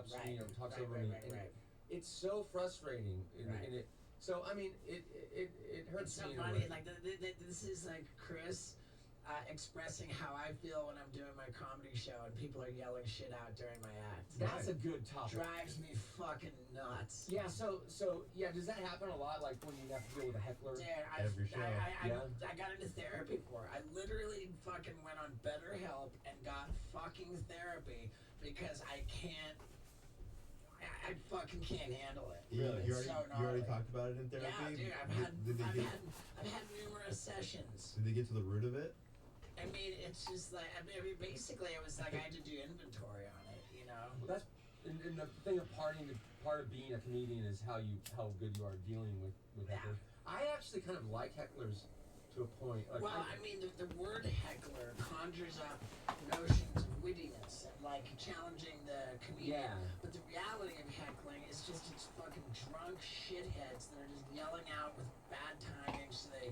interrupts me or talks over me. It's so frustrating, and it. So I mean, it hurts me. It's so funny. Like this is like Chris expressing how I feel when I'm doing my comedy show and people are yelling shit out during my act. That's a good topic. Drives me fucking nuts. Yeah. So yeah. Does that happen a lot? Like when you have to deal with a heckler? Dude, every show. I got into therapy for it. I literally fucking went on BetterHelp and got fucking therapy because I can't. I fucking can't handle it. Really? You already talked about it in therapy? Yeah, dude. I've had numerous sessions. Did they get to the root of it? I mean, it's just like, basically, it was like I had to do inventory on it, you know? Well, that's, and the thing of part of being a comedian is how good you are dealing with hecklers. I actually kind of like hecklers to a point. Like, well, I mean, the word heckler conjures up notions of wittiness and like challenging the comedian. Yeah. But the reality of heckling is just it's fucking drunk shitheads that are just yelling out with bad timing. So they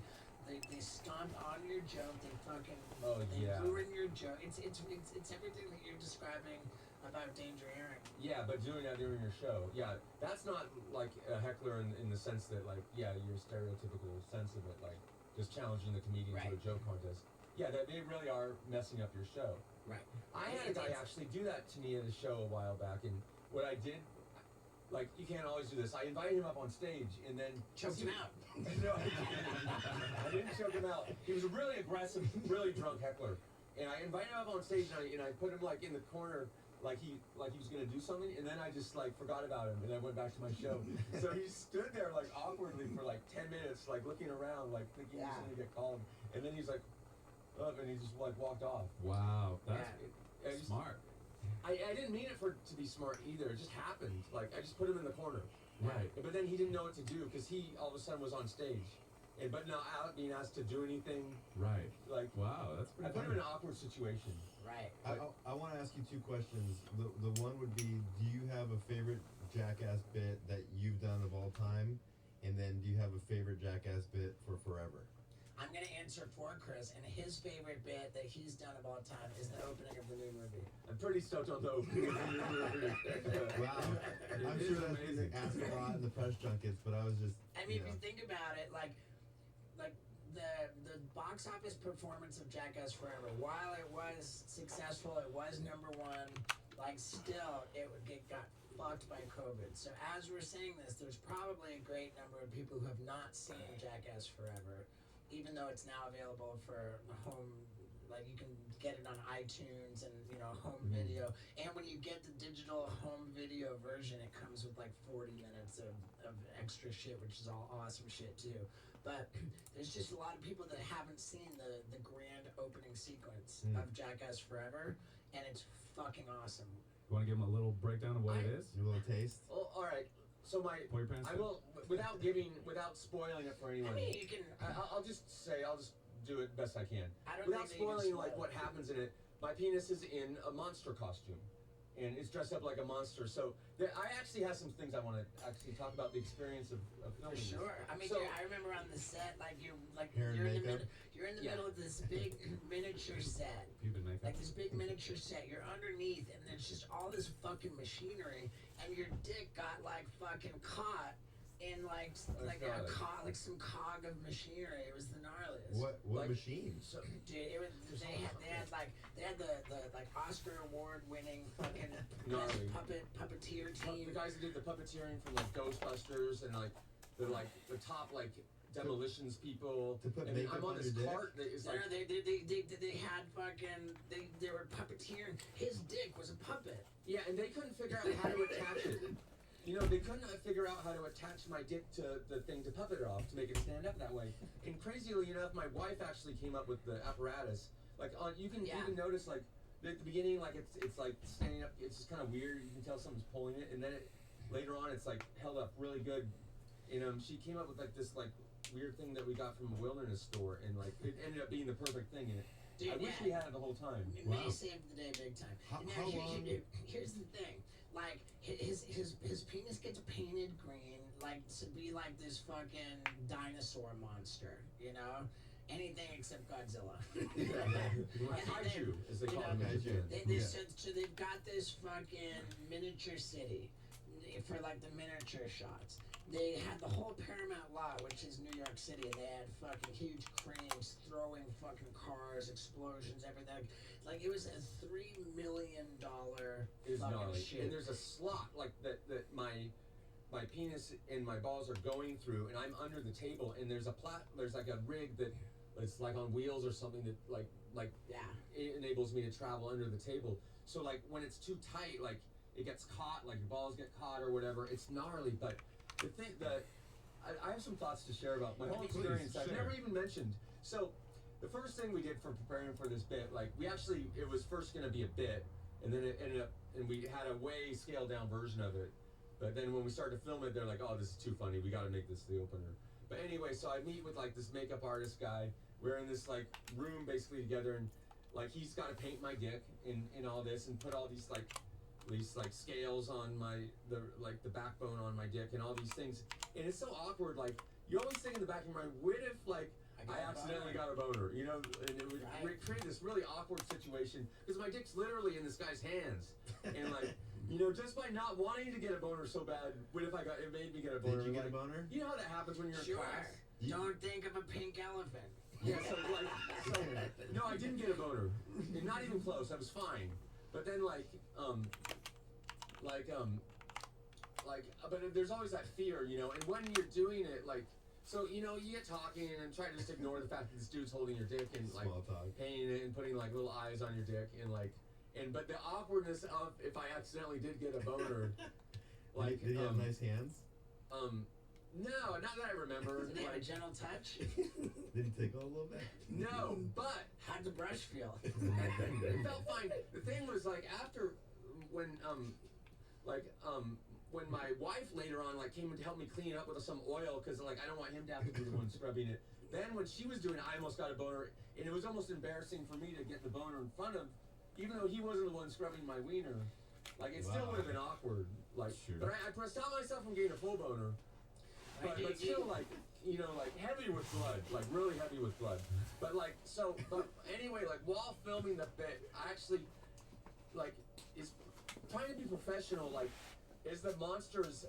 stomp on your joke. They fucking ruin your joke. It's everything that you're describing about Danger Earring. Yeah, but doing that during your show, that's not like a heckler in the sense that like your stereotypical sense of it, like just challenging the comedian to a joke contest. Yeah, they really are messing up your show. Right. I had a guy actually do that to me at a show a while back, and what I did. Like, you can't always do this. I invited him up on stage and then... Choked him out. No, I didn't choke him out. He was a really aggressive, really drunk heckler. And I invited him up on stage and I put him, like, in the corner, like he was going to do something. And then I just, like, forgot about him and I went back to my show. So he stood there, like, awkwardly for, like, 10 minutes, like, looking around, like, thinking he was going to get called. And then he's like, up, and he just, like, walked off. Wow. That's smart. I didn't mean it to be smart either. It just happened. Like, I just put him in the corner. Right. But then he didn't know what to do because he all of a sudden was on stage. But not being asked to do anything. Right. Like, wow, that's pretty I put him in an awkward situation. Right. I want to ask you two questions. The one would be, do you have a favorite Jackass bit that you've done of all time? And then do you have a favorite Jackass bit for forever? I'm going to answer for Chris, and his favorite bit that he's done of all time is the opening of the new movie. I'm pretty stoked on the opening of the new movie. Wow. I'm sure that's been asked a lot in the press junkets, but I was just... I mean, if you think about it, like the box office performance of Jackass Forever, while it was successful, it was #1, like still, it got fucked by COVID. So as we're saying this, there's probably a great number of people who have not seen Jackass Forever, even though it's now available for home, like you can get it on iTunes and, home video. And when you get the digital home video version, it comes with like 40 minutes of extra shit, which is all awesome shit too. But there's just a lot of people that haven't seen the grand opening sequence of Jackass Forever, and it's fucking awesome. You want to give them a little breakdown of what it is? A little taste? Oh, all right. So I will, without spoiling it for anyone. I mean, you can. I'll just do it best I can. Without spoiling like what happens in it. My penis is in a monster costume, and it's dressed up like a monster. So I actually have some things I want to actually talk about the experience of filming. For sure. This. I mean, I remember on the set, you're in the middle of this big miniature set. Like this big miniature set. You're underneath, and there's just all this fucking machinery, and your dick got like fucking caught in some cog of machinery. It was the gnarliest. What machine? So, dude, they had the like Oscar award winning fucking puppeteer team. The guys that did the puppeteering from like Ghostbusters and the top demolitions people. To put makeup I'm on this cart that is like. They had fucking they were puppeteering. His dick was a puppet. Yeah, and they couldn't figure out how to attach it. They couldn't figure out how to attach my dick to the thing to puppet it off to make it stand up that way. And crazily enough, my wife actually came up with the apparatus. Like you can notice like at the beginning, like it's like standing up. It's just kind of weird. You can tell someone's pulling it, and then later on, it's like held up really good. And she came up with like this like weird thing that we got from a wilderness store, and like it ended up being the perfect thing. And I wish we had it the whole time. May saved the day big time. How long? Here's the thing. Like his penis gets painted green, like to be like this fucking dinosaur monster, anything except Godzilla. Kaiju, as they call them in Japan. So they've got this fucking miniature city for like the miniature shots. They had the whole Paramount lot, which is New York City, and they had fucking huge cranes throwing fucking cars, explosions, everything. Like, it was a $3 million fucking shoot. And there's a slot like that my penis and my balls are going through, and I'm under the table, and there's like a rig that it's like on wheels or something that like it enables me to travel under the table. So like when it's too tight, like it gets caught, like your balls get caught or whatever. It's gnarly, but the thing that I have some thoughts to share about my whole experience I've never even mentioned. So the first thing we did for preparing for this bit, like it was first going to be a bit, and then it ended up, and we had a way scaled down version of it. But then when we started to film it, they're like, oh, this is too funny. We got to make this the opener. But anyway, so I meet with like this makeup artist guy. We're in this like room basically together, and like he's got to paint my dick in all this and put all these scales on the backbone on my dick and all these things. And it's so awkward. Like you always think in the back of your mind, what if like I accidentally got a boner, you know? And it would create this really awkward situation because my dick's literally in this guy's hands, and like. You know, just by not wanting to get a boner so bad, what if it made me get a boner? Did you get a boner? You know how that happens when you're in class? Don't think of a pink elephant. Yeah, no, I didn't get a boner. And not even close. I was fine. But then but there's always that fear, you know, and when you're doing it, like, so, you know, you get talking and try to just ignore the fact that this dude's holding your dick and, like, painting it and putting, like, little eyes on your dick and, like, but the awkwardness of if I accidentally did get a boner, like, did he have nice hands? No, not that I remember. Did they have a gentle touch? Did he tickle a little bit? No, but how'd the brush feel? It felt fine. The thing was like after when my wife later on like came to help me clean it up with some oil because like I don't want him to have to be the one scrubbing it. Then when she was doing it, I almost got a boner, and it was almost embarrassing for me to get the boner in front of. Even though he wasn't the one scrubbing my wiener, like it still would have been awkward. Like, but I stopped myself from getting a full boner, but still like, you know, like heavy with blood, like really heavy with blood. But like but anyway, like while filming the bit, I actually like is trying to be professional. Like, as the monsters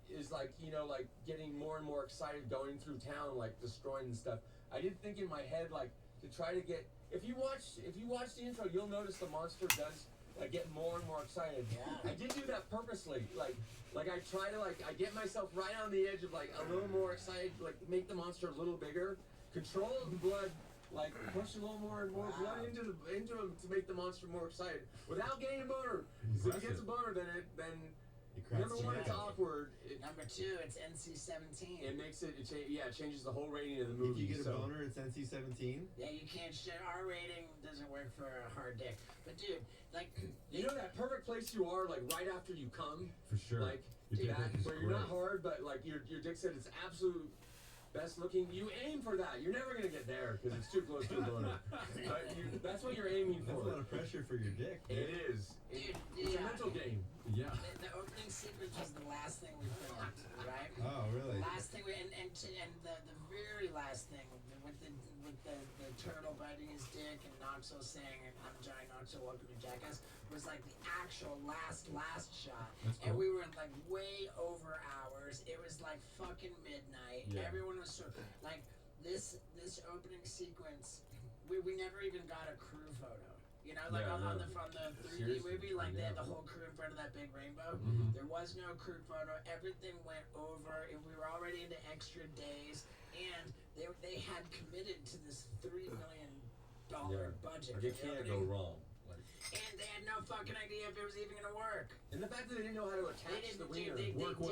is like, you know, like getting more and more excited going through town, like destroying and stuff. I did think in my head like to try to get. If you watch the intro, you'll notice the monster does like get more and more excited. Yeah. I did do that purposely. Like I try to I get myself right on the edge of like a little more excited, like make the monster a little bigger, control the blood, like push a little more and more blood into him to make the monster more excited without getting a boner. So if he gets a boner, then number one, it's awkward. Number two, it's NC-17. It makes it changes the whole rating of the movie. If you get a boner, it's NC-17? Yeah, you can't R rating doesn't work for a hard dick. But dude, like you know that perfect place you are, like right after you come? For sure. Like where you're not hard, but like your dick said it's absolute best looking. You aim for that. You're never gonna get there because it's too close to a boner. But that's what you're aiming for. That's a lot of pressure for your dick. It is. It's a mental game. Yeah. The opening sequence was the last thing we filmed, right? Oh, really? Last thing and the very last thing with the turtle biting his dick and Knoxville saying, "I'm Johnny Knoxville, welcome to Jackass," was like the actual last shot. That's cool. And we were like way over hours. It was like fucking midnight. Yeah. Everyone was so like this opening sequence. We never even got a crew photo. You know, like from the 3D movie, like they had the whole crew in front of that big rainbow. Mm-hmm. There was no crew photo. Everything went over. We were already into extra days, and they had committed to this $3 million budget. Like it can't go wrong. And they had no fucking idea if it was even gonna work. And the fact that they didn't know how to attach the wiener.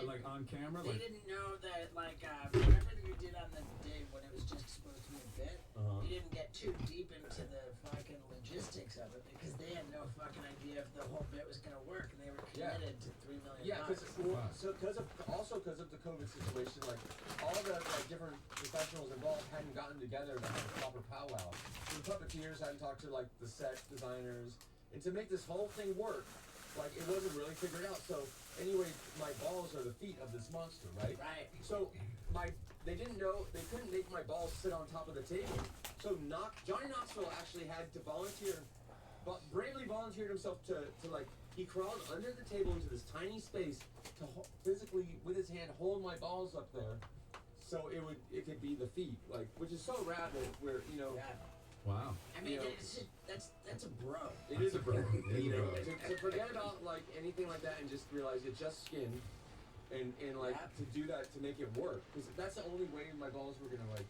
Like on camera? They didn't know that, like, remember that you did on the day when it was just supposed to be a bit? You didn't get too deep into the fucking logistics of it because they had no fucking idea if the whole bit was gonna work, and they were committed to $3 million. Yeah, because of the COVID situation, like all the different professionals involved hadn't gotten together to have a proper powwow. So the puppeteers hadn't talked to like the set designers, and to make this whole thing work, like it wasn't really figured out. So anyway, my balls are the feet of this monster, right? Right. So they didn't know, they couldn't make my balls sit on top of the table. So Johnny Knoxville actually had to volunteer, but bravely volunteered himself to like, he crawled under the table into this tiny space to physically, with his hand, hold my balls up there, so it could be the feet, like, which is so rad that we're, you know. Yeah. Wow. I mean, You know, that's a bro. It is a bro. It is You a know, bro. to forget about like anything like that and just realize it's just skin, and like to do that to make it work, because that's the only way my balls were gonna like.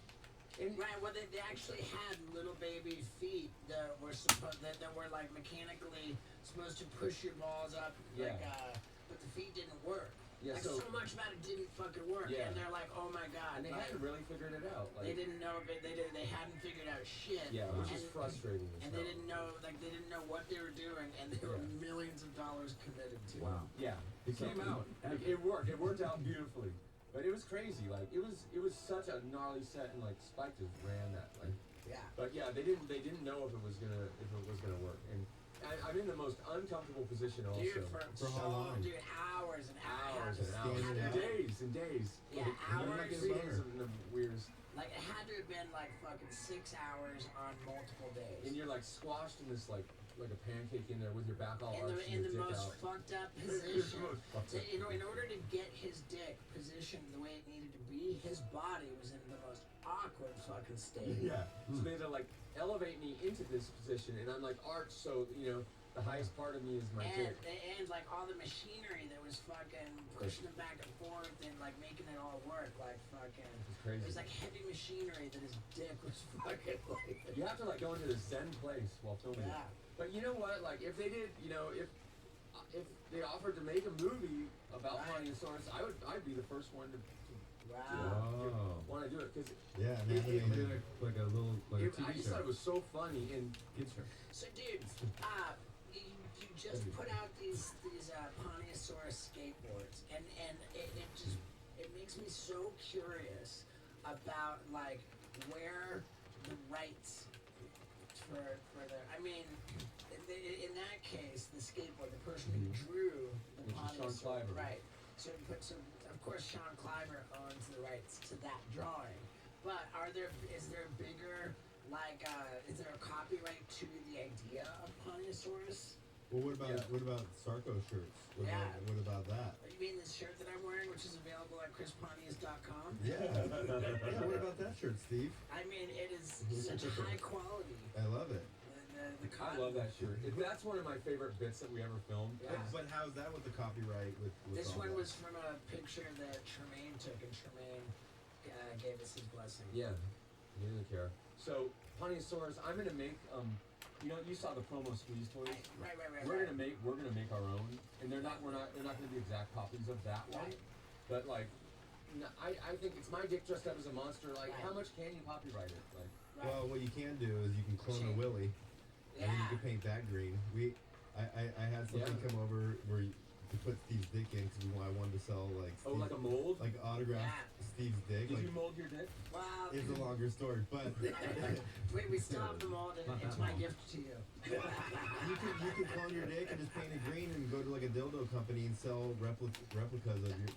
And Right. Well, they actually had little baby feet that were that were like mechanically supposed to push your balls up. Yeah. Like, but the feet didn't work. Yeah, Like so- so much about it didn't fucking work. Yeah. And they're like, oh my god. and they like, hadn't really figured it out. Like, they didn't know if they hadn't figured out shit. yeah, which is And- frustrating. as And they hell. didn't know, like, they didn't know what they were doing, and there were Yeah. millions of dollars committed to it. Wow. Yeah, It came out. It worked. It worked out beautifully. But it was crazy. Like it was such a gnarly set, and like Spike just ran that. Like, Yeah. but yeah, they didn't know if it was gonna work. And I'm in the most uncomfortable position also. Dude, For how long? Dude, hours and hours hours. and hours, Standing out. days and days. Yeah, Like, I'm not hours. getting days of the weirdest. Like, it had to have been like fucking 6 hours on multiple days. And you're like squashed in this like a pancake in there with your back all in arched the, and in your the dick most out. fucked up It's the position. most fucked So, up in order to get his dick positioned the way it needed to be, his body was in the most awkward fucking state. Yeah. So they had to like elevate me into this position, and I'm like arched, so you know the highest part of me is my And, dick. and like all the machinery that was fucking pushing him back and forth and like making it all work, like fucking. It's crazy. It was like heavy machinery that his dick was fucking like. You have to like go into this zen place while filming Yeah. it. But you know what? Like if they did, you know, if they offered to make a movie about Right. Ponyosaurus, I'd be the first one to Wow. Wow. want to do it, because Yeah, an It- it- animated. Like a little like a I TV just show. thought it was so funny. And Kids show. So, dude, you just put out these Ponyosaurus skateboards, and it makes me so curious about like where the rights for the. I mean, in that case, the skateboard, the person who drew the Which is Sean Ponyosaurus, Cliver. right? So of course Sean Cliver owns the rights to that drawing. But is there a bigger like is there a copyright to the idea of Ponyosaurus? Well, what Yeah. about Sarko shirts? Yeah. What about that? You mean this shirt that I'm wearing, which is available at chrispontius.com? Yeah. Yeah. What about that shirt, Steve? I mean, it is such high quality. I love it. The I cotton. love that shirt. That's one of my favorite bits that we ever filmed. Yeah. But how's that with the copyright? With This all one that? was from a picture that Tremaine took, and Tremaine gave us his blessing. Yeah, he didn't care. So Ponyosaurus, I'm gonna make you know, you saw the promo squeeze toys. Right. We're gonna make our own, and they're not gonna be exact copies of that one. Right. But like, I think it's my dick dressed up as a monster. Like, Right. how much can you copyright it? Like, Right. Well, what you can do is you can clone a Shit. Willy, and then you Yeah. can paint that green. I had something Yeah. come over where to put Steve's dick in because I wanted to sell like oh, like a mold. like autograph Yeah. Steve's dick. Did Like, you mold your dick? Wow. it's a longer story, but Wait, we still have the mold, and it's my gift to you. you can clone your dick and just paint it green and go to like a dildo company and sell replicas of your.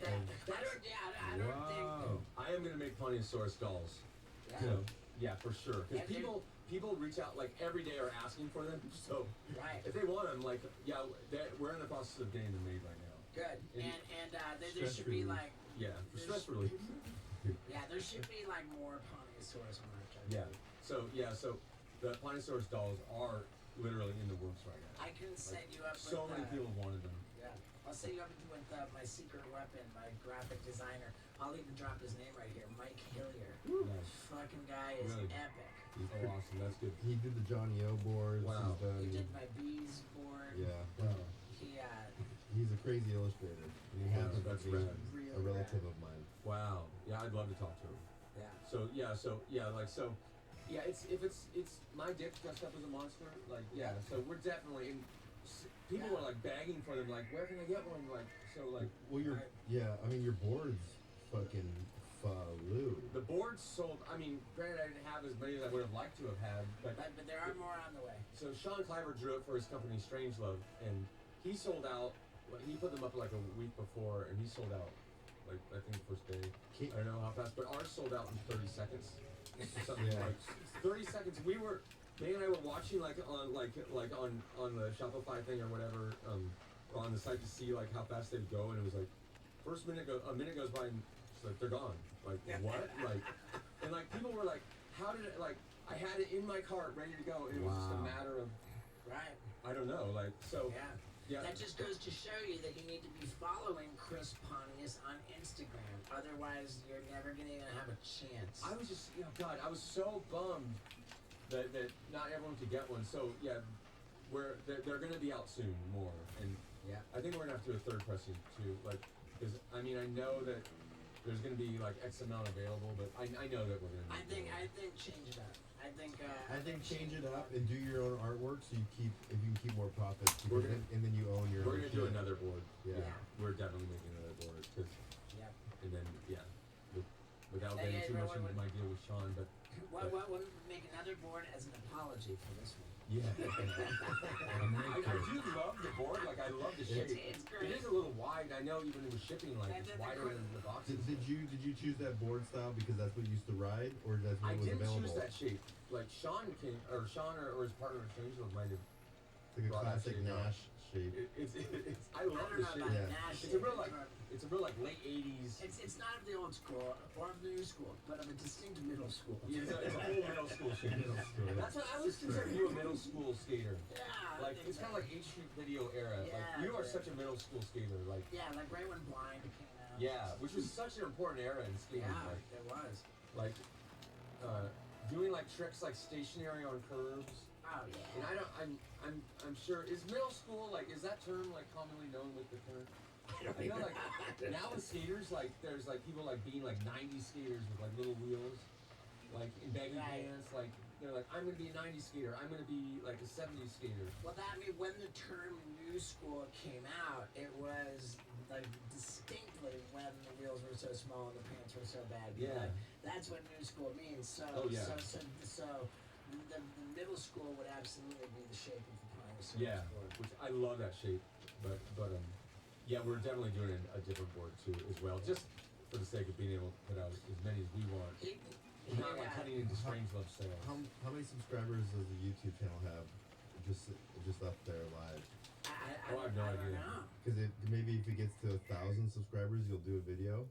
I don't Wow. I am gonna make Ponyosaurus dolls. think. So yeah, for sure. Because And they're- people reach out like every day are asking for them. So Right. if they want them, like we're in the process of getting them made right now. Good. And- And there Stress should be relief. like Yeah, for stress relief. there should be like more Ponyosaurus merch. So the Ponyosaurus dolls are literally in the works right now. I can set you up So with many people wanted them. Yeah, I'll set you up with my secret weapon, my graphic designer. I'll even drop his name right here, Mike Hillier. Nice. Fucking guy is Really? epic. Oh, awesome. That's good. He did the Johnny O boards. Wow. He's done. He did my bees board. Yeah. Wow. He He's a crazy illustrator. And he Yeah, happens that's to be rad. Really a relative rad. of mine. Wow. Yeah, I'd love to talk to him. yeah. It's my dick dressed up as a monster. Like, yeah. So we're definitely people were like begging for them. Like, where can I get one? Like, so like Well, your boards fucking flew. the boards sold. I mean, granted, I didn't have as many as I would have liked to have had, but But there are more on the way. so Sean Cliver drew it for his company Strangelove, and he sold out. He put them up like a week before, and he sold out like I think the first day. Can- I don't know how fast, but ours sold out in 30 seconds. something Yeah. like 30 seconds. May and I were watching like on the Shopify thing or whatever, on the site to see like how fast they'd go, and it was like a minute goes by and it's like they're gone. Like what? Like, and like people were like, how did it like? I had it in my cart ready to go, and it was just a Wow. matter of Right. I don't know, like so. Yeah. Yeah. That just goes to show you that you need to be following Chris Pontius on Instagram. Otherwise, you're never going to even have a chance. I was just, God, I was so bummed that not everyone could get one. So yeah, they're going to be out soon more, and Yeah. I think we're gonna have to do a third pressing too, like, because I mean I know that there's gonna be like X amount available, but I know that we're gonna. I think change it up. I think change it up and do your own artwork so you can keep more profits. We're Because gonna- and then you own your We're own gonna do shit. another board. Yeah. Yeah. We're definitely making another board, cause, Yeah. and then without Hey, getting too much everyone, into my deal with Sean, but We'll make another board as an apology for this one. yeah. I do love the board. Like I love the shape. It's great. It is a little wide. I know even with shipping, like And it's then the wider quick- than the boxes. Did you choose that board style because that's what you used to ride, or that's what I was didn't available? choose that shape. Like Sean or his partner Changelove might have. It's like a brought that classic shape out. Nash shape. It's I I love don't the know shape. about Yeah. Nash. It's a real like late '80s. It's not of the old school or of the new school, but of a distinct middle school. Yeah, it's a whole middle school shape. Middle school. That's what I was considered you a middle school skater. Yeah. I Like think it's kind of like H Street Video era. Yeah, Like you are yeah. such a middle school skater. Like Yeah, like right when Blind came out. yeah, which was such an important era in skating. Yeah, it was. Like doing like tricks like stationary on curves. Oh And yeah. I'm sure is middle school like is that term like commonly known with the term? You know, like now with skaters, like there's like people like being like '90s skaters with like little wheels, like in baggy Right. pants. Like they're like, I'm gonna be a '90s skater. I'm gonna be like a '70s skater. Well, when the term new school came out, it was like distinctly when the wheels were so small and the pants were so bad. Yeah. Like, that's what new school means. So, Oh, yeah. so the middle school would absolutely be the shape of the primary Yeah, board. which I love that shape, but yeah, we're definitely doing a different board too as well, just for the sake of being able to put out as many as we want. And not like cutting into Strangelove sales. How many subscribers does the YouTube channel have? Just up there live. I Oh, I have no don't idea. know. Because maybe if it gets to 1,000 subscribers, you'll do a video.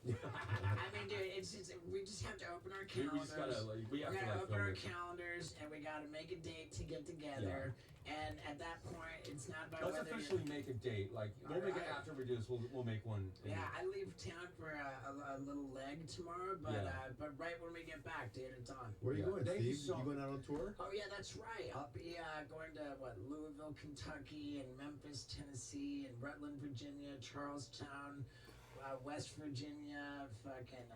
I mean, dude, we just have to open our We calendars. just gotta like we have We to gotta like open film our it. calendars and we gotta make a date to get together. And at that point, it's not about Let's whether officially make a date. Like we'll make it Alright. after we do this. We'll make one. Yeah, I leave town for a little leg tomorrow, but Yeah. but right when we get back, dude, it's on. Where are you Yeah. going, Thank you Steve? so- You going out on tour? Oh yeah, that's right. I'll be going to Louisville, Kentucky, and Memphis, Tennessee, and Rutland, Virginia, Charlestown, West Virginia, fucking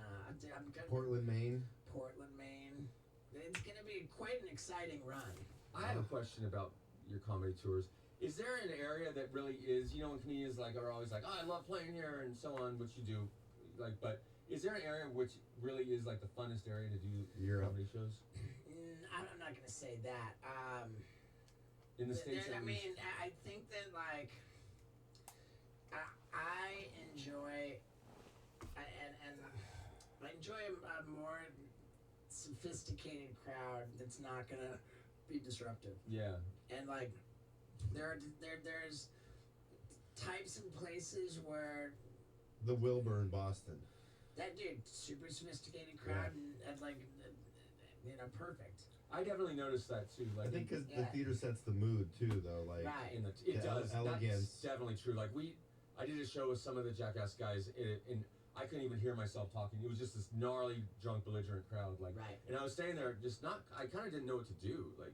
I'm good. Portland, Maine. Portland, Maine. It's gonna be quite an exciting run. I have a question about your comedy tours. Is there an area that really is, you know, when comedians like are always like, oh, I love playing here and so on, which you do, like, but is there an area which really is like the funnest area to do Europe. comedy shows I'm not gonna say that. in the States? I at least? mean, I think that like I enjoy and I enjoy a more sophisticated crowd that's not gonna be disruptive. Yeah, And like there's types and places where The Wilbur in Boston. that dude super sophisticated crowd and like perfect. I definitely noticed that too. Like I think because the Yeah. theater sets the mood too, though. Like, Right. it Yeah, does. elegance. That's definitely true. Like I did a show with some of the Jackass guys, and I couldn't even hear myself talking. It was just this gnarly, drunk, belligerent crowd. Like, Right. and I was standing there, just not. I kind of didn't know what to do. Like,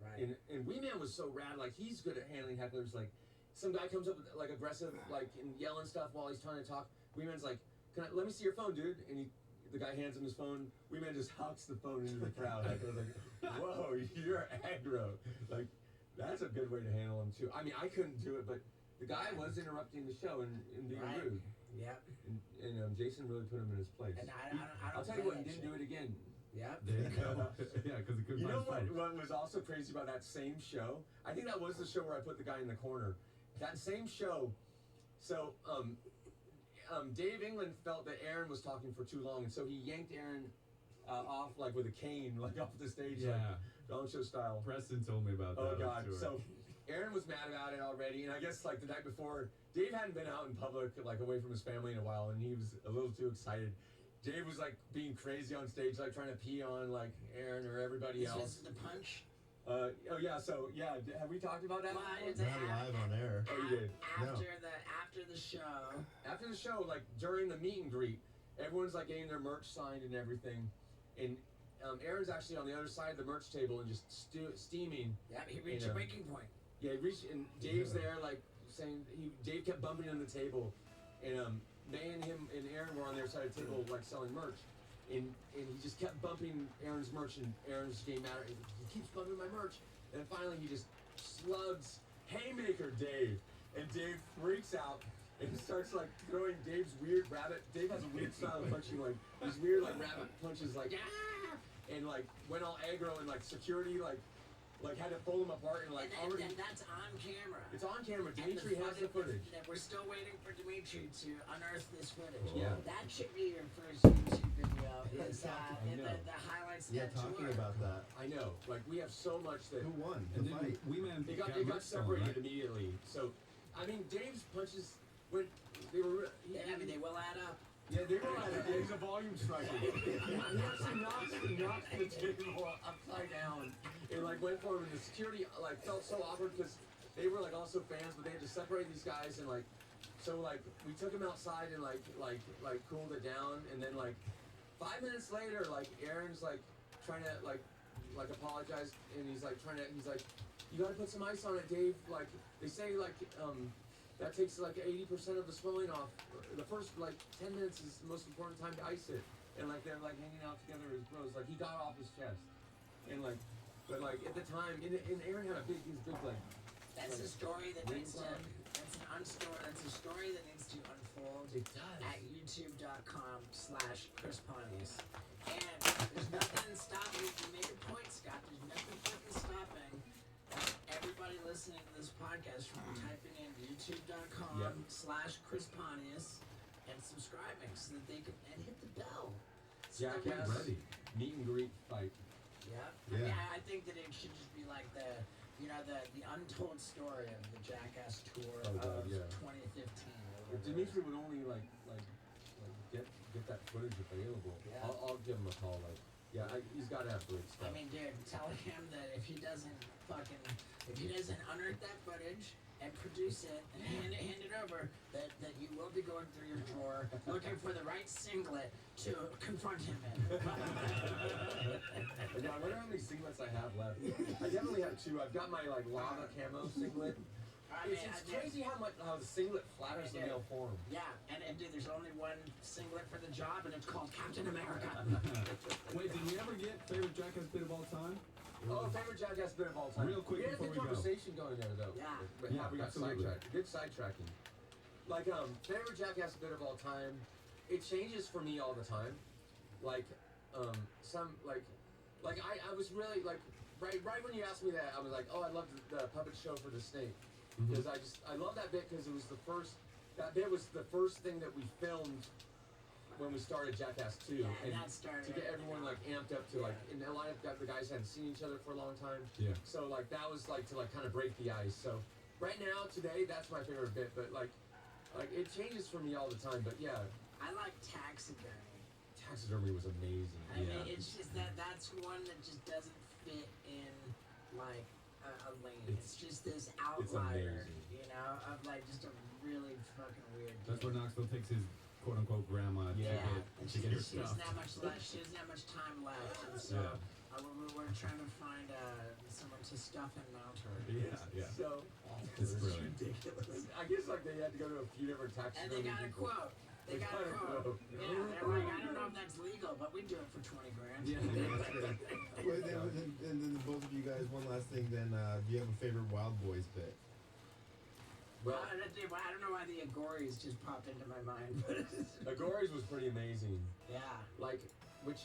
Right. and Wee Man was so rad. Like, he's good at handling hecklers. Like, some guy comes up with like aggressive, like, and yelling stuff while he's trying to talk. Wee Man's like, let me see your phone, dude. And the guy hands him his phone. Wee Man just hucks the phone into the crowd. Like, I was like, whoa, you're aggro. Like, that's a good way to handle him too. I mean, I couldn't do it, but the guy was interrupting the show and being Right. rude. Yep. And Jason really put him in his place. And I don't I'll tell you what, he didn't do it again. Yep. There you go. Yeah, because it could You know find what was also crazy about that same show? I think that was the show where I put the guy in the corner. That same show, so Dave England felt that Aaron was talking for too long, and so he yanked Aaron off like with a cane, like off the stage, like Yeah. talent show style. Preston told me about that. Oh on god. tour. So Aaron was mad about it already, and I guess like the night before, Dave hadn't been out in public, like away from his family in a while, and he was a little too excited. Dave was like being crazy on stage, like trying to pee on like Aaron or everybody This else. was the punch. Oh yeah, so yeah, have we talked about that? Well, before? it's Not live on air. Oh, you did. After the show. After the show, like during the meet and greet, everyone's like getting their merch signed and everything, and Aaron's actually on the other side of the merch table and just steaming. Yeah, he reached a breaking point. Yeah, he reached, and Dave's there like saying Dave kept bumping on the table, and May and him and Aaron were on their side of the table like selling merch, and he just kept bumping Aaron's merch, and Aaron's getting mad at him. He keeps bumping my merch, and then finally he just slugs haymaker Dave, and Dave freaks out and starts like throwing Dave's weird rabbit. Dave has a weird style of punching, like these weird like rabbit punches, like ah, and like went all aggro, and like security like had to pull him apart, and like already. And that's on camera. It's on camera. And Dimitri has the footage. We're still waiting for Dimitri to unearth this footage. Yeah. That should be your first YouTube video. Is I know. the highlights Yeah, that talking tour. about that. I know. Like we have so much that Who won And the then fight? we man they got merch stolen, separated right? immediately. So, I mean, Dave's punches when they were. I mean, they will add up. Yeah, they were at it. Dave's a volume striker. He actually knocked the table upside down and like went for him. And the security like felt so awkward because they were like also fans, but they had to separate these guys, and like so like we took him outside and like cooled it down, and then like 5 minutes later, like Aaron's like trying to like apologize, and he's like you gotta put some ice on it, Dave. Like they say like that takes like 80% of the swelling off. The first like 10 minutes is the most important time to ice it, and like they're like hanging out together as bros. Like he got off his chest, and like but like at the time, and Aaron had his big like. That's a story that needs to. Rings That's a story that needs to unfold It does. at youtube.com/ChrisPontius. And there's nothing stopping. You made a point, Scott. There's nothing fucking stopping everybody listening to this podcast from typing in youtube.com/ChrisPontius and subscribing so that they can and hit the bell. So that Jackass ready. meet and greet fight. Yeah. Yeah. I think that it should just be like the untold story of the Jackass tour Oh, God, of yeah. 2015. If Dimitri would only like get that footage available, Yeah. I'll give him a call. Like, yeah, he's got to have great stuff. I mean, dude, tell him that if he doesn't unearth that footage and produce it and hand it over, that you will be going through your drawer looking for the right singlet to confront him in. Yeah, I wonder how many singlets I have left. I definitely have 2. I've got my like lava camo singlet. It's crazy how the singlet flatters the male form. Yeah, and dude, there's only one singlet for the job, and it's called Captain America. Wait, did we ever get favorite Jackass bit of all time? Oh, favorite Jackass bit of all time. Real quick we had a before good we go. conversation going there though. Yeah. But Yeah, we got absolutely. sidetracked. Good sidetracking. Like favorite Jackass bit of all time. It changes for me all the time. Like some like I was really like right when you asked me that, I was like, oh, I loved the puppet show for the snake. Because I love that bit because it was that bit was the first thing that we filmed when we started Jackass 2. Yeah, and that started to get everyone like amped up to like, and a lot of the guys hadn't seen each other for a long time. Yeah. So like that was like to like kind of break the ice. So right now today that's my favorite bit, but like it changes for me all the time. But yeah, I like taxidermy. taxidermy was amazing. I mean, it's just that's one that just doesn't fit in like a lane. It's just this outlier, amazing. you know, of like just a really fucking weird. That's dude. where Knoxville takes his quote unquote grandma Yeah. to And get her she doesn't stuff. have much left. She doesn't have much time left, and so we're trying to find someone to stuff and mount her. Yeah. So It's awesome. brilliant. Ridiculous. I guess like they had to go to a few different And taxidermy they got a people. quote. They got a quote. Yeah, they're like, I don't know if that's legal, but we do it for 20 grand. Yeah. Well, and then both of you guys, one last thing. Then, do you have a favorite Wild Boys bit? Well, I don't know why the Agories just popped into my mind, but Agories was pretty amazing. yeah. Like, God.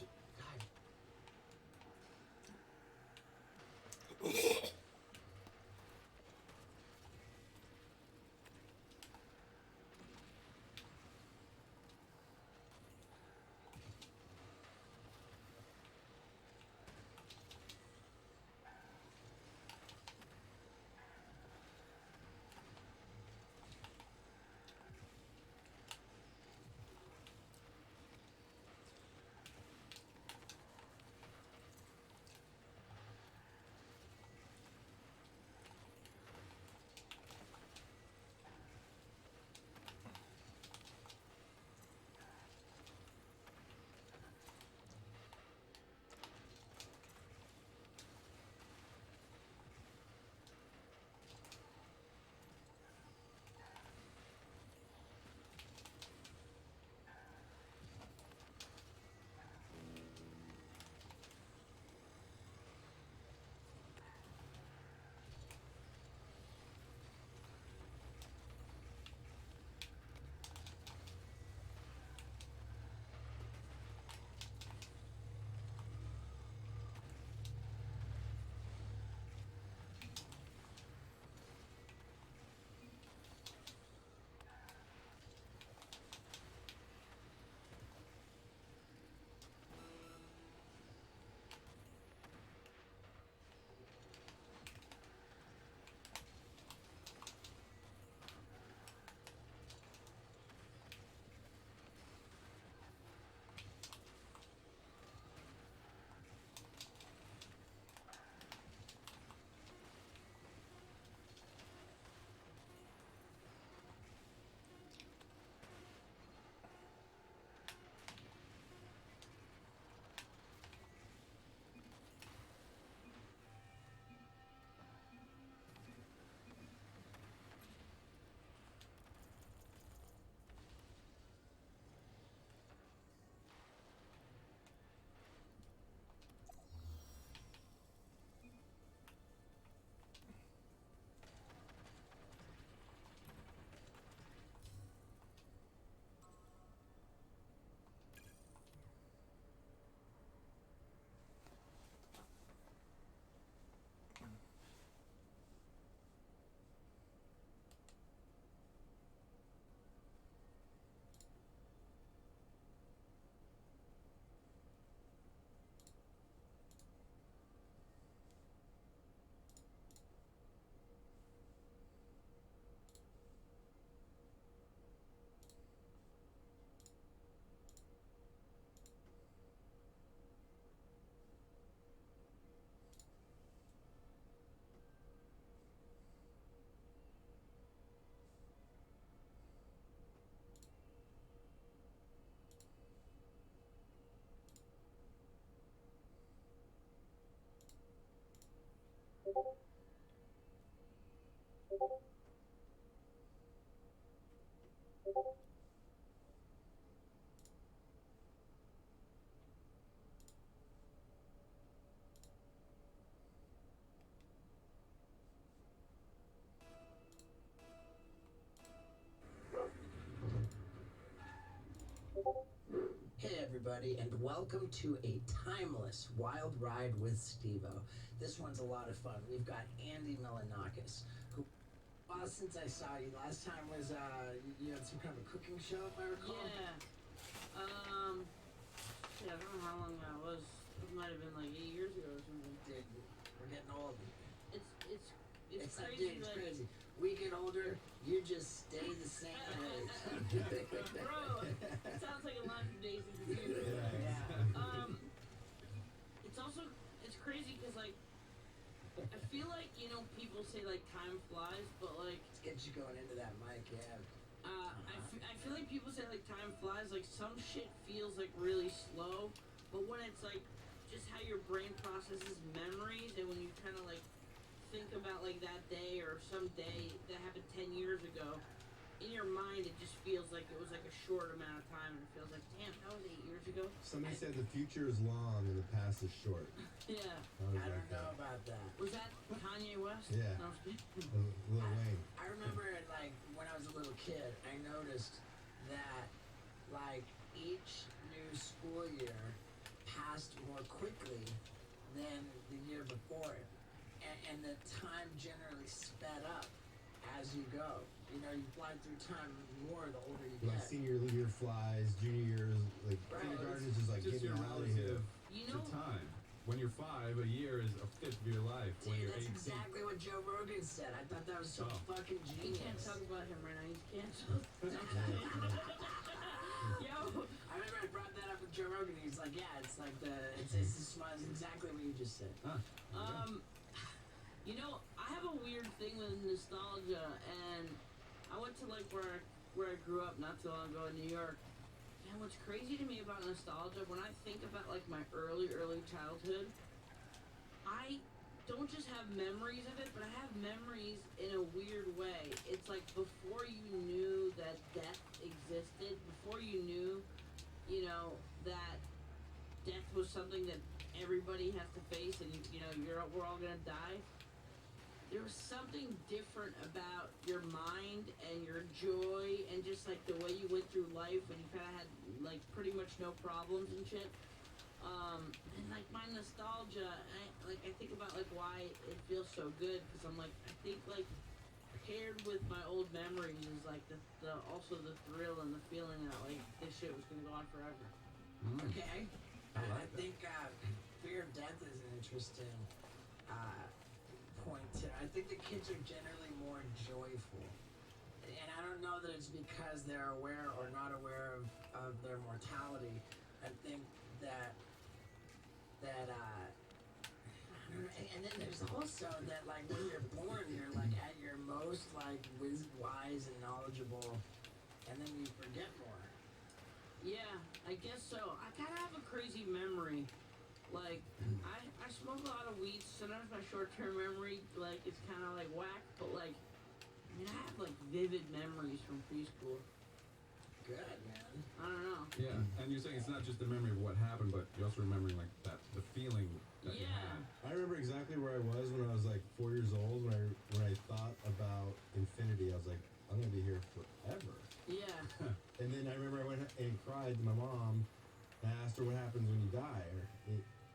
everybody, and welcome to a timeless wild ride with Steve-O. This one's a lot of fun. We've got Andy Milanakis, who, well, since I saw you last time was, you had some kind of a cooking show, if I recall? Yeah. Shit, I don't know how long that was. It might have been like 8 years ago or something. Dude, we're getting old. It's It's like, crazy. dude, it's crazy. We get older, you just stay the same age. Bro, it sounds like a lot of days in the future. Yeah. It's also, it's crazy because, like, I feel like, you know, people say, like, time flies, but, like, Let's get you going into that mic, yeah. I feel like people say, like, time flies, like, some shit feels, like, really slow, but when it's, like, just how your brain processes memories, and when you kind of, like, think about, like, that day or some day that happened 10 years ago, in your mind, it just feels like it was, like, a short amount of time, and it feels like, damn, that was 8 years ago. Somebody said the future is long and the past is short. Yeah. I I don't know about that. Was that Kanye West? Yeah. No, I'm just kidding. Lil Wayne. I remember, like, when I was a little kid, I noticed that, like, each new school year passed more quickly than the year before it. And the time generally sped up as you go. You know, you fly through time more the older you Like get. senior year flies, junior year is like Right. kindergarten is just like Just getting your out of here. relative You to know, time. When you're 5, a year is a fifth of your life. When Dude, you're that's 18. exactly what Joe Rogan said. I thought that was so Oh. fucking we can't genius. talk about him right now. He's canceled. Yo, I remember I brought that up with Joe Rogan. He's like, yeah, it's like it's exactly what you just said. you know, I have a weird thing with nostalgia, and I went to like where I grew up not too long ago in New York. And what's crazy to me about nostalgia, when I think about like my early childhood, I don't just have memories of it, but I have memories in a weird way. It's like before you knew that death existed, before you knew, you know, that death was something that everybody has to face, and you know, we're all gonna die. There was something different about your mind and your joy and just like the way you went through life when you kind of had like pretty much no problems and shit. And like my nostalgia, I think about like why it feels so good, because I'm like, I think like paired with my old memories is like the also the thrill and the feeling that like this shit was gonna go on forever. Okay. I think fear of death is an interesting point too. I think the kids are generally more joyful. And I don't know that it's because they're aware or not aware of their mortality. I think that I don't know. And then there's also that like when you're born, you're like at your most like wise and knowledgeable, and then you forget more. Yeah, I guess so. I kind of have a crazy memory. Like, I smoke a lot of weed. Sometimes my short-term memory, like, it's kind of like whack. But, like, I mean, I have, like, vivid memories from preschool. Good, man. I don't know. Yeah, and you're saying it's not just the memory of what happened, but you're also remembering like that, the feeling that you Yeah. had. I remember exactly where I was when I was like 4 years old. When I thought about infinity, I was like, I'm gonna be here forever. Yeah. And then I remember I went and cried to my mom. And I asked her what happens when you die.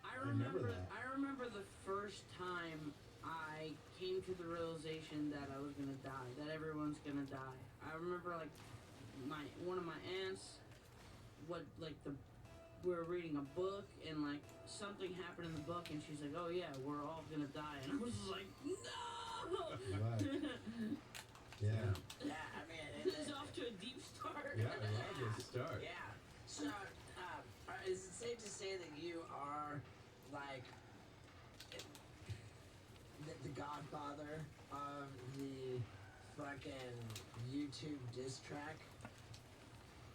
I remember remember, that. I remember the first time I came to the realization that I was gonna die, that everyone's gonna die. I remember, like, one of my aunts, we were reading a book, and like something happened in the book, and she's like, "Oh yeah, we're all gonna die," and I was just like, "No!" Right. Yeah. Yeah, I mean, This is off to a deep start. Yeah, I love this start. yeah. So, is it safe to say that you are like the godfather of the fucking YouTube diss track?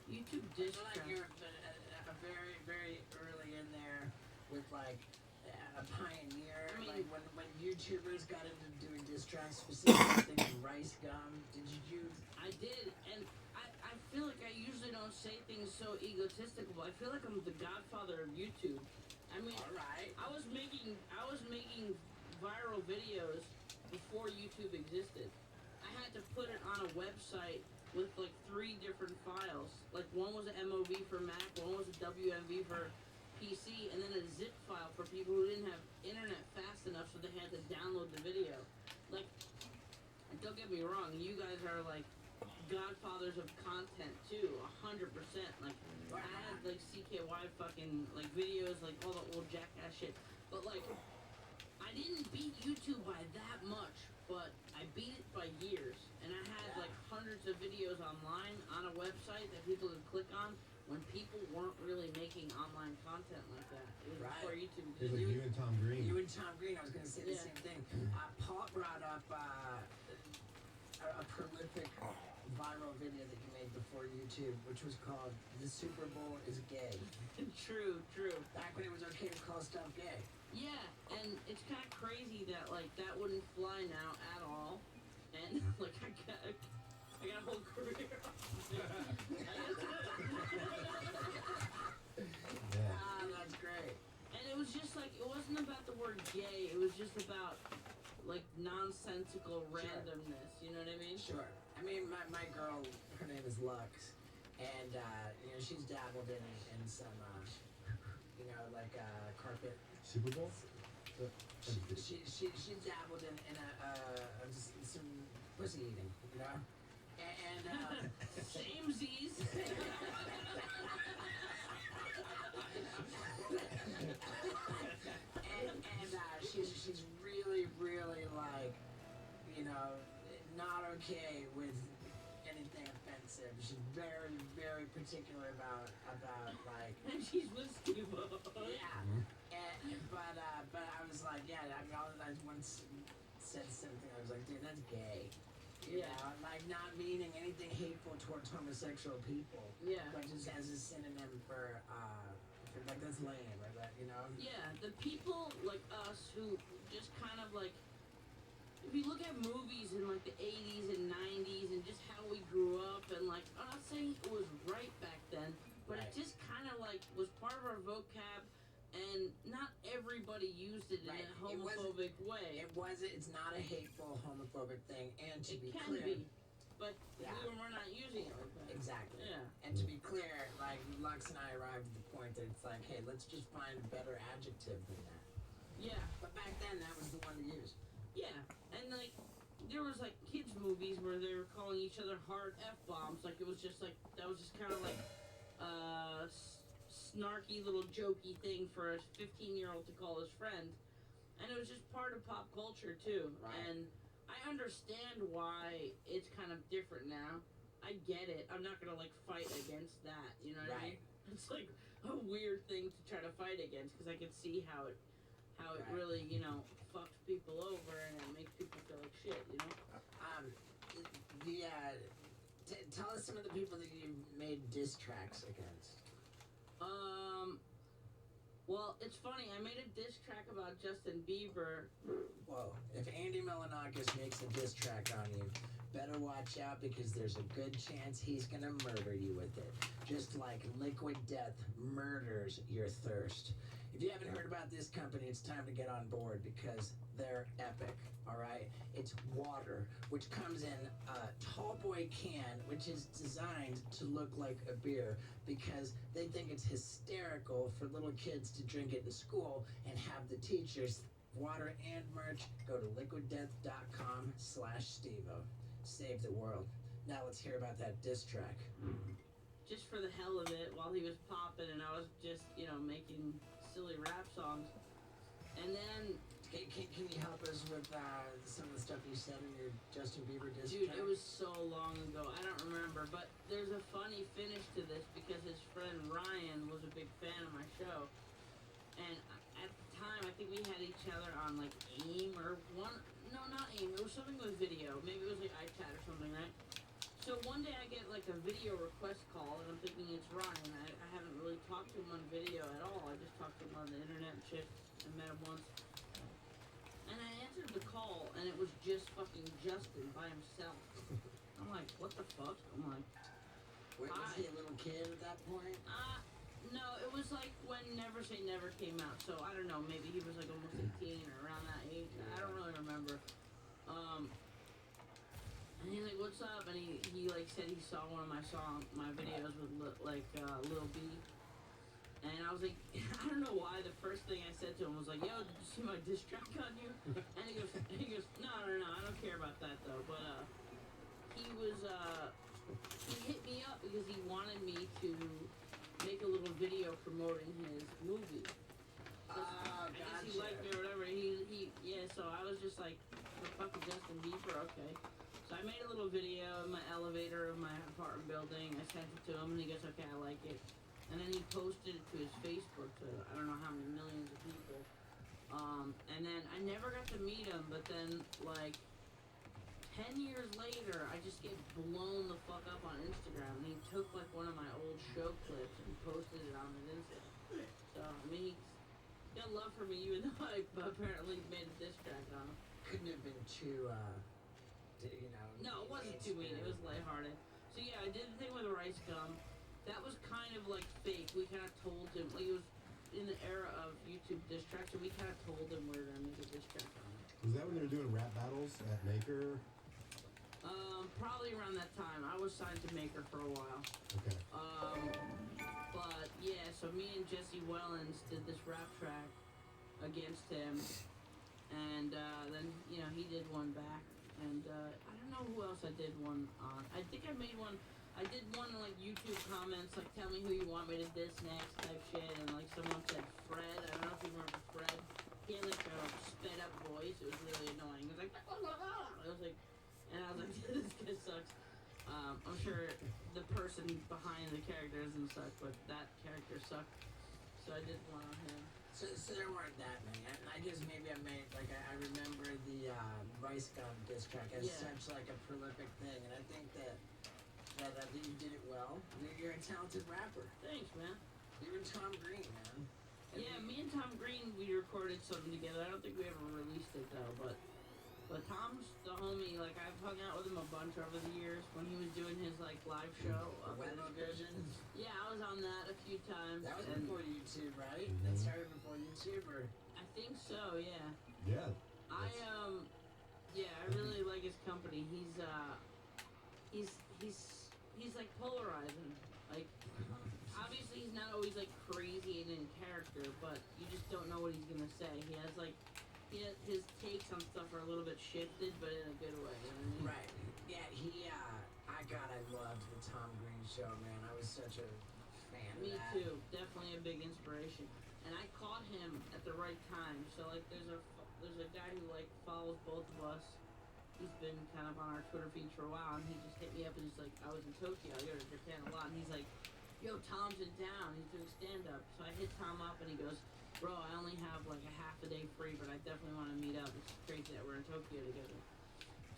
YouTube I diss feel like track. you're very, very early in there with like a pioneer. I mean- like when YouTubers got into doing diss tracks, specifically thinking Rice Gum. Did you? I did, and I feel like I usually don't say things so egotistical. I feel like I'm the godfather of YouTube. I mean, All right. I was making viral videos before YouTube existed. I had to put it on a website with like 3 different files. Like one was an MOV for Mac, one was a WMV for PC, and then a zip file for people who didn't have internet fast enough, so they had to download the video. Like, don't get me wrong, you guys are like godfathers of content too, 100%. Like, I had like CKY fucking like videos, like all the old Jackass shit, but like, I didn't beat YouTube by that much, but I beat it by years, and I had like hundreds of videos online on a website that people could click on when people weren't really making online content like that. It was before YouTube. It was like you and Tom Green. You and Tom Green, I was going to say the same thing. Paul brought up a prolific viral video that you made before YouTube, which was called "The Super Bowl is Gay." True. Back when it was okay to call stuff gay. Yeah, and it's kind of crazy that like that wouldn't fly now at all, and like I got a whole career. That's great. And it was just like, it wasn't about the word gay, it was just about like nonsensical randomness, you know what I mean? Sure. I mean, my girl, her name is Lux, and you know, she's dabbled in some you know, like carpet. Super Bowl? She dabbled in some pussy eating, you know? And Samesies. and she's really like, you know, not okay with anything offensive. She's very particular about like. And she's with Steve-O. Yeah. But I was like, yeah. I mean, I once said something. I was like, dude, that's gay. You know, like not meaning anything hateful towards homosexual people. Yeah. But just as a synonym for like that's lame, or that, you know. Yeah, the people like us who just kind of like, if you look at movies in like the 80s and 90s and just how we grew up, and like, I'm not saying it was right back then, but it just kind of like was part of our vocab, and not everybody used it in a homophobic way. It's not a hateful homophobic thing, and to be can clear. be, but we're not using it like that. Exactly. Yeah. And to be clear, like Lux and I arrived at the point that it's like, hey, let's just find a better adjective than that. Yeah. But back then, that was the one to use. Yeah, and like, there was like kids movies where they were calling each other hard F-bombs, like it was just like, that was just kind of like, snarky little jokey thing for a 15-year-old to call his friend, and it was just part of pop culture too. And I understand why it's kind of different now. I get it. I'm not gonna like fight against that, you know what I mean? It's like a weird thing to try to fight against, because I can see how it really, you know, fucks people over and it makes people feel like shit, you know? Tell us some of the people that you've made diss tracks against. Well, it's funny, I made a diss track about Justin Bieber. Whoa. If Andy Milonakis makes a diss track on you, better watch out, because there's a good chance he's gonna murder you with it. Just like Liquid Death murders your thirst. If you haven't heard about this company, it's time to get on board, because they're epic, all right? It's water, which comes in a tall boy can, which is designed to look like a beer, because they think it's hysterical for little kids to drink it in school and have the teachers. Water and merch, go to liquiddeath.com/Stevo. Save the world. Now let's hear about that diss track. Just for the hell of it, while he was popping and I was just, you know, making silly rap songs. And then, Can you help us with some of the stuff you said in your Justin Bieber diss dude, track? it was so long ago, I don't remember, but there's a funny finish to this, because his friend Ryan was a big fan of my show. And at the time, I think we had each other on like AIM or not AIM, it was something with video. Maybe it was like iChat or something, right? So one day I get like a video request call, and I'm thinking it's Ryan. I haven't really talked to him on video at all. I just talked to him on the internet and shit. I met him once. And I answered the call, and it was just fucking Justin by himself. I'm like, what the fuck? I'm like, Wait, was he a little kid at that point? no, it was like when Never Say Never came out. So I don't know, maybe he was like almost 18 or around that age. I don't really remember. And he's like, "What's up?" And he like said he saw one of my videos with Lil B. And I was like, I don't know why. The first thing I said to him was like, "Yo, did you see my diss track on you?" And he goes, "No, I don't care about that though." But he hit me up because he wanted me to make a little video promoting his movie. I guess he liked me or whatever. So I was just like, fucking Justin Bieber, okay. So I made a little video in my elevator of my apartment building. I sent it to him, and he goes, "Okay, I like it." And then he posted it to his Facebook to I don't know how many millions of people. And then I never got to meet him, but then like 10 years later, I just get blown the fuck up on Instagram, and he took like one of my old show clips and posted it on his Instagram. So I mean, he's got love for me, even though I apparently made a diss track on him. Couldn't have been too, No, it wasn't too mean. It was lighthearted. So yeah, I did the thing with the rice gum. That was kind of like fake. We kind of told him, like it was in the era of YouTube diss tracks, and we kind of told him we were gonna make a diss track on it. Was that when they were doing rap battles at Maker? Probably around that time. I was signed to Maker for a while. Okay. But yeah, so me and Jesse Wellens did this rap track against him, and then he did one back, and I don't know who else I did one on. I think I made one. I did one like YouTube comments, like tell me who you want me to diss next type shit, and like someone said Fred. I don't know if you remember Fred. He had like a sped up voice. It was really annoying. It was like, I was like, and I was like, this guy sucks. I'm sure the person behind the character doesn't suck, but that character sucked. So I did one on him. So there weren't that many. I just maybe I made like I remember the Rice Gum diss track as such like a prolific thing, and I think that you did it well. You're a talented rapper. Thanks, man. You and Tom Green, man. Yeah, me and Tom Green, we recorded something together. I don't think we ever released it though, but Tom's the homie. Like I've hung out with him a bunch over the years when he was doing his like live show. Weather Vision. Yeah, I was on that a few times. That was before YouTube, right? Mm-hmm. That started before YouTube, or? I think so. Yeah. Yeah. I really like his company. He's like polarizing. Like obviously he's not always like crazy and in character, but you just don't know what he's gonna say. He has his takes on stuff are a little bit shifted, but in a good way. You know what I mean? Right. Yeah. I loved the Tom Green show, man. I was such a fan of Me that. too. Definitely a big inspiration. And I caught him at the right time. So like, there's a guy who like follows both of us. He's been kind of on our Twitter feed for a while, and he just hit me up and he's like, I was in Tokyo, I go to Japan a lot, and he's like, "Yo, Tom's in town, he's doing stand-up." So I hit Tom up and he goes, "Bro, I only have like a half a day free, but I definitely want to meet up. It's crazy that we're in Tokyo together."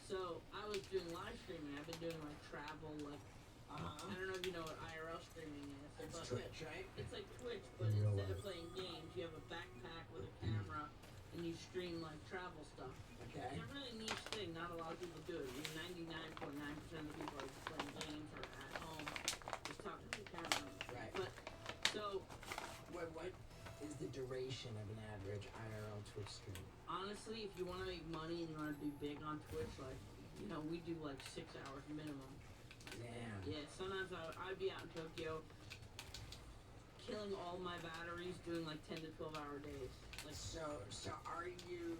So I was doing live streaming. I've been doing like travel, like, I don't know if you know what IRL streaming is. It's Twitch, right? It's like Twitch, but In real instead of life. playing games, you have a backpack with a camera, and you stream like travel stuff. Okay. It's a really niche thing. Not a lot of people do it. I mean, 99.9% of the people are just playing games or at home, just talking to the camera. Right. But so What is the duration of an average IRL Twitch stream? honestly, if you want to make money and you want to be big on Twitch, like we do like 6 hours minimum. Damn. Yeah. Sometimes I'd be out in Tokyo, killing all my batteries, doing like 10 to 12 hour days. Like So are you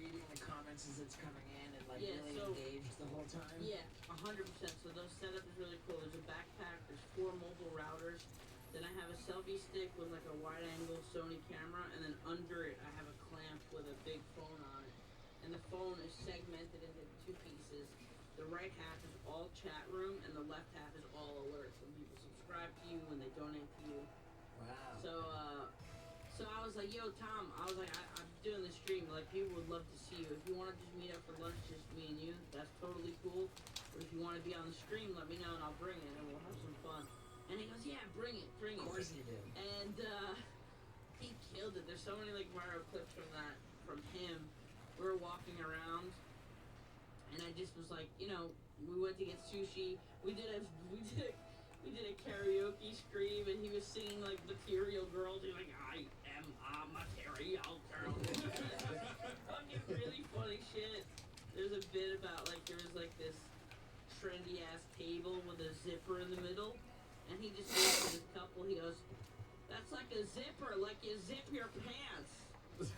reading the comments as it's coming in and like Yeah, really so- engaged the whole time? Yeah, 100%. So the setup is really cool. There's a backpack, there's 4 mobile routers, then I have a selfie stick with like a wide angle Sony camera, and then under it I have a clamp with a big phone on it. And the phone is segmented into 2 pieces. The right half is all chat room, and the left half is all alerts when people subscribe to you, when they donate to you. Wow. So I was like, "Yo, Tom," I was like, I'm doing this stream, like, people would love to see you. If you want to just meet up for lunch, just me and you, that's totally cool. Or if you want to be on the stream, let me know and I'll bring it and we'll have some fun. And he goes, "Yeah, bring it. Of course you did. And he killed it. There's so many like viral clips from him. We were walking around, and I just was like, we went to get sushi. We did a karaoke stream, and he was singing like Material Girls. He's like, "I am a material girl." Fucking really funny shit. There's a bit about like there was like this trendy ass table with a zipper in the middle, and he just goes to this couple. He goes, "That's like a zipper, like you zip your pants.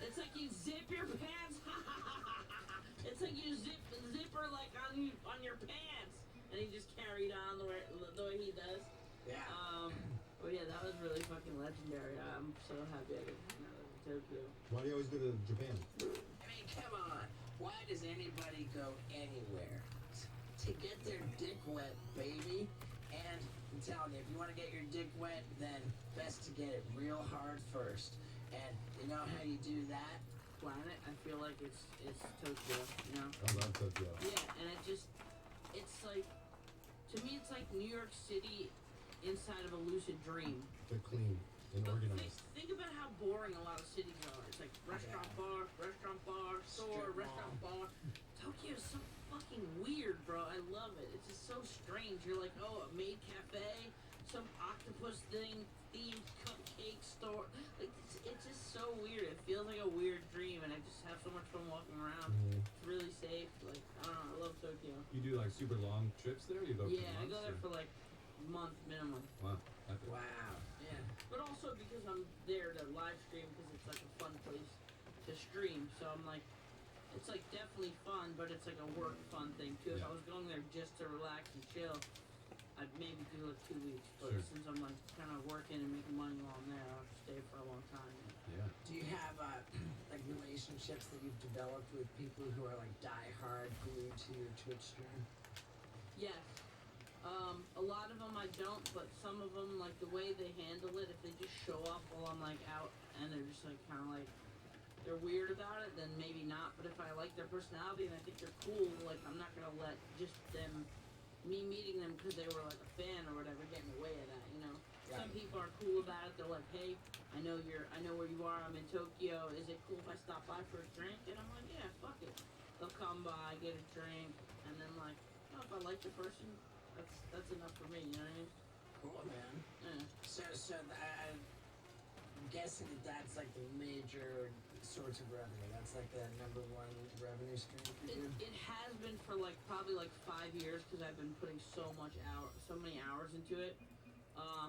It's like you zip your pants. It's like you zipper like on your pants." And he just carried on the way he does. Yeah. But yeah, that was really fucking legendary. I'm so happy I could hang out in Tokyo. Why do you always go to Japan? I mean, come on. Why does anybody go anywhere to get their dick wet, baby? And I'm telling you, if you want to get your dick wet, then best to get it real hard first. And you know how you do that? Planet, I feel like it's Tokyo, you know? I love Tokyo. Yeah, and it's like, to me it's like New York City inside of a lucid dream. They're clean and But organized. think about how boring a lot of cities are. It's like restaurant, bar, store, Strip restaurant, bar. Tokyo is so fucking weird, bro. I love it. It's just so strange. You're like, oh, a maid cafe, some octopus thing, themed cupcake store. Like, it's just so weird. It feels like a weird dream, and I just have so much fun walking around. Mhm. It's really safe. Like, I don't know. I love Tokyo. You do like super long trips there? You go for Yeah, I months, go there or- for like a month minimum. Wow. Epic. Wow. Yeah, but also because I'm there to live stream because it's like a fun place to stream. So I'm like, it's like definitely fun, but it's like a work fun thing too. If Yeah. I was going there just to relax and chill, I'd maybe do like 2 weeks. But Sure. since I'm like kind of working and making money while I'm there, I'll stay for a long time. Yeah. Do you have like relationships that you've developed with people who are like die-hard glued to your Twitch stream? Yes. A lot of them I don't, but some of them, like the way they handle it, if they just show up while I'm like out and they're just like kind of like, they're weird about it, then maybe not. But if I like their personality and I think they're cool, like I'm not gonna let just me meeting them because they were like a fan or whatever get in the way of that, you know? Some Right. people are cool about it. They're like, hey, I know where you are. I'm in Tokyo. Is it cool if I stop by for a drink? And I'm like, yeah, fuck it. They'll come by, get a drink, and then like, oh, if I like the person, that's enough for me. You know what I mean? Cool, man. Yeah. I'm guessing that's like the major source of revenue. That's like the number one revenue stream for you. It has been for like probably like 5 years because I've been putting so many hours into it.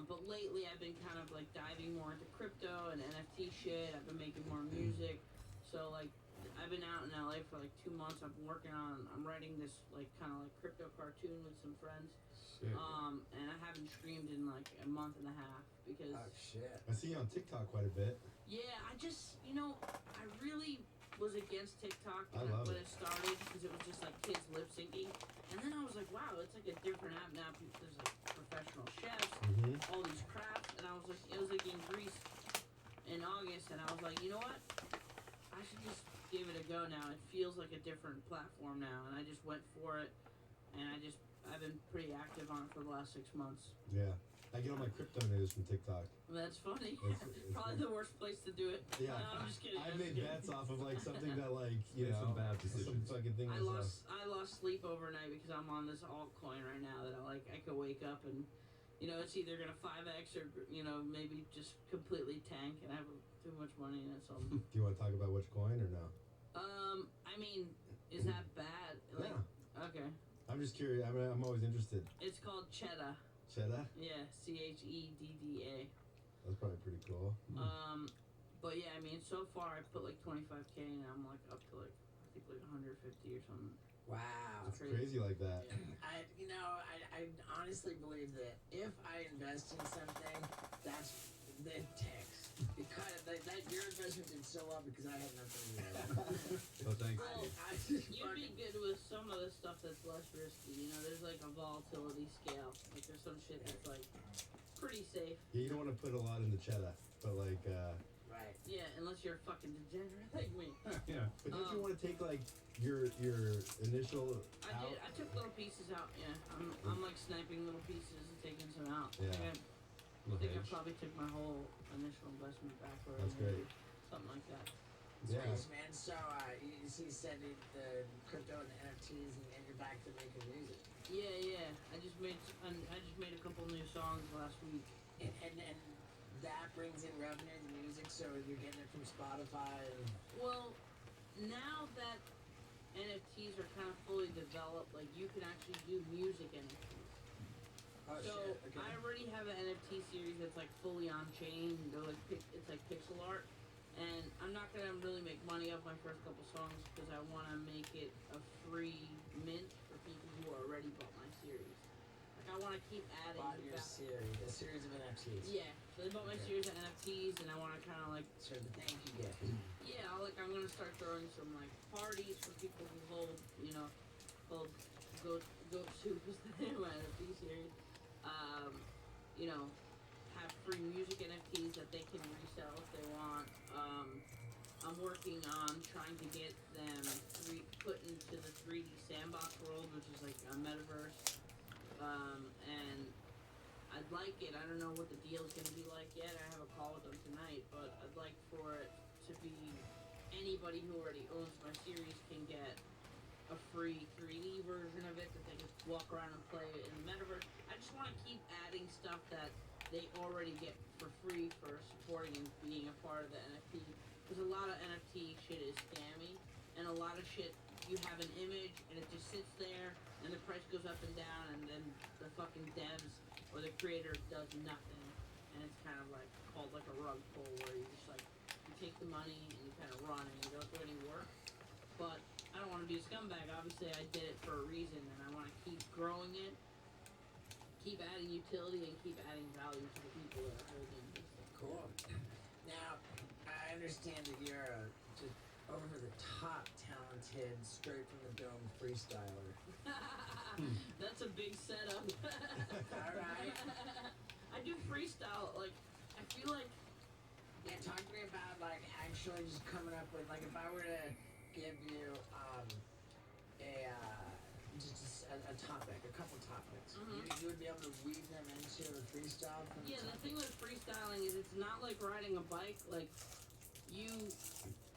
But lately I've been kind of like diving more into crypto and NFT shit. I've been making more music. So like I've been out in LA for like 2 months. I'm writing this like kind of like crypto cartoon with some friends. Shit. And I haven't streamed in like a month and a half because Oh shit. I see you on TikTok quite a bit. yeah, I just, I really was against TikTok I love when it. it started because it was just like kids lip syncing. And then I was like, wow, it's like a different app now. There's like professional chefs, Mm-hmm. all these crafts. And I was like, it was like in Greece in August. And I was like, you know what? I should just give it a go now. It feels like a different platform now. And I just went for it. And I've been pretty active on it for the last 6 months. Yeah. I get all my crypto news from TikTok. That's funny. It's Probably the worst place to do it. Yeah. No, I'm just kidding. I I'm made just kidding. bets off of like something that like you Made know some bad some decisions. fucking thing. I was, lost sleep overnight because I'm on this altcoin right now that I could wake up and it's either gonna 5x or maybe just completely tank and I have too much money in it. So Do you want to talk about which coin or no? I mean, is that bad? Like, Yeah. Okay. I'm just curious. I'm always interested. It's called Cheddar. Cheddar? Yeah, CHEDDA. That's probably pretty cool. But yeah, I mean, so far I put like 25K and I'm like up to like I think like 150 or something. Wow. It's crazy like that. I honestly believe that if I invest in something, that's the tax. Because that your investment did so well because I had nothing to do with it. Oh, thanks. Well, I just you'd be fucking- good with some of the stuff that's less risky. There's like a volatility scale. Like there's some shit that's like pretty safe. Yeah, you don't want to put a lot in the cheddar, but like, Right. Yeah, unless you're a fucking degenerate like me. Yeah. but don't you want to take like your initial out? I took little pieces out. Yeah, I'm like sniping little pieces and taking some out. Yeah. I Little think I hedge. probably took my whole initial investment back already. That's great. Something like that. Yeah. Nice, man. So you said the crypto and the NFTs, and you're back to making music. Yeah. I just made a couple new songs last week. And that brings in revenue, the music, so you're getting it from Spotify. And Well, now that NFTs are kind of fully developed. Like you can actually do music NFTs. Oh So shit. Okay. I already have an NFT series that's like fully on chain. And they're like it's like pixel art, and I'm not gonna really make money off my first couple songs because I want to make it a free mint for people who already bought my series. Like I want to keep adding. Bought your series, a series of NFTs. Yeah, so they bought my series of NFTs, and I want to kind of like Sort of the thank you gift. yeah, I'm gonna start throwing some like parties for people who hold go to was the name of my NFT series. Have free music NFTs that they can resell if they want. I'm working on trying to get them put into the 3D sandbox world, which is like a metaverse. And I'd like it. I don't know what the deal's gonna be like yet. I have a call with them tonight, but I'd like for it to be anybody who already owns my series can get a free 3D version of it that they can walk around and play in the metaverse. I just want to keep adding stuff that they already get for free for supporting and being a part of the NFT. Because a lot of NFT shit is scammy, and a lot of shit you have an image and it just sits there and the price goes up and down, and then the fucking devs or the creator does nothing, and it's kind of like called like a rug pull where you just like you take the money and you kind of run and you don't do any work. But I don't want to be a scumbag. Obviously, I did it for a reason, and I want to keep growing it, keep adding utility, and keep adding value to the people that are holding this stuff. Cool. Now, I understand that you're a just over the top talented, straight from the dome freestyler. That's a big setup. Alright. I do freestyle. Like, I feel like Yeah, talk to me about like actually just coming up with like if I were to give you a topic, a couple topics, you would be able to weave them into a freestyle from yeah. the The topic? thing with freestyling is it's not like riding a bike. Like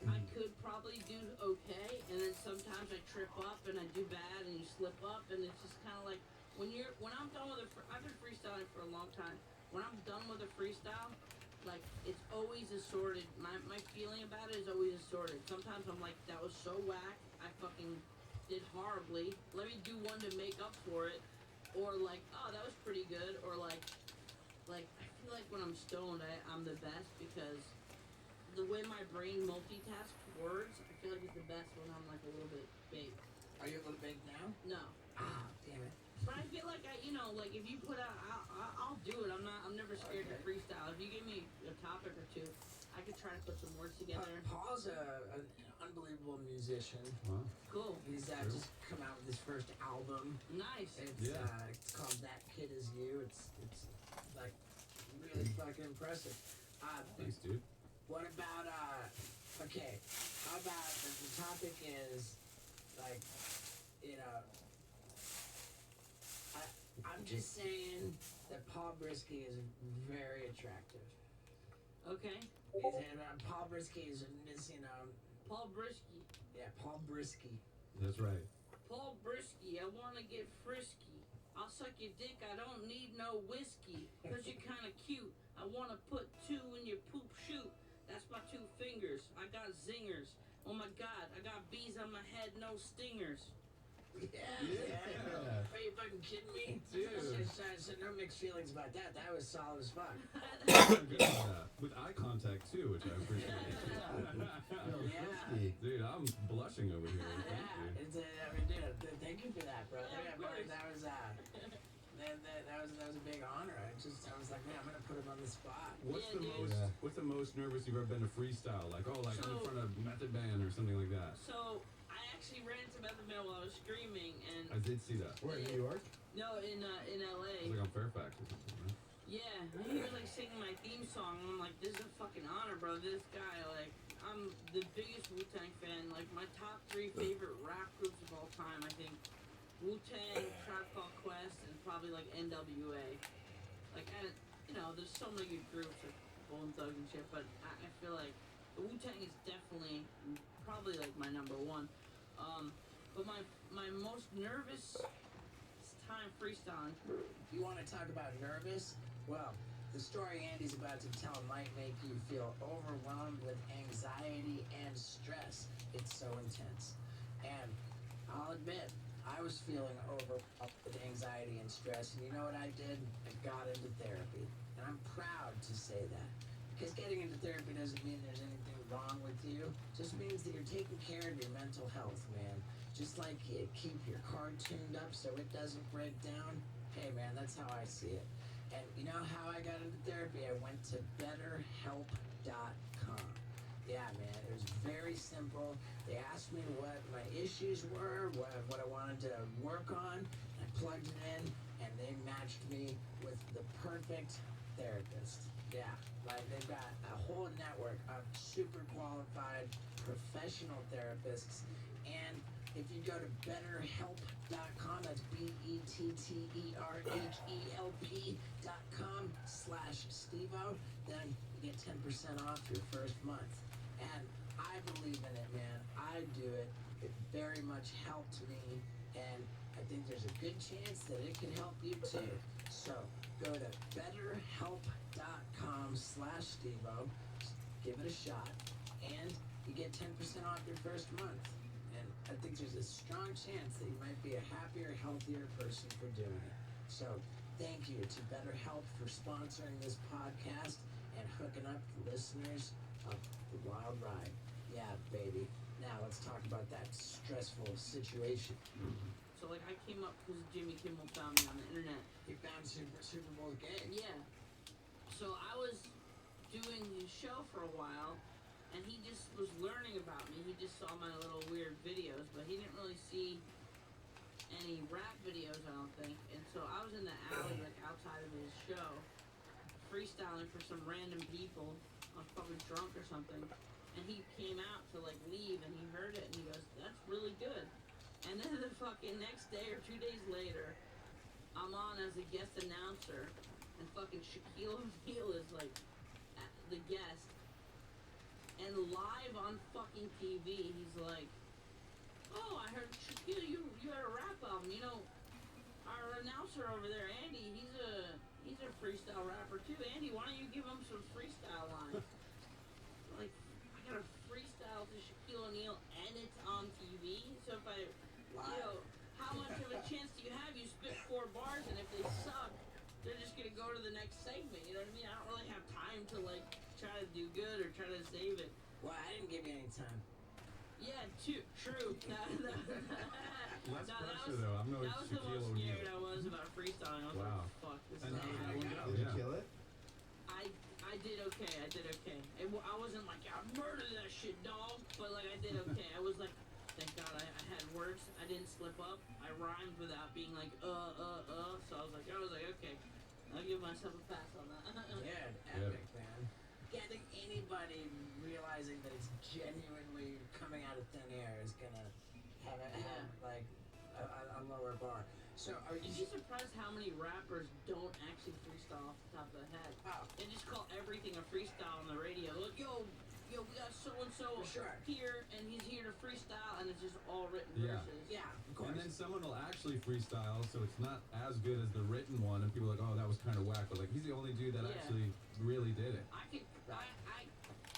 I could probably do okay, and then sometimes I trip up and I do bad, and you slip up, and it's just kind of like when I'm done with I've been freestyling for a long time. When I'm done with a freestyle, like it's always assorted. My feeling about it is always assorted. Sometimes I'm like, that was so whack, I fucking did horribly. Let me do one to make up for it, or like, oh, that was pretty good, or like I feel like when I'm stoned, I'm the best because the way my brain multitasks words, I feel like it's the best when I'm like a little bit baked. Are you a little big now? No. Ah, damn it. But I feel like like if you put out, I'll do it. I'm never scared to freestyle. If you give me a topic or two, I could try to put some words together. Paul's an unbelievable musician. Wow. Cool. He's just come out with his first album. Nice. It's called That Kid Is You. It's like really fucking impressive. Thanks, dude. What about okay, how about the topic is like, I'm just saying that Paul Brisky is very attractive. Okay. Paul Brisky is Paul Brisky. yeah, Paul Brisky. That's right. Paul Brisky, I wanna get frisky. I'll suck your dick, I don't need no whiskey. Cause you're kinda cute. I wanna put 2 in your poop chute. That's my 2 fingers. I got zingers. Oh my god, I got bees on my head, no stingers. Yeah. Are you fucking kidding me? Dude. So no mixed feelings about that. That was solid as fuck. I'm good at that. With eye contact too, which I appreciate. Yeah. Dude, I'm blushing over here. Thank you. Dude, thank you for that, bro. Yeah, of course. That was a big honor. I was like, man, I'm gonna put him on the spot. What's Yeah, dude. the most nervous you've ever been to freestyle? Like, I'm in So- front of Method Man or something like that. So I actually ran into Method Man while I was screaming, and I did see that. Where, in New York? no, in LA. It was like on Fairfax or something, right? Yeah, he was like singing my theme song, and I'm like, this is a fucking honor, bro. This guy, like, I'm the biggest Wu-Tang fan. Like, my top 3 favorite rap groups of all time, I think, Wu-Tang, Tribe Called Quest, and probably like NWA. Like, there's so many good groups, like Bone Thug and shit, but I feel like Wu-Tang is definitely probably like my number 1. But my most nervous time freestyling. You want to talk about nervous? Well, the story Andy's about to tell might make you feel overwhelmed with anxiety and stress. It's so intense. And I'll admit, I was feeling up with anxiety and stress, and you know what I did? I got into therapy, and I'm proud to say that. Because getting into therapy doesn't mean there's anything wrong with you. It just means that you're taking care of your mental health, man. Just like you keep your car tuned up so it doesn't break down. Hey, man, that's how I see it. And you know how I got into therapy? I went to betterhelp.com. Yeah, man, it was very simple. They asked me what my issues were, what I wanted to work on. I plugged it in, and they matched me with the perfect therapist. Yeah, like they've got a whole network of super qualified professional therapists. And if you go to betterhelp.com, that's betterhelp.com/Stevo, then you get 10% off your first month. And I believe in it, man. I do it. It very much helped me, and I think there's a good chance that it can help you too. So go to betterhelp.com/Stevo, give it a shot, and you get 10% off your first month. And I think there's a strong chance that you might be a happier, healthier person for doing it. So thank you to BetterHelp for sponsoring this podcast and hooking up the listeners of The Wild Ride. Yeah, baby. Now let's talk about that stressful situation. So like I came up because Jimmy Kimmel found me on the internet. You found Super Bowl game. Yeah. So I was doing his show for a while, and he just was learning about me. He just saw my little weird videos, but he didn't really see any rap videos, I don't think. And so I was in the alley, like outside of his show, freestyling for some random people. I was probably drunk or something. And he came out to like leave, and he heard it, and he goes, "That's really good." And then the fucking next day or 2 days later, I'm on as a guest announcer, and fucking Shaquille O'Neal is like the guest. And live on fucking TV, he's like, "Oh, I heard Shaquille, you had a rap album. You know, our announcer over there, Andy, he's a freestyle rapper too. Andy, why don't you give him some freestyle lines?" Like, I got a freestyle to Shaquille O'Neal, and it's on TV. So if I, you know, how much of a chance do you have? You spit 4 bars, and if they suck, they're just gonna go to the next segment. You know what I mean? I don't really have time to like try to do good or try to save it. Well, I didn't give you any time. Yeah, true. Less that pressure was, though. I'm no that was the Shaquille most scared O'Neal. I was about freestyling. I was Wow. like, fuck, this And is how not did it gonna go? Did you Yeah. kill it? I did okay. I wasn't like, I murdered that shit, dog. But like, I did okay. I was like, thank God I had words. I didn't slip up. I rhymed without being like, So I was like, okay. I'll give myself a pass on that. Dude, epic, man. Getting anybody realizing that it's genuinely coming out of thin air is gonna have like a lower bar. So are You'd you? be surprised how many rappers don't actually freestyle off the top of the head. Oh, They just call everything a freestyle on the radio. Like, yo, we got so and so For sure. here, and he's here to freestyle, and it's just all written Yeah. verses. yeah, of course. And then someone will actually freestyle, so it's not as good as the written one, and people are like, "Oh, that was kind of whack." But like, he's the only dude that Yeah. actually really did it.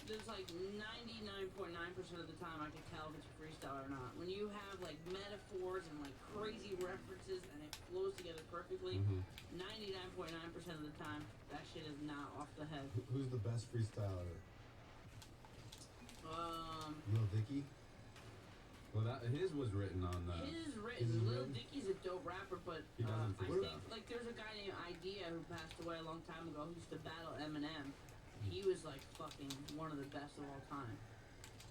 There's like 99.9% of the time I can tell if it's a freestyle or not. When you have like metaphors and like crazy references and it flows together perfectly, Mhm. 99.9% of the time that shit is not off the head. Who's the best freestyler? Lil Dicky? Well, his was written on the. His is Is written. it Lil written? Dicky's a dope rapper, but He doesn't I freestyle. think like there's a guy named Idea who passed away a long time ago who used to battle Eminem. He was like fucking one of the best of all time.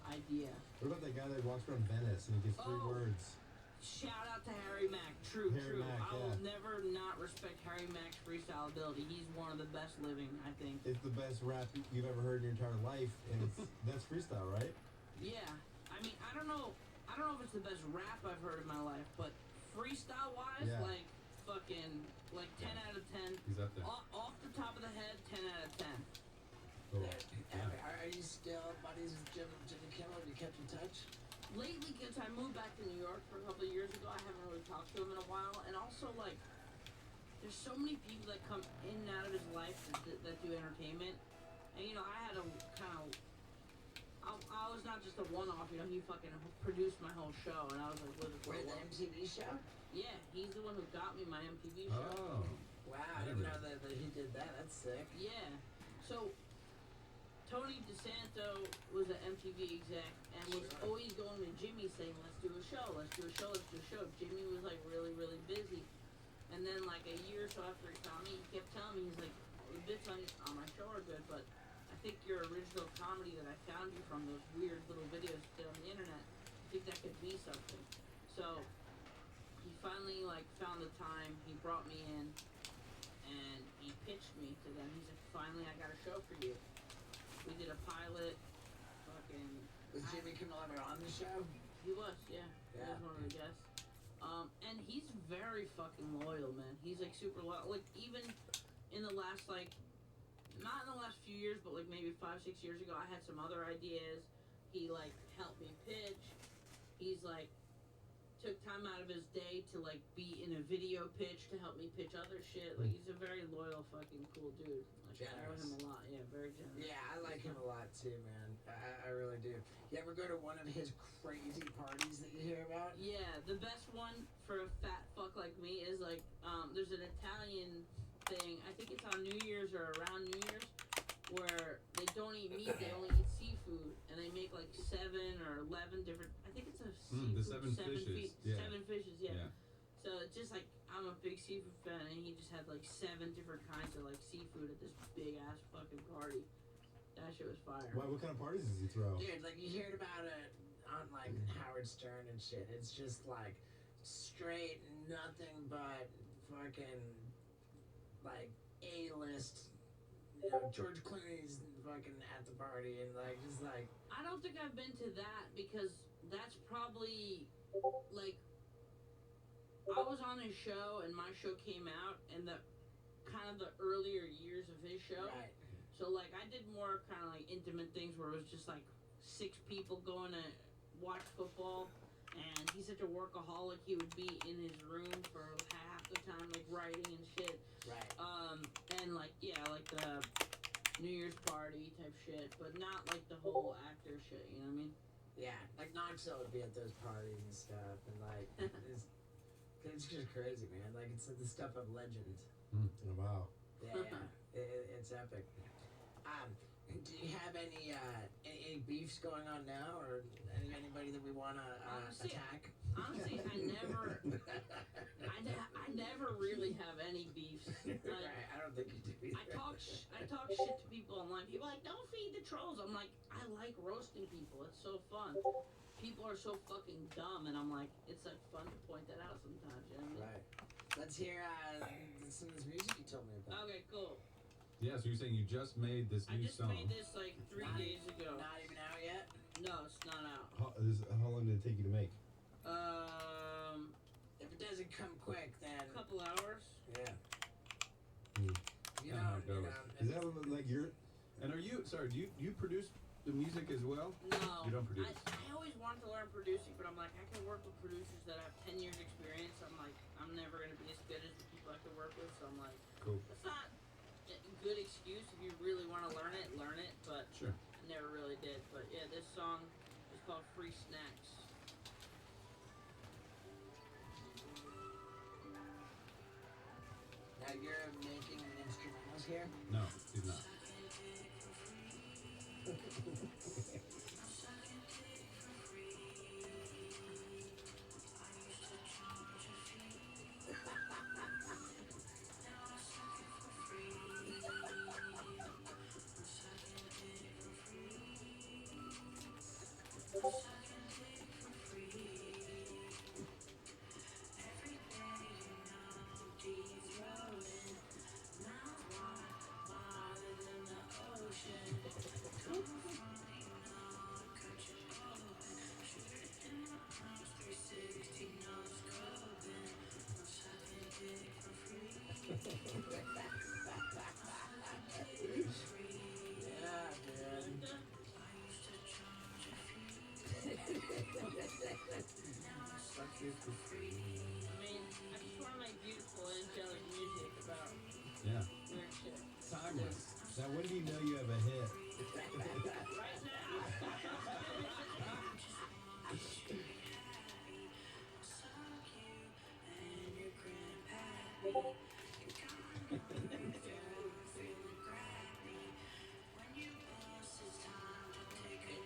Idea. What about that guy that walks around Venice and he gives 3 Oh. words? Shout out to Harry Mack. True. Harry Mack, I will yeah. never not respect Harry Mack's freestyle ability. He's one of the best living, I think. It's the best rap you've ever heard in your entire life, and that's freestyle, right? Yeah. I mean, I don't know if it's the best rap I've heard in my life, but freestyle wise, Yeah. like fucking like 10 out of 10. He's up there. Off the top of the head, 10 out of 10. Cool. Are you still buddies with Jimmy Kimmel? Have you kept in touch? Lately, since I moved back to New York for a couple of years ago, I haven't really talked to him in a while. And also, like, there's so many people that come in and out of his life that do entertainment. And, you know, I had a kind of... I was not just a one-off. You know, he fucking produced my whole show, and I was like, with it for Wait, a the while. MTV show? Yeah, he's the one who got me my MTV show. Oh. Wow, I didn't know that he did that. That's sick. Yeah. So Tony DeSanto was an MTV exec and was Sure. always going to Jimmy saying, let's do a show, let's do a show, let's do a show. Jimmy was like really, really busy. And then like a year or so after he found me, he kept telling me, he's like, the bits on my show are good, but I think your original comedy that I found you from, those weird little videos you did on the internet, I think that could be something. So he finally like found the time, he brought me in, and he pitched me to them. He's like, finally I got a show for you. We did a pilot, fucking... Was Jimmy Kimmel ever on the show? He was, yeah. He Yeah. was one of the guests. And he's very fucking loyal, man. He's like super loyal. Like even in the last like, not in the last few years, but like maybe 5-6 years ago, I had some other ideas. He like helped me pitch. He's like took time out of his day to like be in a video pitch to help me pitch other shit. Like he's a very loyal fucking cool dude. Like I know Generous. him a lot. Yeah, very generous. Yeah, I like him a lot too, man. I really do. You ever go to one of his crazy parties that you hear about? Yeah, the best one for a fat fuck like me is like, there's an Italian thing, I think it's on New Year's or around New Year's, where they don't eat meat, they only eat seafood, and they make like 7 or 11 different, I think it's a seafood, the 7 fishes, yeah. 7 fishes, yeah. Yeah. So it's just like, I'm a big seafood fan, and he just had like 7 different kinds of like seafood at this big ass fucking party. That shit was fire. What kind of parties does he throw? Dude, like you heard about it on like Howard Stern and shit. It's just like straight nothing but fucking like A-list. You know, George Clooney's fucking at the party and like just like. I don't think I've been to that because that's probably like I was on his show and my show came out in the kind of the earlier years of his show. Right. So like I did more kind of like intimate things where it was just like 6 people going to watch football, and he's such a workaholic. He would be in his room for half the time like writing and shit. Right. And like yeah, like the New Year's party type shit, but not like the whole actor shit. You know what I mean? Yeah, like Knoxville would be at those parties and stuff, and like it's just crazy, man. Like it's the stuff of legend. Oh, wow. Yeah, it's epic. Do you have any beefs going on now, or anybody that we wanna attack? Honestly, I never really have any beefs. Like, Right, I don't think you do either. I talk shit to people online. People are like, don't feed the trolls. I'm like, I like roasting people. It's so fun. People are so fucking dumb, and I'm like, it's like fun to point that out sometimes. You know what I mean? Right. Let's hear some of this music you told me about. Okay, cool. Yeah, so you're saying you just made this I new just song. made this like 3 days ago. Not even out yet? No, it's not out. How long did it take you to make? If it doesn't come quick, then A couple hours. yeah. Hmm. You Yeah, how know, it goes. Is that like your? And are you, sorry, do you produce the music as well? No. You don't produce. I always wanted to learn producing, but I'm like, I can work with producers that have 10 years experience. I'm like, I'm never going to be as good as the people I can work with, so I'm like, Cool. it's not a good excuse if you really want to learn it, but Sure. I never really did. But yeah, this song is called Free Snacks. Now you're making instrumentals here? No, he's not. Yeah, man. have a hit. Right now.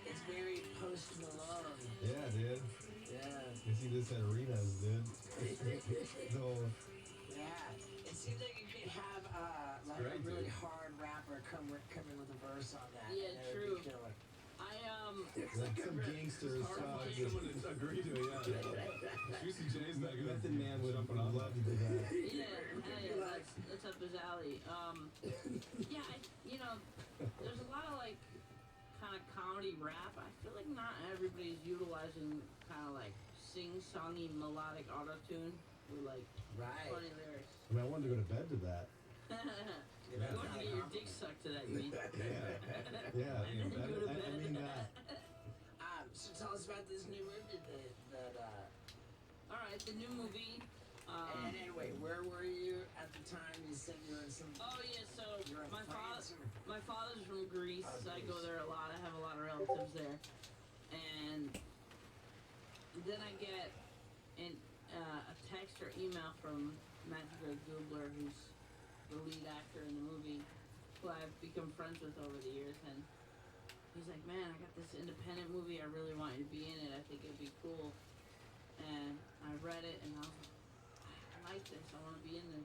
It's very Post Malone. Yeah, dude. Yeah. You see this at arenas, dude. No. Yeah. It seems like you could have like great, a really dude. hard rapper come in with a verse on that. Yeah, and it would true. be killer. Like some gangsters. Hard to find someone to agree to it, yeah. Juicy J's not gonna Method Man would jumping on love that. to do that. That's up his alley. Yeah, there's a lot of like kind of comedy rap. I feel like not everybody's utilizing kind of like sing-songy melodic auto-tune with like Right. funny lyrics. I mean, I wanted to go to bed to that. You want to get your dick sucked to that, you mean? Yeah, And then you go to I bed. mean that. So tell us about this new movie All right, the new movie. and anyway, where were you at the time? You said you were in some. Oh yeah, so You're in my France. my father's from Greece. Oh, I go Greece. there a lot. I have a lot of relatives there, and then I get a text or email from Matthew Gubler, who's the lead actor in the movie, who I've become friends with over the years, and he's like, "Man, I got this independent movie. I really want you to be in it. I think it'd be cool." And I read it, and I was like, "I like this. I want to be in this."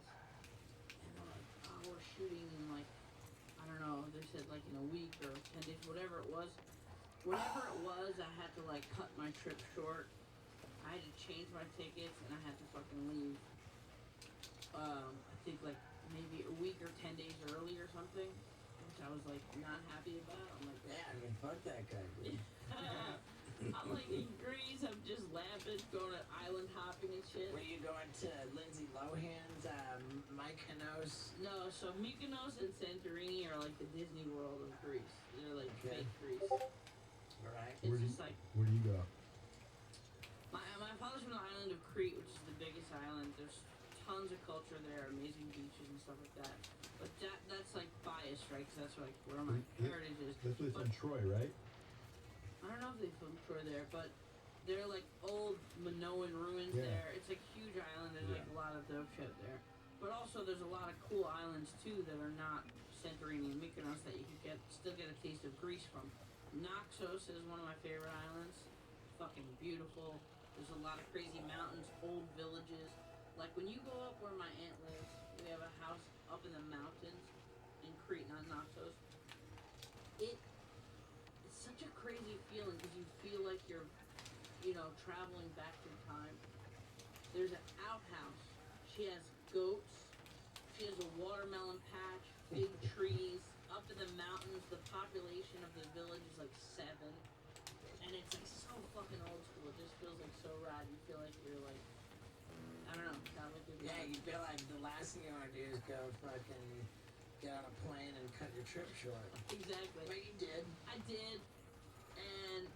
And they're like, "Oh, we're shooting in like, I don't know." They said like in a week or 10 days, whatever it was. Whatever it was, I had to like cut my trip short. I had to change my tickets, and I had to fucking leave. I think like maybe a week or 10 days early or something, which I was like not happy about. I'm like, Yeah, I mean, fuck that guy. Dude. I'm like in Greece, I'm just laughing, going to island hopping and shit. Were you going to Lindsay Lohan's Mykonos? No, so Mykonos and Santorini are like the Disney World of Greece. They're like Okay. fake Greece. Right. It's Where do just you- like Where do you go? my father's from the island of Crete, which is the biggest island. There's tons of culture there, amazing beaches and stuff like that. But that's like biased, right? Because that's like where my heritage is. That's what's in Troy, right? I don't know if they filmed Troy there, but they're like old Minoan ruins Yeah. there. It's a huge island. There's like a lot of dope shit there. But also there's a lot of cool islands too that are not Santorini and Mykonos that you can still get a taste of Greece from. Naxos is one of my favorite islands. Fucking beautiful. There's a lot of crazy mountains, old villages. Like when you go up where my aunt lives, we have a house up in the mountains in Crete, not Naxos. It's such a crazy feeling because you feel like you're, traveling back through time. There's an outhouse. She has goats. She has a watermelon patch, big trees. Up in the mountains, the population of the village is like 7. And it's like so fucking old school. It just feels like so rad. You feel like you're like, I don't know. Not like you're Yeah, you feel like the last thing you want to do is go fucking get on a plane and cut your trip short. Exactly. But you did. I did, and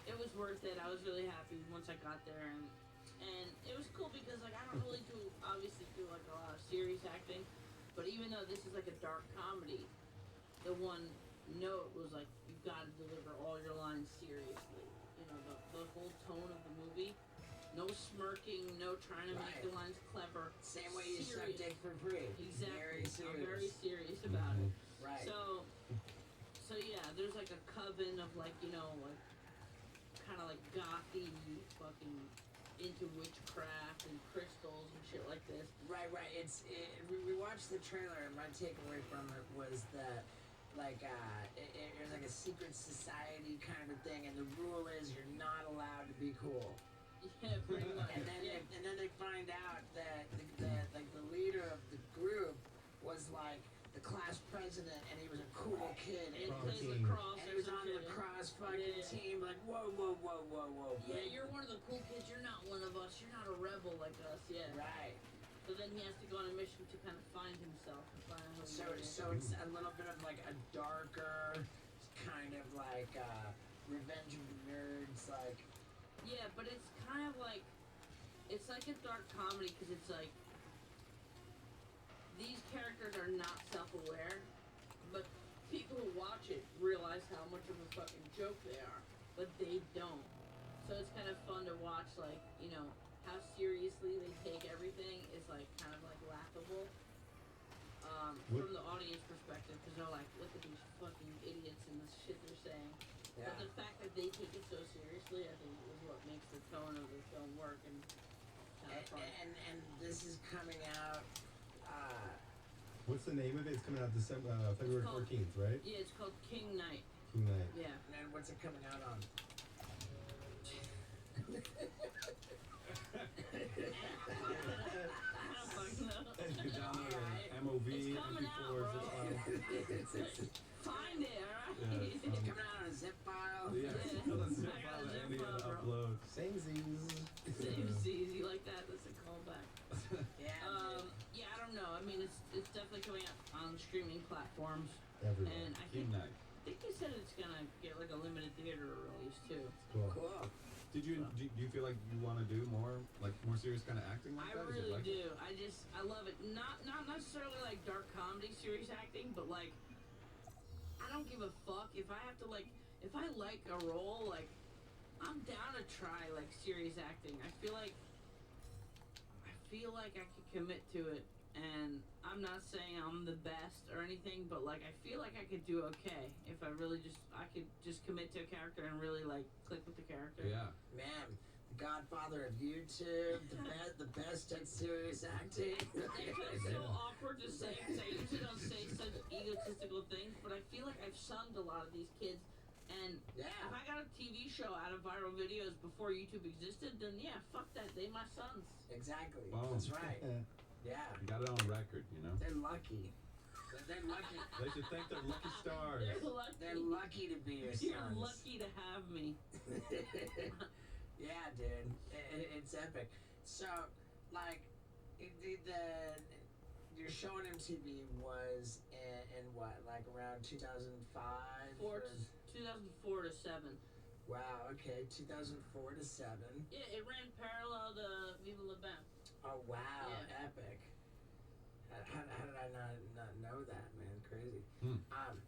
it was worth it. I was really happy once I got there, and it was cool because like I don't really obviously do like a lot of serious acting, but even though this is like a dark comedy, the one note was like you've got to deliver all your lines seriously. The whole tone of the movie. No smirking, no trying to make the lines clever. Same way you suck Serious. dick for free. Exactly. Very serious. I'm very serious about it. Right. So yeah, there's like a coven of like, like kind of like gothy, fucking into witchcraft and crystals and shit like this. Right. We watched the trailer, and my takeaway from it was that, like, it was like a secret society kind of thing, and the rule is you're not allowed to be cool. Yeah, pretty much. And then they find out that the leader of the group was like the class president, and he was a cool kid, And Prom plays team. lacrosse. and he was or on some the shit. lacrosse fucking Yeah. team. Like, whoa. Yeah, you're one of the cool kids. You're not one of us. You're not a rebel like us. Yeah. Right. So then he has to go on a mission to kind of find himself. And find who he is. So it's a little bit of like a darker kind of like Revenge of the Nerds, like. Yeah, but it's kind of like, it's like a dark comedy because it's like, these characters are not self-aware, but people who watch it realize how much of a fucking joke they are, but they don't. So it's kind of fun to watch, like, you know, how seriously they take everything is like kind of like laughable. From the audience perspective, because they're like, look at these fucking idiots and the shit they're saying. Yeah. But the fact that they take it so seriously, I think, is what makes the tone of the film work and kind of fun. And this is coming out. What's the name of it? It's coming out February 14th, right? Yeah, it's called King Night. King Night. Yeah. And what's it coming out on? You can download an MOV, It's coming out, MP4, bro. zip file. Find it, alright? Yeah, It's coming out on a zip file. Yeah, Yeah. it's still a zip I got file a that zip Andy had to file, bro. upload. Same Z's. Same easy like that. That's a callback. Yeah. Yeah, I don't know. I mean, it's definitely coming out on streaming platforms, Everywhere. and I King think Night. they said it's gonna get like a limited theater release too. Cool. Cool. Do you feel like you want to do more serious kind of acting like I that? Is it really like do. I love it. Not necessarily like dark comedy, serious acting, but like I don't give a fuck if I have to like if I like a role, like I'm down to try like serious acting. I feel like I could commit to it, and I'm not saying I'm the best or anything, but like I feel like I could do okay if I really I could just commit to a character and really like click with the character. Yeah. Man, the godfather of YouTube, the best at serious acting. It's so awkward to say because I usually don't say such egotistical things, but I feel like I've sung to a lot of these kids, and Yeah. if I got a TV show out of viral videos before YouTube existed, then yeah, fuck that, they my sons. Exactly. Boom. That's right. Yeah. You got it on record, you know? They're lucky. They're lucky. They should thank their lucky stars. They're lucky. They're lucky to be your You're sons. lucky to have me. Yeah, dude. It's epic. So, like, your show on MTV was in what, like around 2005? 2004 to 7. Wow, okay, 2004 to 7. Yeah, it ran parallel to Viva La Bam. Oh, wow, Yeah. epic. How did I not know that, man? Crazy.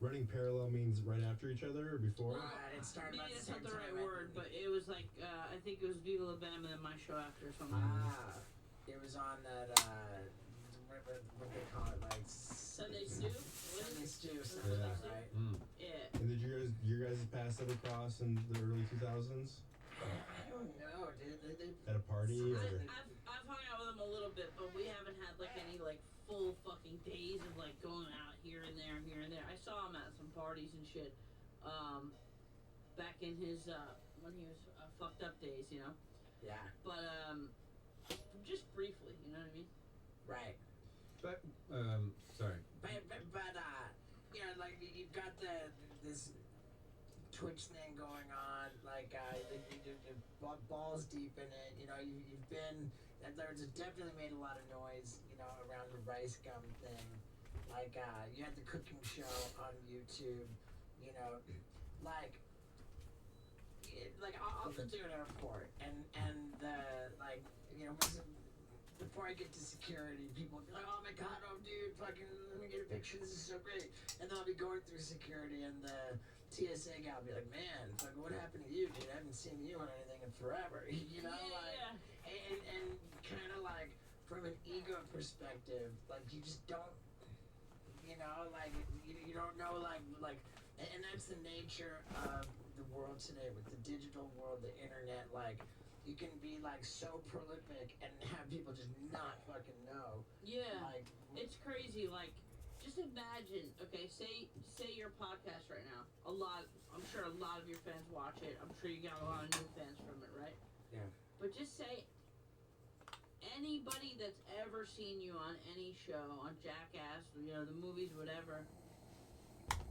Running parallel means right after each other or before? It started about Maybe the that's same not the time. right word, but it was like I think it was Viva La Bam and then my show after or something. It was on that, what they call it, like... Sunday Stew? Sunday Stew, Yeah. something like that, right? Yeah. And did your guys paths ever cross in the early 2000s? I don't know, dude. They At a party? Or? I've hung out with them a little bit, but we haven't had like any like full fucking days of like going out here and there. I saw him at some parties and shit. Back in his when he was fucked up days, you know. Yeah, But just briefly, you know what I mean? right. But, sorry. But you know, like you've got this Twitch thing going on, like you're balls deep in it. You know, you've been. There's definitely made a lot of noise, you know, around the rice gum thing. Like you had the cooking show on YouTube. You know, like I'll do an airport and like you know. Before I get to security, people will be like, oh my god, oh dude, fucking, let me get a picture, this is so great. And then I'll be going through security and the TSA guy will be like, man, fucking, what happened to you, dude? I haven't seen you on anything in forever. You know, Yeah. and kind of like, from an ego perspective, like, you just don't, you know, like, you don't know, like, and that's the nature of the world today with the digital world, the internet, like, you can be like so prolific and have people just not fucking know. Yeah. Like, It's crazy. Like, just imagine. Okay, say your podcast right now. I'm sure a lot of your fans watch it. I'm sure you got a lot of new fans from it, right? Yeah. But just say anybody that's ever seen you on any show, on Jackass, you know, the movies, whatever,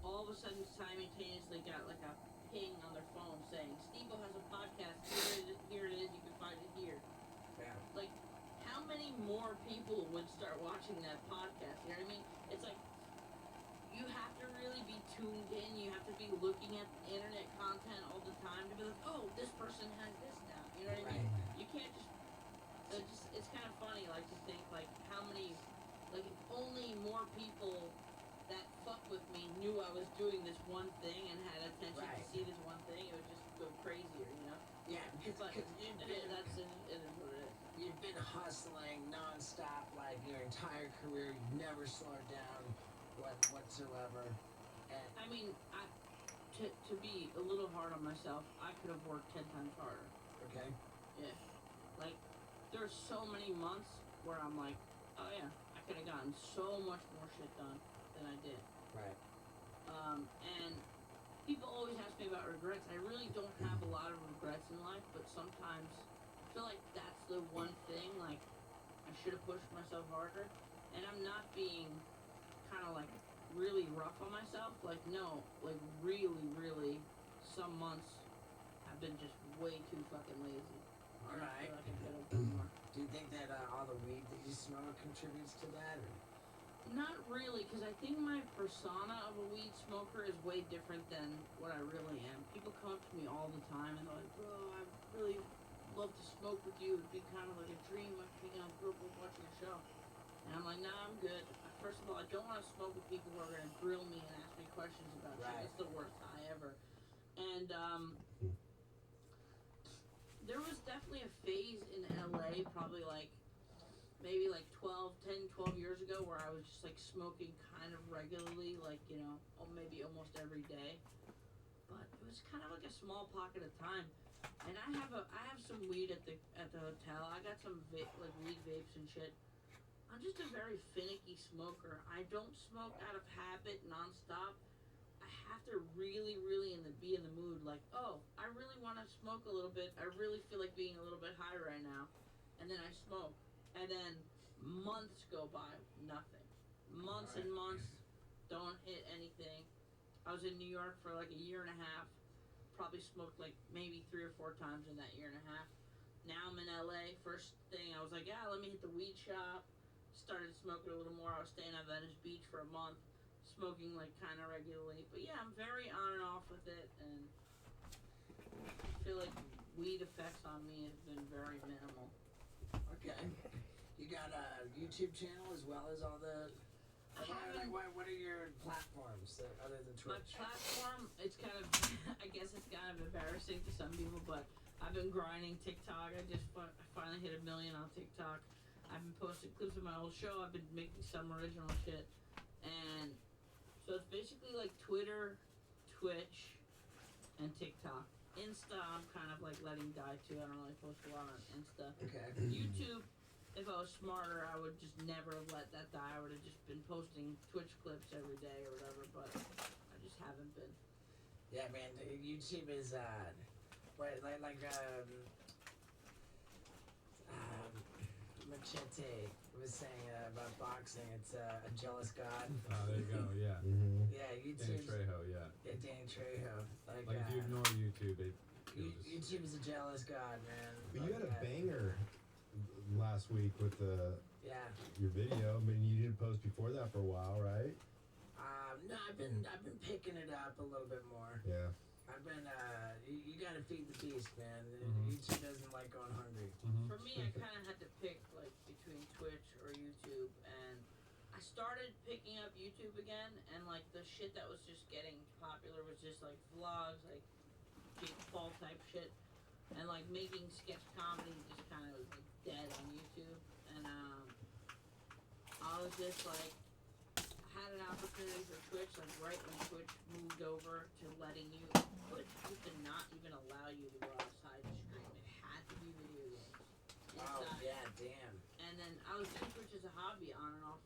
all of a sudden simultaneously got like a ping on their phone saying, Steve-O has a podcast, here it is, you can find it here. Yeah. Like, how many more people would start watching that podcast? You know what I mean? It's like, you have to really be tuned in, you have to be looking at internet content all the time to be like, oh, this person has this now, you know what I mean? You can't it's kind of funny, like, to think, like, how many, like, if only more people that fuck with me knew I was doing this one thing and had attention Right. to see this one thing, it would just go crazier, you know? Yeah, because But you've been it is what it is. you've been hustling nonstop like your entire career. You've never slowed down whatsoever. And I mean, to be a little hard on myself, I could have worked 10 times harder. okay, Yeah. Like, there's so many months where I'm like, oh yeah, I could have gotten so much more shit done than I did. right, And people always ask me about regrets. I really don't have a lot of regrets in life, but sometimes I feel like that's the one thing, like, I should have pushed myself harder. And I'm not being kind of like really rough on myself. Like, no, like, really, some months I've been just way too fucking lazy. all And I right. feel like I could have done more. Do you think that all the weed that you smoke contributes to that? Or? Not really, because I think my persona of a weed smoker is way different than what I really am. People come up to me all the time and they're like, bro, I really love to smoke with you. It'd be kind of like a dream. I grew up watching your show. And I'm like, nah, I'm good. First of all, I don't want to smoke with people who are going to grill me and ask me questions about shit. Right. It's the worst high ever. And there was definitely a phase in LA, probably maybe 10, 12 years ago, where I was just like smoking kind of regularly, like, you know, maybe almost every day. But it was kind of like a small pocket of time. And I have some weed at the hotel. I got some like weed vapes and shit. I'm just a very finicky smoker. I don't smoke out of habit nonstop. I have to really be in the mood. Like, oh, I really want to smoke a little bit. I really feel like being a little bit high right now, and then I smoke, and then months go by, nothing. Months and months, don't hit anything. I was in New York for like a year and a half. Probably smoked like maybe 3 or 4 times in that year and a half. Now I'm in LA. First thing I was like, yeah, let me hit the weed shop. Started smoking a little more. I was staying at Venice Beach for a month, smoking like kind of regularly. But yeah, I'm very on and off with it, and I feel like weed effects on me have been very minimal. Okay. You got a YouTube channel as well as all the. What are your platforms other than My Twitch? platform, it's kind of, I guess it's kind of embarrassing to some people, but I've been grinding TikTok. I just finally hit 1 million on TikTok. I've been posting clips of my old show. I've been making some original shit. And so it's basically like Twitter, Twitch, and TikTok. Insta, I'm kind of like letting die too. I don't really post a lot on Insta. Okay. YouTube, if I was smarter, I would just never have let that die. I would have just been posting Twitch clips every day or whatever, but I just haven't been. Yeah, man. YouTube is Machete was saying about boxing. It's a jealous god. Oh, there you go. Yeah. Mm-hmm. Yeah, Danny YouTube. Trejo. Yeah. Yeah, Danny Trejo. Like if you ignore YouTube, it goes. YouTube is a jealous god, man. But you had a banger last week with Yeah. your video. I mean, you didn't post before that for a while, right? No, I've been picking it up a little bit more. Yeah. I've been you gotta feed the beast, man. Mhm. YouTube doesn't like going hungry. Mm-hmm. For me, I kind of had to pick like between Twitch or YouTube, and I started picking up YouTube again, and like the shit that was just getting popular was just like vlogs, like Jake Paul type shit, and like making sketch comedy just kind of was like dead on YouTube, and I was just like had an opportunity for Twitch, like right when Twitch moved over to letting you. Twitch used to not even allow you to go outside and stream. It had to be video games. Oh Inside. yeah, damn. And then I was doing Twitch as a hobby on and off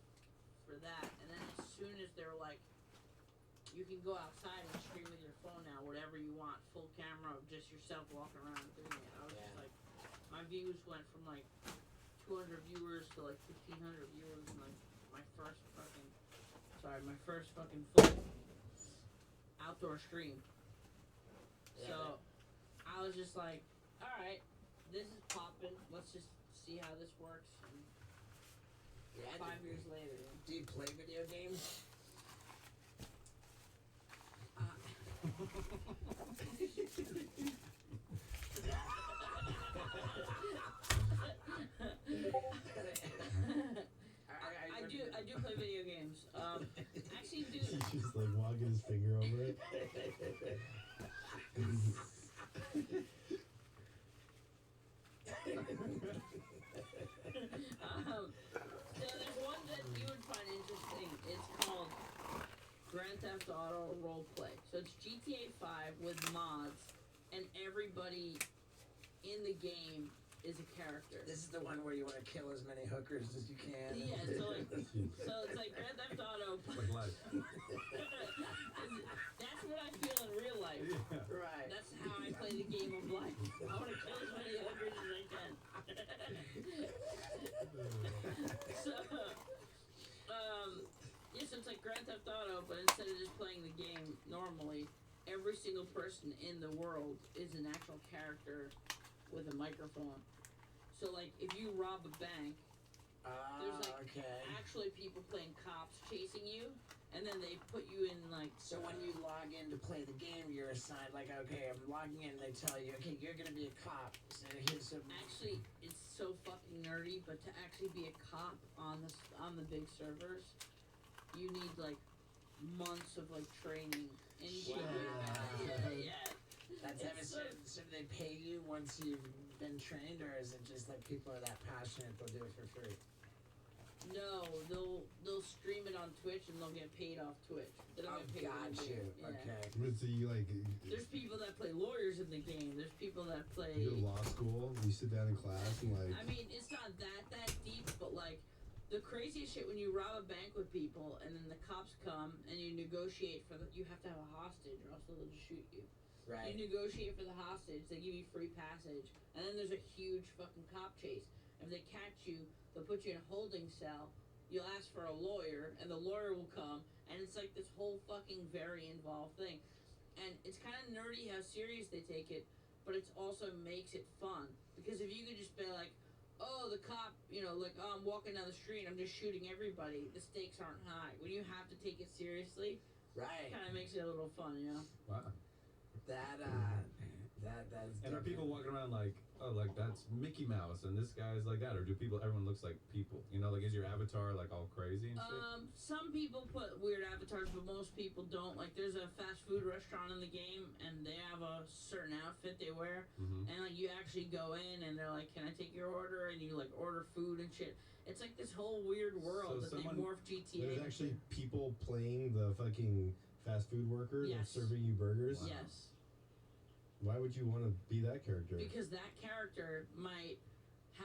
for that. And then as soon as they were like, you can go outside and stream with your phone now, whatever you want, full camera of just yourself walking around doing it. I was just like, my views went from like 200 viewers to like 1,500 viewers in like my first fucking full outdoor stream. Yeah, So I was just like, all right, this is popping. Let's just see how this works. And Yeah. 5 years later, Do you play video games? I do play video games. Actually, dude, get his finger over it. So there's one that you would find interesting. It's called Grand Theft Auto Roleplay. So it's GTA 5 with mods, and everybody in the game is a character. This is the one where you want to kill as many hookers as you can. Yeah, so it's like Grand Theft Auto. Like life. That's what I feel in real life. Yeah. Right. That's how I play the game of life. I want to kill as many hookers as I can. So, yeah, so it's like Grand Theft Auto, but instead of just playing the game normally, every single person in the world is an actual character with a microphone. So, like, if you rob a bank, there's like actually people playing cops chasing you, and then they put you in like. So when you log in to play the game, you're assigned like, okay, I'm logging in. They tell you, okay, you're gonna be a cop. So here's some. Actually, it's so fucking nerdy, but to actually be a cop on the big servers, you need like months of like training and shit. Wow. Yeah. That's so they pay you once you've been trained, or is it just like people are that passionate they'll do it for free? No, they'll stream it on Twitch and they'll get paid off Twitch. They don't get paid got on you. YouTube. Yeah. Okay. But so you like There's people that play lawyers in the game. There's people that play. you go to law school, you sit down in class and like I mean, it's not that deep, but like the craziest shit when you rob a bank with people and then the cops come and you negotiate for you have to have a hostage or else they'll just shoot you. Right. You negotiate for the hostage, they give you free passage, and then there's a huge fucking cop chase. If they catch you, they'll put you in a holding cell. You'll ask for a lawyer, and the lawyer will come, and it's like this whole fucking very involved thing. And it's kind of nerdy how serious they take it, but it also makes it fun. Because if you could just be like, oh, the cop, like, oh, I'm walking down the street, I'm just shooting everybody, the stakes aren't high. When you have to take it seriously, Right. it kind of makes it a little fun, Wow. That's. And are people walking around like, oh, like that's Mickey Mouse and this guy's like that, or do everyone looks like people? Like is your avatar like all crazy and shit? Some people put weird avatars, but most people don't. Like, there's a fast food restaurant in the game, and they have a certain outfit they wear, and like you actually go in, and they're like, "Can I take your order?" And you like order food and shit. It's like this whole weird world that they morph GTA. there's actually people playing the fucking fast food workers and Yes. serving you burgers. Wow. Yes. Why would you want to be that character? Because that character might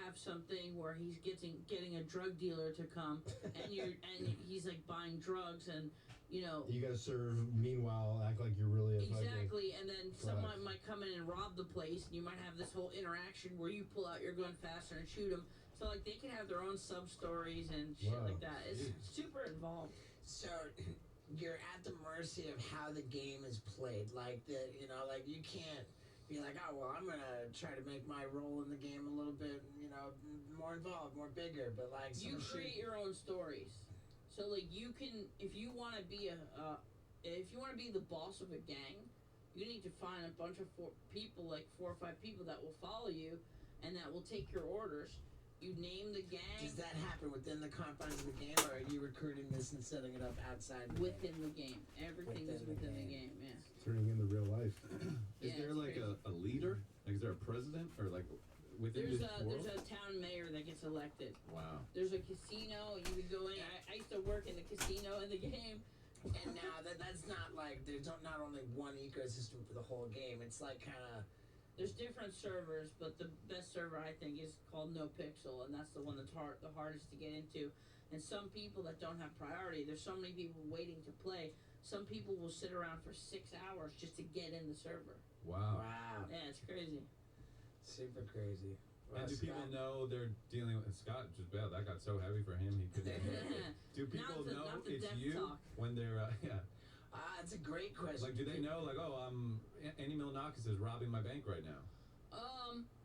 have something where he's getting a drug dealer to come, and he's like buying drugs, and you gotta serve. Meanwhile, act like you're really a exactly, and then Right. someone might come in and rob the place, and you might have this whole interaction where you pull out your gun faster and shoot them. So like they can have their own sub stories and shit Wow. like that. It's super involved. So you're at the mercy of how the game is played. Like like you can't be like, oh well, I'm gonna try to make my role in the game a little bit, more involved, more bigger. But like You create your own stories. So like you can, if you want to be the boss of a gang, you need to find a bunch of 4 or 5 people that will follow you, and that will take your orders. You name the gang. Does that happen within the confines of the game, or are you recruiting this and setting it up outside the Within the game. Everything is within the game, yeah. turning into real life. Is Yeah, there it's like crazy. a leader? Like is there a president or like within There's this world? a town mayor that gets elected. Wow. There's a casino, you can go in. I used to work in the casino in the game. And now that's not like there's not only one ecosystem for the whole game. It's like kind of. There's different servers, but the best server I think is called No Pixel, and that's the one that's the hardest to get into. And some people that don't have priority, there's so many people waiting to play. Some people will sit around for 6 hours just to get in the server. Wow. Wow. Yeah, it's crazy. Super crazy. And do people know they're dealing with Scott? Just that got so heavy for him he couldn't. Do people know not the it's death you talk. when they're yeah? That's a great question. Like, do they know? Like, oh, Annie Milonakis is robbing my bank right now.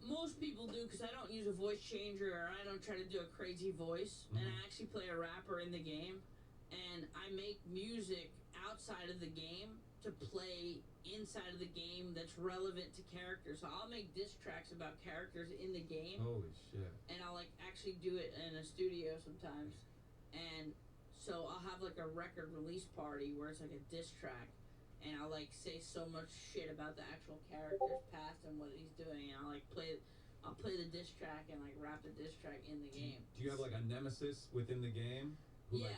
Most people do, because I don't use a voice changer, or I don't try to do a crazy voice, and I actually play a rapper in the game, and I make music outside of the game to play inside of the game that's relevant to characters. So I'll make diss tracks about characters in the game, Holy shit. and I'll like actually do it in a studio sometimes, and So I'll have like a record release party where it's like a diss track, and I'll like say so much shit about the actual character's past and what he's doing, and I'll play the diss track and like rap the diss track in the game. Do you have like a nemesis within the game? Yeah,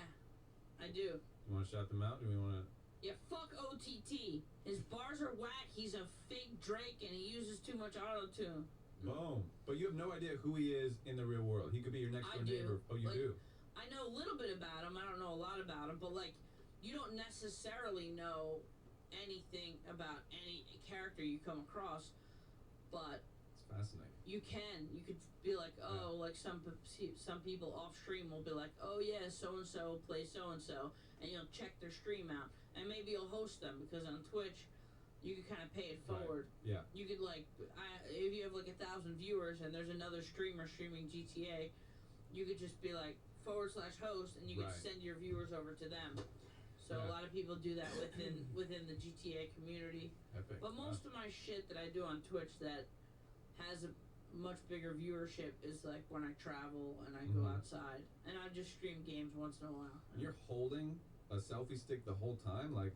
I do. You want to shout them out? Do we want to? Yeah, fuck OTT. His bars are whack. He's a fake Drake, and he uses too much auto tune. Boom. But you have no idea who he is in the real world. He could be your next door neighbor. Oh, you do? I know a little bit about him. I don't know a lot about him, but like, you don't necessarily know anything about any character you come across, but It's fascinating. you could be like, oh, like some people off stream will be like, oh yeah, so and so plays so and so, and you'll check their stream out, and maybe you'll host them, because on Twitch you can kind of pay it forward. Yeah. You could like, if you have like 1,000 viewers and there's another streamer streaming GTA, you could just be like /host, and you could send your viewers over to them. So a lot of people do that within the GTA community. Epic. But most of my shit that I do on Twitch that has a much bigger viewership is like when I travel and I go outside, and I just stream games once in a while. And you're holding a selfie stick the whole time? Like,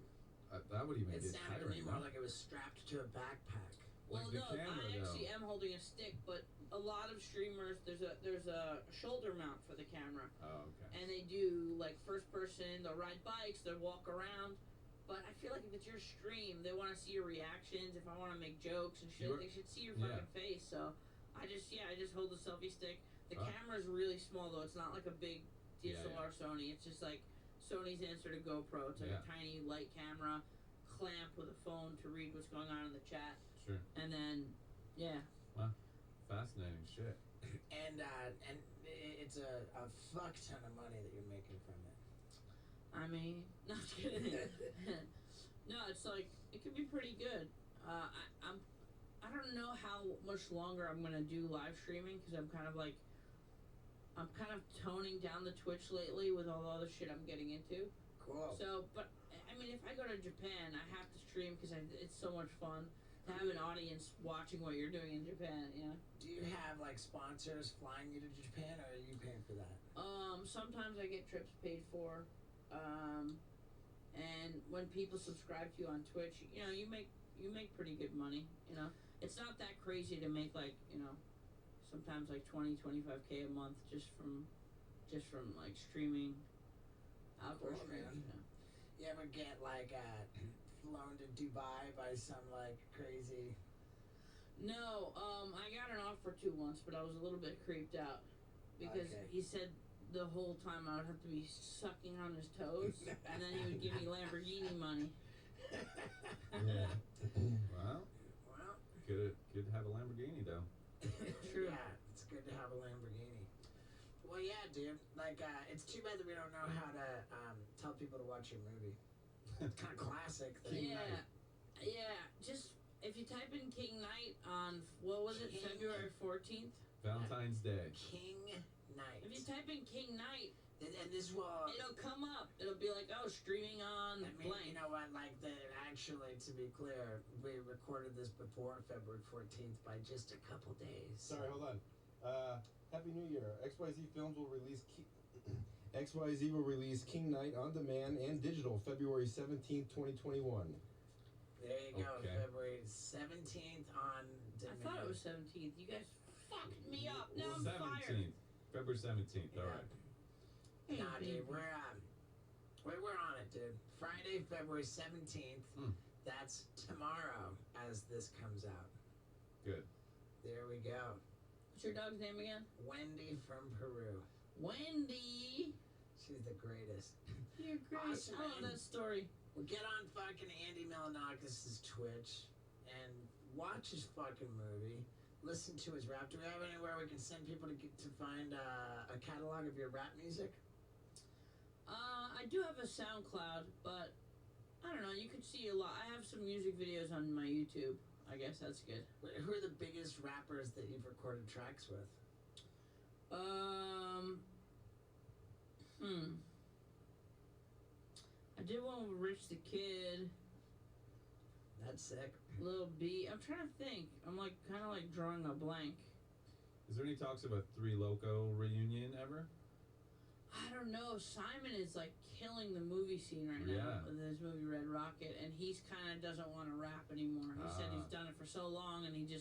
that would even It get sounded to me tiring. more like it was strapped to a backpack. Well, Like the no, camera, I actually though. am holding a stick, but a lot of streamers there's a shoulder mount for the camera, Oh, okay. and they do like first person. They'll ride bikes, they'll walk around. But I feel like if it's your stream, they want to see your reactions. If I want to make jokes and shit, they should see your fucking face. So I just hold the selfie stick. The camera's really small though. It's not like a big DSLR Sony. It's just like Sony's answer to GoPro. It's like a tiny light camera, clamp with a phone to read what's going on in the chat. Sure. And then, Wow. Fascinating shit. And it's a fuck ton of money that you're making from it. I mean, not kidding. No, it's like it could be pretty good. I don't know how much longer I'm gonna do live streaming, because I'm kind of toning down the Twitch lately with all the other shit I'm getting into. Cool. So, but I mean, if I go to Japan, I have to stream because it's so much fun to have an audience watching what you're doing in Japan. You know. Do you have like sponsors flying you to Japan, or are you paying for that? Sometimes I get trips paid for. And when people subscribe to you on Twitch, you know, you make pretty good money. You know, it's not that crazy to make like, you know, sometimes like 20-25K a month just from like streaming outdoor Cool, streams. man. You know? You ever get like flown to Dubai by some like crazy? No, I got an offer to once, but I was a little bit creeped out because he said the whole time I would have to be sucking on his toes, and then he would give me Lamborghini money. Yeah. Well, good to have a Lamborghini though. True. Yeah, it's good to have a Lamborghini. Well, yeah, dude. Like, it's too bad that we don't know how to tell people to watch your movie. It's kind of classic. Yeah. Just if you type in King Knight on what was it, February 14th? Valentine's Day. King Knight. If you type in King Knight, and this will. it'll come up. It'll be like, oh, streaming on I mean, blank. you know what? Like, actually, to be clear, we recorded this before February 14th by just a couple days. Sorry, hold on. Happy New Year. XYZ Films will release XYZ will release King Knight on demand and digital February 17th, 2021. There you go, Okay. February 17th on demand. I thought it was 17th. You guys fucked me up. Now I'm fired. 17th. February 17th. All right. Hey, Nah, dude, baby. we're on it, dude. Friday, February 17th. That's tomorrow as this comes out. Good. There we go. What's your dog's name again? Wendy from Peru. Wendy. She's the greatest. You're great. Awesome, I love man. that story. Well, get on fucking Andy Milanakis' Twitch and watch his fucking movie. Listen to his rap. Do we have anywhere we can send people to find a catalog of your rap music? I do have a SoundCloud, but I don't know. You could see a lot. I have some music videos on my YouTube. I guess that's good. Who are the biggest rappers that you've recorded tracks with? I did one with Rich the Kid, That's sick. Lil B. I'm trying to think. I'm like kind of like drawing a blank. Is there any talks of a Three Loco reunion ever? I don't know. Simon is like killing the movie scene right now Yeah. with his movie Red Rocket, and he's kind of doesn't want to rap anymore. He said he's done it for so long, and he's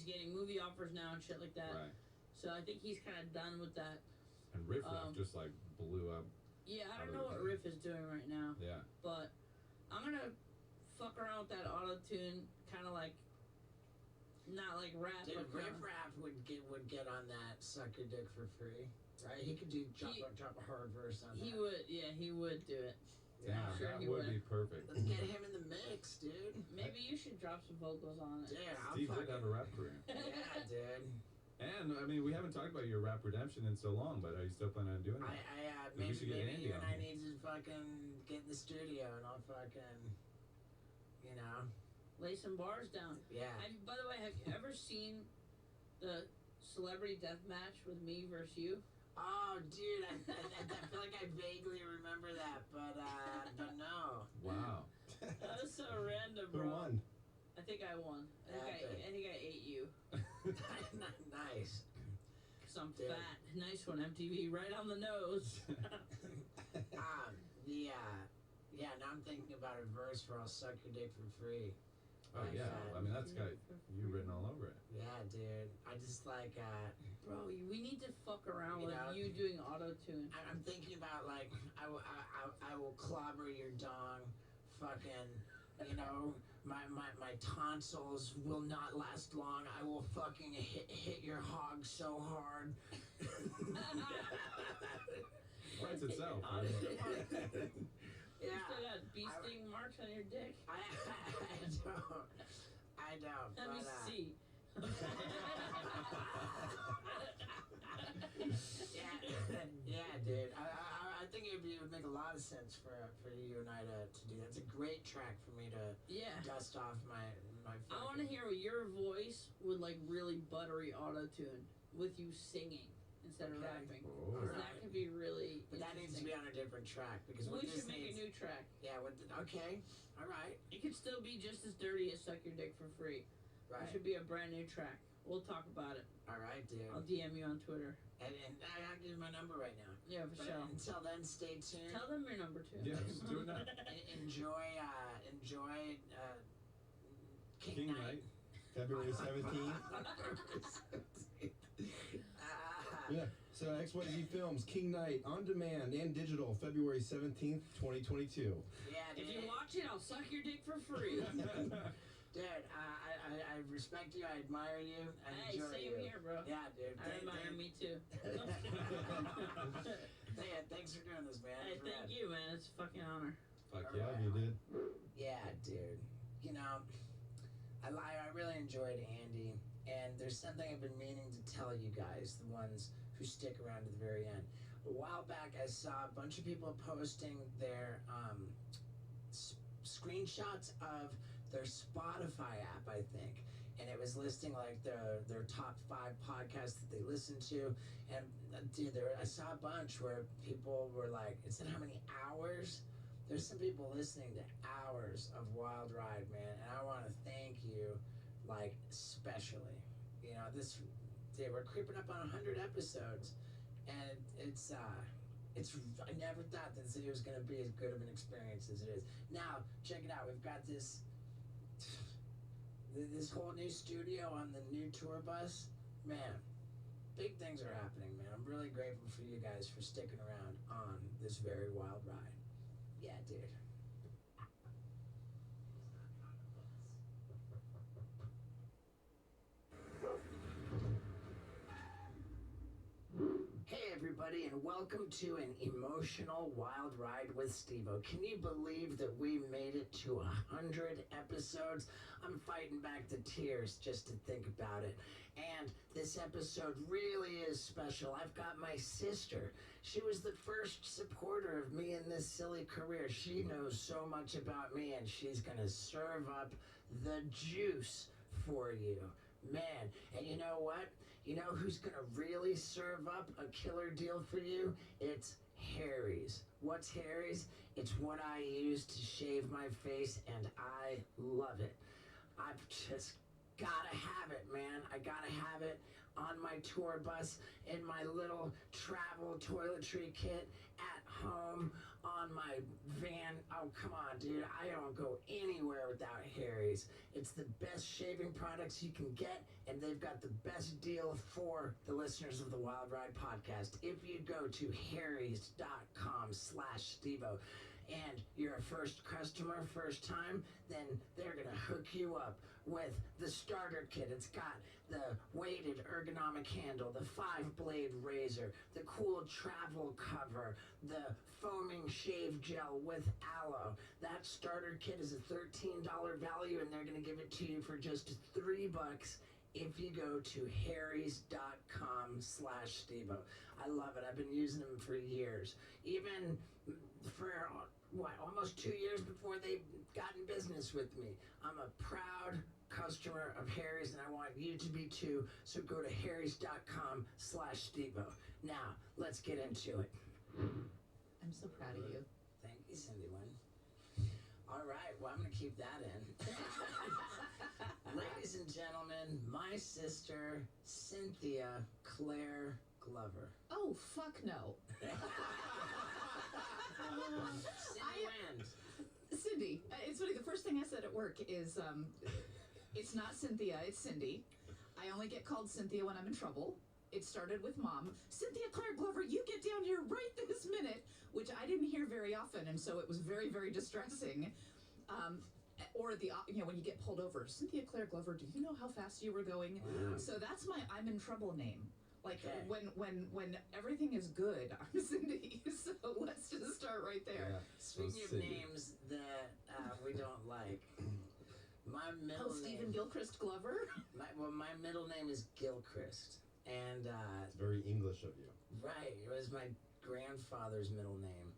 getting movie offers now and shit like that. Right. So I think he's kind of done with that. And Riff Raff just like blew up. Yeah, I don't know what Riff is doing right now, Yeah. but I'm gonna fuck around with that auto tune, kind of like not like rap. Dude, but Riff Raff would get on that suck your dick for free, right? He could do drop a hard verse on that. He would, yeah, he would do it. Damn, sure that he would would. be perfect. Let's get him in the mix, dude. Maybe you should drop some vocals on it. Dude, I'll Steve fucking... did have a rap career. Yeah, dude. And I mean, we haven't talked about your rap redemption in so long, but are you still planning on doing that? Maybe, we should get maybe Andy you and on I here. need to fucking get in the studio and I'll fucking, you know. Lay some bars down. Yeah. By the way, have you ever seen the celebrity death match with me versus you? Oh, dude, I feel like I vaguely remember that, but no. Wow. That was so random, bro. Who won? I think I won. Epic. I think I ate you. Nice. Cause I'm Dude. fat. Nice one, MTV. Right on the nose. Yeah, now I'm thinking about a verse for I'll suck your dick for free. Oh Like yeah, that. I mean that's got you written all over it. Yeah, dude. I just like, Bro, we need to fuck around You with know, you doing auto tune. I'm thinking about like, I will clobber your dong, fucking, you know, my tonsils will not last long. I will fucking hit your hog so hard. Writes itself. Oh, right? You Yeah. still got bee sting marks on your dick? I don't. Let me but, see. yeah, dude. I think it would make a lot of sense for you and I to do that. It's a great track for me to Yeah. dust off my. I want to hear your voice with like really buttery auto tune with you singing instead of Okay. rapping. Oh. 'Cause that could be really. But that needs to be on a different track because We what should this make needs, a new track. Yeah. Okay. All right. It could still be just as dirty as "Suck Your Dick for Free." Right. It should be a brand new track. We'll talk about it. All right, dude. I'll DM you on Twitter. And I'll give you my number right now. Yeah, for But sure. until then, stay tuned. Tell them your number too. Yeah, just do it now. Enjoy King Night. February 17th. Yeah. So XYZ Films, King Night, on demand and digital, February 17th, 2022. Yeah, If dude. you watch it, I'll suck your dick for free. Dude, I respect you. I admire you. I Hey, enjoy same you. here, bro. Yeah, dude. I admire me too. Hey, thanks for doing this, man. Hey, It's thank rad. you, man. It's a fucking honor. Fuck All yeah. right. You did. Yeah, dude. You know, I really enjoyed Andy, and there's something I've been meaning to tell you guys, the ones who stick around to the very end. A while back, I saw a bunch of people posting their screenshots of their Spotify app, I think, and it was listing like their top 5 podcasts that they listen to, and dude, I saw a bunch where people were like, it said how many hours. There's some people listening to hours of Wild Ride, man, and I want to thank you, like, especially. You know, we're creeping up on 100 episodes, and it's I never thought that it was going to be as good of an experience as it is. Now, check it out. We've got this whole new studio on the new tour bus. Man, big things are happening, man. I'm really grateful for you guys for sticking around on this very wild ride. Yeah, dude. Hey everybody, and welcome to an emotional wild ride with Steve-O. Can you believe that we made it to 100 episodes? I'm fighting back the tears just to think about it. And this episode really is special. I've got my sister. She was the first supporter of me in this silly career. She knows so much about me, and she's gonna serve up the juice for you. Man, and you know what? You know who's gonna really serve up a killer deal for you? It's Harry's. What's Harry's? It's what I use to shave my face, and I love it. gotta have it, man. I gotta have it on my tour bus, in my little travel toiletry kit, at home, on my van. Oh, come on, dude. I don't go anywhere without Harry's. It's the best shaving products you can get, and they've got the best deal for the listeners of the Wild Ride podcast. If you go to harrys.com/Stevo and you're a first customer, first time, then they're gonna hook you up with the starter kit. It's got the weighted ergonomic handle, the 5-blade razor, the cool travel cover, the foaming shave gel with aloe. That starter kit is a $13 value, and they're gonna give it to you for just $3 if you go to harrys.com/Stevo. I love it. I've been using them for years. Even for, almost 2 years before they got in business with me. I'm a proud customer of Harry's, and I want you to be too. So go to harrys.com/Stevo. Now, let's get into it. I'm so proud of you. Thank you, Cindy Wynn. All right, well, I'm going to keep that in. Ladies and gentlemen, my sister, Cynthia Claire Glover. Oh, fuck no. Cindy Wynn. Cindy, it's funny, the first thing I said at work is, it's not Cynthia, it's Cindy. I only get called Cynthia when I'm in trouble. It started with Mom. Cynthia Claire Glover, you get down here right this minute, which I didn't hear very often, and so it was very, very distressing. Or when you get pulled over, Cynthia Claire Glover, do you know how fast you were going? So that's my I'm in trouble name. Like, Okay. when everything is good, I'm Cindy. So let's just start right there. Yeah. Speaking of Cindy. names that we don't like, my middle Oh, Stephen name. Gilchrist Glover? My middle name is Gilchrist, and It's very English of you. right, it was my grandfather's middle name.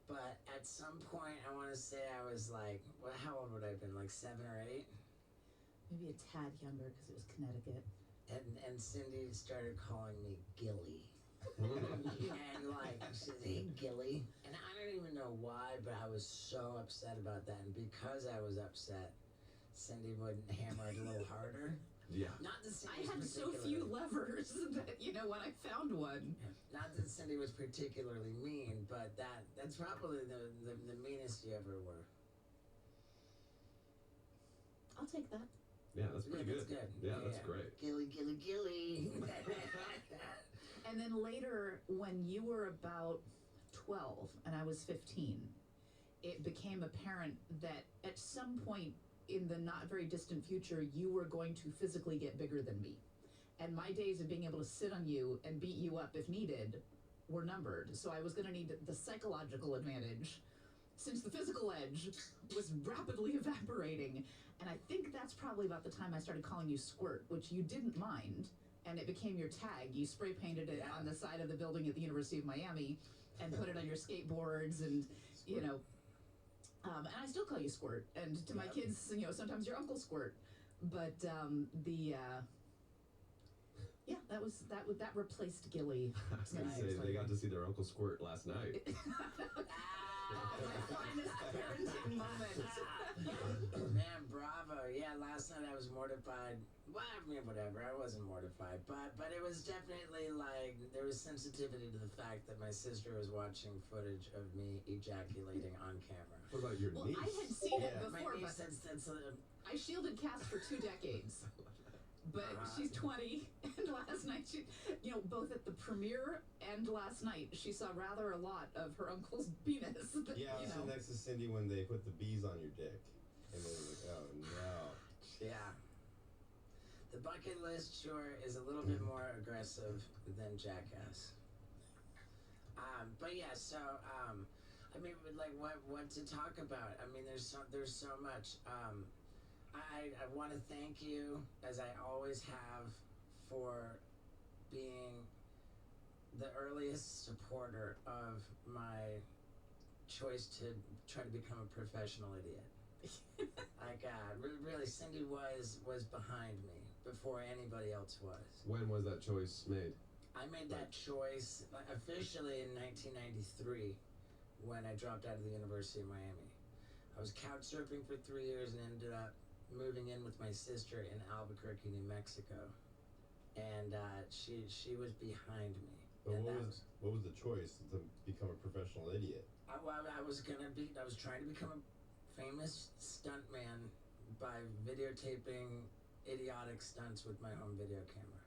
But at some point, I want to say I was like, how old would I have been? Like 7 or 8? Maybe a tad younger because it was Connecticut. And Cindy started calling me Gilly. And like, she said, hey, Gilly. And I don't even know why, but I was so upset about that. And because I was upset, Cindy would hammer it a little harder. Yeah. Not that Cindy I was had so few levers that, when I found one. Not that Cindy was particularly mean, but that's probably the meanest you ever were. I'll take that. Yeah, that's pretty That's good. good. Yeah, that's great. Gilly, Gilly, Gilly. And then later, when you were about 12 and I was 15, it became apparent that at some point in the not very distant future, you were going to physically get bigger than me. And my days of being able to sit on you and beat you up if needed were numbered. So I was going to need the psychological advantage, since the physical edge was rapidly evaporating. And I think that's probably about the time I started calling you Squirt, which you didn't mind, and it became your tag. You spray painted it on the side of the building at the University of Miami and put it on your skateboards, and and I still call you Squirt. And to my kids, sometimes your Uncle Squirt. But that replaced Gilly. I was gonna say they got to see their Uncle Squirt last night. My finest parenting moment. Man, bravo. Yeah, last night I was mortified. Well, I mean, whatever. I wasn't mortified. But it was definitely like, there was sensitivity to the fact that my sister was watching footage of me ejaculating on camera. What about your niece? I had seen it My before, niece, but that's I shielded Cass for 2 decades. But she's 20, and last night both at the premiere and last night, she saw rather a lot of her uncle's penis. Yeah, I was sitting next to Cindy when they put the bees on your dick. And they were like, oh no. Yeah. The bucket list sure is a little bit more aggressive than Jackass. But yeah, so I mean, like, what to talk about? I mean, there's so much. I want to thank you, as I always have, for being the earliest supporter of my choice to try to become a professional idiot. Like, really, Cindy was behind me before anybody else was. When was that choice made? I made that choice officially in 1993 when I dropped out of the University of Miami. I was couch surfing for 3 years and ended up moving in with my sister in Albuquerque, New Mexico, and she was behind me. But And what was the choice to become a professional idiot? I was trying to become a famous stuntman by videotaping idiotic stunts with my home video camera.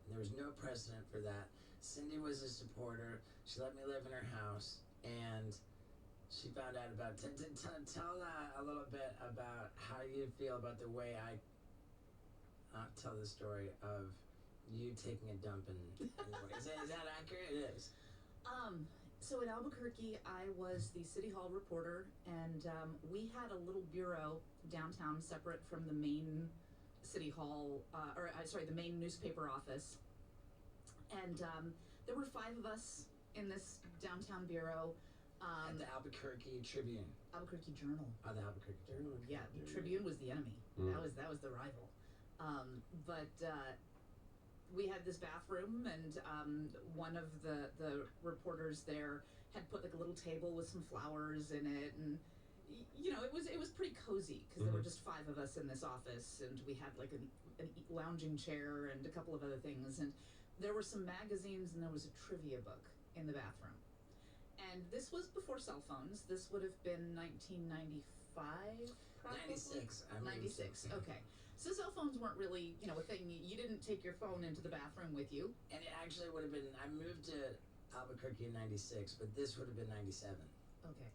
And there was no precedent for that. Cindy was a supporter. She let me live in her house, and she found out about. Tell a little bit about how you feel about the way I tell the story of you taking a dump in is that accurate? It is. So in Albuquerque, I was the City Hall reporter, and we had a little bureau downtown separate from the main City Hall, the main newspaper office. And there were 5 of us in this downtown bureau. At the Albuquerque Tribune. Albuquerque Journal. Oh, the Albuquerque Journal. Yeah, the Tribune was the enemy. That was the rival. But we had this bathroom, and one of the reporters there had put like a little table with some flowers in it, and it was pretty cozy because there were just 5 of us in this office, and we had like an lounging chair and a couple of other things, and there were some magazines, and there was a trivia book in the bathroom. And this was before cell phones. This would have been 1995, probably. 96. 96. Okay. So cell phones weren't really, a thing. You didn't take your phone into the bathroom with you. And it actually would have been. I moved to Albuquerque in 96, but this would have been 97. Okay.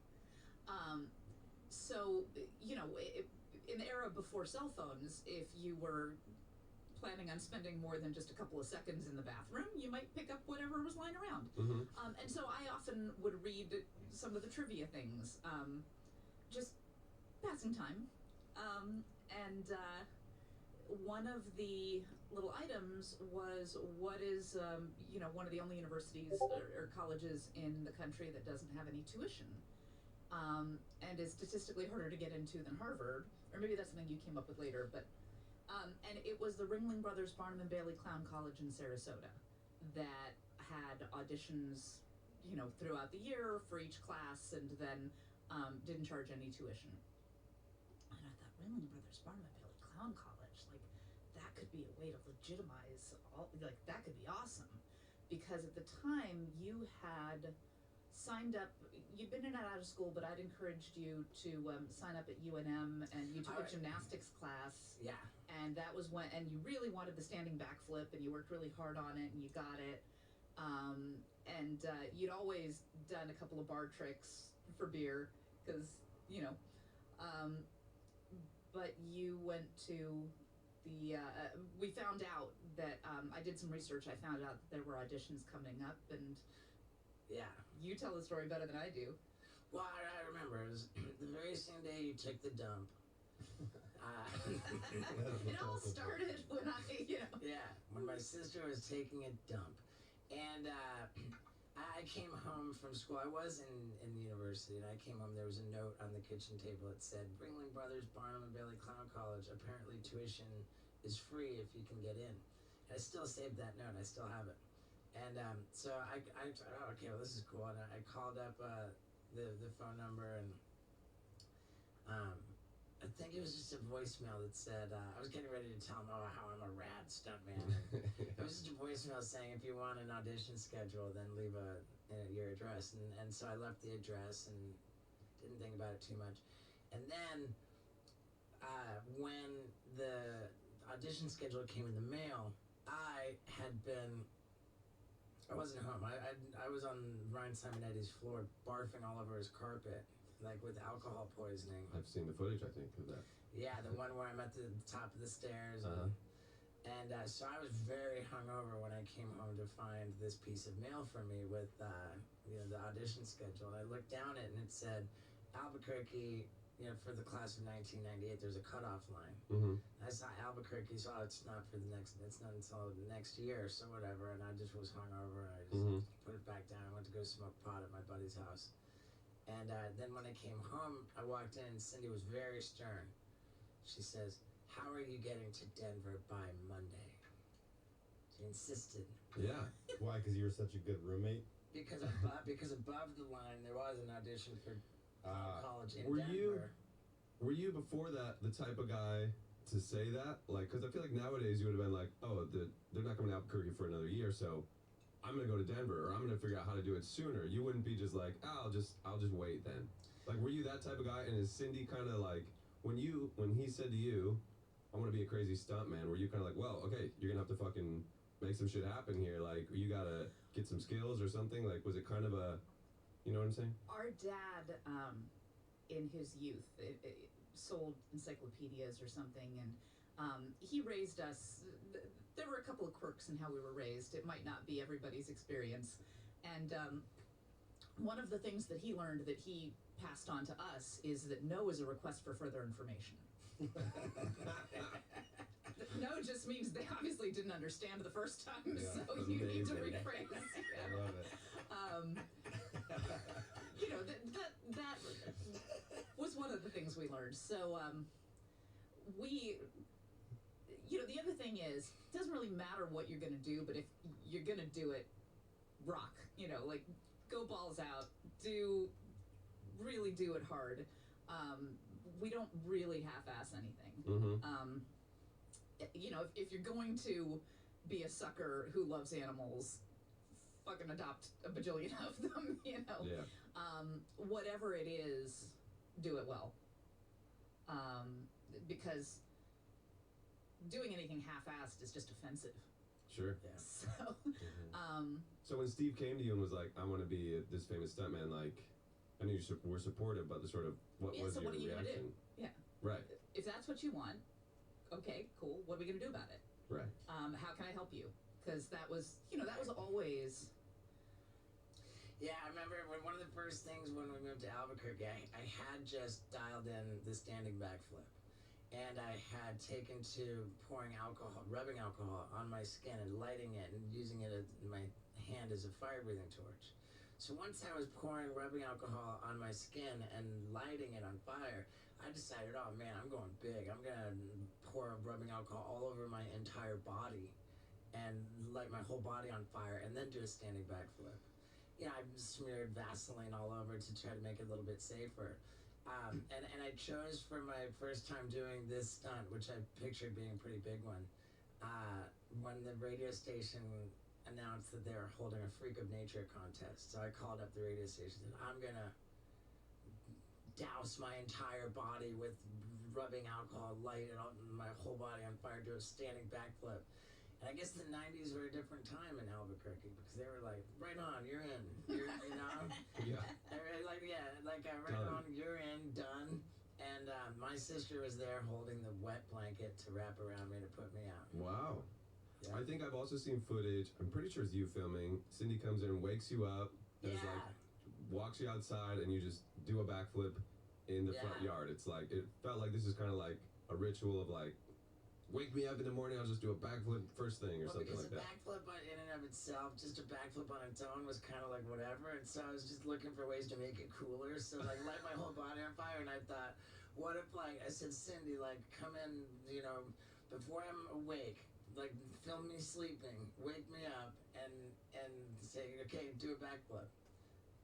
So in the era before cell phones, if you were planning on spending more than just a couple of seconds in the bathroom, you might pick up whatever was lying around. And so I often would read some of the trivia things, just passing time. And one of the little items was what is, one of the only universities or colleges in the country that doesn't have any tuition, and is statistically harder to get into than Harvard, or maybe that's something you came up with later, but and it was the Ringling Brothers Barnum and Bailey Clown College in Sarasota that had auditions, throughout the year for each class, and then didn't charge any tuition. And I thought, Ringling Brothers Barnum and Bailey Clown College, like, that could be a way to legitimize that could be awesome. Because at the time, you had signed up, you'd been in and out of school, but I'd encouraged you to sign up at UNM, and you took a gymnastics class. Yeah. And that was when, and you really wanted the standing backflip, and you worked really hard on it, and you got it. And you'd always done a couple of bar tricks for beer, because, but you went to the, we found out that, I did some research, I found out that there were auditions coming up, and yeah, you tell the story better than I do. Well, I remember, it was the very same day you took the dump. It all started when Yeah, when my sister was taking a dump. And I came home from school. I was in the university, and I came home. There was a note on the kitchen table that said, Ringling Brothers Barnum and Bailey Clown College, apparently tuition is free if you can get in. I still saved that note. I still have it. And so I thought, oh, okay, well, this is cool. And I called up the phone number, and I think it was just a voicemail that said, I was getting ready to tell him, how I'm a rad stuntman. It was just a voicemail saying, if you want an audition schedule, then leave your address. And so I left the address and didn't think about it too much. And then when the audition schedule came in the mail, I wasn't home. I was on Ryan Simonetti's floor barfing all over his carpet, like with alcohol poisoning. I've seen the footage, I think, of that. Yeah, the one where I'm at the top of the stairs. And so I was very hungover when I came home to find this piece of mail from me with the audition schedule. And I looked down it, and it said, Albuquerque, for the class of 1998, there's a cutoff line. I saw Albuquerque, so it's not until the next year, so whatever. And I just was hungover, and I just put it back down. I went to go smoke pot at my buddy's house. And then when I came home, I walked in, and Cindy was very stern. She says, how are you getting to Denver by Monday? She insisted. Yeah. Why? Because you were such a good roommate? Because above the line, there was an audition for college in were Denver. Were you before that the type of guy to say that? Like, because I feel like nowadays you would have been like, oh, they're not coming to Albuquerque for another year, so I'm gonna go to Denver, or I'm gonna figure out how to do it sooner. You wouldn't be just like, oh, I'll just wait then. Like, were you that type of guy? And is Cindy kind of like, when he said to you, I want to be a crazy stuntman, were you kind of like, well, okay, you're gonna have to fucking make some shit happen here, like, you gotta get some skills or something? Like, was it kind of a, you know what I'm saying? Our dad, in his youth, sold encyclopedias or something, and he raised us. There were a couple of quirks in how we were raised. It might not be everybody's experience. And one of the things that he learned that he passed on to us is that no is a request for further information. No just means they obviously didn't understand the first time, Yeah, so you need to amazing. rephrase. I love it. You know, that was one of the things we learned. So you know, the other thing is, it doesn't really matter what you're going to do, but if you're going to do it, rock. You know, like, go balls out. Really do it hard. We don't really half-ass anything. You know, if you're going to be a sucker who loves animals, fucking adopt a bajillion of them, you know? Yeah. Whatever it is, do it well. Because doing anything half-assed is just offensive. Sure. Yeah. So, So when Steve came to you and was like, I want to be this famous stuntman, like, I know you were supportive, but the sort of, what yeah, was so your what are you reaction? gonna do? Yeah. Right, If that's what you want, okay, cool. What are we gonna do about it? right. How can I help you? Because that was, you know, that was always. Yeah, I remember when one of the first things when we moved to Albuquerque, I had just dialed in the standing backflip. And I had taken to rubbing alcohol on my skin and lighting it and using it in my hand as a fire breathing torch. So once I was rubbing alcohol on my skin and lighting it on fire, I decided, oh man, I'm going big. I'm gonna pour rubbing alcohol all over my entire body and light my whole body on fire and then do a standing backflip. You know, I smeared Vaseline all over to try to make it a little bit safer. And I chose for my first time doing this stunt, which I pictured being a pretty big one, when the radio station announced that they were holding a Freak of Nature contest. So I called up the radio station and said, I'm gonna douse my entire body with rubbing alcohol, light it on my whole body on fire, do a standing backflip. And I guess the 90s were a different time in Albuquerque because they were like, right on, you're in. You know? Yeah. Right Done. on, you're in, done. And my sister was there holding the wet blanket to wrap around me to put me out. Wow. Yeah. I think I've also seen footage, I'm pretty sure it's you filming. Cindy comes in and wakes you up, and is Yeah. like, walks you outside, and you just do a backflip in the front Yeah. yard. It's like, it felt like this is kind of like a ritual of like, wake me up in the morning, I'll just do a backflip first thing or Well, something because like a that. backflip in and of itself, just a backflip on its own was kind of like whatever, and so I was just looking for ways to make it cooler. So like light my whole body on fire, and I thought, what if like I said, Cindy, like come in, you know, before I'm awake, like film me sleeping, wake me up, and say, okay, do a backflip,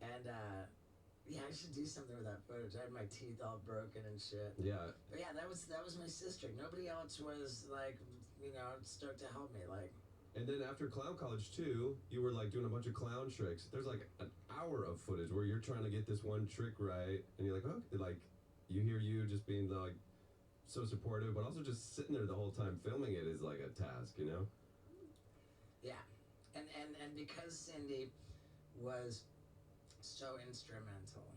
and yeah, I should do something with that footage. I had my teeth all broken and shit. Yeah. But yeah, that was my sister. Nobody else was like, you know, stoked to help me. Like, And then after clown college too, you were like doing a bunch of clown tricks. There's like an hour of footage where you're trying to get this one trick right, and you're like, oh, like you hear you just being like so supportive, but also just sitting there the whole time filming it is like a task, you know? yeah, and because Cindy was so instrumental,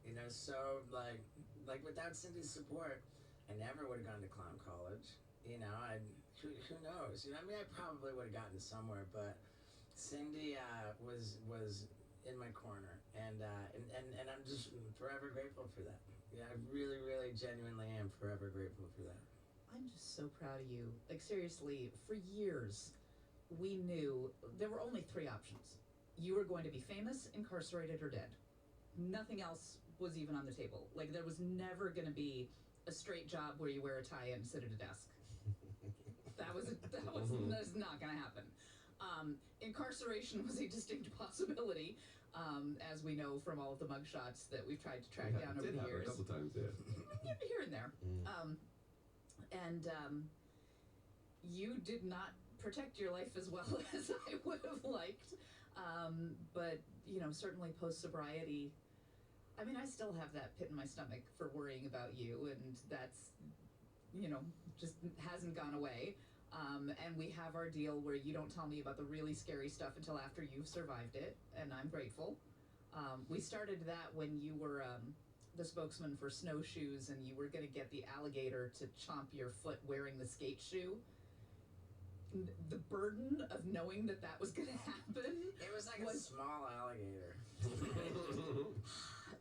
you know, so like without Cindy's support, I never would have gone to clown college. You know, who knows? You know, I mean, I probably would have gotten somewhere, but Cindy was in my corner, and I'm just forever grateful for that. Yeah, I really, really, genuinely am forever grateful for that. I'm just so proud of you. Like, seriously, for years, we knew there were only 3 options. You were going to be famous, incarcerated, or dead. Nothing else was even on the table. Like, there was never going to be a straight job where you wear a tie and sit at a desk. That was not going to happen. Incarceration was a distinct possibility, as we know from all of the mugshots that we've tried to track down over It did the happen years. a couple times, yeah. Here and there. And you did not protect your life as well as I would have liked. But, you know, certainly post-sobriety, I mean, I still have that pit in my stomach for worrying about you, and that's, you know, just hasn't gone away. And we have our deal where you don't tell me about the really scary stuff until after you've survived it, and I'm grateful. We started that when you were the spokesman for snowshoes, and you were going to get the alligator to chomp your foot wearing the skate shoe. The burden of knowing that that was going to happen. It was like a small alligator.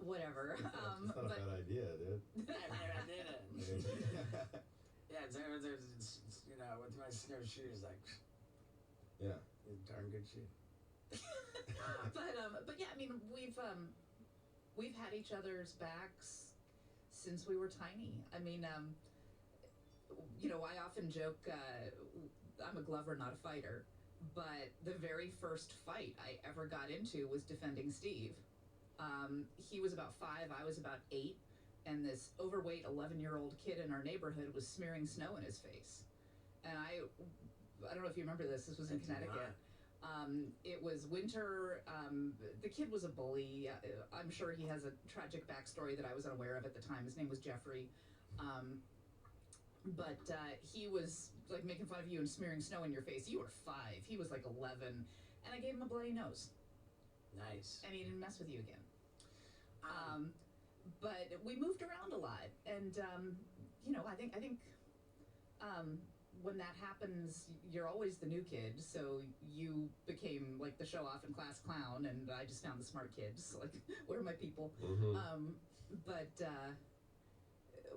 Whatever. It's not a bad idea, dude. I did it. Yeah, it's, you know, with my snowshoes, like, Yeah. darn good shoe. But yeah, I mean, we've had each other's backs since we were tiny. I mean, you know, I often joke, I'm a glover, not a fighter, but the very first fight I ever got into was defending Steve. He was about 5, I was about 8, and this overweight 11-year-old kid in our neighborhood was smearing snow in his face. And I don't know if you remember this was in Connecticut. It was winter. The kid was a bully. I'm sure he has a tragic backstory that I was unaware of at the time. His name was Jeffrey. But he was like making fun of you and smearing snow in your face. You were 5. He was like 11. And I gave him a bloody nose. Nice. And he didn't mess with you again. But we moved around a lot. And, you know, I think when that happens, you're always the new kid, so you became like the show-off and class clown, and I just found the smart kids, like, where are my people? But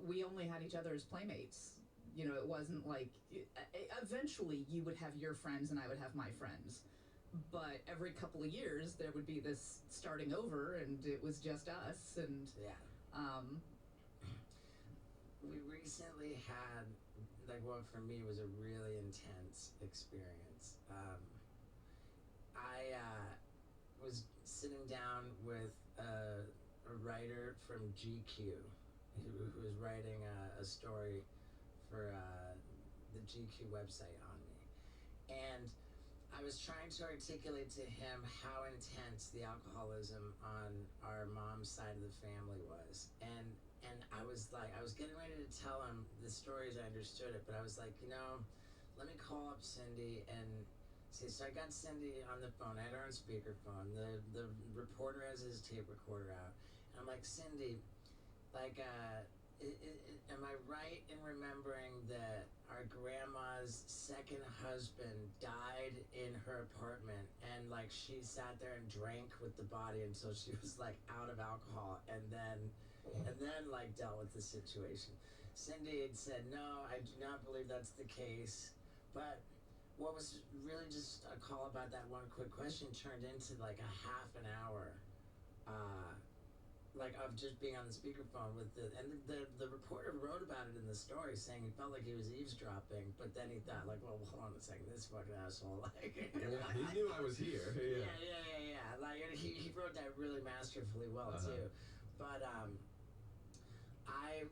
we only had each other as playmates. You know, it wasn't like, eventually you would have your friends and I would have my friends, but every couple of years there would be this starting over, and it was just us, and we recently had, like, what for me was a really intense experience. I was sitting down with a writer from GQ who was writing a story for the GQ website on me. And I was trying to articulate to him how intense the alcoholism on our mom's side of the family was. And I was getting ready to tell him the story as I understood it, but I was like, you know, let me call up Cindy and see. So I got Cindy on the phone. I had her on speakerphone. The reporter has his tape recorder out. And I'm like, Cindy, like, am I right in remembering that our grandma's second husband died in her apartment, and like she sat there and drank with the body until she was like out of alcohol, and then like dealt with the situation? Cindy had said, no, I do not believe that's the case. But what was really just a call about that one quick question turned into like a half an hour like of just being on the speakerphone with the reporter wrote about it in the story, saying he felt like he was eavesdropping, but then he thought like, well, hold on a second, this fucking asshole, like, he knew I was here. Yeah. Like, he wrote that really masterfully well too. But I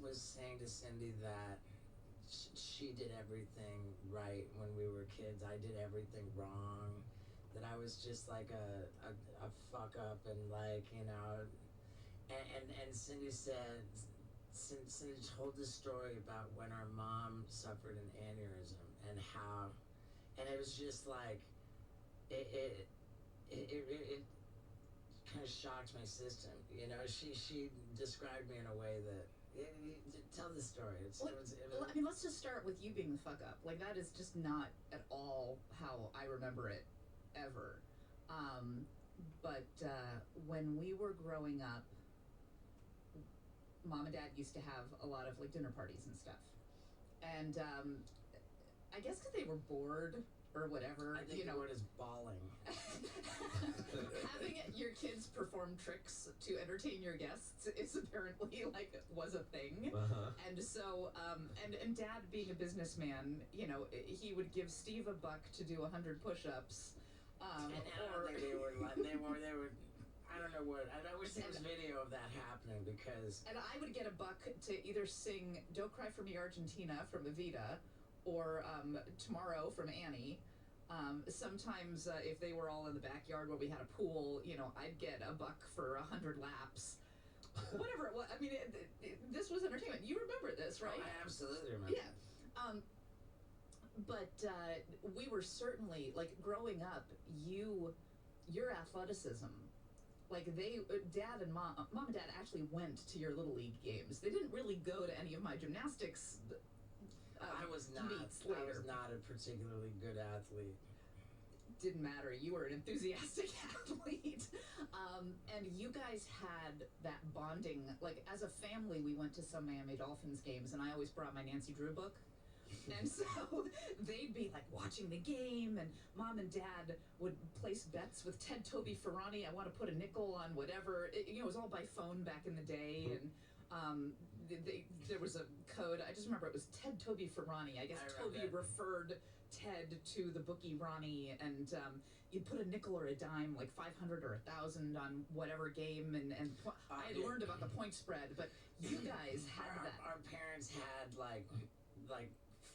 was saying to Cindy that she did everything right when we were kids. I did everything wrong. That I was just like a fuck up, and like, you know, and Cindy said, Cindy told this story about when our mom suffered an aneurysm and how, and it was just like, it kind of shocked my system, you know. She described me in a way that, tell the story. Well, I mean, let's just start with you being the fuck up. Like, that is just not at all how I remember it, ever. But when we were growing up, Mom and Dad used to have a lot of like dinner parties and stuff. And I guess because they were bored or whatever. I think the word is bawling. Having your kids perform tricks to entertain your guests is apparently like was a thing. And so and Dad being a businessman, you know, he would give Steve $1 to do 100 push-ups. And I don't think they were. I I don't know what. I wish there was video of that happening because. And I would get a buck to either sing "Don't Cry for Me, Argentina" from Evita, or "Tomorrow" from Annie. Sometimes if they were all in the backyard where we had a pool, I'd get a buck for 100 laps. Whatever it was. I mean, this was entertainment. You remember this, right? Oh, I absolutely remember. Yeah. But we were certainly, like, growing up, your athleticism, like, Dad and Mom and Dad actually went to your Little League games. They didn't really go to any of my gymnastics I was not. meets later. I was not a particularly good athlete. Didn't matter. You were an enthusiastic athlete. And you guys had that bonding. Like, as a family, we went to some Miami Dolphins games, and I always brought my Nancy Drew book. And so they'd be like watching the game, and Mom and Dad would place bets with Ted Toby Ferrani. I want to put a nickel on whatever. It was all by phone back in the day, and there was a code. I just remember it was Ted Toby Ferrani. I guess Toby referred Ted to the bookie Ronnie, and you'd put a nickel or a dime, like 500 or 1,000 on whatever game, and I had learned about the point spread, but you guys had that. Our parents had like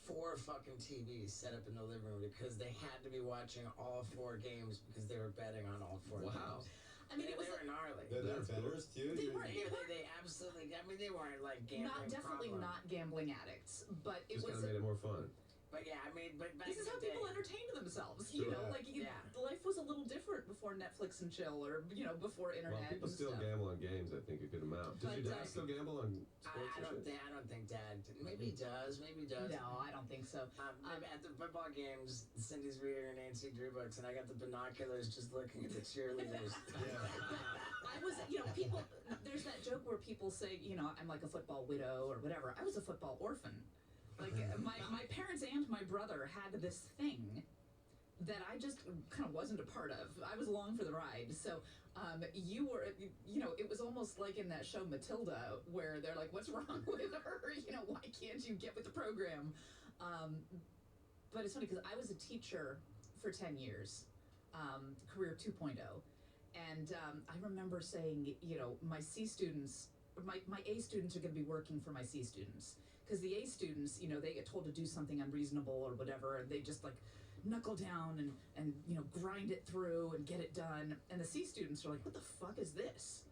4 fucking TVs set up in the living room because they had to be watching all 4 games because they were betting on all 4 games. I mean, they were gnarly. They're bettors too. They weren't. They absolutely. I mean, they weren't like gambling. Definitely not gambling addicts, but it Just was. kind of made it more fun. But yeah, I mean, but back This is in how the people day, entertained themselves. Sure. Life was a little different before Netflix and chill, or before internet. Well, people and still stuff. gamble on games. I think a good amount. Does your dad still gamble on sports I and shit? I don't think Dad. Maybe he does. Maybe he does. No, I don't think so. At the football games, Cindy's reading her Nancy Drew books, and I got the binoculars just looking at the cheerleaders. I was, people. There's that joke where people say, I'm like a football widow or whatever. I was a football orphan. Like, my parents and my brother had this thing that I just kind of wasn't a part of. I was along for the ride. So you were, it was almost like in that show Matilda, where they're like, what's wrong with her? Why can't you get with the program? But it's funny because I was a teacher for 10 years, career 2.0. And I remember saying, my C students, my A students are going to be working for my C students. Because the A students, they get told to do something unreasonable or whatever, and they just like knuckle down and grind it through and get it done. And the C students are like, what the fuck is this?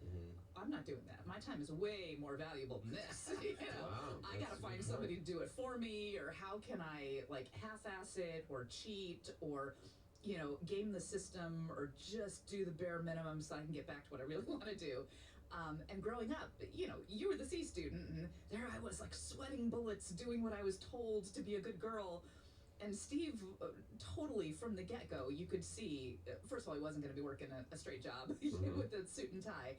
I'm not doing that. My time is way more valuable than this. Wow, I gotta find somebody to do it for me, or how can I like half-ass it or cheat or game the system or just do the bare minimum so I can get back to what I really want to do. And growing up, you were the C student, and there I was, like, sweating bullets, doing what I was told to be a good girl. And Steve, totally from the get-go, you could see, first of all, he wasn't going to be working a straight job with a suit and tie,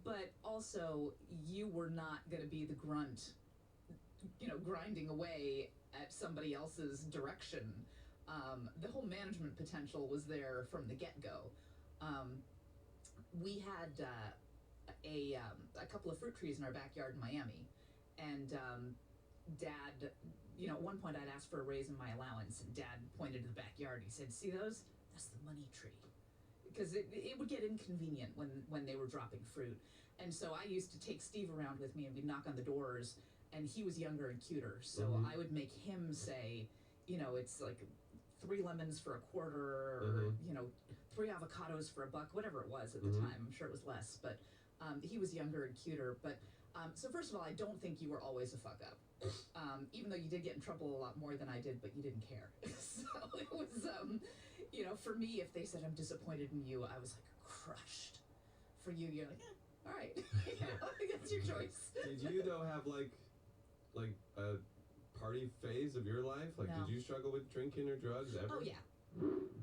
but also, you were not going to be the grunt, grinding away at somebody else's direction. The whole management potential was there from the get-go. We had a couple of fruit trees in our backyard in Miami, and Dad, at one point I'd asked for a raise in my allowance, and Dad pointed to the backyard and he said, see those? That's the money tree. Because it would get inconvenient when they were dropping fruit. And so I used to take Steve around with me, and we'd knock on the doors, and he was younger and cuter, so I would make him say, it's like 3 lemons for $0.25, or 3 avocados for $1, whatever it was at the time. I'm sure it was less, but he was younger and cuter. But so first of all, I don't think you were always a fuck up, even though you did get in trouble a lot more than I did, but you didn't care. So it was, for me, if they said I'm disappointed in you, I was like crushed. For you, you're like, all right, that's your choice. Did you though have like a party phase of your life? Like, No. did you struggle with drinking or drugs ever? Oh yeah.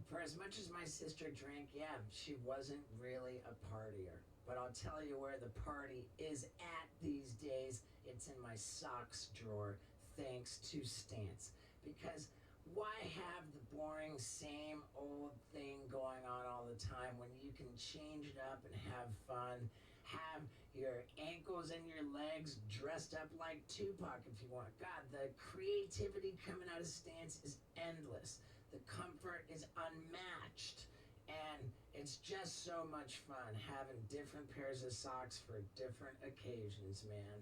For as much as my sister drank, yeah, she wasn't really a partier. But I'll tell you where the party is at these days. It's in my socks drawer, thanks to Stance. Because why have the boring, same old thing going on all the time when you can change it up and have fun? Have your ankles and your legs dressed up like Tupac if you want. God, the creativity coming out of Stance is endless. The comfort is unmatched. And it's just so much fun having different pairs of socks for different occasions, man.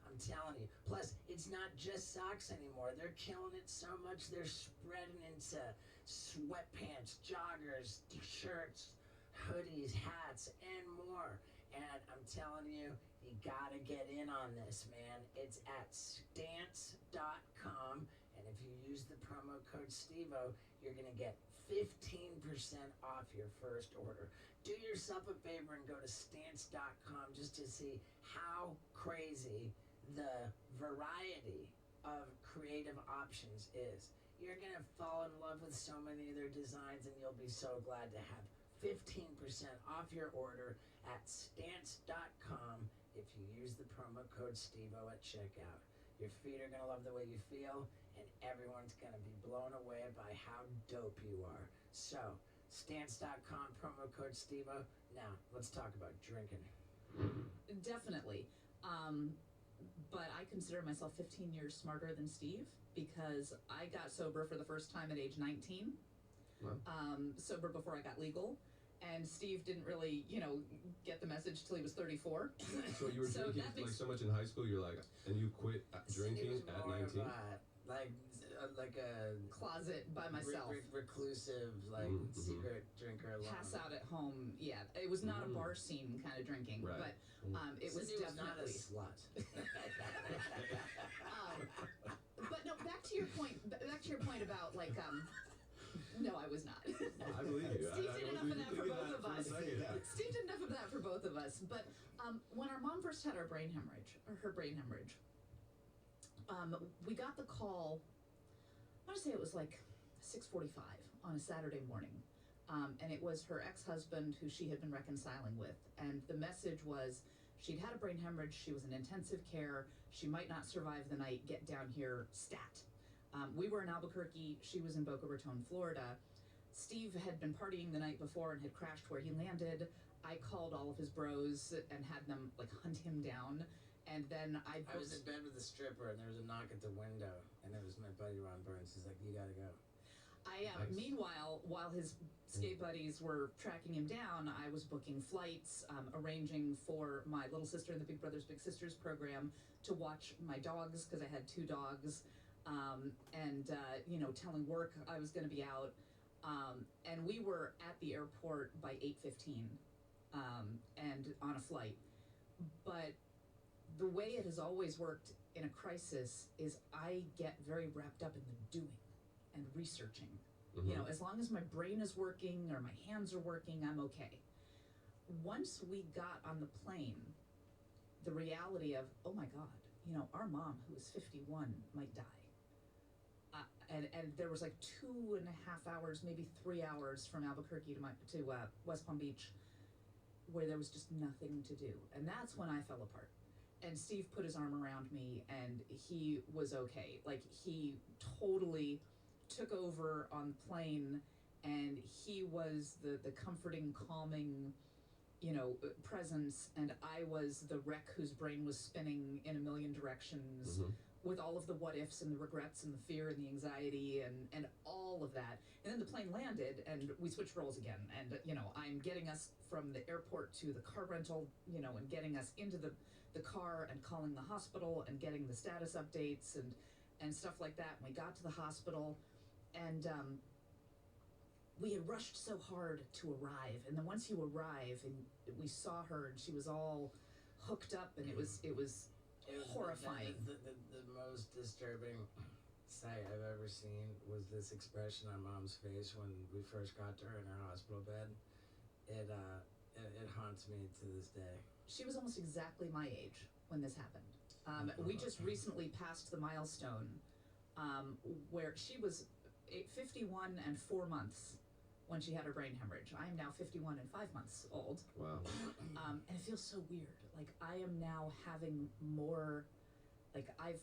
I'm telling you. Plus, it's not just socks anymore. They're killing it so much, they're spreading into sweatpants, joggers, shirts, hoodies, hats, and more. And I'm telling you, you gotta get in on this, man. It's at stance.com. And if you use the promo code STEVO, you're gonna get 15% off your first order. Do yourself a favor and go to stance.com just to see how crazy the variety of creative options is. You're gonna fall in love with so many of their designs, and you'll be so glad to have 15% off your order at stance.com if you use the promo code STEVO at checkout. Your feet are gonna love the way you feel, and everyone's gonna be blown away by how dope you are. So, stance.com, promo code STEVO. Now, let's talk about drinking. Definitely. But I consider myself 15 years smarter than Steve because I got sober for the first time at age 19. Wow. Sober before I got legal. And Steve didn't really, get the message till he was 34. So you were So drinking that like makes- so much in high school, you're like, and you quit drinking It was at more 19? of like a Closet by myself. reclusive, like Mhm. secret drinker alone. Pass out at home. Yeah, it was not a bar scene kind of drinking, Right. but it was Cindy was not a definitely. slut. But no, back to your point. Back to your point about no, I was not. I believe you. Steve I did wasn't enough of even that for thinking both that of for a us. second. Yeah. Steve did enough of that for both of us. But when our mom first had her brain hemorrhage, we got the call. I want to say it was like 6:45 on a Saturday morning, and it was her ex-husband who she had been reconciling with, and the message was she'd had a brain hemorrhage. She was in intensive care. She might not survive the night. Get down here, stat. We were in Albuquerque. She was in Boca Raton, Florida. Steve had been partying the night before and had crashed where he landed. I called all of his bros and had them hunt him down. And then I was in bed with a stripper, and there was a knock at the window, and it was my buddy Ron Burns. He's like, "You gotta go." Nice. Meanwhile, while his skate buddies were tracking him down, I was booking flights, arranging for my little sister in the Big Brothers Big Sisters program to watch my dogs because I had 2 dogs, and telling work I was going to be out, and we were at the airport by 8:15, and on a flight. But the way it has always worked in a crisis is I get very wrapped up in the doing and researching. Mhm. As long as my brain is working or my hands are working, I'm okay. Once we got on the plane, the reality of, oh my God, our mom, who is 51, might die. And there was 2.5 hours, maybe 3 hours from Albuquerque to West Palm Beach, where there was just nothing to do. And that's when I fell apart. And Steve put his arm around me, and he was okay. He totally took over on the plane, and he was the comforting, calming, presence, and I was the wreck whose brain was spinning in a million directions Mhm. with all of the what ifs and the regrets and the fear and the anxiety and all of that. And then the plane landed, and we switched roles again, and I'm getting us from the airport to the car rental, and getting us into the car and calling the hospital and getting the status updates and stuff like that. And we got to the hospital, and we had rushed so hard to arrive, and then once you arrive and we saw her and she was all hooked up, and it was It was horrifying. The most disturbing sight I've ever seen was this expression on Mom's face when we first got to her in her hospital bed. It haunts me to this day. She was almost exactly my age when this happened. We just recently passed the milestone where she was 51 and 4 months when she had her brain hemorrhage. I am now 51 and 5 months old. Wow. And it feels so weird. I am now having more, I've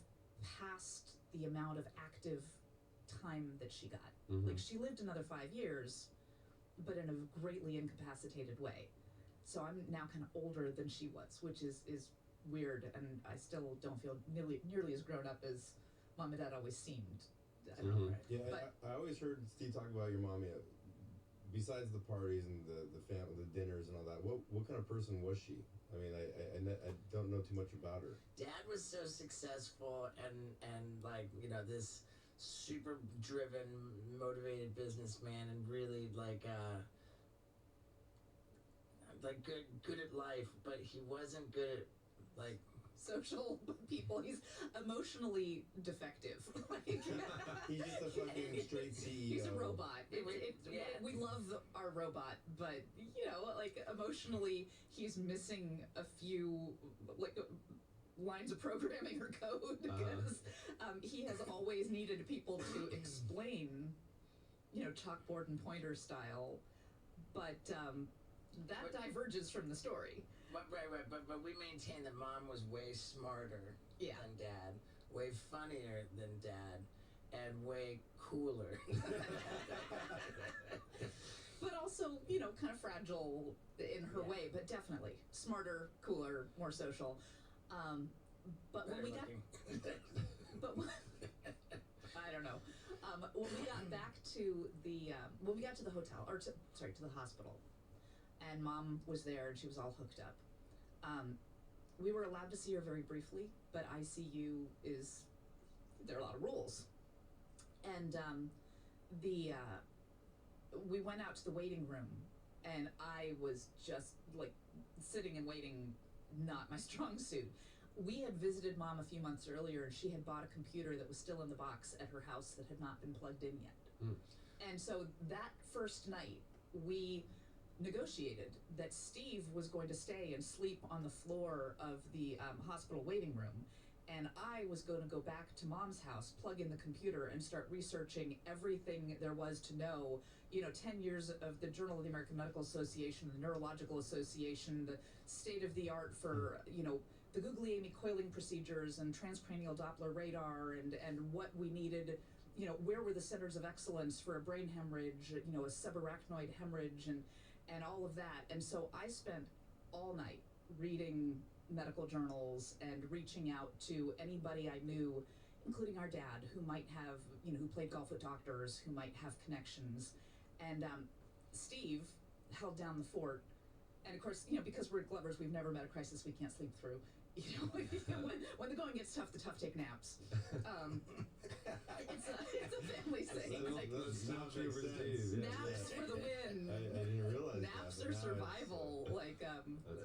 passed the amount of active time that she got. Mhm. She lived another 5 years, but in a greatly incapacitated way. So I'm now kind of older than she was, which is weird, and I still don't feel nearly as grown up as Mom and Dad always seemed. I don't know. Mhm. Yeah, But- I always heard Steve talk about your mommy besides the parties and the family, the dinners and all that, what kind of person was she? I mean, I don't know too much about her. Dad was so successful and like, you know, this super driven, motivated businessman, and really like good at life, but he wasn't good at like social people. He's emotionally defective. Like, He's just a fucking straight CEO. he's a robot. Yeah. We love our robot, but you know, like emotionally, he's missing a few like lines of programming or code because he has always needed people to explain, you know, chalkboard and pointer style, but that diverges from the story. right, but we maintain that Mom was way smarter Yeah. than Dad, way funnier than Dad, and way cooler. But also, you know, kind of fragile in her Yeah. way, but definitely smarter, cooler, more social. But when Better we got, looking. but I don't know. When we got back to when we got to the hotel, or to the hospital, and Mom was there and she was all hooked up. We were allowed to see her very briefly, but ICU there are a lot of rules. And we went out to the waiting room, and I was just like sitting and waiting, not my strong suit. We had visited Mom a few months earlier, and she had bought a computer that was still in the box at her house that had not been plugged in yet. And so that first night, we negotiated that Steve was going to stay and sleep on the floor of the hospital waiting room, and I was going to go back to Mom's house, plug in the computer, and start researching everything there was to know. You know, 10 years of the Journal of the American Medical Association, the Neurological Association, the state of the art for, you know, the Guglielmi coiling procedures and transcranial Doppler radar, and what we needed, you know, where were the centers of excellence for a brain hemorrhage, you know, a subarachnoid hemorrhage, and all of that. And so I spent all night reading medical journals and reaching out to anybody I knew, including our dad, who might have, you know, who played golf with doctors, who might have connections. And Steve held down the fort. And of course, you know, because we're Glovers, we've never met a crisis we can't sleep through. You know, when the going gets tough, the tough take naps. It's a family thing. Like, Those not true for makes Steve, sense. yeah. naps for the win. I didn't realize Naps that. are but now survival. Like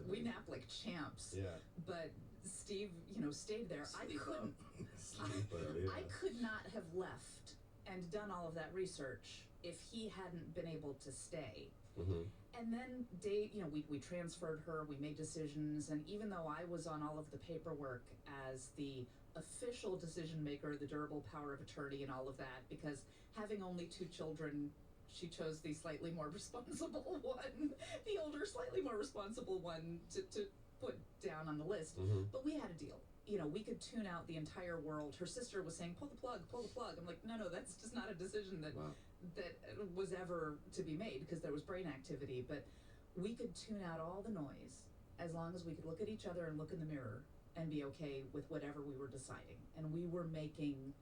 we amazing. nap like champs. Yeah. But Steve, you know, stayed there. Sleep up. I could not have left and done all of that research if he hadn't been able to stay. And then Dave, you know, we transferred her, we made decisions, and even though I was on all of the paperwork as the official decision maker, the durable power of attorney and all of that, because having only 2 children, she chose the slightly more responsible one, the older, slightly more responsible one to put down on the list. But we had a deal. You know, we could tune out the entire world. Her sister was saying, pull the plug. I'm like, no, that's just not a decision that Wow. that was ever to be made, because there was brain activity. But we could tune out all the noise as long as we could look at each other and look in the mirror and be okay with whatever we were deciding. And we were making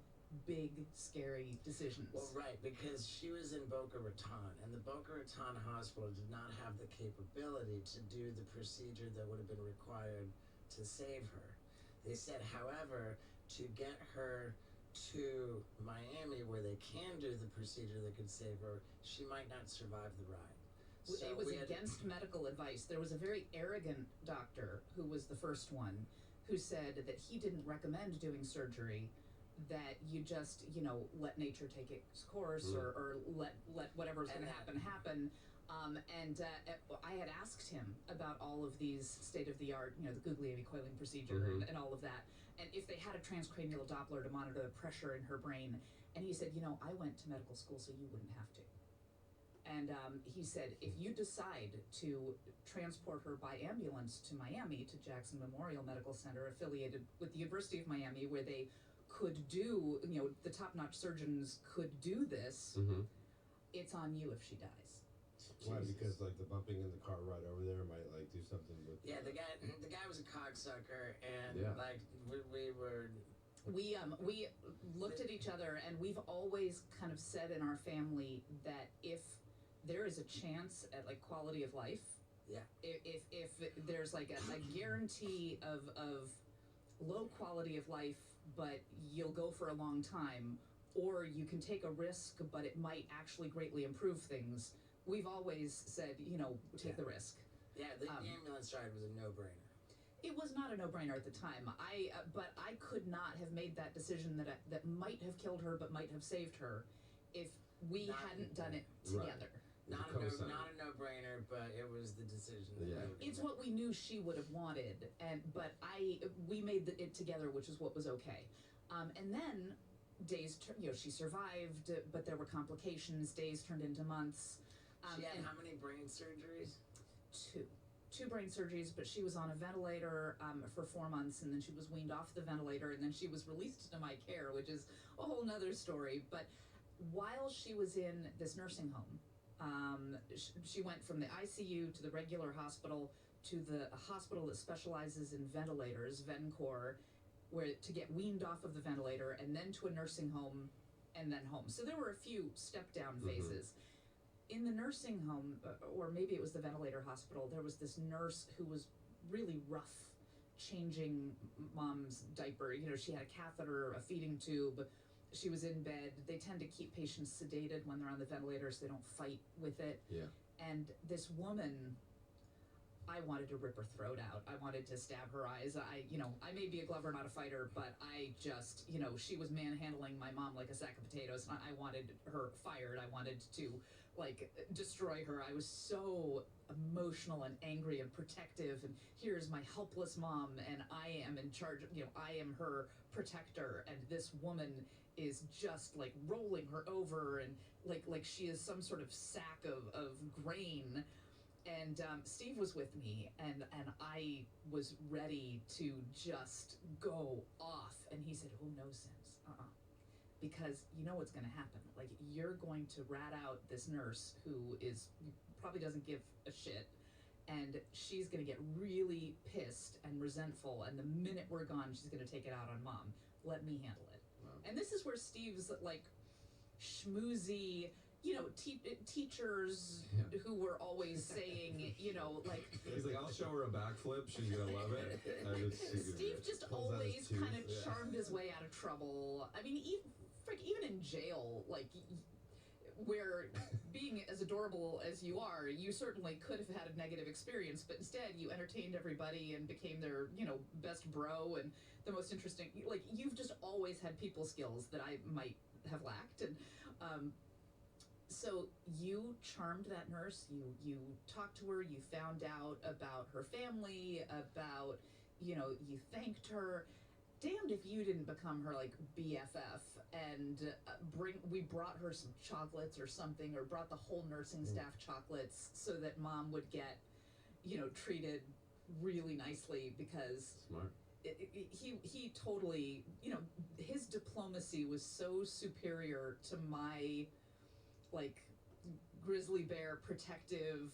big, scary decisions. Well, right, because she was in Boca Raton, and the Boca Raton hospital did not have the capability to do the procedure that would have been required to save her. They said, however, to get her to Miami, where they can do the procedure that could save her, she might not survive the ride. So It was we had- against medical advice. There was a very arrogant doctor who was the first one who said that he didn't recommend doing surgery, that you just, you know, let nature take its course, or let whatever's going to happen. And I had asked him about all of these state-of-the-art, you know, the Guglielmi coiling procedure and all of that, and if they had a transcranial Doppler to monitor the pressure in her brain. And he said, you know, I went to medical school so you wouldn't have to. And he said, if you decide to transport her by ambulance to Miami, to Jackson Memorial Medical Center, affiliated with the University of Miami, where they could do, you know, the top-notch surgeons could do this, it's on you if she dies. Why? Because like the bumping in the car ride over there might like do something with. Yeah, the guy was a cocksucker, and Yeah. like we were. We looked at each other, and we've always kind of said in our family that if there is a chance at like quality of life. Yeah. If there's like a guarantee of low quality of life, but you'll go for a long time, or you can take a risk, but it might actually greatly improve things. We've always said, you know, take the risk. Yeah, the ambulance ride was a no-brainer. It was not a no-brainer at the time. But I could not have made that decision that might have killed her, but might have saved her, if we hadn't done it together. Not a no-brainer, but it was the decision. It's what we knew she would have wanted, but we made it together, which is what was okay. And then she survived, but there were complications. Days turned into months. She had how many brain surgeries? Two brain surgeries, but she was on a ventilator for 4 months, and then she was weaned off the ventilator, and then she was released to my care, which is a whole nother story. But while she was in this nursing home, she went from the ICU to the regular hospital to the hospital that specializes in ventilators, Vencor, where to get weaned off of the ventilator, and then to a nursing home, and then home. So there were a few step-down phases. In the nursing home, or maybe it was the ventilator hospital, there was this nurse who was really rough changing mom's diaper. You know, she had a catheter, a feeding tube. She was in bed. They tend to keep patients sedated when they're on the ventilator so they don't fight with it. Yeah. And this woman, I wanted to rip her throat out. I wanted to stab her eyes. I may be a glover, not a fighter, but I just, she was manhandling my mom like a sack of potatoes, and I wanted her fired. I wanted to, destroy her. I was so emotional and angry and protective, and here's my helpless mom, and I am in charge of, I am her protector, and this woman is just, rolling her over, and like she is some sort of sack of grain. And Steve was with me, and I was ready to just go off. And he said, "Oh, no sense, because you know what's going to happen. You're going to rat out this nurse who probably doesn't give a shit, and she's going to get really pissed and resentful. And the minute we're gone, she's going to take it out on mom. Let me handle it." Wow. And this is where Steve's schmoozy, teachers who were always saying, he's like, I'll show her a backflip, she's gonna love it. Steve just pulls out always his tooth, kind of charmed his way out of trouble. I mean, even in jail, where being as adorable as you are, you certainly could have had a negative experience, but instead you entertained everybody and became their, best bro and the most interesting. You've just always had people skills that I might have lacked, and so you charmed that nurse. You talked to her. You found out about her family. About you thanked her. Damned if you didn't become her BFF and we brought her some chocolates or something, or brought the whole nursing staff chocolates so that mom would get treated really nicely, because smart. He totally, his diplomacy was so superior to my grizzly bear protective,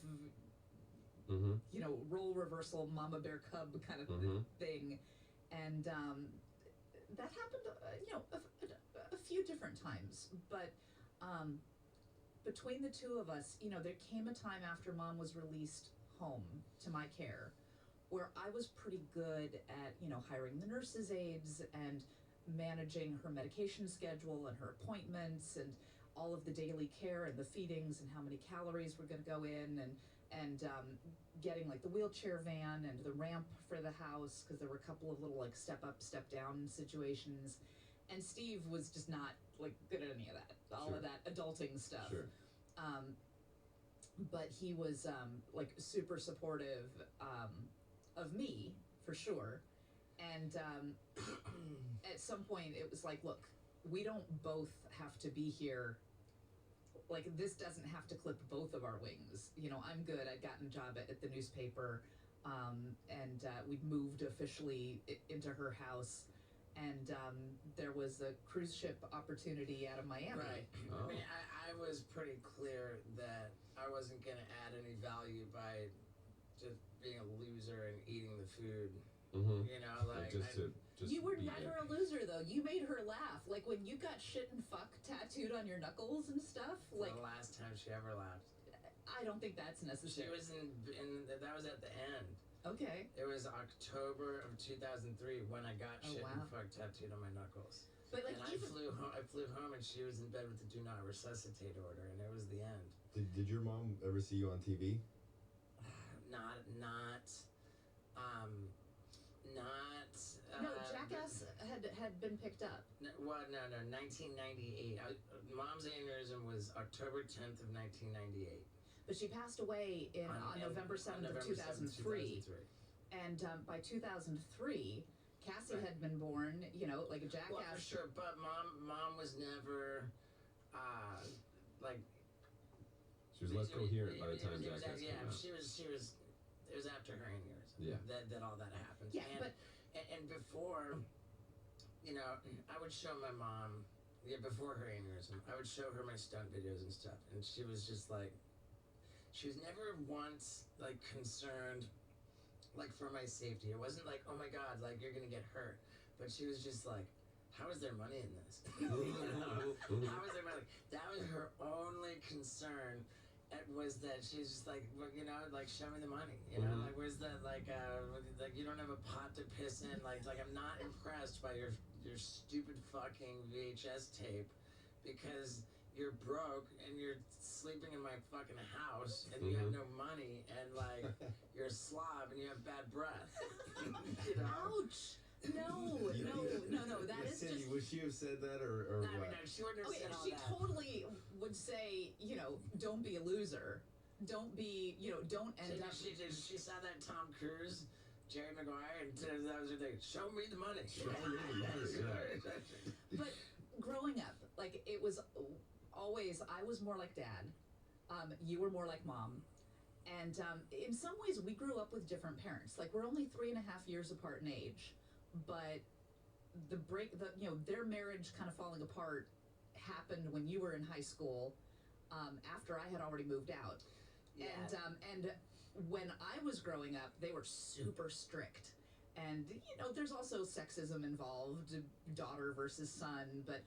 role reversal mama bear cub kind of thing. And that happened a few different times, but between the two of us, there came a time after mom was released home to my care where I was pretty good at hiring the nurses' aides and managing her medication schedule and her appointments and all of the daily care and the feedings and how many calories were going to go in, and getting the wheelchair van and the ramp for the house, because there were a couple of little step up, step down situations, and Steve was just not good at any of that, all of that adulting stuff. Sure. But he was super supportive of me, for sure. And at some point it was look, we don't both have to be here. This doesn't have to clip both of our wings. I'm good. I'd gotten a job at the newspaper, and we'd moved officially into her house, and there was a cruise ship opportunity out of Miami. Right. Oh. I mean, I was pretty clear that I wasn't going to add any value by just being a loser and eating the food. You were never a loser, though. You made her laugh. When you got shit and fuck tattooed on your knuckles and stuff. The last time she ever laughed. I don't think that's She necessary. was that was at the end. Okay. It was October of 2003 when I got Oh, shit wow. and fuck tattooed on my knuckles. But like And I even flew home and she was in bed with the do not resuscitate order, and it was the end. Did your mom ever see you on TV? Not no, Jackass had been picked up. No, 1998. Mom's aneurysm was October 10th of 1998. But she passed away on November 7th of 2003. And by 2003, Cassie Right. had been born, you know, like a Jackass. Well, for sure, but mom was never, like. She was less coherent by the time it was, Jackass yeah, came out. she was. It was after her aneurysm. Yeah. That all that happened. Yeah, and before, you know, I would show my mom. Yeah, before her aneurysm, I would show her my stunt videos and stuff, and she was just like. She was never once like concerned, like for my safety. It wasn't like, oh my god, like you're gonna get hurt. But she was just like, how is there money in this? You know? How is there money? That was her only concern. It was that she's just like, well, you know, like show me the money. You know, like where's the like you don't have a pot to piss in. Like I'm not impressed by your stupid fucking VHS tape, because you're broke and you're sleeping in my fucking house and you have no money and like you're a slob and you have bad breath. You know? Ouch! No. That is Cindy, just. would she have said that or I mean, what? no, she wouldn't have Okay, said all she that. totally would say, you know, don't be a loser. Don't be, you know, don't end up. She saw that Tom Cruise, Jerry Maguire, and that was her thing. Show me the money. Show me the money, But growing up, like it was always, I was more like dad. You were more like mom. And in some ways, we grew up with different parents. Like we're only 3.5 years apart in age, but their marriage kind of falling apart happened when you were in high school, after I had already moved out. Yeah. And when I was growing up, they were super strict. And you know, there's also sexism involved, daughter versus son, but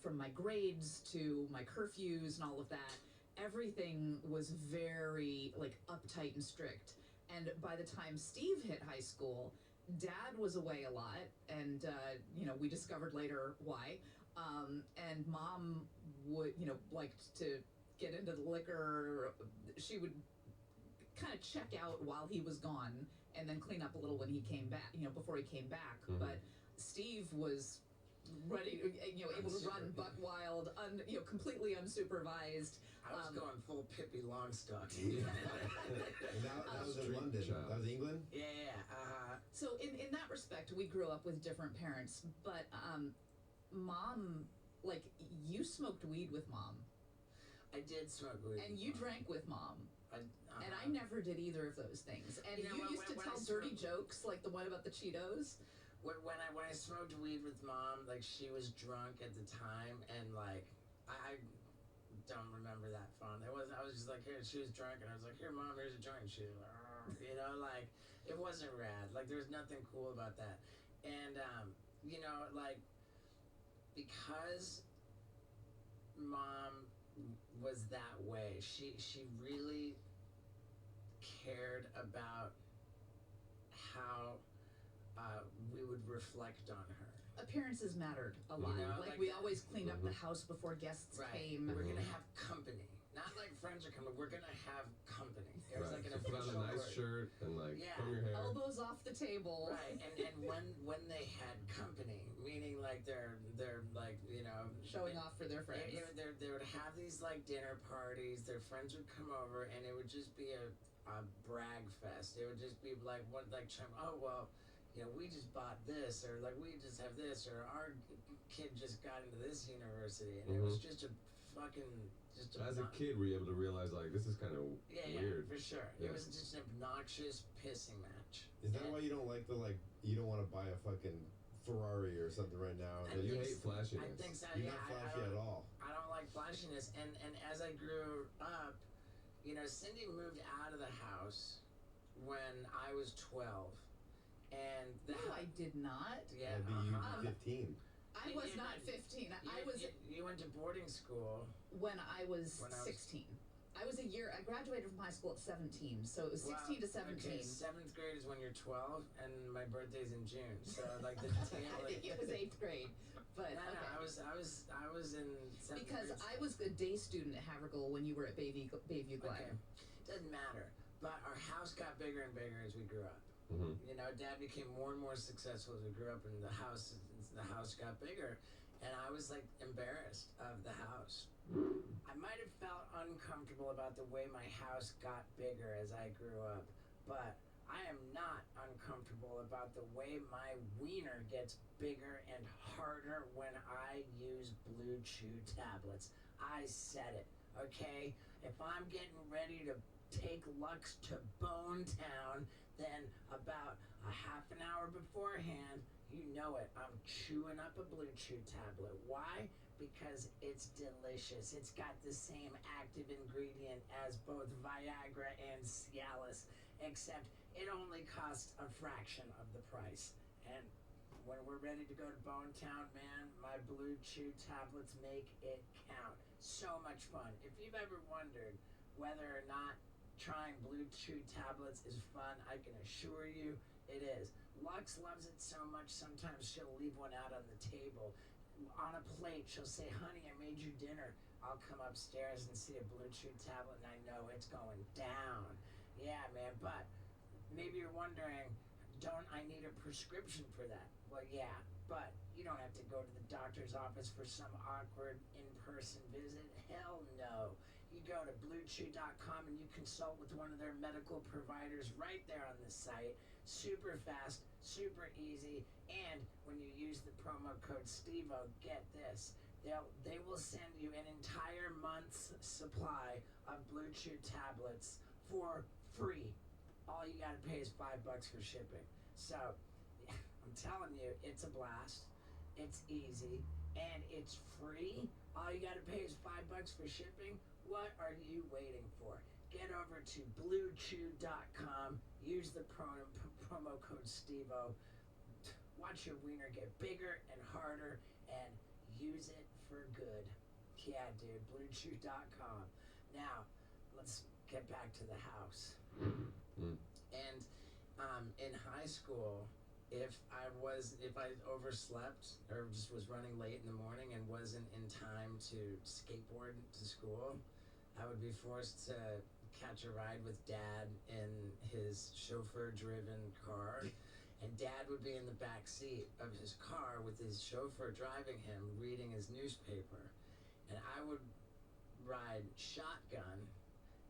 from my grades to my curfews and all of that, everything was very like uptight and strict. And by the time Steve hit high school, dad was away a lot, and we discovered later why. And mom would, liked to get into the liquor. She would kind of check out while he was gone and then clean up a little when he came back, before he came back. But Steve was ready, able to run buck wild, completely unsupervised. I was going full Pippi Longstock. And that was in London. child. That was England? Yeah. So in that respect, we grew up with different parents. But mom, like, you smoked weed with mom. I did smoke weed. And you drank with mom. And I Uh-huh. never did either of those things. And You know, you when- used to when tell I dirty smoked- jokes, like the one about the Cheetos. When I smoked weed with mom, like she was drunk at the time, and like I don't remember that fond. I was just like, here, she was drunk, and I was like, here, mom, here's a joint. She was like, like it wasn't rad. Like there was nothing cool about that, and like because mom was that way, she really cared about how we would reflect on her. Appearances mattered a lot. You know, like like we that- always cleaned up the house before guests came. We're gonna have company, not like friends are coming. We're gonna have company. It was like an So put on official a nice word. shirt and like Yeah. comb your hair. Elbows off the table. Right, and when they had company, meaning like they're like Showing off for their friends. They would have these like dinner parties. Their friends would come over, and it would just be a brag fest. It would just be like oh well, we just bought this, or like we just have this, or our kid just got into this university, and it was just a fucking As a kid, were you able to realize like this is kind of weird? for sure. Yeah. It was just an obnoxious pissing match. Is that And why you don't like you don't want to buy a fucking Ferrari or something right now? I That You think hate so. flashiness. I think so. You're Yeah, not I flashy don't- at all. I don't like flashiness, and as I grew up, Cindy moved out of the house when I was 12, and No, I did not. yeah, That'd be you uh-huh. 15. I was not 15. I was. You went to boarding school. When I was When I was- 16. I graduated from high school at 17, so it was 16 to 17. Okay, 7th grade is when you're 12, and my birthday's in June. So like the I tail. think it was 8th grade, but No, okay. I was in 7th Because grade. I was a day student at Havergal when you were at Bayview Glen. Okay, doesn't matter. But our house got bigger and bigger as we grew up. Mhm. You know, Dad became more and more successful as we grew up, and the house got bigger, and I was like embarrassed of the house. I might have felt uncomfortable about the way my house got bigger as I grew up, but I am not uncomfortable about the way my wiener gets bigger and harder when I use Blue Chew tablets. I said it, okay? If I'm getting ready to take Lux to Bone Town, then about a half an hour beforehand, you know it, I'm chewing up a Blue Chew tablet. Why? Because it's delicious. It's got the same active ingredient as both Viagra and Cialis, except it only costs a fraction of the price. And when we're ready to go to Bone Town, man, my Blue Chew tablets make it count. So much fun. If you've ever wondered whether or not trying Blue Chew tablets is fun, I can assure you it is. Lux loves it so much, sometimes she'll leave one out on the table. On a plate, she'll say, honey, I made you dinner. I'll come upstairs and see a Blue Chew tablet, and I know it's going down. Yeah, man, but maybe you're wondering, don't I need a prescription for that? Well, yeah, but you don't have to go to the doctor's office for some awkward in-person visit. Hell no. You go to bluechew.com and you consult with one of their medical providers right there on the site. Super fast, super easy, and when you use the promo code STEVO, get this. They will send you an entire month's supply of Blue Chew tablets for free. All you gotta pay is $5 for shipping. So, I'm telling you, it's a blast. It's easy, and it's free. All you gotta pay is $5 for shipping. What are you waiting for? Get over to bluechew.com, use the promo code STEVO, watch your wiener get bigger and harder, and use it for good. Yeah, dude, bluechew.com. Now, let's get back to the house. And in high school, if I overslept or just was running late in the morning and wasn't in time to skateboard to school, I would be forced to catch a ride with Dad in his chauffeur-driven car, and Dad would be in the back seat of his car with his chauffeur driving him, reading his newspaper, and I would ride shotgun.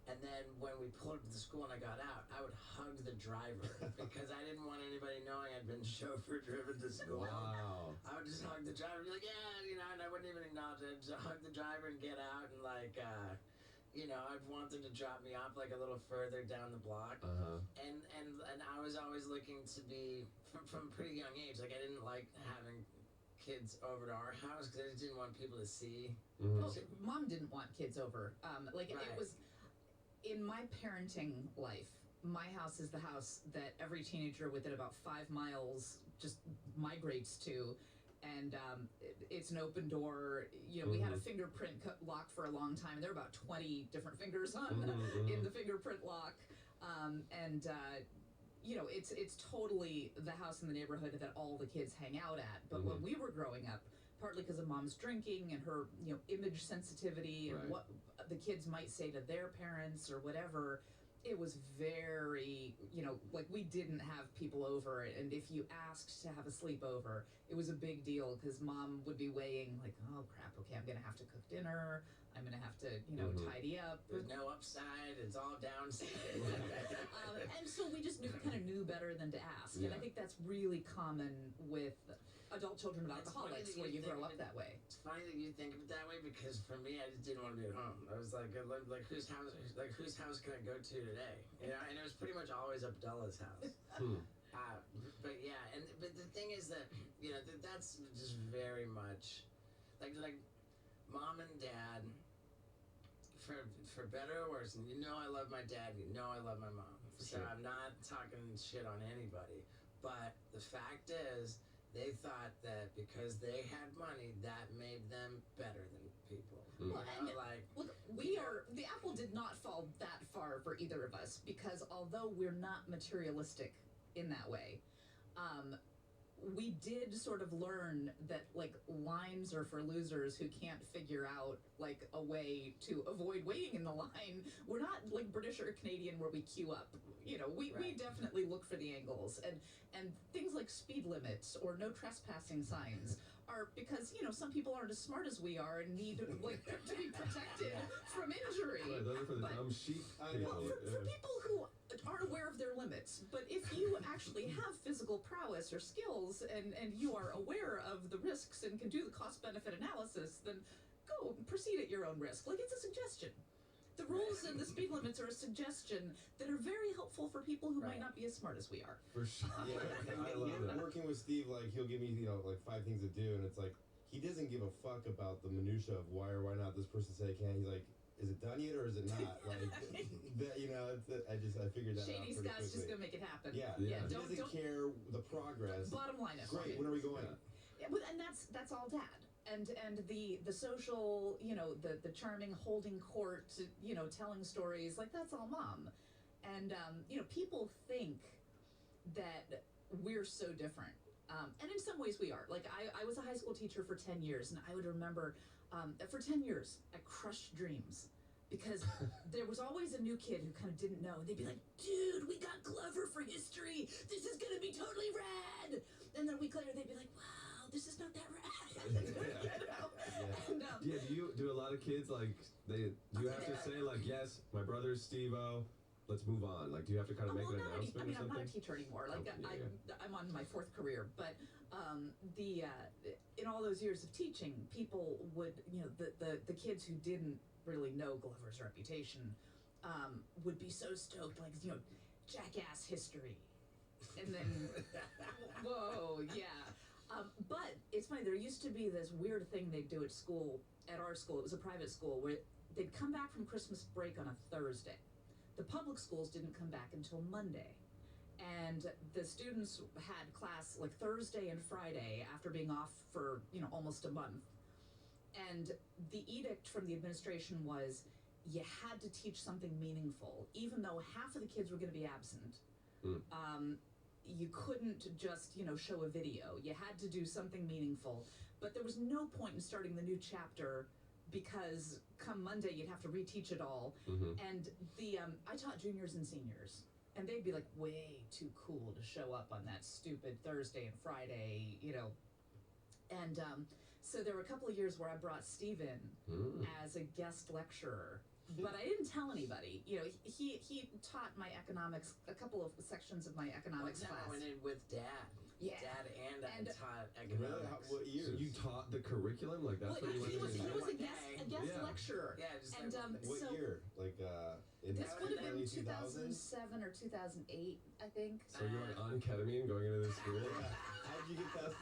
And then when we pulled up to the school and I got out, I would hug the driver because I didn't want anybody knowing I'd been chauffeur-driven to school. Wow. I would just hug the driver and be like, yeah, you know, and I wouldn't even acknowledge it. I'd just hug the driver and get out and like, you know, I'd want them to drop me off like a little further down the block. And I was always looking to be, from a pretty young age, like I didn't like having kids over to our house because I just didn't want people to see. Well, Mom didn't want kids over. Right. It was, in my parenting life, my house is the house that every teenager within about 5 miles just migrates to. And it's an open door. You know, we had a fingerprint lock for a long time. And there were about 20 different fingers on in the fingerprint lock. You know, it's totally the house in the neighborhood that all the kids hang out at. But when we were growing up, partly because of Mom's drinking and her, you know, image sensitivity and what the kids might say to their parents or whatever, it was very, you know, like we didn't have people over, and if you asked to have a sleepover, it was a big deal because Mom would be weighing like, oh crap, okay, I'm gonna have to cook dinner, I'm gonna have to, you know, tidy up. There's no upside, it's all downside. And so we just kind of knew better than to ask, and I think that's really common with adult children of alcoholics where you grow up that way. It's funny that you think of it that way because for me, I just didn't want to be at home. I was like whose house can I go to today? You know, and it was pretty much always Abdullah's house. But yeah, but the thing is that, you know, that's just very much like Mom and Dad, for better or worse, and you know I love my dad, you know I love my mom. So I'm not talking shit on anybody. But the fact is, they thought that because they had money, that made them better than either of us, because although we're not materialistic in that way, we did sort of learn that like lines are for losers who can't figure out like a way to avoid waiting in the line. We're not like British or Canadian where we queue up. You know, we definitely look for the angles, and things like speed limits or no trespassing signs are because, you know, some people aren't as smart as we are and need like to be protected from injury. Right, those are for the dumb sheep. Well, for people who aren't aware of their limits, but if you actually have physical prowess or skills and you are aware of the risks and can do the cost-benefit analysis, then go proceed at your own risk. Like, it's a suggestion. The rules and the speed limits are a suggestion that are very helpful for people who might not be as smart as we are. For sure. Yeah, I love that. working with Steve, like he'll give me, you know, like 5 things to do, and it's like he doesn't give a fuck about the minutia of why or why not this person said can. He's like, is it done yet or is it not? Like that, you know. I figured that Shady out pretty Scott's quickly. just gonna make it happen. Yeah, Yeah. He doesn't care the progress. Bottom line is Great. When are we going? Yeah, and that's all dad. And the social, you know, the charming holding court, you know, telling stories, like that's all mom. And you know, people think that we're so different. And in some ways we are. Like I was a high school teacher for 10 years, and I would remember for 10 years I crushed dreams. Because there was always a new kid who kind of didn't know. And they'd be like, dude, we got Glover for history. This is going to be totally rad. And then a week later, they'd be like, wow, this is not that rad. And, Do a lot of kids, like, do you have to say, like, yes, my brother's Steve-O, let's move on? Like, do you have to kind of make an announcement or I'm something? not a teacher anymore. Like, Okay, I'm on my 4th career. But in all those years of teaching, people would, you know, the kids who didn't really know Glover's reputation would be so stoked, like, you know, jackass history. And then, whoa, yeah. But it's funny, there used to be this weird thing they'd do at our school, it was a private school, where they'd come back from Christmas break on a Thursday. The public schools didn't come back until Monday. And the students had class like Thursday and Friday after being off for, you know, almost a month. And the edict from the administration was you had to teach something meaningful, even though half of the kids were going to be absent. You couldn't just, you know, show a video. You had to do something meaningful. But there was no point in starting the new chapter because come Monday you'd have to reteach it all. And I taught juniors and seniors, and they'd be like way too cool to show up on that stupid Thursday and Friday, you know. And so there were a couple of years where I brought Steve in as a guest lecturer, but I didn't tell anybody. You know, he taught my economics, a couple of sections of my economics class. I went in with Dad. Yeah. Dad and I taught Really? economics. What years? So you taught the curriculum? Like, that's Well, what you he went was in? a guest Yeah. lecturer. Yeah, just And like What so year? Like in this would have early been 2000s? 2007 or 2008, I think. So you're like on ketamine going into this school? How'd you get past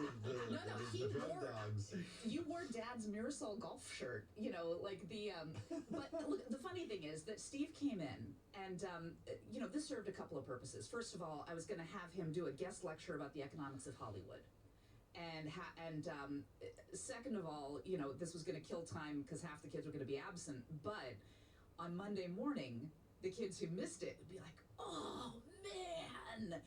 he the drug wore- dogs? You wore Dad's Mirasol golf shirt, you know, like the but look, the funny thing is that Steve came in and you know, this served a couple of purposes. First of all, I was going to have him do a guest lecture about the economics of Hollywood. And second of all, you know, this was going to kill time because half the kids were going to be absent. But on Monday morning, the kids who missed it would be like, "Oh man!"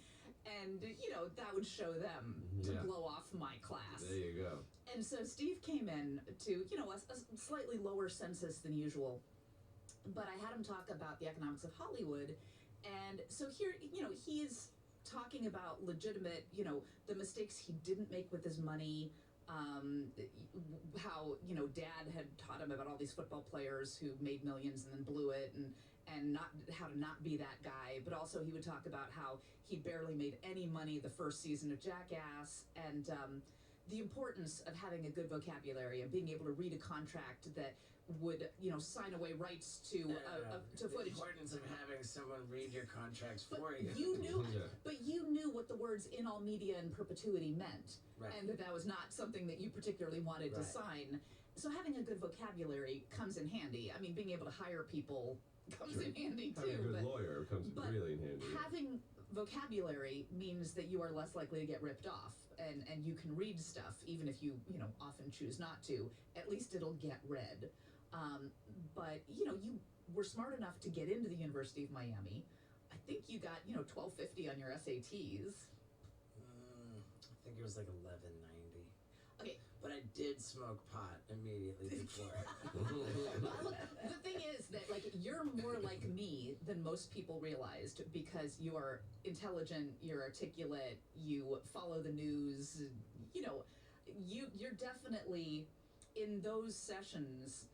And you know, that would show them to blow off my class. There you go. And so Steve came in to, you know, a slightly lower census than usual, but I had him talk about the economics of Hollywood. And so here, you know, he's talking about legitimate, you know, the mistakes he didn't make with his money, how, you know, Dad had taught him about all these football players who made millions and then blew it, and not how to not be that guy. But also he would talk about how he barely made any money the first season of Jackass, and the importance of having a good vocabulary and being able to read a contract that would, you know, sign away rights to the footage. importance of having someone read your contracts But for you. you knew, Yeah. but you knew what the words "in all media" and "perpetuity" meant, Right. and that was not something that you particularly wanted to Right. sign. So having a good vocabulary comes in handy. I mean, being able to hire people comes in handy too. Having a good but lawyer comes but really in handy. having vocabulary means that you are less likely to get ripped off, and you can read stuff even if you often choose not to. At least it'll get read. But you were smart enough to get into the University of Miami. I think you got, 1250 on your SATs. I think it was like 1190. Okay. But I did smoke pot immediately before. Well, look, the thing is that, like, you're more like me than most people realized because you are intelligent, you're articulate, you follow the news, you're definitely, in those sessions,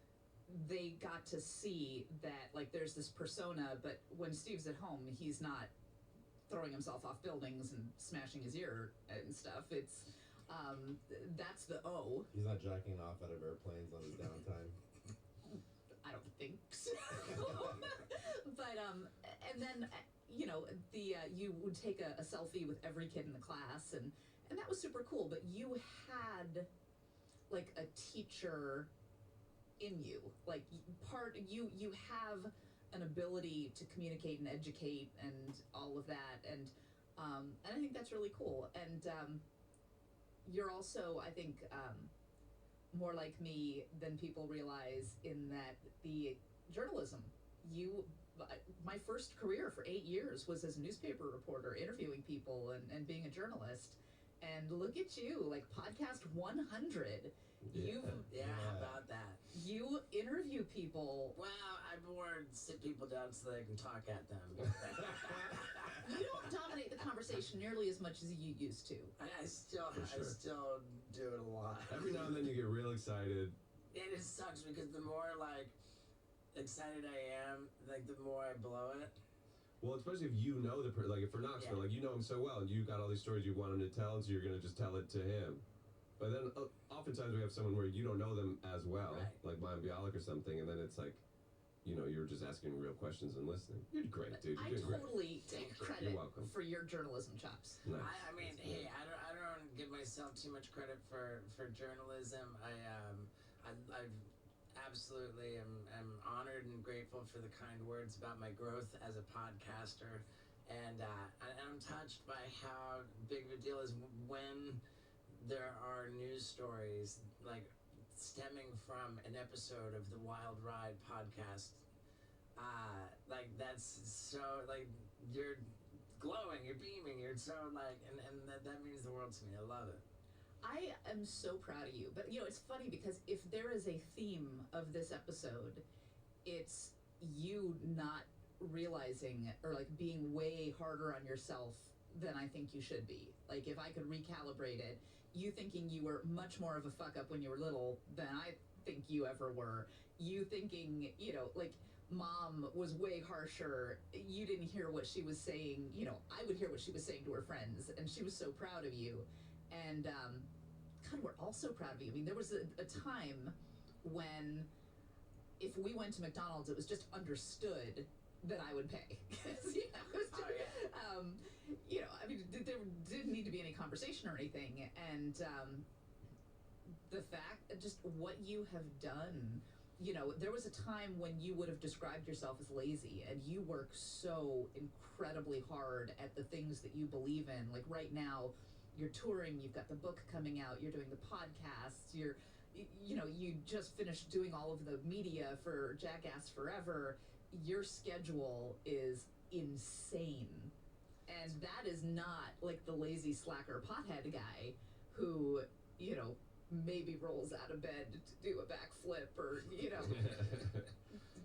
they got to see that, like, there's this persona, but when Steve's at home, he's not throwing himself off buildings and smashing his ear and stuff. It's, that's the O. He's not jacking off out of airplanes on his downtime. I don't think so. But, and then, you would take a selfie with every kid in the class, and that was super cool, but you had, like, a teacher in you. Like, you have an ability to communicate and educate and all of that, and I think that's really cool. And, you're also, I think, more like me than people realize in that the journalism, my first career for 8 years was as a newspaper reporter, interviewing people and being a journalist. And look at you, like podcast 100. Yeah, how about that? You interview people. Well, I more sit people down so they can talk at them. You don't dominate the conversation nearly as much as you used to. I still do it a lot. Every now and then you get real excited. It just sucks because the more like excited I am, like the more I blow it. Well, especially if you know like if for Knoxville, like you know him so well, and you got all these stories you want him to tell, and so you're gonna just tell it to him. But then oftentimes we have someone where you don't know them as well, right, like Mayim Bialik or something, and then it's like, you're just asking real questions and listening. You're great, dude. You're doing totally take credit for your journalism chops. Nice. I mean, hey, I don't give myself too much credit for journalism. I've absolutely am honored and grateful for the kind words about my growth as a podcaster, and I'm touched by how big of a deal is when there are news stories like stemming from an episode of the Wild Ride podcast. Like that's so like you're glowing, you're beaming, you're so like, and that means the world to me. I love it. I am so proud of you. But, it's funny because if there is a theme of this episode, it's you not realizing or, like, being way harder on yourself than I think you should be. Like, if I could recalibrate it, you thinking you were much more of a fuck-up when you were little than I think you ever were. You thinking, like, Mom was way harsher. You didn't hear what she was saying. I would hear what she was saying to her friends, and she was so proud of you. And, God, we're all so proud of you. I mean, there was a time when if we went to McDonald's, it was just understood that I would pay. I mean, there didn't need to be any conversation or anything. And the fact, just what you have done, there was a time when you would have described yourself as lazy, and you work so incredibly hard at the things that you believe in. Like right now, you're touring, you've got the book coming out, you're doing the podcasts, you just finished doing all of the media for Jackass Forever. Your schedule is insane. And that is not like the lazy slacker pothead guy who, maybe rolls out of bed to do a backflip or,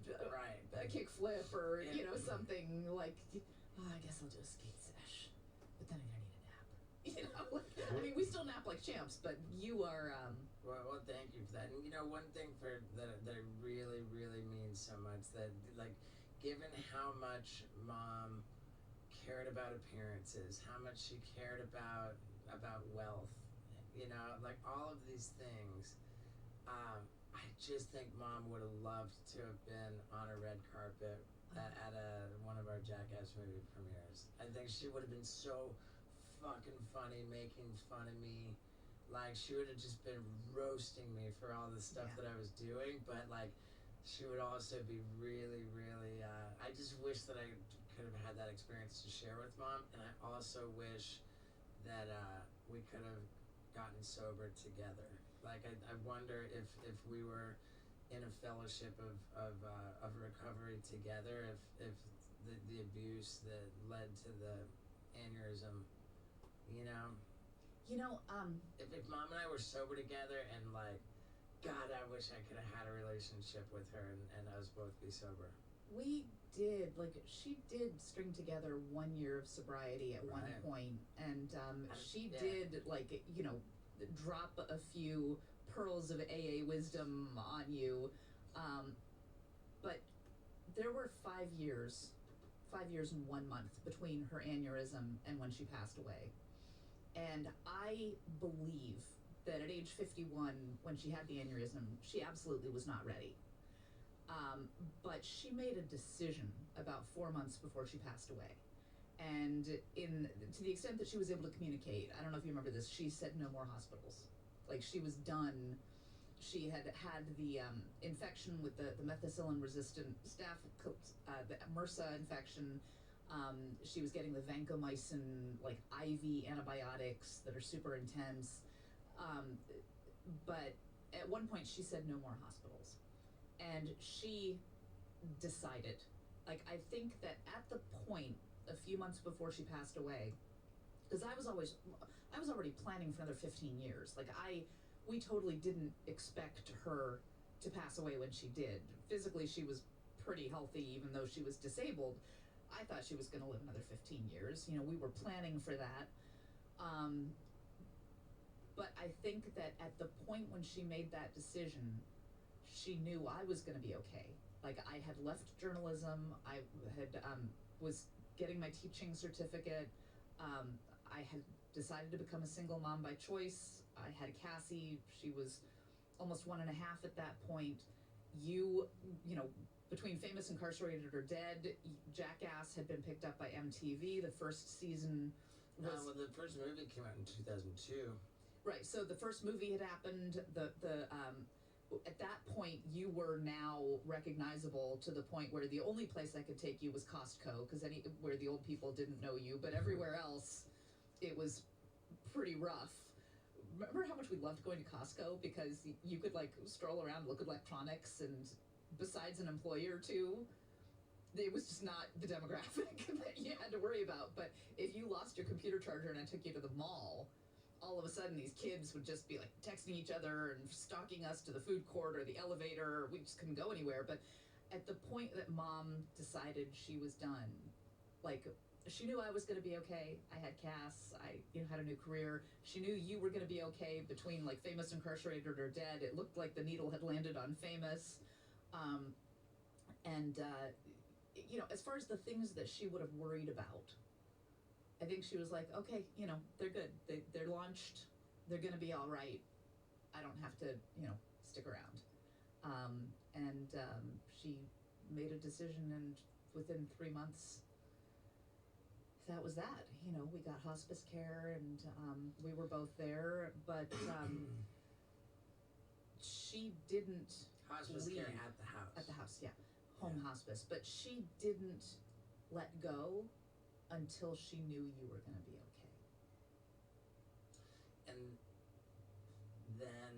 right, a kickflip or, something like, I guess I'll do a skate sesh. But then I need a nap. I mean, we still nap like champs, but you are, Well, thank you for that. And one thing that really, really means so much, that like, given how much Mom cared about appearances, how much she cared about wealth, like all of these things, I just think Mom would have loved to have been on a red carpet at one of our Jackass movie premieres. I think she would have been so fucking funny, making fun of me. Like, she would have just been roasting me for all the stuff that I was doing, but like, she would also be really, really, I just wish that I could have had that experience to share with Mom, and I also wish that we could have gotten sober together. Like, I wonder if we were in a fellowship of recovery together if the abuse that led to the aneurysm, you know. You know, If mom and I were sober together and like, God, I wish I could have had a relationship with her and us both be sober. we did, like, she did string together 1 year of sobriety at one Right. point, and she yeah. did, like, you know, drop a few pearls of AA wisdom on you, but there were 5 years and 1 month between her aneurysm and when she passed away. And I believe that at age 51, when she had the aneurysm, she absolutely was not ready. But she made a decision about 4 months before she passed away. And to the extent that she was able to communicate, I don't know if you remember this, she said no more hospitals. Like, she was done. She had the infection with the methicillin-resistant staph, the MRSA infection. She was getting the vancomycin, like, IV antibiotics that are super intense. But at one point she said no more hospitals. And she decided, like, I think that at the point a few months before she passed away, because I was already planning for another 15 years. Like, we totally didn't expect her to pass away when she did. Physically, she was pretty healthy, even though she was disabled. I thought she was going to live another 15 years. You know, we were planning for that. But I think that at the point when she made that decision, she knew I was going to be okay. Like, I had left journalism. I had was getting my teaching certificate. I had decided to become a single mom by choice. I had Cassie. She was almost 1.5 at that point. You know, between Famous, Incarcerated, or Dead, Jackass had been picked up by MTV. The first season was... well, the first movie came out in 2002. Right, so the first movie had happened. At that point, you were now recognizable to the point where the only place I could take you was Costco, because where the old people didn't know you, but everywhere else, it was pretty rough. Remember how much we loved going to Costco, because you could, like, stroll around, look at electronics, and besides an employee or two, it was just not the demographic that you had to worry about. But if you lost your computer charger and I took you to the mall, all of a sudden these kids would just be, like, texting each other and stalking us to the food court or the elevator. We just couldn't go anywhere. But at the point that Mom decided she was done, like, she knew I was going to be okay. I had Cass. I had a new career. She knew you were going to be okay. Between, like, Famous, Incarcerated, or Dead, it looked like the needle had landed on Famous. You know, as far as the things that she would have worried about, I think she was like, okay, you know, they're good. They're launched. They're going to be all right. I don't have to, you know, stick around. She made a decision, and within 3 months, that was that. You know, we got hospice care, and we were both there, but she didn't Hospice leave care at the house. At the house, yeah. Home hospice. But she didn't let go until she knew you were going to be okay. And then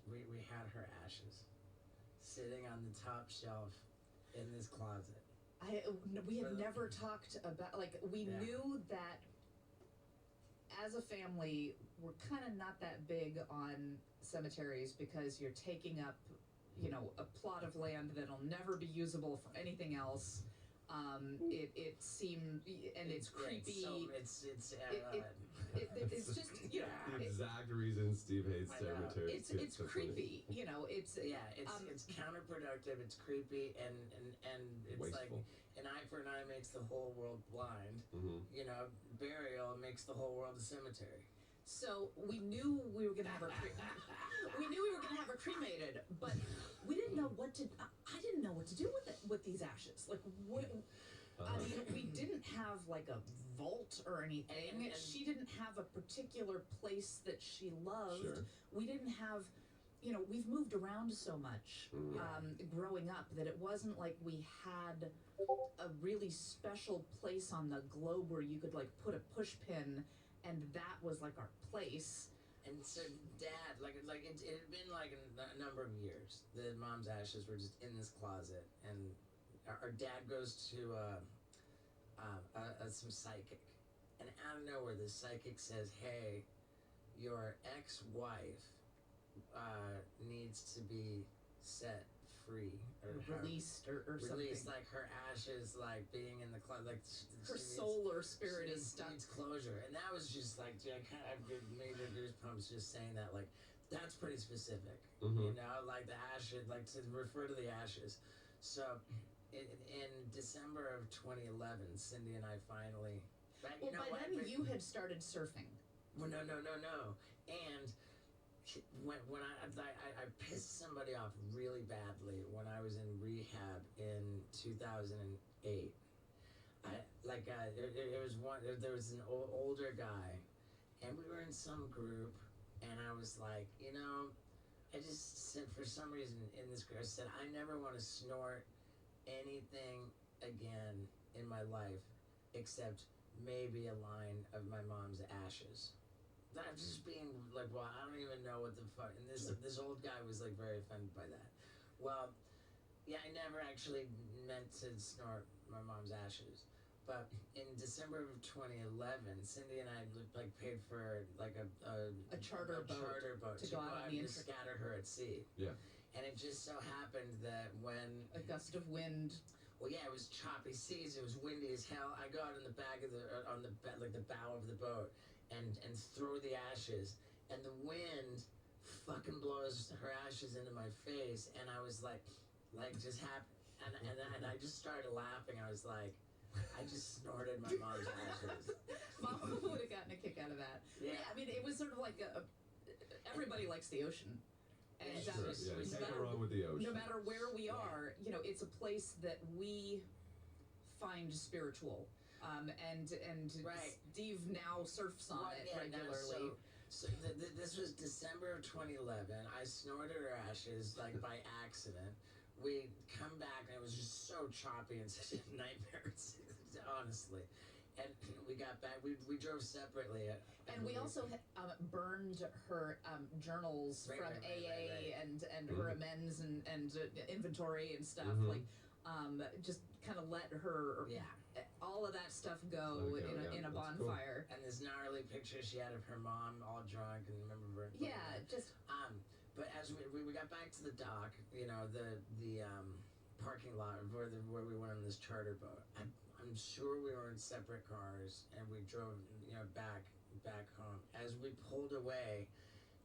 we had her ashes sitting on the top shelf in this closet. We had never talked about, like, we knew that as a family, we're kind of not that big on cemeteries, because you're taking up, you know, a plot of land that'll never be usable for anything else. It seemed, and it's creepy. It's just, you know, The exact reason Steve hates I know. cemeteries. it's creepy, you know, it's counterproductive, it's creepy, and it's wasteful. like an eye for an eye makes the whole world blind. Mm-hmm. You know, burial makes the whole world a cemetery. So we knew we were gonna have her cremated, but we didn't know what to. I didn't know what to do with these ashes. Like, what? I mean, we didn't have, like, a vault or anything. And she didn't have a particular place that she loved. Sure. We didn't have, you know, we've moved around so much growing up that it wasn't like we had a really special place on the globe where you could, like, put a push pin and that was, like, our place. And so Dad, like it had been like a number of years. The mom's ashes were just in this closet, and our dad goes to some psychic, and out of nowhere, the psychic says, "Hey, your ex-wife needs to be set free or Released or released, something. like her ashes, like being in the closet, like Her soul or spirit she is stuck. needs closure." And that was just like, I kind of had major goosebumps just saying that. Like, that's pretty specific, you know, like the ashes, like to refer to the ashes. So in December of 2011, Cindy and I finally. Well, by then you had started surfing. Well, no. And when I pissed somebody off really badly when I was in rehab in 2008. There was an older guy, and we were in some group, and I was like, you know, I just said, for some reason in this group, I said, I never want to snort anything again in my life except maybe a line of my mom's ashes. I'm just being like, well, I don't even know what the fuck. And this old guy was like very offended by that. Well, yeah, I never actually meant to snort my mom's ashes. But in December of 2011, Cindy and I like paid for like a charter boat to go out and scatter her at sea. Yeah. And it just so happened that when a gust of wind. Well, yeah, it was choppy seas. It was windy as hell. I go out in the back of the the bow of the boat and throw the ashes, and the wind fucking blows her ashes into my face, and I was like just happy, and I just started laughing. I was like, I just snorted my mom's ashes. Mom would have gotten a kick out of that. Yeah. I mean, it was sort of like everybody likes the ocean. And Sure. Yeah, there's nothing wrong with the ocean. no matter where we are, you know, it's a place that we find spiritual. And Right. Steve now surfs on it regularly. So this was December of 2011. I snorted her ashes like by accident. We come back and it was just so choppy and such a nightmare, honestly. And we got back. We drove separately. And we also burned her journals from AA and her amends and inventory and stuff. Like, just kind of let her, all of that stuff go in a bonfire. Cool. And this gnarly picture she had of her mom all drunk and remember. Just. But as we got back to the dock, you know, the parking lot where we went on this charter boat. I'm sure we were in separate cars, and we drove, you know, back home. As we pulled away,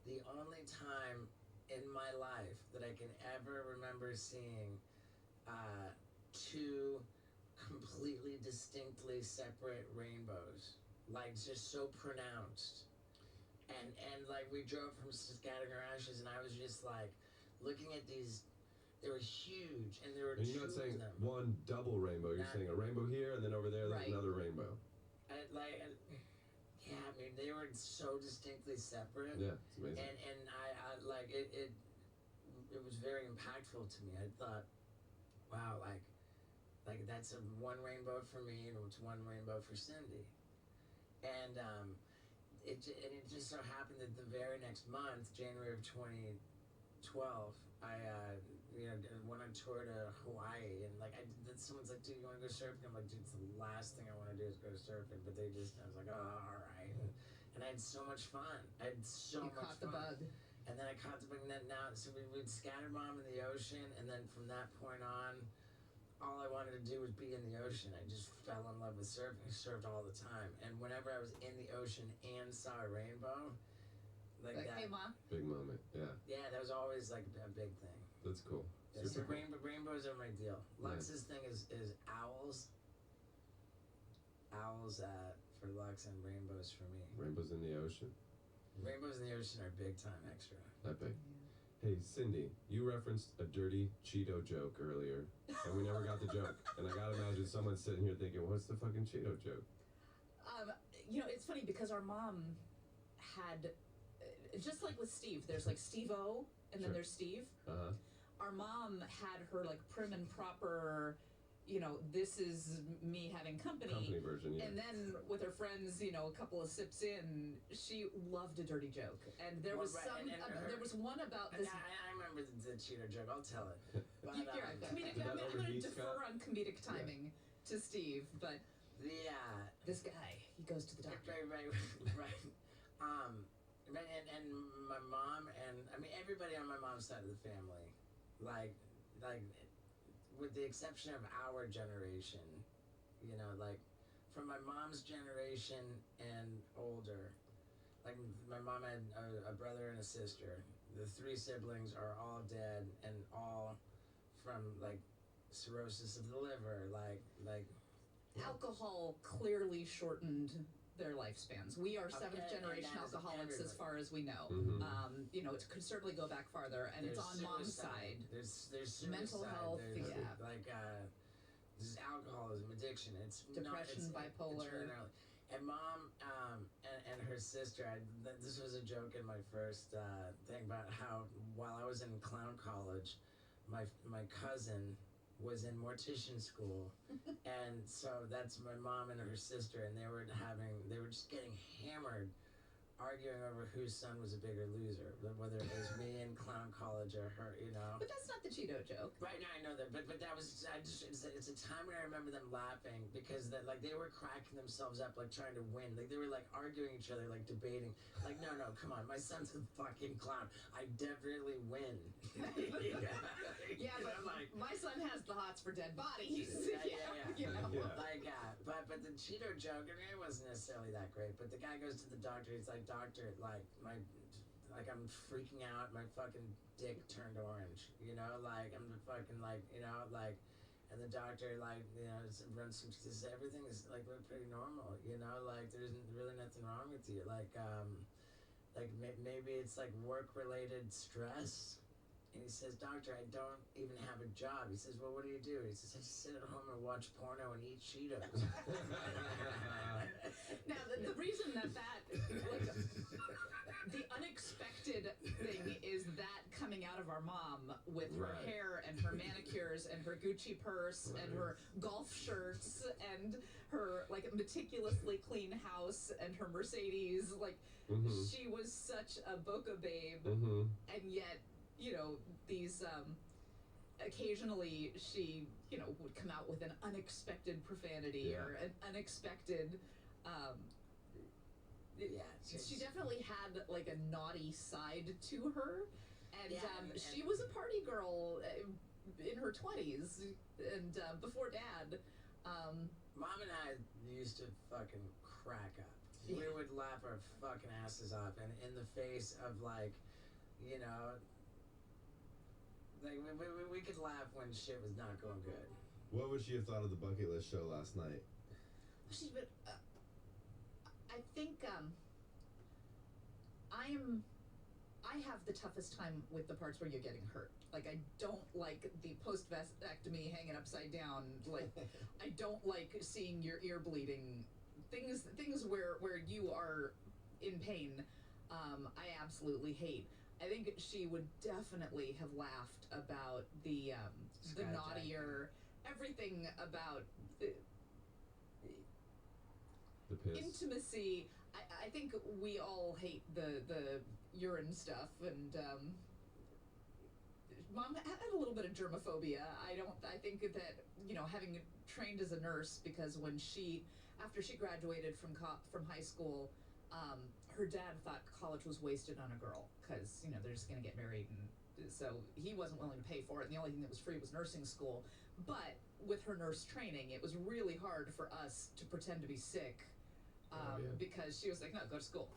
the only time in my life that I can ever remember seeing two completely distinctly separate rainbows, like just so pronounced. And like we drove from scattering our ashes, and I was just like looking at these. They were huge, and there were and you're not saying one double rainbow. You're saying a rainbow here, and then over there, there's another rainbow. I mean, they were so distinctly separate. Yeah, it's amazing. And I like it. It was very impactful to me. I thought, wow, like that's one rainbow for me, and it's one rainbow for Cindy. And it just so happened that the very next month, January of 2012, I went on tour to Hawaii, and like someone's like, dude, you want to go surfing? I'm like, dude, it's the last thing I want to do is go surfing. But I was like, oh, all right. And I had so much fun. I had so much fun. You caught the bug. And then I caught the bug. And then so we'd scattered Mom in the ocean, and then from that point on, all I wanted to do was be in the ocean. I just fell in love with surfing. I surfed all the time, and whenever I was in the ocean and saw a rainbow, like that, hey, Ma. Big moment, yeah. Yeah, that was always like a big thing. That's cool. Yeah, so rainbows are my deal. Lux's thing is owls. Owls for Lux, and rainbows for me. Rainbows in the ocean. Rainbows in the ocean are big time extra. That big. Hey, Cindy, you referenced a dirty Cheeto joke earlier, and we never got the joke. And I gotta imagine someone sitting here thinking, what's the fucking Cheeto joke? You know, it's funny because our mom had, just like with Steve, there's like Steve-O, and then there's Steve. Uh-huh. Our mom had her like prim and proper this is me having Company version, yeah. And then with her friends, a couple of sips in, she loved a dirty joke. And there was there was one about this. I remember the Cheeto joke. I'll tell it. But, You're right. Comedic. Did that I'm going to overheat, defer Scott? on comedic timing to Steve, but yeah, this guy, he goes to the doctor. right. And my mom and I mean everybody on my mom's side of the family, like with the exception of our generation, like from my mom's generation and older, like my mom had a brother and a sister. The 3 siblings are all dead and all from like cirrhosis of the liver, like Alcohol clearly shortened their lifespans. We are 7th generation alcoholics as far as we know. Mhm. It could certainly go back farther, and there's it's on mom's side. There's suicide, Mental health, there's yeah. There's alcoholism, addiction. It's Depression, bipolar. It's really gnarly. And mom and her sister, this was a joke in my first thing about how while I was in clown college, my cousin was in mortician school, and so that's my mom and her sister, and they were just getting hammered, arguing over whose son was a bigger loser, whether it was me in clown college or her, But that's not the Cheeto joke. Right now I know that, but that was it's a time when I remember them laughing because they were cracking themselves up like trying to win, like they were like arguing each other, like debating, like no, come on, my son's a fucking clown, I definitely win. Yeah, but my son has the hots for dead bodies. Yeah. But the Cheeto joke, I mean, it wasn't necessarily that great. But the guy goes to the doctor. He's like, doctor, I'm freaking out. My fucking dick turned orange. I'm fucking and the doctor runs some. Says everything is pretty normal. There's really nothing wrong with you. Maybe it's work-related stress. And he says, doctor, I don't even have a job. He says, well, what do you do? He says, I just sit at home and watch porno and eat Cheetos. Now, the reason that the unexpected thing is that coming out of our mom with her hair and her manicures and her Gucci purse and her golf shirts and her meticulously clean house and her Mercedes, she was such a Boca babe, and yet these occasionally she would come out with an unexpected profanity or an unexpected she definitely had a naughty side to her, and she was a party girl in her 20s and before dad. Mom and I used to fucking crack up. We would laugh our fucking asses off, and in the face of we could laugh when shit was not going good. What would she have thought of the bucket list show last night? She's been. I think I have the toughest time with the parts where you're getting hurt. I don't like the post-vasectomy hanging upside down. I don't like seeing your ear bleeding. Things where you are in pain. I absolutely hate. I think she would definitely have laughed about the naughtier, everything about the piss. Intimacy. I think we all hate the urine stuff, and Mom had a little bit of germophobia. I think that having trained as a nurse, because after she graduated from high school, her dad thought college was wasted on a girl because they're just going to get married, and so he wasn't willing to pay for it, and the only thing that was free was nursing school. But with her nurse training, it was really hard for us to pretend to be sick, because she was like, no, go to school.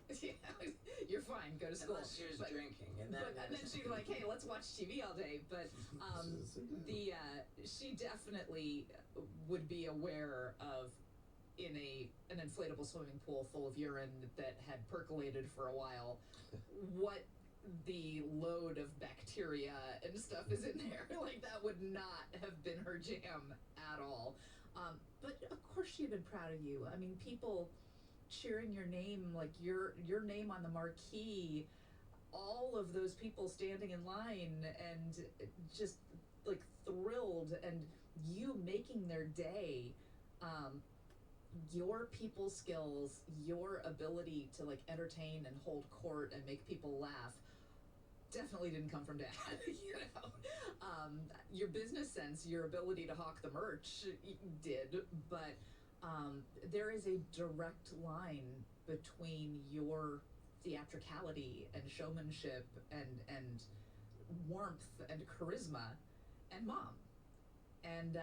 You're fine, go to school. Unless she was drinking, and then she'd be like, hey, let's watch TV all day. But she definitely would be aware of, in an inflatable swimming pool full of urine that had percolated for a while, what the load of bacteria and stuff is in there. That would not have been her jam at all. But of course she had been proud of you. I mean, people cheering your name, your name on the marquee, all of those people standing in line and just thrilled, and you making their day, your people skills, your ability to like entertain and hold court and make people laugh definitely didn't come from dad. You know, your business sense, your ability to hawk the merch did, but there is a direct line between your theatricality and showmanship and warmth and charisma and mom, and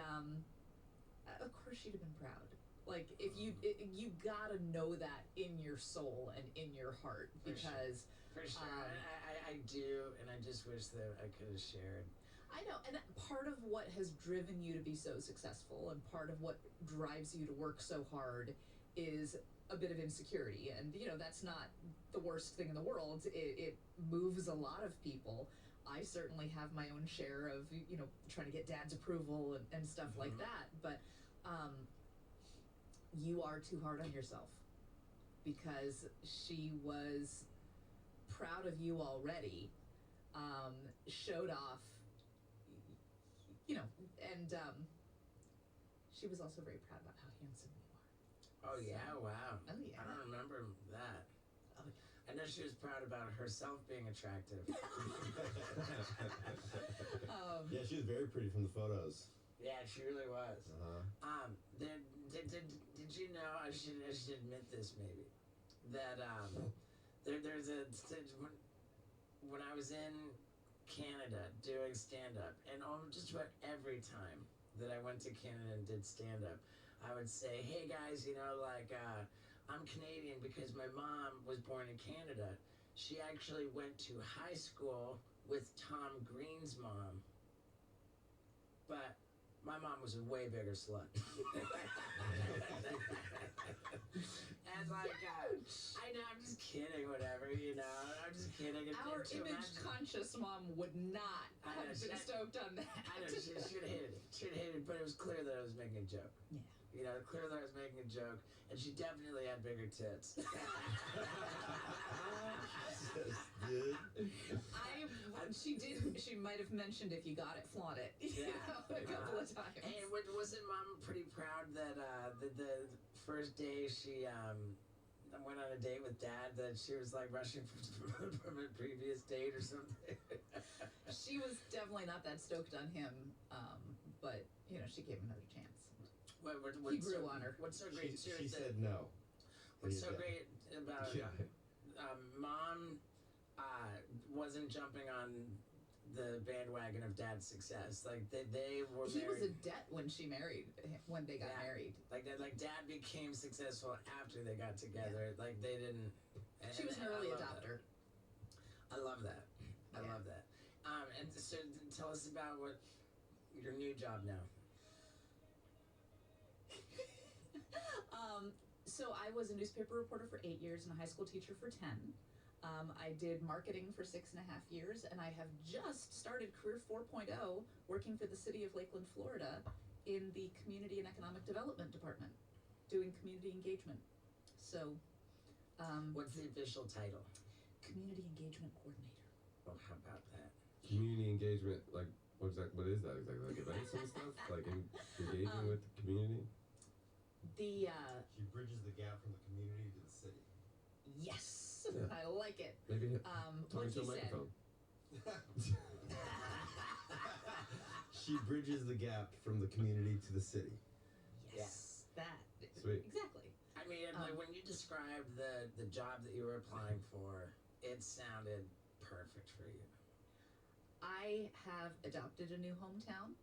of course she'd have been proud. Like, if you gotta know that in your soul and in your heart, because For sure. I do, and I just wish that I could have shared. I know, and part of what has driven you to be so successful, and part of what drives you to work so hard, is a bit of insecurity. And you know, that's not the worst thing in the world. It moves a lot of people. I certainly have my own share of, you know, trying to get dad's approval and stuff like that, but you are too hard on yourself, because she was proud of you already, showed off, you know, and she was also very proud about how handsome you are. Oh yeah, wow. Oh yeah. I don't remember that. Oh, yeah. I know she was proud about herself being attractive. Yeah, she was very pretty from the photos. Yeah, she really was. Did you know, I should admit this maybe, that there's a when I was in Canada doing stand-up, and just about every time that I went to Canada and did stand-up, I would say, hey guys, you know, like, I'm Canadian because my mom was born in Canada. She actually went to high school with Tom Green's mom, but my mom was a way bigger slut. And like, I know, I'm just kidding, whatever, you know, I'm just kidding. Our image-conscious mom would not have been stoked on that. I know, she would have hated it. She would have hated it, but it was clear that I was making a joke. Yeah. You know, clear that I was making a joke, and she definitely had bigger tits. She might have mentioned, if you got it, flaunt it. You know, a couple of times. And wasn't mom pretty proud that the first day she went on a date with dad, that she was like rushing from a previous date or something? She was definitely not that stoked on him, but you know, she gave him another chance. He grew on her. What's so great? She said no. What's so great about Yeah. mom wasn't jumping on the bandwagon of dad's success. Like they were He married. was a debt when they got married. Like dad became successful after they got together. Yeah. Like they didn't. She was an early adopter. I love that. I love that. And so tell us about what your new job now. So I was a newspaper reporter for 8 years and a high school teacher for 10. I did marketing for 6.5 years, and I have just started Career 4.0, working for the city of Lakeland, Florida, in the Community and Economic Development Department, doing community engagement. So, what's the official title? Community Engagement Coordinator. Well, how about that? Community engagement, like, what is that exactly? Like events and stuff? Like engaging with the community? She bridges the gap from the community to the city. Yes, Yeah. I like it. Maybe Like talking to a he said. microphone. She bridges the gap from the community to the city. Yes, that. Sweet. Exactly. I mean, like when you described the job that you were applying for, it sounded perfect for you. I have adopted a new hometown.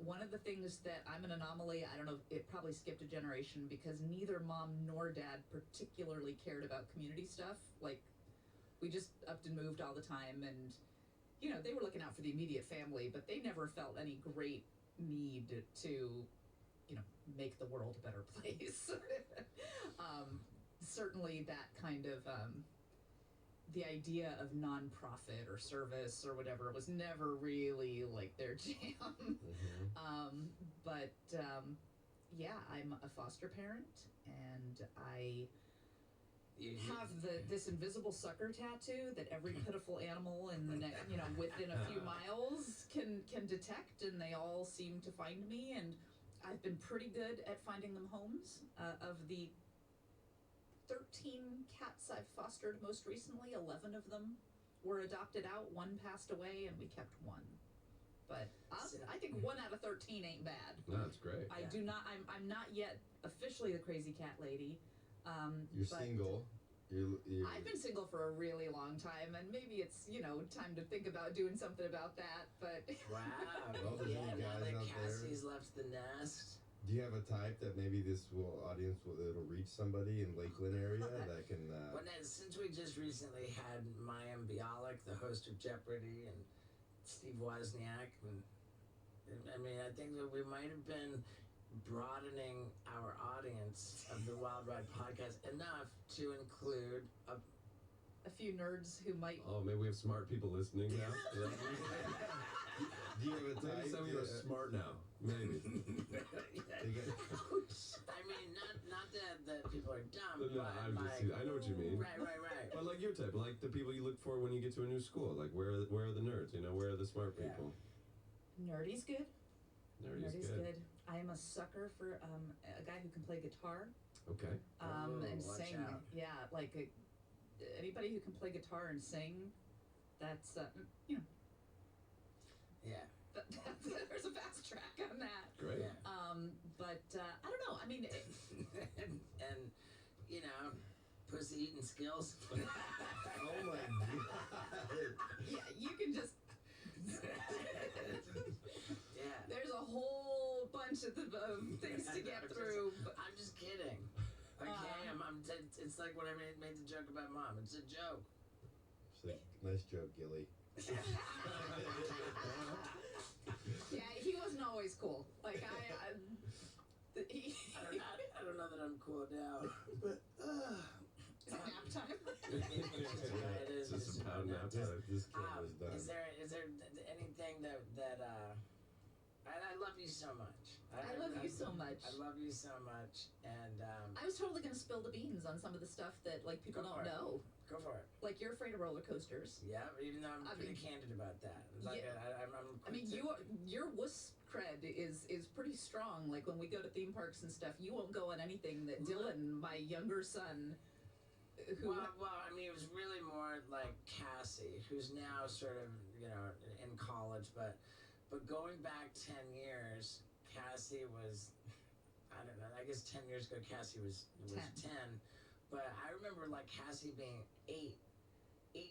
One of the things that I'm an anomaly, I don't know, it probably skipped a generation, because neither mom nor dad particularly cared about community stuff. Like, we just upped and moved all the time, and, you know, they were looking out for the immediate family, but they never felt any great need to, you know, make the world a better place. Certainly that kind of, the idea of nonprofit or service or whatever was never really like their jam. Yeah, I'm a foster parent, and I have this invisible sucker tattoo that every pitiful animal in the next, you know, within a few miles can can detect, and they all seem to find me, and I've been pretty good at finding them homes. Of the 13 cats I've fostered most recently, 11 of them were adopted out. One passed away, and we kept one. But I think 1 out of 13 ain't bad. No, that's great. I do not. I'm not yet officially the crazy cat lady. You're but single. You're I've been single for a really long time, and maybe it's time to think about doing something about that. But Wow. Well, there's Yeah, any now guys that out there. Cassie's left the nest. Do you have a type that maybe this audience it'll reach somebody in Lakeland area that can? Well, since we just recently had Mayim Bialik, the host of Jeopardy, and Steve Wozniak, and I mean, I think that we might have been broadening our audience of the Wild Ride podcast enough to include a few nerds who might. Oh, maybe we have smart people listening now. Do you have a Maybe type? some of you are smart now. Maybe. I mean, not that people are dumb, No, but I'm like, just. I know what you mean. right. But like your type, like the people you look for when you get to a new school. Like where are the nerds? Where are the smart Yeah. people? Nerdy's good. Nerdy's good. I am a sucker for a guy who can play guitar Okay. and watch sing. out. Yeah, like anybody who can play guitar and sing. That's Yeah. there's a fast track on that. Great. Yeah. But I don't know. I mean, and pussy eating skills. Oh my god! yeah, you can just. Yeah. There's a whole bunch of things to get through. But I'm just kidding. Okay, it's like when I made the joke about mom. It's a joke. She's like, nice joke, Gilly. yeah, he wasn't always cool. Like he, I don't know that I'm cool now, but it's nap time. it is. Just it's a pound nap This, time. this camera's done. Is there anything that I love you so much. I love you so much. I love you so much, and I was totally gonna spill the beans on some of the stuff that like people Go don't for it. know. go for it. Like you're afraid of roller coasters. Yeah, even though I'm pretty candid about that. Like, Yeah. I'm I mean, quick to- your wuss cred is pretty strong. Like when we go to theme parks and stuff, you won't go on anything that Dylan, my younger son, who Well, I mean, it was really more like Cassie, who's now sort of, in college, but going back 10 years, Cassie was, I don't know, I guess 10 years ago Cassie was 10. But I remember like Cassie being 8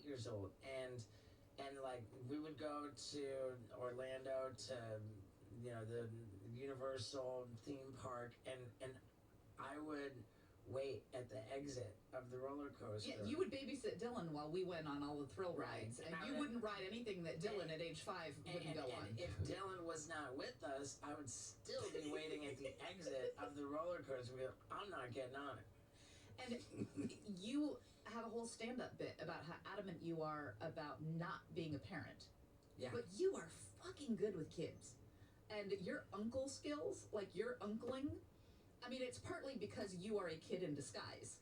years old, and like we would go to Orlando to, the Universal theme park, and I would wait at the exit of the roller coaster. yeah, you would babysit Dylan while we went on all the thrill Right. rides, And and I you would- wouldn't ride anything that Dylan at age 5 wouldn't go on. And if Dylan was not with us, I would still be waiting at the exit of the roller coaster. I'm not getting on it. And you have a whole stand-up bit about how adamant you are about not being a parent. Yeah. But you are fucking good with kids. And your uncle skills, like your uncling, I mean, it's partly because you are a kid in disguise.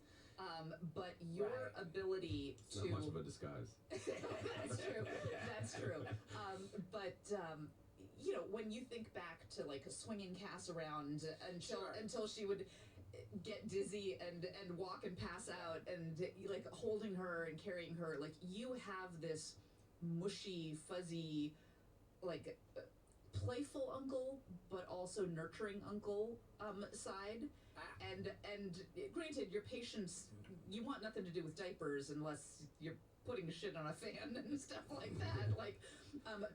But your Right. ability It's to... not much of a disguise. That's true. That's true. But when you think back to like swinging Cass around until she would get dizzy and walk and pass out, and like holding her and carrying her, like you have this mushy, fuzzy, like playful uncle, but also nurturing uncle side. And granted, your patients, you want nothing to do with diapers unless you're putting shit on a fan and stuff like that. Like,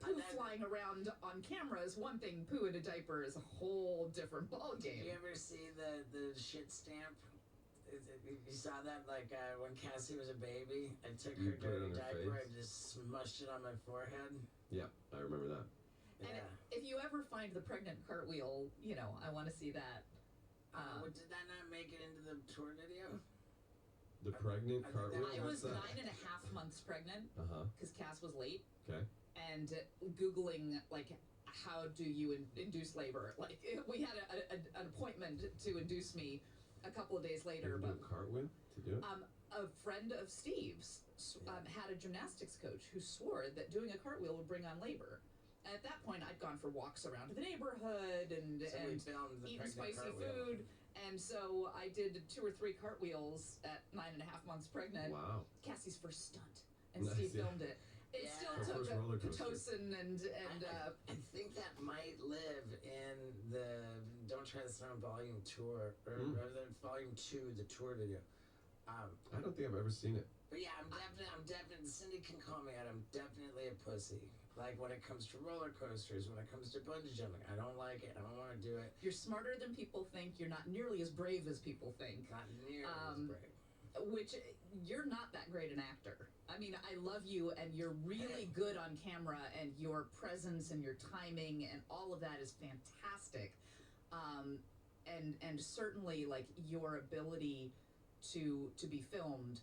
poo flying around on camera is one thing. Poo in a diaper is a whole different ball Did you game. ever see the shit stamp? You saw that, like, when Cassie was a baby? I took You her put it dirty on her diaper face? and just smushed it on my forehead. Yeah, I remember that. Yeah. And if you ever find the pregnant cartwheel, I want to see that. Did that not make it into the tour video? The pregnant I think cartwheel. that I what's was that? 9.5 months pregnant Uh-huh. because Cass was late. Okay. And Googling, like, how do you induce labor? Like, we had an appointment to induce me a couple of days later, You do but a cartwheel to do it? a friend of Steve's had a gymnastics coach who swore that doing a cartwheel would bring on labor. And at that point, I on for walks around the neighborhood and So we filmed the eating pregnant spicy cartwheel. food. And so I did 2 or 3 cartwheels at 9.5 months pregnant. Wow. Cassie's first stunt, and Nice, Steve yeah. filmed it. It Yeah. still Her took first roller coaster. Pitocin and I think that might live in the Don't Try This On Volume Tour, or the Volume 2, the tour video. I don't think I've ever seen it. But yeah, I'm definitely, Cindy can call me out, I'm definitely a pussy. Like when it comes to roller coasters, when it comes to bungee jumping, I don't like it, I don't want to do it. you're smarter than people think. You're not nearly as brave as people think. Not nearly as brave. Which you're not that great an actor. I mean, I love you, and you're really good on camera, and your presence and your timing and all of that is fantastic. And certainly like your ability to be filmed,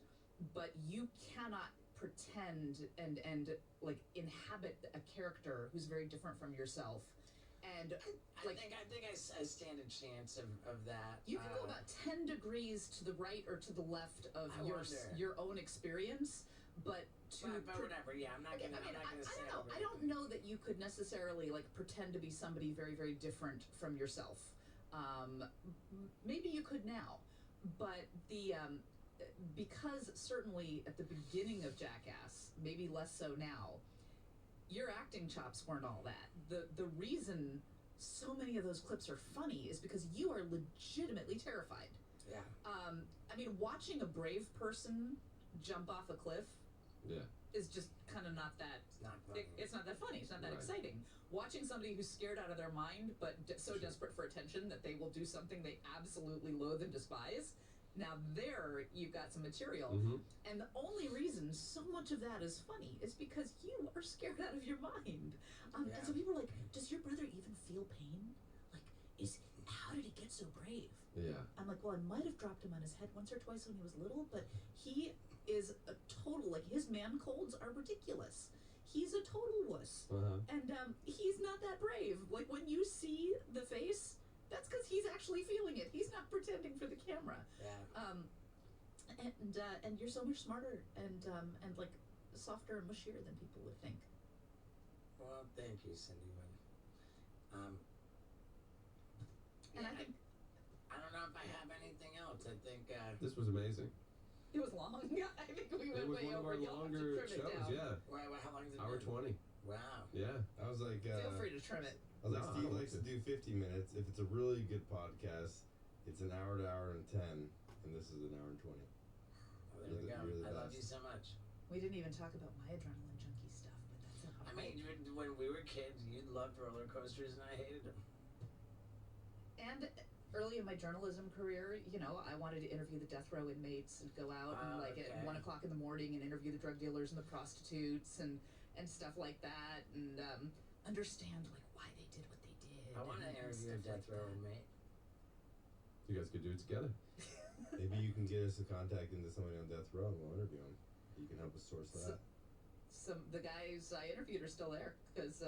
but you cannot pretend and like inhabit a character who's very different from yourself. And I think I stand a chance of that. you can go about 10 degrees to the right or to the left of I wonder. your own experience, but But whatever, yeah, I'm not Okay, gonna, I'm not gonna say I don't know. I don't know that you could necessarily like pretend to be somebody very, very different from yourself. Maybe you could now, but the because certainly at the beginning of Jackass, maybe less so now, your acting chops weren't all that. The reason so many of those clips are funny is because you are legitimately terrified. Yeah. I mean, watching a brave person jump off a cliff Yeah. is just kind of not that. It's not funny. It's not that funny. It's not that Right. exciting. Watching somebody who's scared out of their mind, but so desperate for attention that they will do something they absolutely loathe and despise. Now there, you've got some material. Mm-hmm. And the only reason so much of that is funny is because you are scared out of your mind. Yeah. And so people are like, does your brother even feel pain? Like, how did he get so brave? Yeah. I'm like, well, I might have dropped him on his head once or twice when he was little, but he is a total, like, his man colds are ridiculous. He's a total wuss. Uh-huh. And he's not that brave. Like, when you see the face, that's because he's actually feeling it. He's not pretending for the camera. Yeah. And you're so much smarter and like softer and mushier than people would think. Well, thank you, Cindy. And yeah, I think I don't know if I have anything else. I think This was amazing. it was long. I think we It went was way one of over. our You'll have to longer trim it shows, down. yeah. how long has it Hour been? 20. Wow. Yeah. I was like, Feel free to trim it. I was like, No, I Steve don't likes to like do 50 minutes. If it's a really good podcast, it's an hour to hour and 10, and this is an hour and 20. Well, there we go. You're the I love best. you so much. We didn't even talk about my adrenaline junkie stuff, but that's not. I mean, when we were kids, you loved roller coasters, and I hated them. And early in my journalism career, you know, I wanted to interview the death row inmates and go out and like at Okay. 1 o'clock in the morning and interview the drug dealers and the prostitutes and stuff like that and understand like why they did what they did. I want to and interview a stuff death like row that. inmate. You guys could do it together. Maybe you can get us a contact into somebody on death row and we'll interview them. You can help us source that. The guys I interviewed are still there because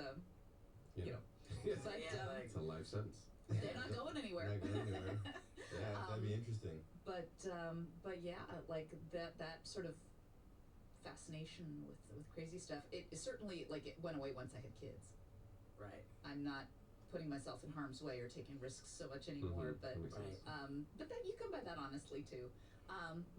you know, Yeah. but Yeah, like- It's a life sentence. they're not going anywhere. Not going anywhere. Yeah, that'd be interesting. But yeah, like that sort of fascination with crazy stuff. It certainly like it went away once I had kids. Right. I'm not putting myself in harm's way or taking risks so much anymore. Mhm. But That makes sense. but that you come by that honestly too.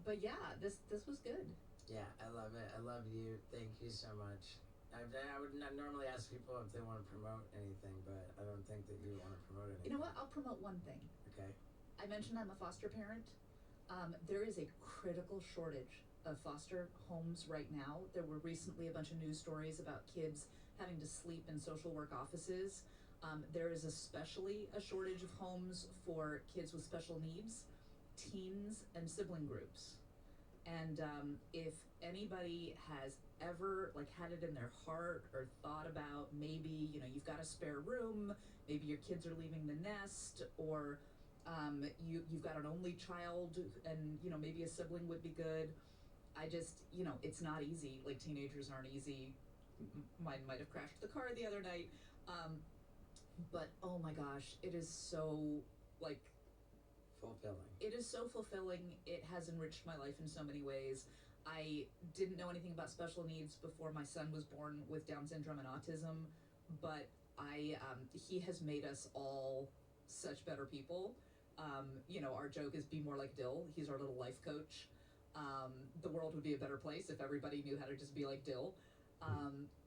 But yeah, this was good. Yeah, I love it. I love you. Thank you so much. I would not normally ask people if they want to promote anything, but I don't think that you want to promote anything. You know what? I'll promote one thing. Okay. I mentioned I'm a foster parent. There is a critical shortage of foster homes right now. There were recently a bunch of news stories about kids having to sleep in social work offices. There is especially a shortage of homes for kids with special needs, teens, and sibling groups. And if anybody has ever like had it in their heart or thought about maybe, you know, you've got a spare room, maybe your kids are leaving the nest, or you've got an only child and, you know, maybe a sibling would be good. I just, you know, it's not easy. Like teenagers aren't easy. Mine might have crashed the car the other night. But oh my gosh, it is so like Fulfilling. it is so fulfilling. It has enriched my life in so many ways. I didn't know anything about special needs before my son was born with Down syndrome and autism, but he has made us all such better people. Our joke is be more like Dill. He's our little life coach. The world would be a better place if everybody knew how to just be like Dill.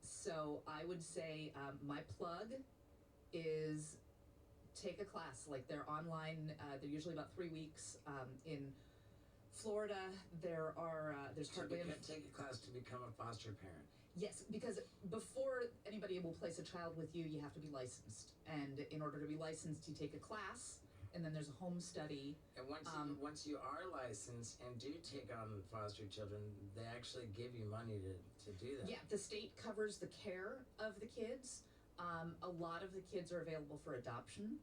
So I would say my plug is take a class. Like they're online. They're usually about 3 weeks. In Florida, there's Heartland. Take a class to become a foster parent. Yes, because before anybody will place a child with you, you have to be licensed. And in order to be licensed, you take a class, and then there's a home study. And once you are licensed and do take on foster children, they actually give you money to do that. Yeah, the state covers the care of the kids. A lot of the kids are available for adoption.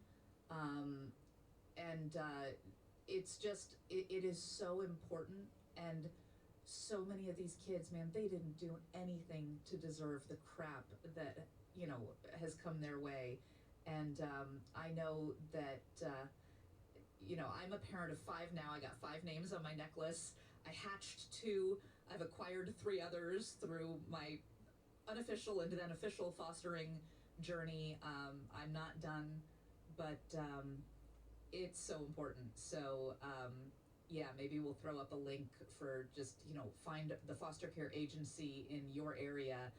It's just, it is so important. And so many of these kids, man, they didn't do anything to deserve the crap that, has come their way. And I know that, I'm a parent of 5 now. I got 5 names on my necklace. I hatched 2. I've acquired 3 others through my unofficial and then official fostering journey. I'm not done, but it's so important. So, yeah, maybe we'll throw up a link for just, find the foster care agency in your area.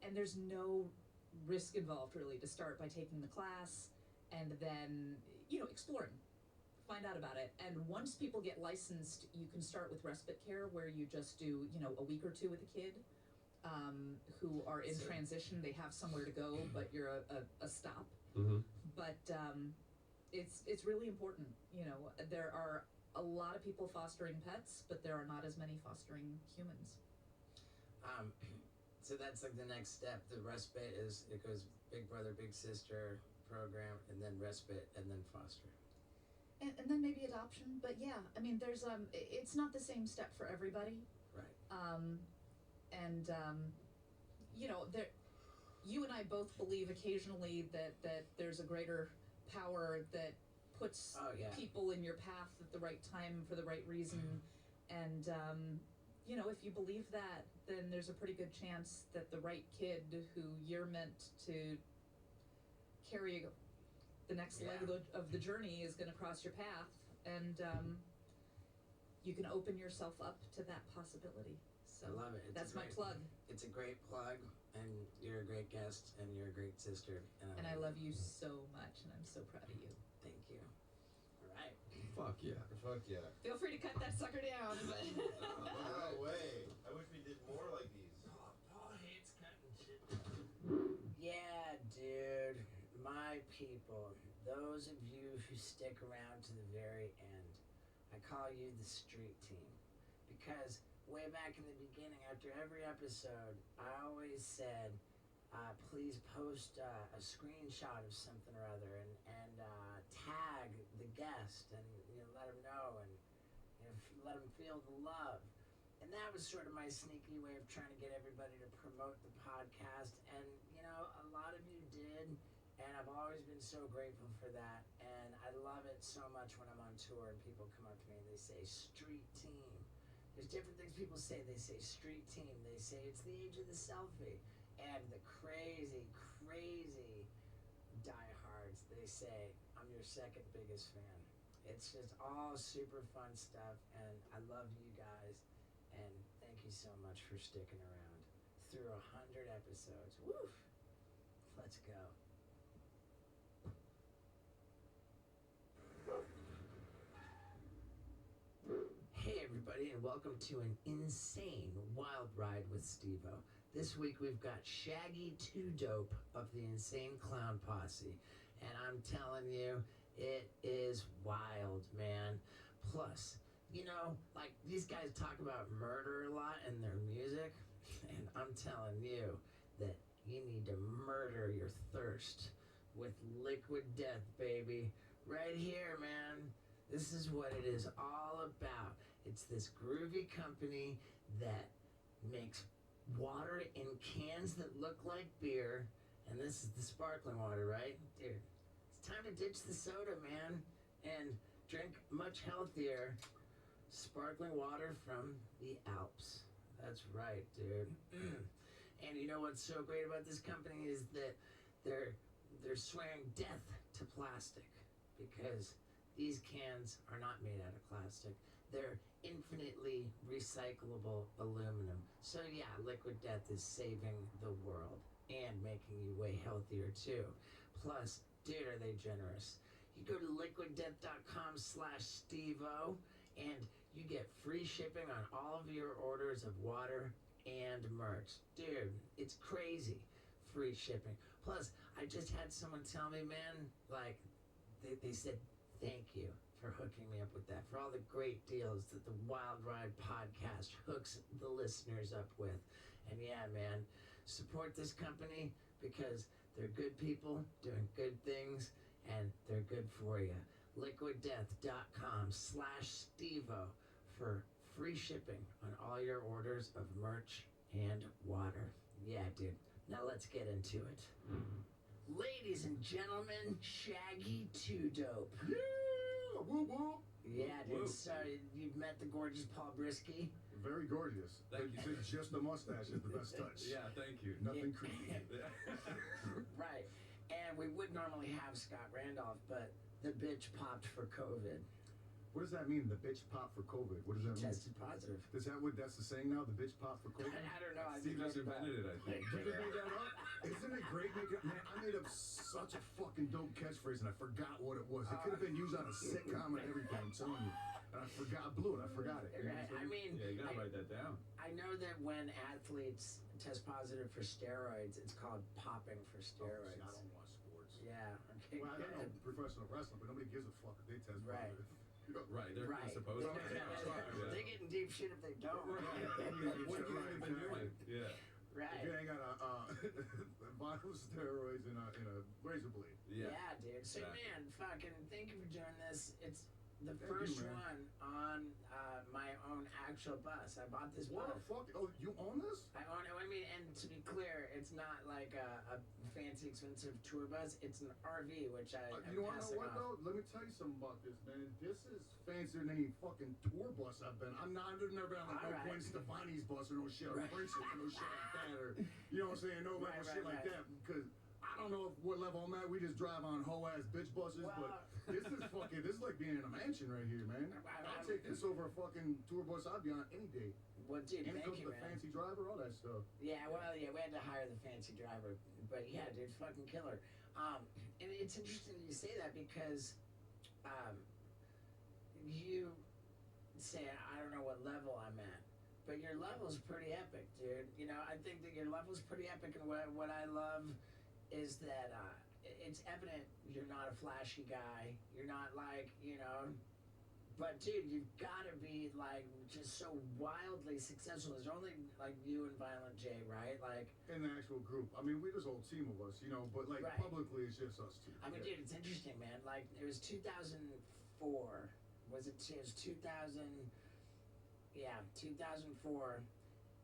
And there's no risk involved really to start by taking the class and then, exploring, find out about it. And once people get licensed, you can start with respite care where you just do, a week or 2 with a kid who are in transition. They have somewhere to go, but you're a stop. Mm-hmm. But it's really important. There are a lot of people fostering pets, but there are not as many fostering humans. So that's like the next step. The respite it goes big brother, big sister program, and then respite, and then foster. And then maybe adoption, but yeah, I mean, there's it's not the same step for everybody. Right. There, you and I both believe occasionally that there's a greater power that puts people in your path at the right time for the right reason. And if you believe that, then there's a pretty good chance that the right kid who you're meant to carry the next leg of the journey is going to cross your path, and you can open yourself up to that possibility. So I love it. That's my plug. It's a great plug, and you're a great guest, and you're a great sister. And I love you so much, and I'm so proud of you. Thank you. All right. Fuck yeah. Fuck yeah. Feel free to cut that sucker down. But No way. I wish we did more like these. Paul hates cutting shit. Yeah, dude. My people, those of you who stick around to the very end, I call you the street team. Because way back in the beginning, after every episode, I always said, please post a screenshot of something or other and tag the guest and let them know and let them feel the love. And that was sort of my sneaky way of trying to get everybody to promote the podcast. And, a lot of you did. And I've always been so grateful for that. And I love it so much when I'm on tour and people come up to me and they say, street team. There's different things people say. They say street team. They say it's the age of the selfie. And the crazy, crazy diehards, they say, I'm your second biggest fan. It's just all super fun stuff. And I love you guys. And thank you so much for sticking around through 100 episodes. Woo! Let's go. Hey everybody, and welcome to an insane wild ride with Steve-O. This week we've got Shaggy 2 Dope of the Insane Clown Posse, and I'm telling you, it is wild, man. Plus, these guys talk about murder a lot in their music, and I'm telling you that you need to murder your thirst with liquid death, baby. Right here, man. This is what it is all about. It's this groovy company that makes water in cans that look like beer. And this is the sparkling water, right? Dude, it's time to ditch the soda, man, and drink much healthier sparkling water from the Alps. That's right, dude. And you know what's so great about this company is that they're they're swearing death to plastic because these cans are not made out of plastic. They're infinitely recyclable aluminum. So yeah, Liquid Death is saving the world and making you way healthier too. Plus, dude, are they generous. You go to liquiddeath.com/Stevo and you get free shipping on all of your orders of water and merch. Dude, it's crazy. Free shipping. Plus, I just had someone tell me, man, like, they said thank you for hooking me up with that, for all the great deals that the Wild Ride podcast hooks the listeners up with. And yeah, man, support this company because they're good people doing good things and they're good for you. liquiddeath.com/Stevo for free shipping on all your orders of merch and water. Yeah, dude. Now let's get into it. Ladies and gentlemen, Shaggy 2 Dope. Yeah, whoop whoop. Yeah, dude. Whoop. So you've met the gorgeous Paul Brisky. Very gorgeous. Thank you. But just the mustache is the best touch. Yeah, thank you. Nothing creepy. Right. And we would normally have Scott Randolph, but the bitch popped for COVID. What does that mean? The bitch pop for COVID. What does that mean? Tested positive. Is that what that's the saying now? The bitch pop for COVID? I don't know. I Steve just just made it up. invented it, I think. Did you make that up? Isn't it great? Man, I made up such a fucking dope catchphrase and I forgot what it was. It could have been used on a sitcom and everything, I'm telling you. And I forgot, I blew it, I forgot it. You know Right. what I I'm saying? mean, Yeah, you gotta write that down. I know that when athletes test positive for steroids, it's called popping for Oh, see, steroids. I don't watch sports. Yeah. Okay. Well, I good. know professional wrestling, but nobody gives a fuck if they test Right. positive. Right, they're Right. supposed to. They get in deep shit if they don't. What have you even been doing? Yeah. Right. If you ain't got a vital steroids and a razor blade. Yeah. Yeah. Dude. So Exactly. man, fucking thank you for doing this. It's the Thank first you, one on my own actual bus. I bought this What bus. the fuck? Oh, you own this? I own it. I mean, and to be clear, it's not like a fancy, expensive tour bus. It's an RV, which I'm You wanna know passing what off. though? Let me tell you something about this, man. This is fancier than any fucking tour bus I've been. I've never been on like no Alright. Gwen Stefani's bus or no shit, or Right. Princess or no shit like that, or you know what I'm saying? No Right, shit right, like right. that. Because I don't know what level I'm at. We just drive on hoe ass bitch buses, Well, but this is fucking. This is like being in a mansion right here, man. I'll take this over a fucking tour bus I'd be on any day. Well, dude, And it thank comes you, with a man. fancy driver, all that stuff. Yeah, well, yeah, we had to hire the fancy driver, but yeah, dude, fucking killer. And it's interesting you say that because, you say I don't know what level I'm at, but your level's pretty epic, dude. You know, I think that your level's pretty epic, and what I love is that it's evident you're not a flashy guy. You're not like, you know. But dude, you've got to be like just so wildly successful. There's only like you and Violent J, right? Like, In the actual group. I mean, we just a whole team of us, you know, but like Right. publicly it's just us two. I mean, dude, it's interesting, man. Like, it was 2004. Was it? It was 2000. Yeah, 2004,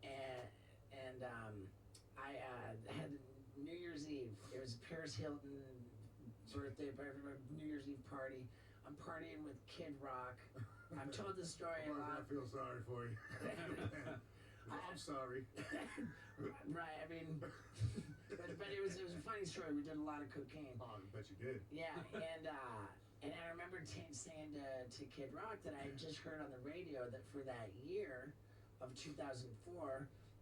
and I had New Year's Eve. It was Paris Hilton birthday, New Year's Eve party. I'm partying with Kid Rock. I've told this story a I lot. feel sorry for you. I'm sorry. Right, I mean, but it was a funny story. We did a lot of cocaine. Oh, I bet you did. Yeah, and I remember saying to Kid Rock that I had just heard on the radio that for that year of 2004,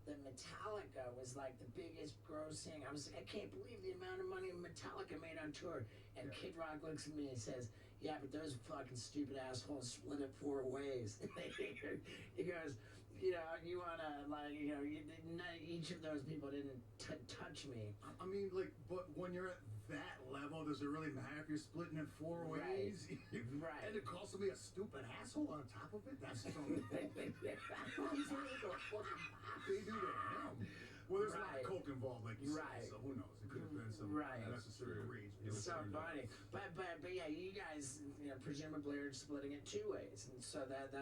that Metallica was like the biggest grossing. I was like, I can't believe the amount of money Metallica made on tour. And Yeah. Kid Rock looks at me and says, yeah, but those fucking stupid assholes split it 4 ways. He goes, you know, you wanna, like, you know, each of those people didn't touch me. I mean, like, but when you're at that level, does it really matter if you're splitting it 4 Right. ways? Right. And it calls me a stupid asshole on top of it? That's something. I'm saying, what the fuck did they do to him? Well, there's a lot Right. of coke involved, like you Right. said, so who knows? It could have been some Right. unnecessary rage. It was So turned up. funny, but yeah, you guys, you know, presumably are splitting it 2 ways, and so that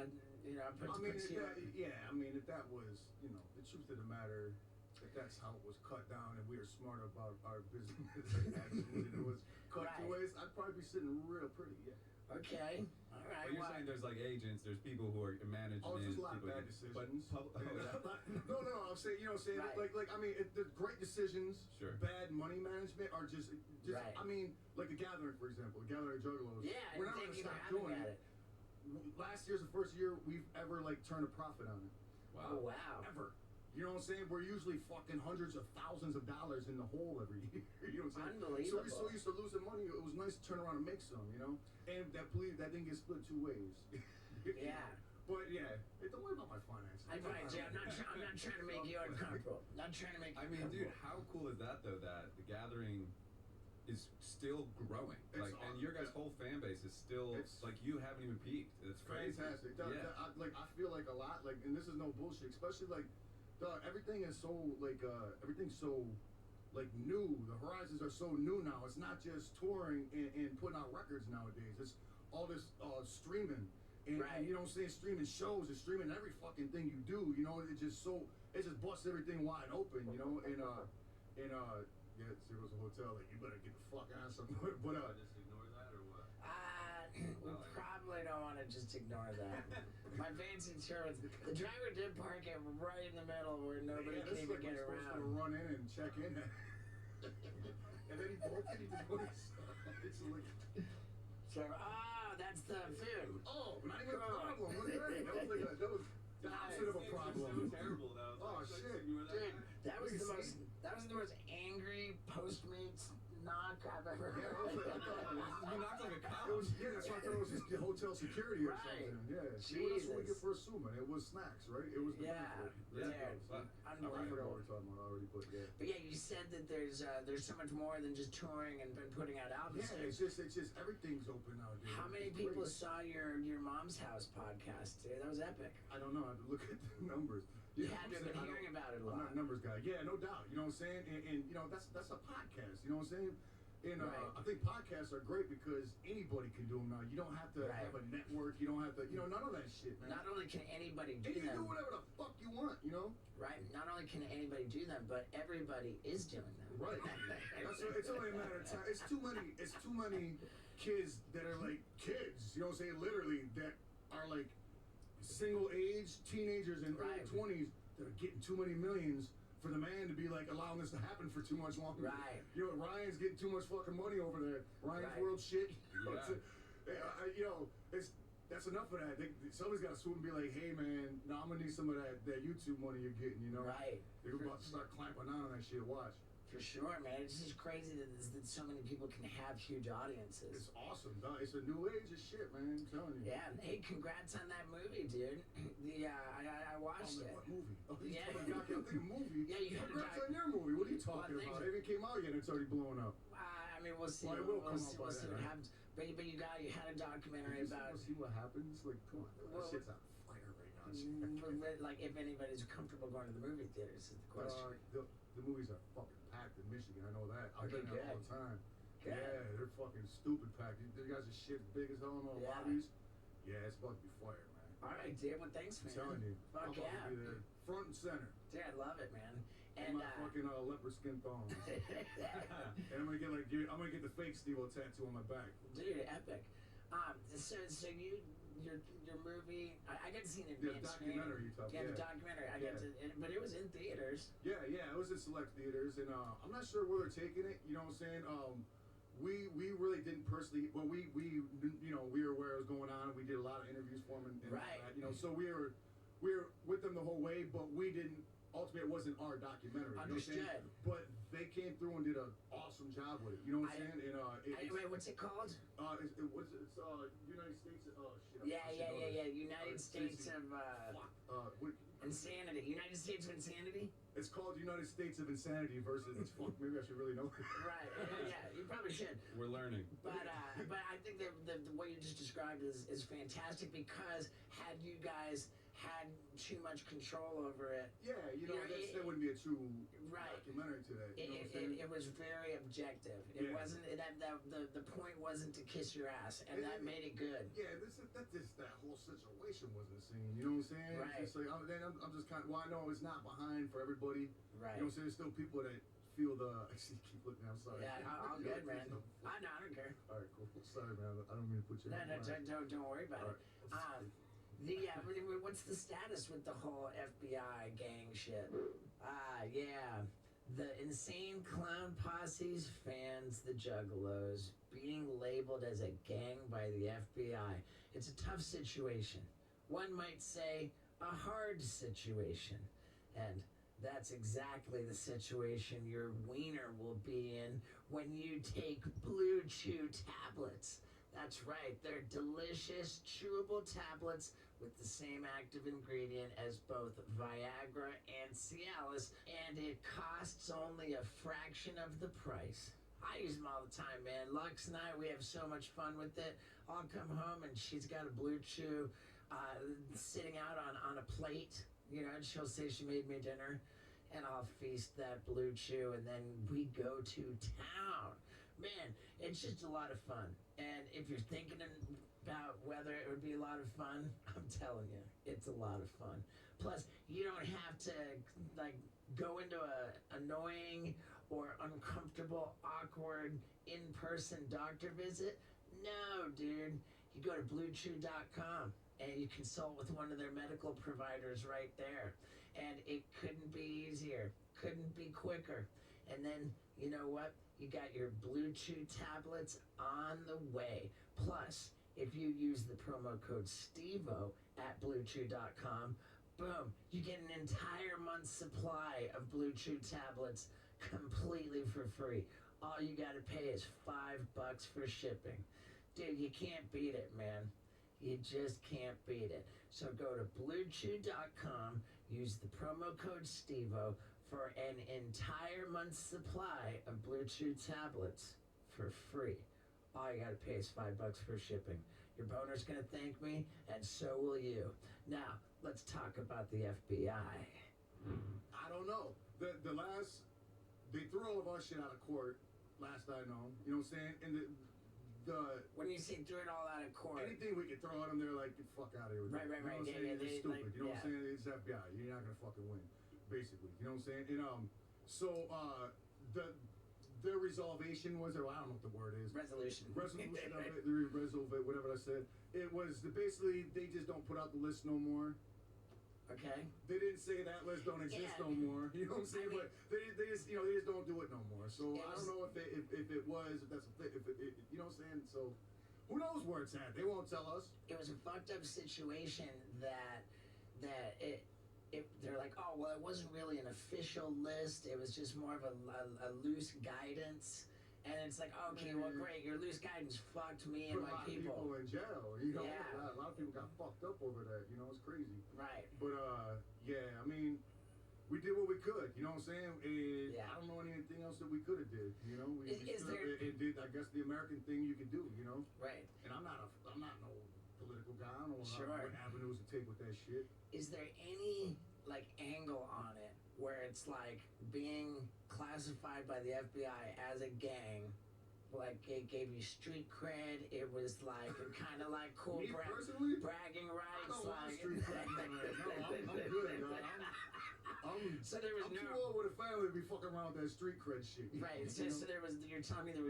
you know puts, I mean, puts if you. that, yeah, I mean, if that was, you know, the truth of the matter, if that's how it was cut down and we were smart about our business actions and it was cut Right. 2 ways, I'd probably be sitting real pretty, yeah. Okay. All right. But you're saying there's like agents, there's people who are managing. Oh, it's just a lot of people bad who- decisions. But no, I'm saying, you know what I'm saying? Right. I mean, the great decisions, Sure. bad money management are just Right. I mean, like the Gathering, for example, the Gathering of Juggalos. Yeah, we're and not thank gonna you for stop having doing me at it. it. Last year's the first year we've ever like turned a profit on it. Oh wow. Ever. You know what I'm saying? We're usually fucking hundreds of thousands of dollars in the hole every year. You know what I'm saying? Unbelievable. So we're so used to losing money, it was nice to turn around and make some, you know? And that didn't get split two ways. Yeah. But yeah, hey, don't worry about my finances. I'm not trying to make you uncomfortable. Not trying to make you I mean, uncomfortable. dude, how cool is that though? That the Gathering is still growing, It's like, and your guys' whole fan base is still It's- like you haven't even peaked. It's crazy. Fantastic. Yeah. I feel like a lot, like, and this is no bullshit, especially like, everything is so, like, everything's so, like, new. The horizons are so new now. It's not just touring and putting out records nowadays. It's all this streaming. And, Right. and you know what I'm saying? Streaming shows and streaming every fucking thing you do. You know, it just busts everything wide open, you know? And yeah, there was a hotel, like, you better get the fuck out somewhere. But, Just ignore that or what? We probably don't want to just ignore that. My fancy insurance. The driver did park it right in the middle where nobody yeah, can this is even like get we're supposed to around. run in and check in. And then he bolted, he just went inside. It's like, So, that's the food. oh, not even a problem. Look at that. That was the opposite of a problem. So terrible though. Oh, shit. Dude, that was We the see- most angry Postmates knock I've ever Yeah, heard. You knocked like a cop. That's why I thought it was just the hotel security or Right. something. Yeah. See, what else would we Jesus. get for assuming? It was snacks, right? It was the Yeah, food. Yeah. dude, Fuck. I forgot what unbelievable. we're talking about already, but yeah. But yeah, you said that there's so much more than just touring and putting out albums. Yeah, it's just everything's open nowadays. How many It's people great. saw your Mom's House podcast, dude? That was epic. I don't know. I have to look at the numbers. You Yeah, had I'm to have saying, been I don't- hearing about it a I'm lot. not a numbers guy. Yeah, no doubt. You know what I'm saying? And you know, that's a podcast. You know what I'm saying? And Right. I think podcasts are great because anybody can do them now. You don't have to Right. have a network. You don't have to, none of that shit, man. Not only can anybody and do you can do them, whatever the fuck you want, you know? right? Not only can anybody do them, but everybody is doing them. Right. It's only a matter of time. It's too many kids that are like kids, you know what I'm saying? Literally, that are like single age teenagers in Right. early 20s that are getting too many millions for the man to be like allowing this to happen for too much longer. Right. You know, Ryan's getting too much fucking money over there. Ryan's Right. world shit. Yeah. That's enough of that. Somebody's got to swoop and be like, hey man, no, I'm gonna need some of that YouTube money you're getting. You know. Right. They're about to start clamping down on that shit. Watch. For sure, man. It's just crazy that so many people can have huge audiences. It's awesome, dog. It's a new age of shit, man. I'm telling you. Yeah, and hey, congrats on that movie, dude. I watched it. What movie? Oh, you Yeah. talking about I'm thinking movie. Yeah, you had a Congrats doc- on your movie. What are you talking Well, about? thanks. It even came out yet. It's already blowing up. I mean, we'll see. Well, it will we'll come see, out by we'll see then, what right? happens. But you had a documentary You about. see what happens? Like, come on, that Well, shit's on fire right now. Like if anybody's comfortable going to the movie theaters is the question. The movies are fucking packed in Michigan. I know that. I've Okay, been there all good. the time. Good. Yeah, they're fucking stupid packed. You guys are shit big as hell in all the Yeah. lobbies. Yeah, it's about to be fire, man. All right, dude. Well, thanks, I'm man. telling you. Fuck I'm about yeah. to be there, front and center. Dude, I love it, man. And And my fucking leopard skin thongs. And I'm gonna get the fake Steve-O tattoo on my back. dude, epic. So your movie, I got to see an The advanced documentary you talk. Yeah, the documentary. I got to, but it was in theaters. Yeah, it was in select theaters, and I'm not sure where they're taking it. You know what I'm saying? We really didn't personally, but we were aware it was going on. We did a lot of interviews for them, and Right. all that, so we were with them the whole way, but we didn't. Ultimately, it wasn't our documentary. You know what I'm saying? Understood. But they came through and did an awesome job with it. You know what I'm saying? And Wait, what's it called? it's United States. Oh shit. Yeah. United States of What, Insanity. United States of Insanity. it's called United States of Insanity versus. Fuck, maybe I should really know. Right. Yeah, you probably should. We're learning. But I think the what you just described is fantastic because had you guys had too much control over it, Yeah, that wouldn't be a true documentary today. You know what I'm saying? it was very objective. It Yeah. wasn't the point wasn't to kiss your ass, and that made it good. Yeah, that whole situation wasn't seen. You know what I'm saying? Right. It's just like, I'm just kind of. Well, I know it's not behind for everybody. Right. You know what I'm saying? There's still people that feel the. I keep looking. I'm sorry. Yeah, all good, man. I don't care. All right, cool. sorry, man. I don't mean to put you. No, on no, blast. don't worry about All it. What's the status with the whole FBI gang shit? Yeah. The insane clown posse's fans, the Juggalos, being labeled as a gang by the FBI. It's a tough situation. One might say a hard situation. And that's exactly the situation your wiener will be in when you take Blue Chew tablets. That's right, they're delicious, chewable tablets with the same active ingredient as both Viagra and Cialis, and it costs only a fraction of the price. I use them all the time, man. Lux and I, we have so much fun with it. I'll come home and she's got a Blue Chew sitting out on a plate, you know, and she'll say she made me dinner, and I'll feast that Blue Chew, and then we go to town. Man, it's just a lot of fun. And if you're thinking about whether it would be a lot of fun, I'm telling you, it's a lot of fun. Plus, you don't have to like go into a annoying or uncomfortable, awkward in-person doctor visit. No, dude. You go to bluechew.com and you consult with one of their medical providers right there. And it couldn't be easier, couldn't be quicker. And then, you know what? You got your Blue Chew tablets on the way. Plus, if you use the promo code STEVO at bluechew.com, boom, you get an entire month's supply of Blue Chew tablets completely for free. All you gotta pay is $5 for shipping. Dude, you can't beat it, man. You just can't beat it. So go to bluechew.com, use the promo code STEVO for an entire month's supply of Blue Chew tablets for free. All you gotta pay is $5 for shipping. Your boner's gonna thank me, and so will you. Now, let's talk about the FBI. I don't know. They threw all of our shit out of court. Last I know, you know what I'm saying? And when you say threw it all out of court, anything we could throw at them, they're like, get the fuck out of here with right, that. right, You know what I'm yeah, saying? It's stupid. like, You know what I'm saying? It's FBI. You're not gonna fucking win, basically. You know what I'm saying? And their resolvation was, or I don't know what the word is. resolution Of it, whatever I said. It was basically they just don't put out the list no more. Okay. They didn't say that list don't exist no more. You know what I'm saying? But they just they just don't do it no more. So I don't know if it was, if that's a thing, you know what I'm saying? So who knows where it's at? They won't tell us. It was a fucked up situation that they're like, oh well, it wasn't really an official list. It was just more of a loose guidance. And it's like, okay, well, great, your loose guidance fucked me and Put my a lot people. of people in jail. You know, Yeah. a lot of people got fucked up over that. You know, it's crazy. Right. But yeah, I mean, we did what we could. You know what I'm saying? And Yeah. I don't know anything else that we could have did. You know, we Is stood there- up and did, I guess, the American thing you could do. You know, Right. and I'm not no political guy. I don't know Sure. what avenues to take with that shit. Is there any like angle on it where it's like being classified by the FBI as a gang? Like it gave you street cred. It was like kind of like cool Me personally, bragging I rights. don't want Like street cred, man. No, I'm good, dog. I'm so there was too no old with a family to be fucking around with that street cred shit. right. You So, know? so there was. You're telling me there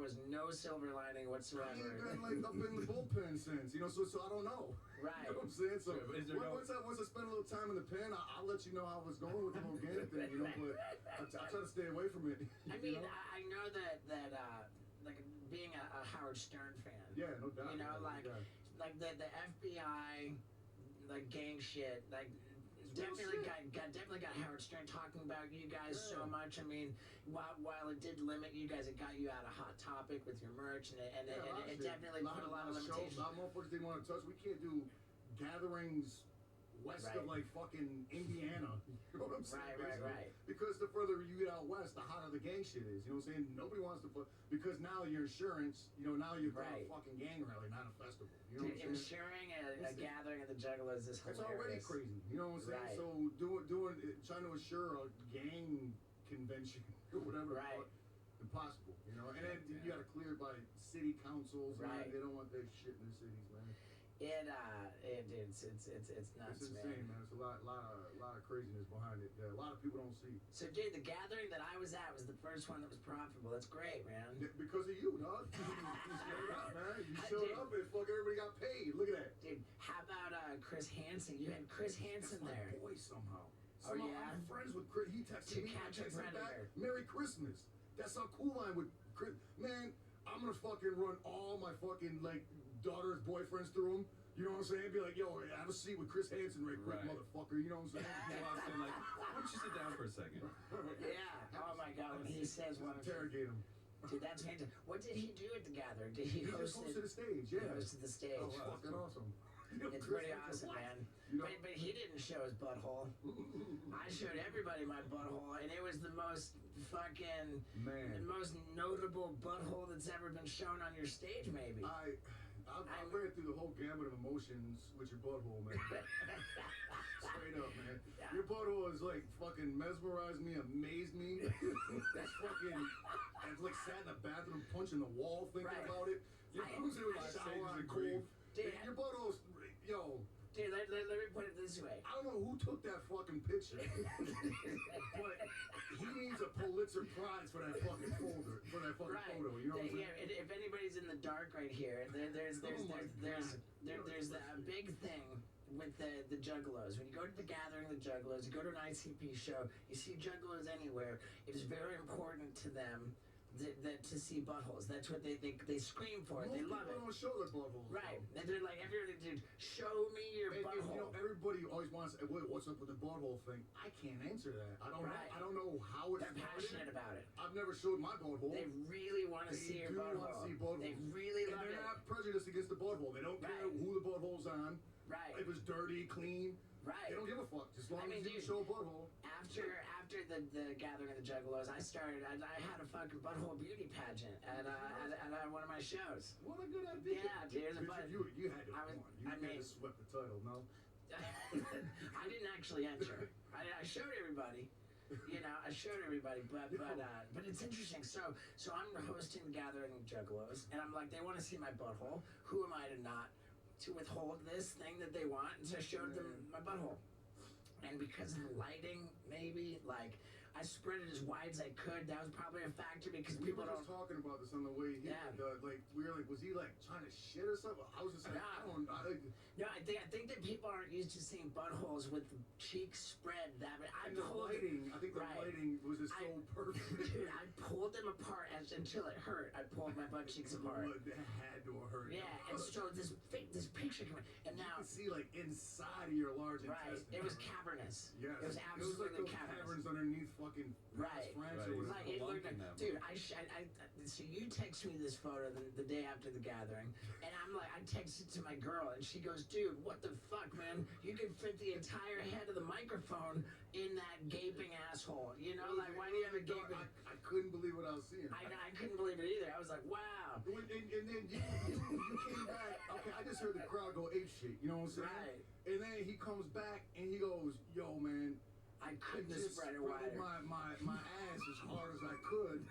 was no silver lining I whatsoever. ain't been like up in the bullpen since, you know, so I don't know. Right. You know what I'm saying? So Yeah, but is there once I spend a little time in the pen, I'll let you know how it's going with the whole game thing, you know. But I try to stay away from it. I you mean, know? I know that like being a Howard Stern fan. Yeah, no doubt. You know, yeah, like the FBI, like gang shit, like It's real definitely got Howard Stern talking about you guys so Yeah. much. I mean, while it did limit you guys, it got you out of Hot Topic with your merch, and it definitely put a lot of limitations. A lot of motherfuckers didn't want to touch. We can't do gatherings west of Right. like fucking Indiana. You know what I'm saying? Right, basically? right. Because the further you get out west, the hotter the gang shit is. You know what I'm saying? Nobody wants to because now your insurance, you know, now you're going Right. to a fucking gang rally, not a festival. You know Dude, what I'm saying? ensuring a gathering of the Juggalos is hilarious. It's already crazy. You know what I'm saying? Right. So trying to assure a gang convention or whatever, the Right. fuck, impossible. You know, and then you got to clear it by city councils. Right. Man. They don't want that shit in their cities, man. It's nuts, It's man. insane, man. It's a lot of craziness behind it. A lot of people don't see. So, dude, the gathering that I was at was the first one that was profitable. That's great, man. Because of you, dog. Straight up, man. Chris Hansen. You had Chris Hansen That's there. my boy somehow. Oh, Somehow yeah? I'm friends with Chris. He texted To me. I catch a texted him back, predator. Merry Christmas. That's how cool I am with Chris. Man, I'm gonna fucking run all my fucking like daughter's boyfriends through him. You know what I'm saying? Be like, yo, have a seat with Chris Hansen right quick, Right. motherfucker. You know what I'm saying? He walks in like, why don't you sit down for a second? Yeah. Oh my God. When he says one of Interrogate him. Dude, that's fantastic. What did he do at the gathering? Did he He just host hosted it? the stage, He yeah. hosted the stage. Oh, wow. Fucking awesome. You know, It's Chris pretty Hansen, awesome, what? man. You know? But he didn't show his butthole. I showed everybody my butthole, and it was the most fucking, the Man. most notable butthole that's ever been shown on your stage, maybe. I ran through the whole gamut of emotions with your butthole, man. Straight up, man. Your butthole is like fucking mesmerized me, amazed me. That's fucking. I've like sat in the bathroom punching the wall thinking Right. about it. You I- know, in the Five shower stages on of cold. grief. Dude, Your butthole's, yo. Dude, let me put it this way. I don't know who took that fucking picture, but he needs a Pulitzer Prize for that fucking folder, for that fucking Right. photo. You know what I'm Yeah, saying? if anybody's in the dark right here, there's a big thing with the juggalos. When you go to the gathering of the juggalos, you go to an ICP show, you see juggalos anywhere. It is very important to them to see buttholes. That's what they scream for. Most They love people it. don't show their buttholes. Right. though. And they're like, everybody, dude, show me your And, you butthole. know, everybody always wants. Wait, what's up with the butthole thing? I can't answer that. I don't know. Right. I don't know how it They're passionate about it. I've never showed my butthole. They really want to They see your do butthole. wanna see buttholes. They really And love they're it. not prejudiced against the butthole. They don't care Right. who the butthole's on. Right. If it's dirty, clean. Right. They don't give a fuck. Just long I mean, as you dude, show a butthole. After the gathering of the Juggalos, I had a fucking butthole beauty pageant at one of my shows. What a good idea. Yeah, dude, the butt- You had to. I was- come on. You I had mean- to sweep the title. No. I didn't actually enter. I showed everybody. You know, I showed everybody, but it's interesting. So I'm hosting the gathering of Juggalos, and I'm like, they want to see my butthole. Who am I to not to withhold this thing that they want? And so I showed them my butthole. And because of the lighting, maybe, like, I spread it as wide as I could. That was probably a factor because We people were don't. just talking about this on the way here. Yeah. We were like, was he like trying to shit or something? I was just like, I don't. No, I think that people aren't used to seeing buttholes with the cheeks spread that way. And the lighting, I think the Right. lighting was just so perfect. Dude, I pulled them apart until it hurt. I pulled my butt cheeks apart. That had to hurt. Yeah, and so this picture came in, and You now, could see like inside of your large right, intestine. it was cavernous. Yes. It was like absolutely those cavernous. caverns underneath fucking Right. France Right. or whatever. Like it lump looked, in that dude. So you text me this photo the day after the gathering, and I'm like, I texted to my girl, and she goes, "Dude, what the fuck, man? You can fit the entire head of the microphone in that gaping asshole. You know, like why do you have a gaping?" I couldn't believe what I was seeing. I couldn't believe it either. I was like, "Wow." And then you came back. Okay, I just heard the crowd go ape shit. You know what I'm saying? Right. And then he comes back and he goes, "Yo, man, I I couldn't have just spread it spread wider. my ass as hard as I could."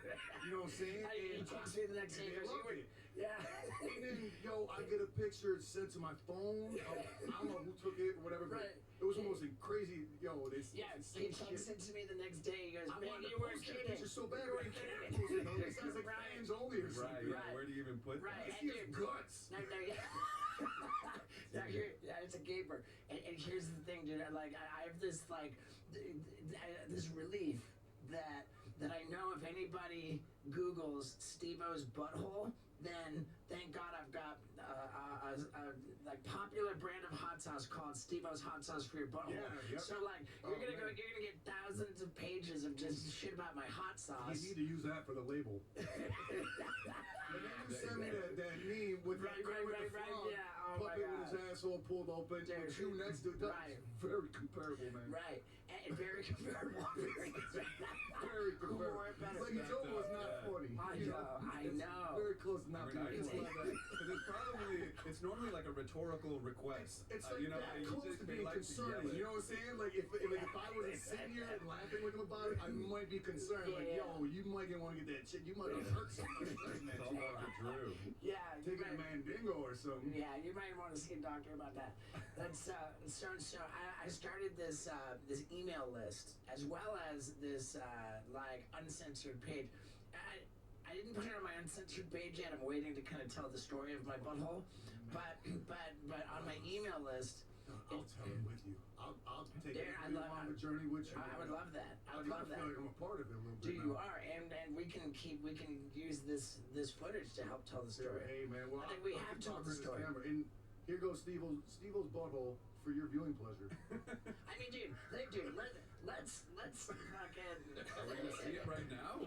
You know what I'm saying? He texted me the next day. He They goes, loved "You were-" it. Yeah. And then, yo, I get a picture sent to my phone. I don't know who took it or whatever, but Right. it was almost crazy. Yo, this Yeah, insane he shit. texted to me the next day. He goes, I "Man, wanted you to weren't post that kidding." picture so bad, You but I weren't can't kidding. post it. though. It sounds like Right. fans only or Right, something. yeah. Right. Where do you even put Right. that? I see his guts. No, now here, yeah, it's a gaper. And here's the thing, dude. I have this this relief that I know if anybody Googles Steve-O's butthole, then thank God I've got a popular brand of hot sauce called Steve-O's hot sauce for your butthole. Yeah, yep. So Oh, you're gonna man. get thousands of pages of just shit about my hot You sauce. need to use that for the label. And then you send me that meme with Right, that guy with the right, frog yeah, oh my puppet with God. his asshole pulled open, Dude, with you next to it. That's right. very comparable, man. Right, and very comparable. Very Very comparable. More better. Like it's almost not Yeah. funny. I you know, I It's know. Very close to not I mean, I being can funny. love that. 'Cause it's normally like a rhetorical request. It's like you know, that you close just to they being like to yell concerning. it. You know what I'm saying? Like if I wasn't sitting here and laughing with him about it, I might be concerned. Like, Yeah. yo, you might want to get that shit. You might have hurt somebody. It's all about the Drew. Yeah, you Taking a might, mandingo or something. yeah, you might want to see a doctor about that. That's so I started this email list as well as this uncensored page. I didn't put it on my uncensored page yet. I'm waiting to kind of tell the story of my butthole, but on my email list, I'll tell him with you. I'll take Dude, it I love on the journey with you. I would love that. I would kinda love that. feel like I'm a part of it a little Dude, bit you now. are, and we can use this footage to help tell the story. Hey man, well I think we I'll have keep told talking the to this story. camera. And here goes Steve-O's butthole for your viewing pleasure. I mean, dude, let's fucking. Are we gonna see it right now?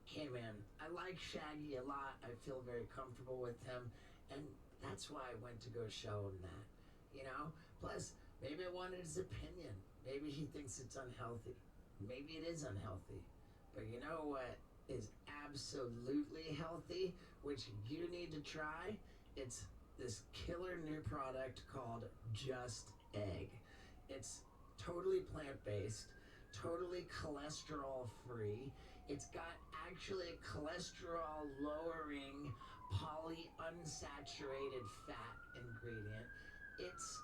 Hey man, I like Shaggy a lot. I feel very comfortable with him, and that's why I went to go show him that. You know. Plus, maybe I wanted his opinion. Maybe he thinks it's unhealthy. Maybe it is unhealthy. But you know what is absolutely healthy, which you need to try? It's this killer new product called Just Egg. It's totally plant-based, totally cholesterol-free. It's got actually a cholesterol-lowering polyunsaturated fat ingredient. It's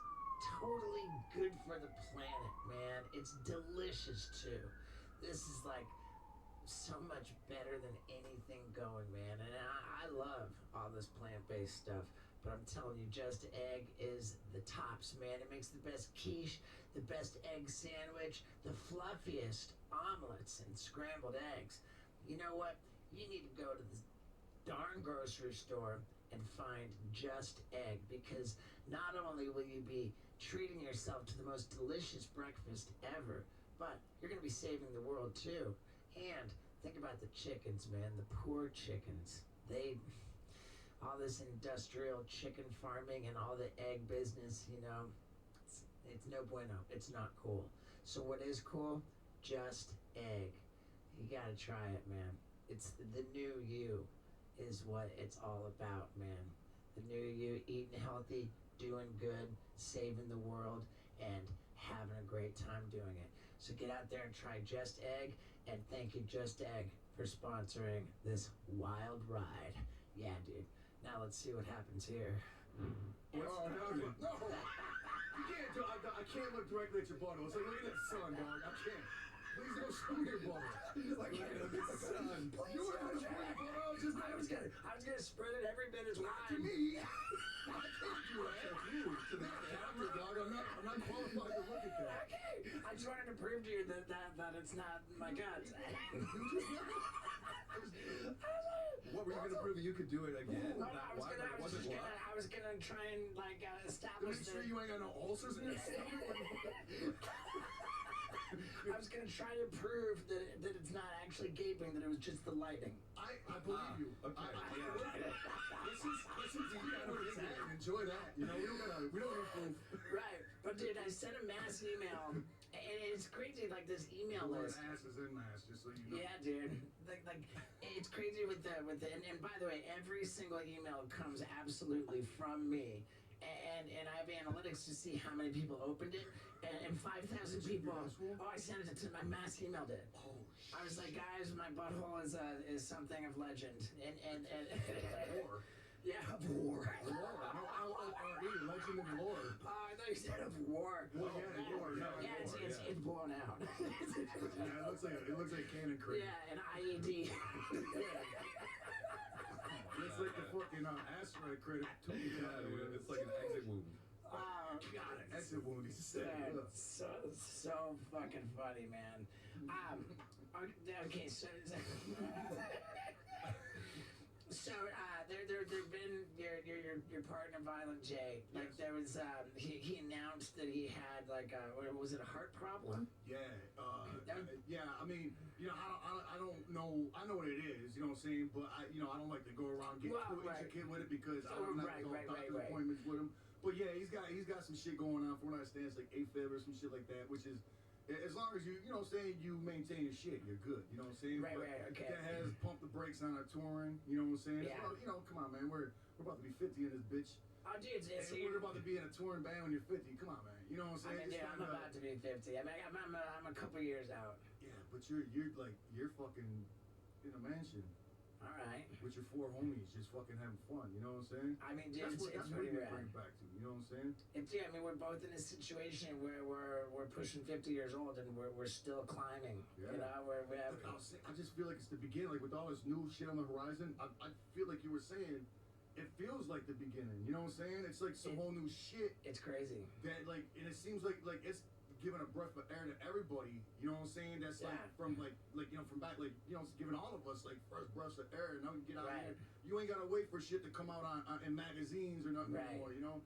totally good for the planet, man. It's delicious too. This is like so much better than anything going, man. And I love all this plant-based stuff, but I'm telling you, Just Egg is the tops, man. It makes the best quiche, the best egg sandwich, the fluffiest omelets and scrambled eggs. You know what? You need to go to the darn grocery store and find Just Egg, because not only will you be treating yourself to the most delicious breakfast ever, but you're going to be saving the world too. And think about the chickens, man, the poor chickens. All this industrial chicken farming and all the egg business, you know, it's no bueno. It's not cool. So what is cool? Just Egg. You gotta try it, man. It's the new you is what it's all about, man. The new you, eating healthy, doing good, saving the world, and having a great time doing it. So get out there and try Just Egg, and thank you, Just Egg, for sponsoring this wild ride. Yeah, dude. Now let's see what happens here. No. You can't do I can't look directly at your butthole. It's like, look at that sun, dog. I can't. Please don't show me your butthole. Like, look at the sun. You were gonna show me your butthole just I was gonna spread it every bit as to wide. me. I can't do that. To the camera, dog. I'm not qualified to look at that. Okay, I just wanted to prove to you that it's not my guts. What were you gonna prove? You could do it again? No, Not why, but it wasn't why? I was gonna try and like To establish make sure you ain't got no ulcers in your stomach. I was gonna try to prove that it's not actually gaping, that it was just the lighting. I believe you. Okay, Listen to you gotta enjoy that. You know, we don't need proof. Right, but dude, I sent a mass email, and it's crazy. Like this email The word list. ass is in mass, just so you know. Yeah, dude. Like it's crazy with the and by the way, every single email comes absolutely from me. And I have analytics to see how many people opened it, and 5,000 people. Oh, I sent it to my mass email did. Oh, I was like, guys, my butthole is something of legend, and War. yeah, of war. War. No, L-O-R-E, legend of war. I thought you said of war. Well, yeah, war. Yeah, it's blown out. Yeah, it looks like a cannon crate. Yeah, an IED. It's like the fucking asteroid credit. Yeah, dude, it's like an exit wound. God, exit wound. He said. Yeah, so fucking funny, man. Okay, so there've been your partner, Violent J. Like there was he announced that he had like what was it, a heart problem? Yeah, yeah. I mean, you know, I don't know. I know what it is. You know what I'm saying? But I don't like to go around getting too intricate with it because I don't have to go doctor's appointments with him. But yeah, he's got some shit going on. From what I understand, it's like AFib or some shit like that, which is. As long as you know what I'm saying, you maintain your shit, you're good. You know what I'm saying? Right, okay. That has pumped the brakes on our touring. You know what I'm saying? Yeah. Well, you know, come on, man. We're about to be 50 in this bitch. Oh, dude, And we're about to be in a touring band when you're 50. Come on, man. You know what I'm saying? I mean, dude, I'm about to be 50. I mean, I'm a couple years out. Yeah, but you're fucking in a mansion All right. with your 4 homies, just fucking having fun. You know what I'm saying? I mean, dude, That's it's what pretty we rad. bring back to. You know what I'm saying? Yeah, I mean, we're both in a situation where we're pushing 50 years old and we're still climbing. Yeah. You know, we have. Like I just feel like it's the beginning. Like with all this new shit on the horizon, I feel like you were saying, it feels like like the beginning. You know what I'm saying? It's like some whole new shit It's crazy. that like, and it seems like it's giving a breath of air to everybody. You know what I'm saying? That's like from like from back, like, you know, it's giving all of us like fresh breaths of air. Now you get out here, you ain't gotta wait for shit to come out on in magazines or nothing anymore. You know.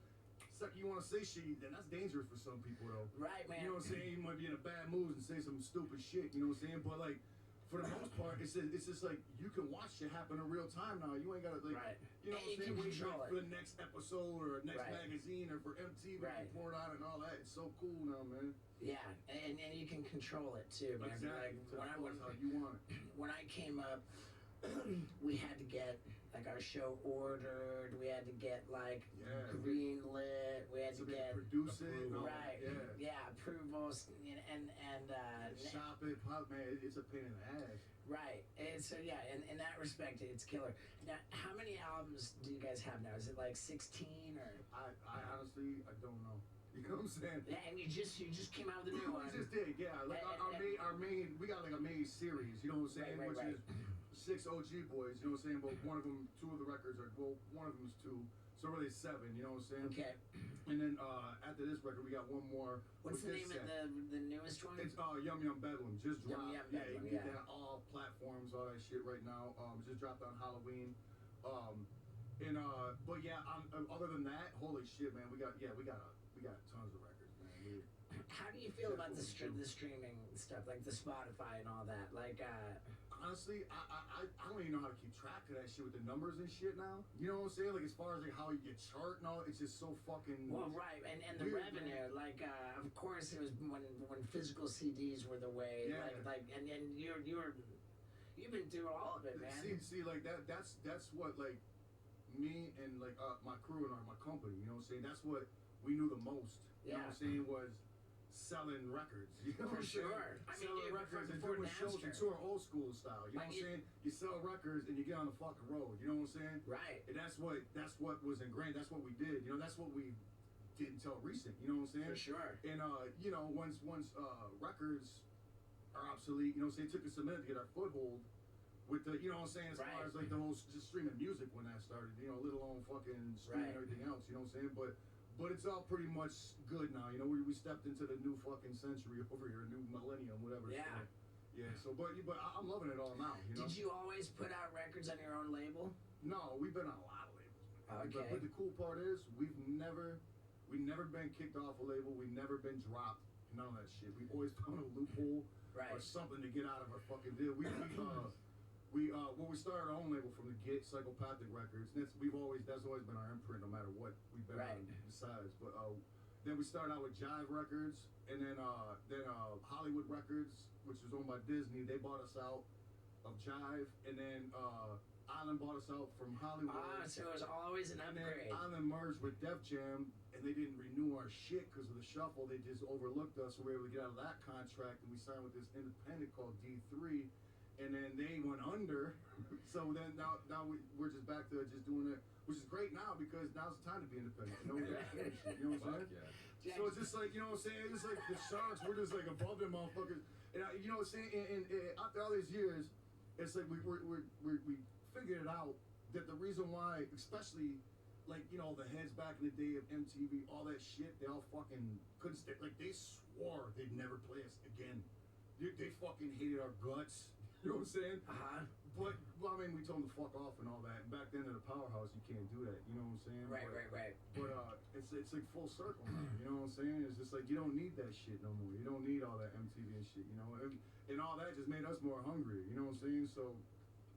Like you want to say shit, then that's dangerous for some people though. Right, man. You know what I'm saying? You might be in a bad mood and say some stupid shit. You know what I'm saying? But like, for the most part, it's just like you can watch shit happen in real time now. You ain't gotta like, you know what I'm saying? Wait for the next episode or next magazine or for MTV to report on it and all that. It's so cool now, man. Yeah, and you can control it too, man. Exactly. Like how you want it. When I came up, we had to get like our show ordered. We had to get like green lit. We had to get produce it. Approvals and shop it, pop, man. It's a pain in the ass. Right. And so yeah, in that respect, it's killer. Now, how many albums do you guys have now? Is it like 16 or? I honestly don't know. You know what I'm saying? Yeah, and you just came out with a new one. We just did, yeah. Like our main, we got like a main series. You know what I'm saying? Which is 6 OG boys. You know what I'm saying? But one of them, 2 of the records are one of them is 2. So really 7. You know what I'm saying? Okay. And then after this record, we got one more. What's the name of the newest one? It's Yum Yum Bedlam. Just dropped. Yum Bedlam, you can get that on all platforms, all that shit right now. Just dropped on Halloween. But yeah, other than that, holy shit, man, we got tons of records, man. How do you feel about the streaming stuff, like the Spotify and all that? Like, honestly, I don't even know how to keep track of that shit with the numbers and shit now. You know what I'm saying? Like, as far as like how you get chart and all, it's just so fucking. Well, right, and the weird, revenue, man. like, of course, it was when physical CDs were the way. Yeah. Like, and you've been through all of it, man. See, like that's what like me and like my crew and my company. You know what I'm saying? That's what we knew the most. You know what I'm saying? Was selling records. You know what I'm saying? I mean, selling records and doing shows and touring old school style. You know what I'm saying? You sell records and you get on the fucking road. You know what I'm saying? Right. And that's what was ingrained. That's what we did. You know, that's what we did until recent. You know what I'm saying? For sure. And you know, once records are obsolete, you know what I'm saying? It took us a minute to get our foothold with the, you know what I'm saying, as far as like the whole just streaming music when that started, you know, little on fucking streaming and everything else, you know what I'm saying? But it's all pretty much good now, you know, we stepped into the new fucking century over here, new millennium, whatever. Yeah. Yeah, so, but I'm loving it all now, you know? Did you always put out records on your own label? No, we've been on a lot of labels, man. Okay. But the cool part is, we've never been kicked off a label, we've never been dropped, none of that shit. We've always found a loophole or something to get out of our fucking deal. We started our own label from the get, Psychopathic Records. And that's always been our imprint, no matter what we've been on besides. But then we started out with Jive Records, and then Hollywood Records, which was owned by Disney. They bought us out of Jive, and then Island bought us out from Hollywood. So it was always an upgrade. And then Island merged with Def Jam, and they didn't renew our shit because of the shuffle. They just overlooked us, so we were able to get out of that contract, and we signed with this independent called D3. And then they went under, so then now we're just back to just doing it, which is great now because now's the time to be independent. You know what I'm saying? Yeah. So it's just like, you know what I'm saying? It's just like the Sharks, we're just like above them motherfuckers. And you know what I'm saying? And after all these years, it's like we figured it out that the reason why, especially like, you know, the heads back in the day of MTV, all that shit, they all fucking couldn't stay. Like, they swore they'd never play us again. They fucking hated our guts. You know what I'm saying? But, well, I mean, we told them to fuck off and all that. And back then in the powerhouse, you can't do that. You know what I'm saying? Right. But it's like full circle now. You know what I'm saying? It's just like you don't need that shit no more. You don't need all that MTV and shit. You know, and all that just made us more hungry. You know what I'm saying? So.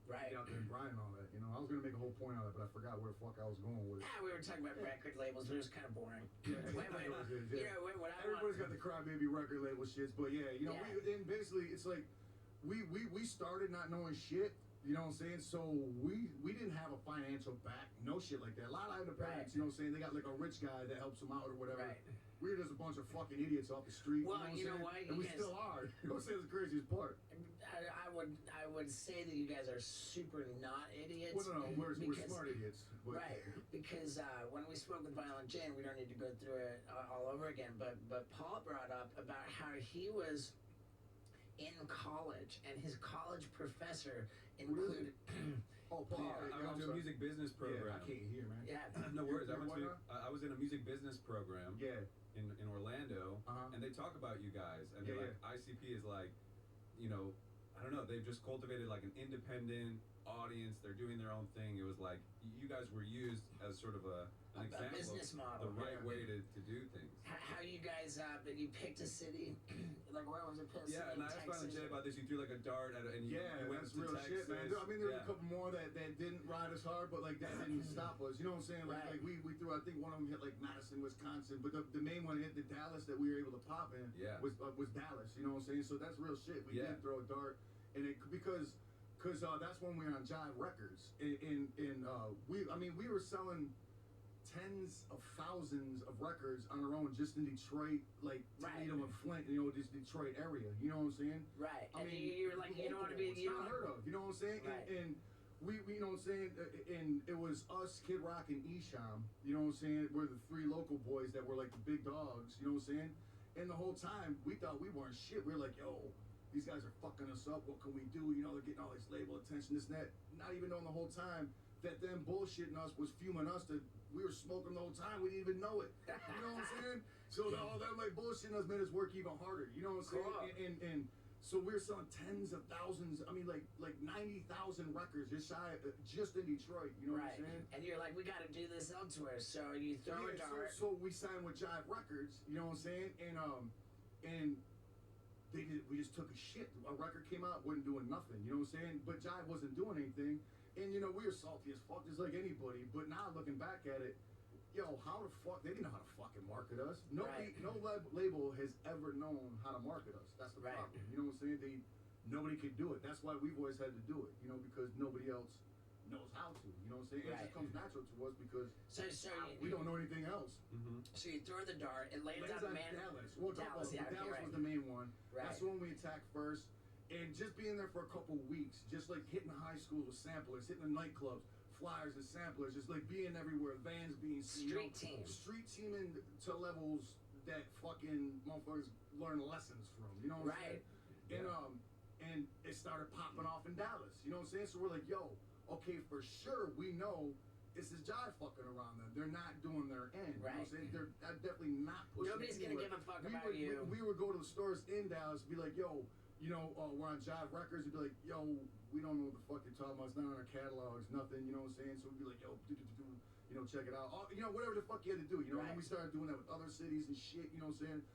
Get out there and grind and all that, you know. I was gonna make a whole point out of it, but I forgot where the fuck I was going with it. Yeah, we were talking about record labels, but it was kind of boring. Yeah, everybody's got the crybaby record label shits, but yeah, you know, and basically it's like we started not knowing shit, you know what I'm saying? So we didn't have a financial back, no shit like that. A lot of independents, you know what I'm saying? They got like a rich guy that helps them out or whatever. We were just a bunch of fucking idiots off the street. Well, you know what I'm saying? And we still are. You know what I'm saying? It's the craziest part. I would say that you guys are super not idiots. Well, no, we're smart idiots. But. Right, because when we spoke with Violent Jane, we don't need to go through it all over again, but Paul brought up about how he was in college, and his college professor included... Oh, Paul, I went to a music business program. Yeah, I can't hear, man. Yeah, No worries. I Why went to. not? I was in a music business program. Yeah. In Orlando, and they talk about you guys, and they're like, ICP is like, you know, I don't know, they've just cultivated like an independent audience. They're doing their own thing. It was like you guys were used as sort of an example business of model. the right way to do things. How you guys, but you picked a city, like where was it? Yeah, and I asked Brandon Jay about this. You threw like a dart at it, and you went that's to real Texas. shit, man. I mean, there was a couple more that didn't ride as hard, but like that didn't stop us. You know what I'm saying? Like we threw. I think one of them hit like Madison, Wisconsin, but the main one hit the Dallas that we were able to pop in. Was Dallas. You know what I'm saying? So that's real shit. We did throw a dart, and it because that's when we were on Jive Records. We were selling tens of thousands of records on our own just in Detroit, like Toledo and Flint, this Detroit area. You know what I'm saying? Right. I mean, you were like, you don't want to be. It's not heard of. You know what I'm saying? Right. And we, you know what I'm saying? And it was us, Kid Rock, and Esham. You know what I'm saying? We're the three local boys that were like the big dogs. You know what I'm saying? And the whole time we thought we weren't shit. We were like, yo, these guys are fucking us up. What can we do? You know, they're getting all this label attention, this and that. Not even knowing the whole time that them bullshitting us was fuming us to. We were smoking the whole time. We didn't even know it. You know what I'm saying? So all that like bullshitting us made us work even harder. You know what I'm saying? And so we were selling tens of thousands. I mean, like 90,000 records just in Detroit. You know what I'm saying? And you're like, we got to do this elsewhere. So you throw a dart. So we signed with Jive Records. You know what I'm saying? And we just took a shit. A record came out, wasn't doing nothing. You know what I'm saying? But Jive wasn't doing anything. And we were salty as fuck, just like anybody. But now looking back at it, how the fuck they didn't know how to fucking market us. No label has ever known how to market us. That's the problem. You know what I'm saying? Nobody could do it. That's why we've always had to do it. Because nobody else knows how to. You know what I'm saying? It just comes natural to us because we don't know anything else. Mm-hmm. So you throw the dart, it lands on Dallas. Well, Dallas was the main one. Right. That's the one we attacked first. And just being there for a couple weeks, just like hitting high school with samplers, hitting the nightclubs, flyers and samplers, just like being everywhere, vans being seen. Street teaming to levels that fucking motherfuckers learn lessons from. You know what I'm saying? And it started popping off in Dallas. You know what I'm saying? So we're like, yo, okay, for sure we know this is Jive fucking around them. They're not doing their end. Right. You know what I'm saying? They're definitely not pushing. Nobody's gonna give a fuck about you. We would go to the stores in Dallas and be like, yo, we're on Jive Records. You'd be like, yo, we don't know what the fuck you're talking about. It's not on our catalogs, nothing. You know what I'm saying? So we'd be like, yo, check it out. Whatever the fuck you had to do. And then we started doing that with other cities and shit. You know what I'm saying?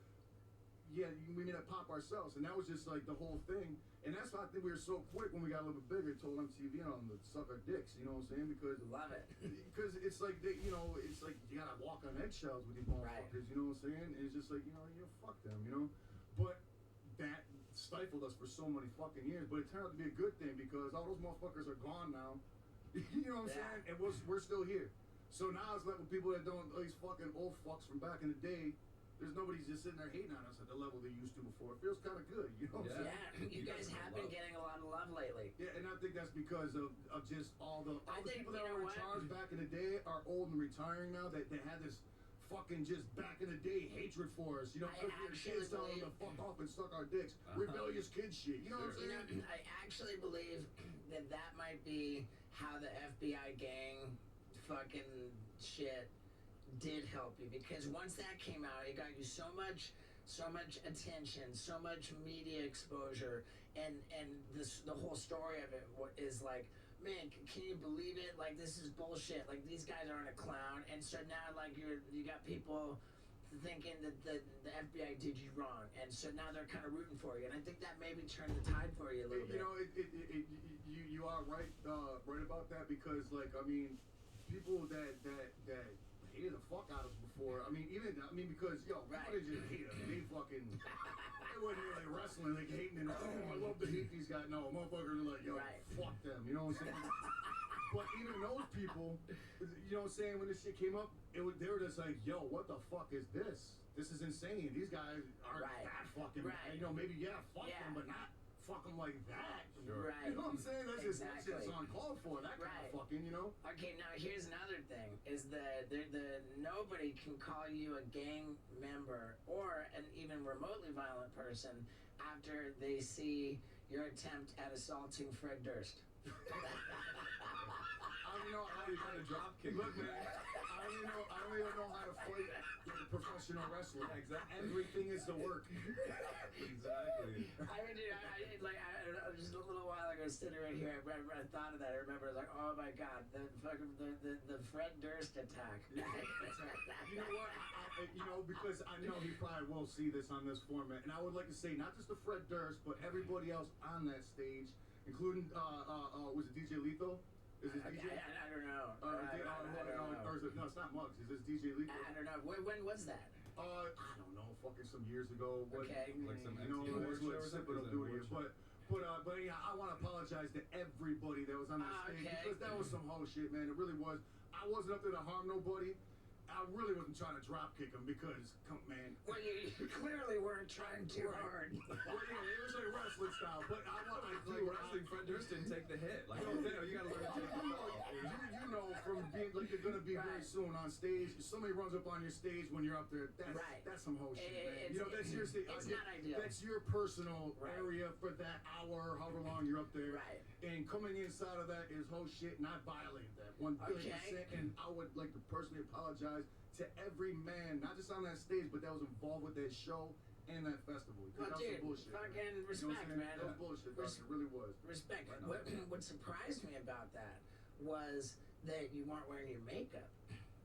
Yeah, we made it pop ourselves, and that was just like the whole thing. And that's why I think we were so quick when we got a little bit bigger. Told MTV on them to suck our dicks. You know what I'm saying? Because love it. Because it's like it's like you gotta walk on eggshells with these motherfuckers. You know what I'm saying? And it's just like fuck them. But that stifled us for so many fucking years, but it turned out to be a good thing because all those motherfuckers are gone now. You know what I'm saying? And we're still here. So now it's like with people that don't, these fucking old fucks from back in the day, there's nobody just sitting there hating on us at the level they used to before. It feels kind of good, you know what I'm saying? You guys have been getting a lot of love lately. Yeah, and I think that's because of just all the people that were in charge back in the day are old and retiring now that had this fucking just back in the day hatred for us. Because your kids telling them to fuck off and suck our dicks. Rebellious kid shit. You know what I'm saying? I actually believe that might be how the FBI gang fucking shit did help you, because once that came out, it got you so much attention, so much media exposure, and the whole story of it is like, man, can you believe it? Like, this is bullshit. Like, these guys aren't a clown. And so now, like, you got people thinking that the FBI did you wrong, and so now they're kind of rooting for you. And I think that maybe turned the tide for you a little bit. You are right about that, because like, I mean, people that hated the fuck out of us before. Because people they just hate us. They fucking. It wasn't really wrestling, like hating and I love to hate these guys. No, motherfuckers are like, yo, fuck them. You know what I'm saying? But even those people, you know what I'm saying, when this shit came up, they were just like, yo, what the fuck is this? This is insane. These guys aren't that fucking. Maybe fuck them, but not fuck them like that. Sure. Right. You know what I'm saying? That's just uncalled for. That kind of fucking, Okay, now here's another thing: is the nobody can call you a gang member or an even remotely violent person after they see your attempt at assaulting Fred Durst. How do you know how you kind of drop kick? Look, man. only know how to fight like a professional wrestler. Exactly. Everything is the work. Exactly. I mean, dude, just a little while ago, sitting right here, I thought of that. I remember, I was like, oh my god, the fucking the Fred Durst attack. Yeah, you know what? Because I know he probably will see this on this format, and I would like to say not just the Fred Durst, but everybody else on that stage, including was it DJ Lethal? Is this DJ? I don't know. Or is it, no, it's not Muggs. Is this DJ Lethal? I don't know. When was that? I don't know. Fucking some years ago. Okay. Like some You know, MTV it's award what show or Sip something? will do to you. But yeah, I want to apologize to everybody that was on that stage Okay. because that was some whole shit, man. It really was. I wasn't up there to harm nobody. I really wasn't trying to drop kick him because, man. Well, you clearly weren't trying too hard. Well, yeah, it was like wrestling style, but I Like wrestling, Fred Durst didn't take the hit. Like, you gotta learn to take the hit. You know from being like you're gonna be very soon on stage. If somebody runs up on your stage when you're up there, that's some whole shit, man. That's your stage. It's not ideal. That's your personal area for that hour, however long you're up there. Right. And coming inside of that is whole shit, and I violated that 1,000,000%. And I would like to personally apologize to every man, not just on that stage, but that was involved with that show and that festival. Well, that was dude, some bullshit. fucking You know what respect, I'm saying? man. That was bullshit. It really was. Respect. What surprised me about that was that you weren't wearing your makeup.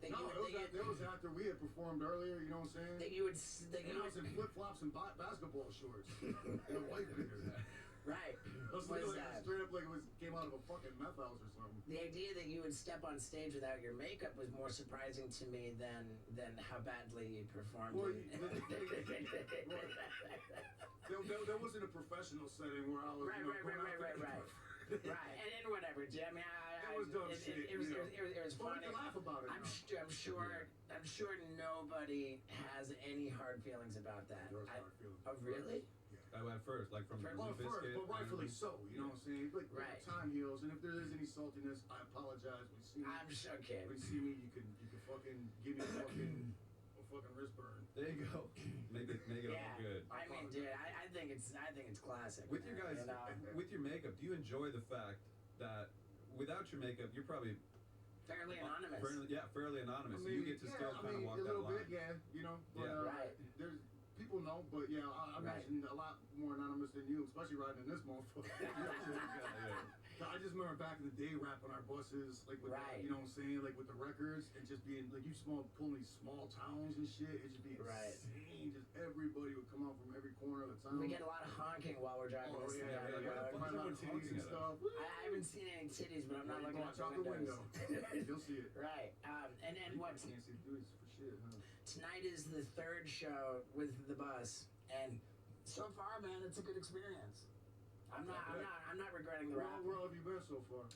That That was after we had performed earlier, you know what I'm saying? That you would. I was in flip-flops and basketball shorts. And a white beater. Right. I was looking like straight up like it came out of a fucking meth house or something. The idea that you would step on stage without your makeup was more surprising to me than how badly you performed. Well, there wasn't a professional setting where I was Right. Right, and then whatever, dude. I mean, it was dumb shit. It was funny. We can laugh about it. I'm sure nobody has any hard feelings about that. There was hard feelings. Oh, really? At first, like from Well, Limp first, Bizkit, but rightfully so. You know what I'm saying? Like Right. time heals, and if there is any saltiness, I apologize. When you see me, I'm sure. Okay. when you see me, you can fucking give me a fucking wrist burn. There you go. Make it all good. I mean, dude, I think it's classic. With your guys, you know? with your makeup, do you enjoy the fact that without your makeup, you're probably Fairly anonymous. fairly anonymous. I mean, you get to still kind of walk a that little line. bit, you know. But, Right. There's people know, but yeah, I imagine a lot more anonymous than you, especially riding in this motherfucker. You know what I'm saying? I just remember back in the day rapping our buses, like with you know what I'm saying, like with the records, and just being like pulling these small towns and shit. It just be insane. Just everybody would come out from every corner of the town. We get a lot of honking while we're driving this thing down the road. Probably a lot of titties and stuff. I haven't seen any titties, but I'm not looking Watch out the window. You'll see it. Right. And what? Can't see through this for shit, huh? Tonight is the third show with the bus, and so far, man, it's a good experience. I'm not regretting the rap. Where have you been so far?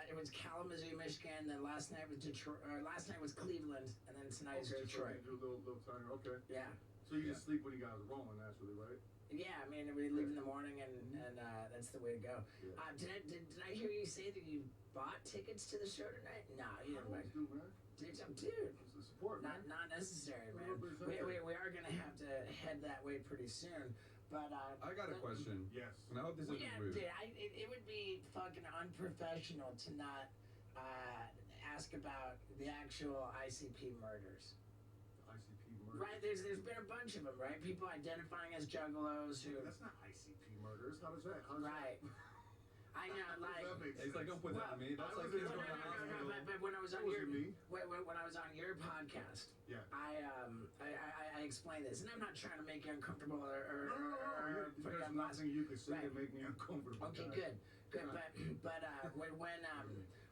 It was Kalamazoo, Michigan. Then last night was Detroit. Last night was Cleveland, and then tonight is Detroit. Do a little tiner. Okay. Yeah. So you just sleep when you guys are rolling, naturally, right? Yeah, I mean, we leave in the morning, and that's the way to go. Yeah. Did I hear you say that you bought tickets to the show tonight? No, you didn't. I always do, man. Dude, It's the support, man. not necessary, man. Represent We are gonna have to head that way pretty soon. But I got a question. Yes. And I hope this isn't rude. Dude, it would be fucking unprofessional to not ask about the actual ICP murders. ICP murders. Right, there's been a bunch of them, right? People identifying as juggalos who. That's not ICP murders. How does that? Right. I know, like. That makes He's like, don't put that on me. That's like was kids in- going to the hospital. But when I was on when I was on your podcast, Yeah. I explained this, and I'm not trying to make you uncomfortable or put you There's on blast. nothing you could say Right. to make me uncomfortable. Okay, good. But when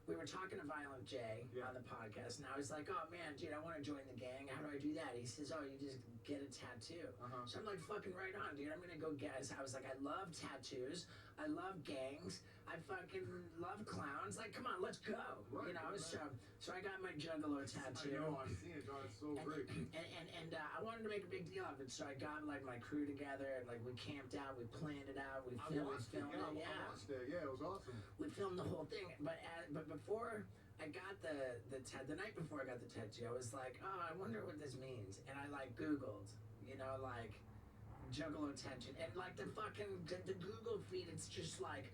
we were talking to Violent J on the podcast, and I was like, oh man, dude, I want to join the gang. How do I do that? He says, oh, you just get a tattoo. So I'm like, fucking right on, dude. I'm gonna go get. I was like, I love tattoos. I love gangs. I fucking love clowns. Like, come on, let's go. Right, You know, right. so I got my juggalo tattoo. I know, I've seen it, dog. It's so great. And I wanted to make a big deal of it, so I got like my crew together, and like we camped out, we planned it out, we filmed it. I watched that. Yeah, it was awesome. We filmed the whole thing, but before I got the night before I got the tattoo, I was like, oh, I wonder what this means, and I like Googled, you know, like juggalo tattoo, and like the fucking the Google feed, it's just like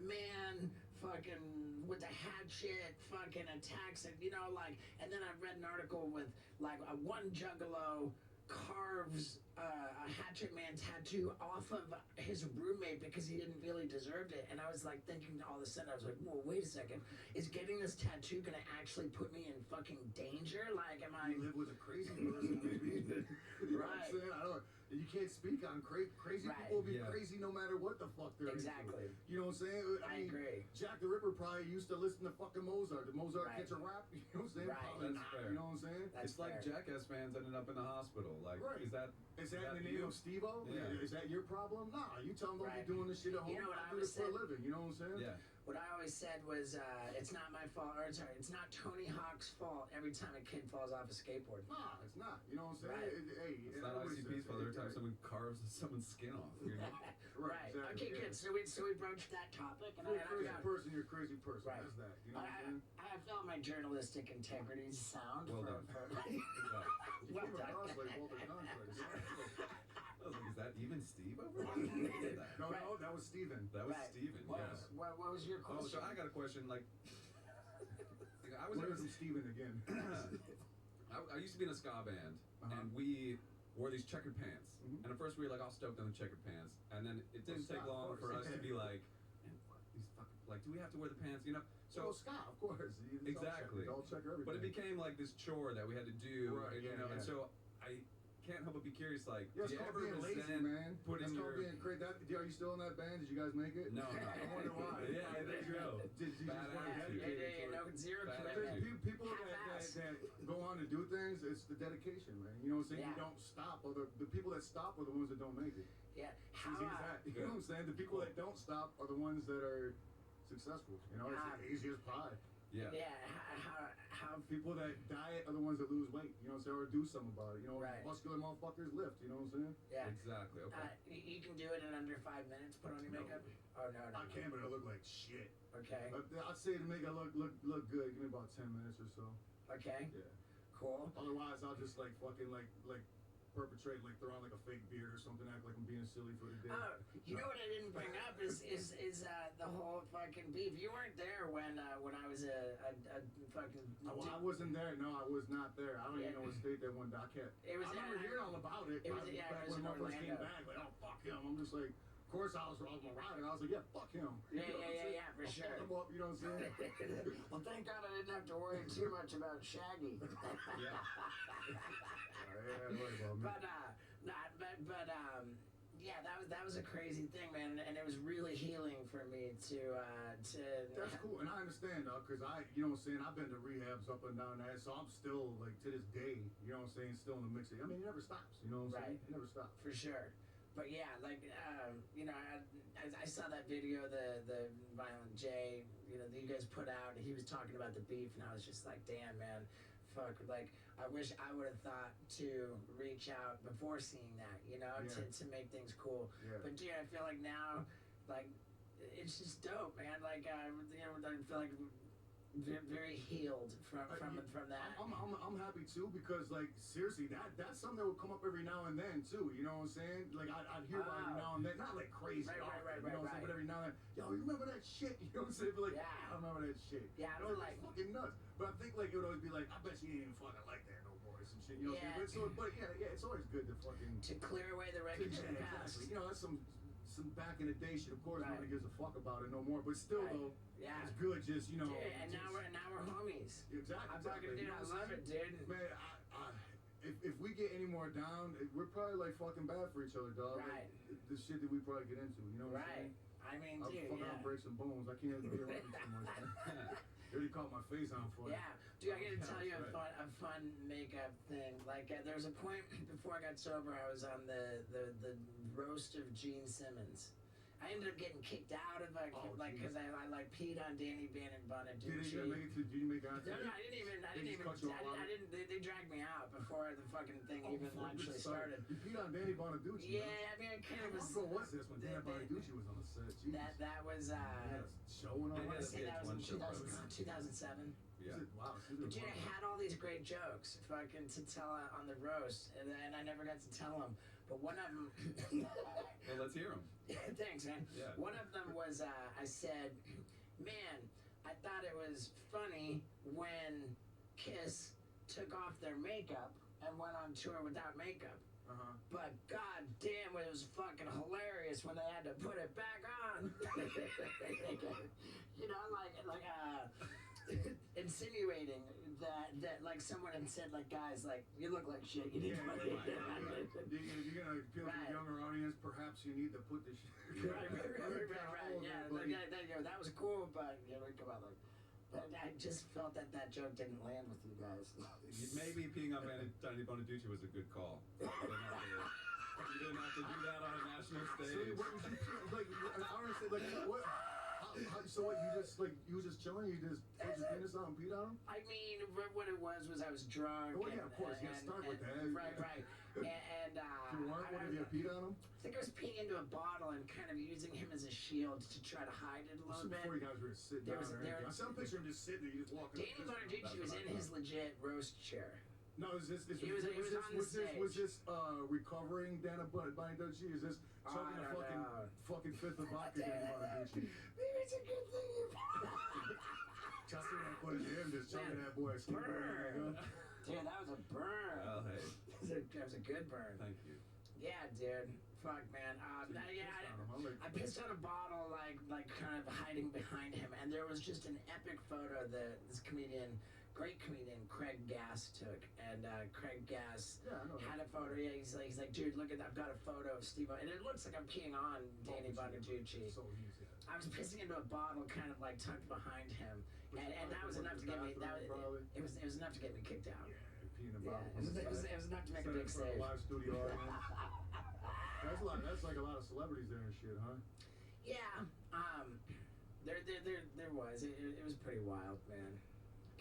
man fucking with the hatchet fucking attacks and like, and then I read an article with like one juggalo carves a hatchet man tattoo off of his roommate because he didn't feel he deserved it, and I was like thinking all of a sudden, I was like, whoa, wait a second, is getting this tattoo gonna actually put me in fucking danger? Like, am I live with a crazy person, maybe? You know what I'm saying? I don't. You can't speak on crazy people will be crazy no matter what the fuck they're exactly into. You know what I'm saying? I mean, agree. Jack the Ripper probably used to listen to fucking Mozart. Did Mozart catch a rap? You know what I'm saying? Probably not. Fair. You know what I'm saying? It's like Jackass fans ended up in the hospital. Like, is that in the name of Steve-O? Yeah. Is that your problem? Nah, you tell them don't be doing this shit at home. You know what I do this for said? a living. You know what I'm saying? Yeah. What I always said was, it's not my fault, or sorry, it's not Tony Hawk's fault every time a kid falls off a skateboard. Nah, it's not. You know what I'm saying? Right. It's not ICP's fault every time someone carves someone's skin off. You know? Right. Exactly, Okay, good. So we broached that topic, and you're a crazy person. You're a crazy person. Right. That's that. You know what I'm saying? I felt my journalistic integrity sound. Well done. You came across like Walter Cronkite. I was like, is that even Steve over there? No, that was Steven. That was Steven, yes. What was your question? Oh, so I got a question. Like, I was from Steven again. I used to be in a ska band, and we wore these checkered pants. And at first we were like all stoked on the checkered pants, and then it didn't take long for us to be like, man, fuck these fucking, like, do we have to wear the pants? You know? So ska, of course. Exactly. All checker everything. But it became like this chore that we had to do, right, you know. And so I can't help but be curious, like, do you you ever being lazy, resent man? putting That's your... called being crazy. Are you still in that band? Did you guys make it? No. I wonder why. Yeah, there you go. Did you Bad just want to attitude. dedicate no, zero Bad commitment. attitude. People that go on to do things, it's the dedication, man. You know what I'm saying? You don't stop. The people that stop are the ones that don't make it. Yeah. Easy as that. You know what I'm saying? The people that don't stop are the ones that are successful. You know, it's easy as pie. Yeah. Yeah. How people that diet are the ones that lose weight. You know what I'm saying? Or do something about it. You know, muscular motherfuckers lift. You know what I'm saying? Yeah. Exactly. Okay. You can do it in under 5 minutes. Put on your makeup. Oh no. I can, but I look like shit. Okay. I'd say to make it look good, give me about 10 minutes or so. Okay. Yeah. Cool. Otherwise, I'll just like fucking like perpetrate, like throw on like a fake beard or something, act like I'm being silly for the day. You know what I didn't bring up is the whole fucking beef. You weren't there when I was a fucking. I wasn't there. No, I was not there. I don't even know what state that one. I can't. I remember hearing all about it. It was back when I first came back. Like, oh fuck him. I'm just like. Of course, I was riding. I was like, yeah, fuck him. Yeah, for sure. Fuck him up, you know what I'm saying? Well, thank God I didn't have to worry too much about Shaggy. Yeah. Yeah, that was a crazy thing, man, and it was really healing for me to. That's cool, and I understand, because you know what I'm saying. I've been to rehabs up and down that, so I'm still like to this day, you know what I'm saying, still in the mix. I mean, it never stops, you know what I'm saying. It never stops. For sure. But yeah, like you know, I saw that video, the Violent J, you know, that you guys put out. He was talking about the beef, and I was just like, damn, man, fuck. Like, I wish I would have thought to reach out before seeing that, you know, to make things cool. Yeah. But dude, I feel like now, like, it's just dope, man. Like, you know, I feel like very healed from that. I'm happy too, because like seriously, that's something that will come up every now and then too. You know what I'm saying? Like I'd hear about it every now and then, not like crazy, Right, you know what I'm saying? But every now and then, yo, you remember that shit? You know what I'm saying? But like, I don't remember that shit. Yeah, I don't like it's fucking nuts. But I think like it would always be like, I bet you ain't even fucking like that no more, or some shit. You know what I'm saying? But it's always good to fucking to clear away the wreckage of the past. Exactly. You know, that's some back in the day shit. Of course, nobody gives a fuck about it no more. But still, though, it's good. Just you know. Dude, and now we're homies. Exactly. I'm fucking dude. I love it, dude. Man, if we get any more down, we're probably like fucking bad for each other, dog. Right. Like, the shit that we probably get into. You know what I'm saying? I mean, I'll dude. fucking break some bones. I can't be around you too much. They already caught my face on fire. Yeah. Dude, I gotta tell you a fun makeup thing. Like, there was a point before I got sober, I was on the roast of Gene Simmons. I ended up getting kicked out of because I like peed on Danny Bonaducci. Did you make it? No, I didn't even. They dragged me out before the fucking thing even actually started. You peed on Danny Bonaducci. Yeah, I mean, it kind of was. What was this when Danny Bonaducci was on the set? That was. Show and all. I want to say that was in 2007. Yeah. Wow. But dude, I had all these great jokes fucking to tell on the roast, and I never got to tell them. But one of them. Well, let's hear them. Thanks, man. Yeah. One of them was I said, man, I thought it was funny when Kiss took off their makeup and went on tour without makeup. But god damn, it was fucking hilarious when they had to put it back on. You know, like insinuating that like someone had said, like, guys, like, you look like shit. You need to If you're gonna appeal to a younger audience, perhaps you need to put this shit. Right. Yeah, that was cool, but you know, come on, like. But I just felt that joke didn't land with you guys. Maybe peeing on Tiny Bonaducci was a good call. You didn't have to do that on a national stage. So what was you like? I want to say like what? So what? You was just chilling. You just put your penis out and peed on him. I mean, what it was I was drunk. Oh yeah, of course. You gotta start with that. Right. And you weren't. What did you peed on him? I think I was peeing into a bottle and kind of using him as a shield to try to hide it a little bit. Before you guys were sitting down, right? I saw a picture of him just sitting there. You just walking. Danny Bonaducci was in his legit roast chair. No, is this He was on the stage. Was this recovering Dana Bonaducci? Is this choking a fucking fifth of vodka Dana Bonaducci? Maybe it's a good thing you Justin put it in, just choking that boy. Burn. Dude, that was a burn. Well, hey. That was a good burn. Thank you. Yeah, dude. Fuck, man. I pissed on a bottle, like kind of hiding behind him, and there was just an epic photo that this great comedian Craig Gass took, and Craig Gass had a photo. Yeah, he's like, dude, look at that. I've got a photo of Steve, and it looks like I'm peeing on Danny Bonaducci. I was pissing into a bottle, kind of like tucked behind him, and that was enough to get me. It was enough to get me kicked out. Yeah, it was enough to make a big save. Live studio audience. That's like a lot of celebrities there and shit, huh? Yeah. There was. It was pretty wild, man.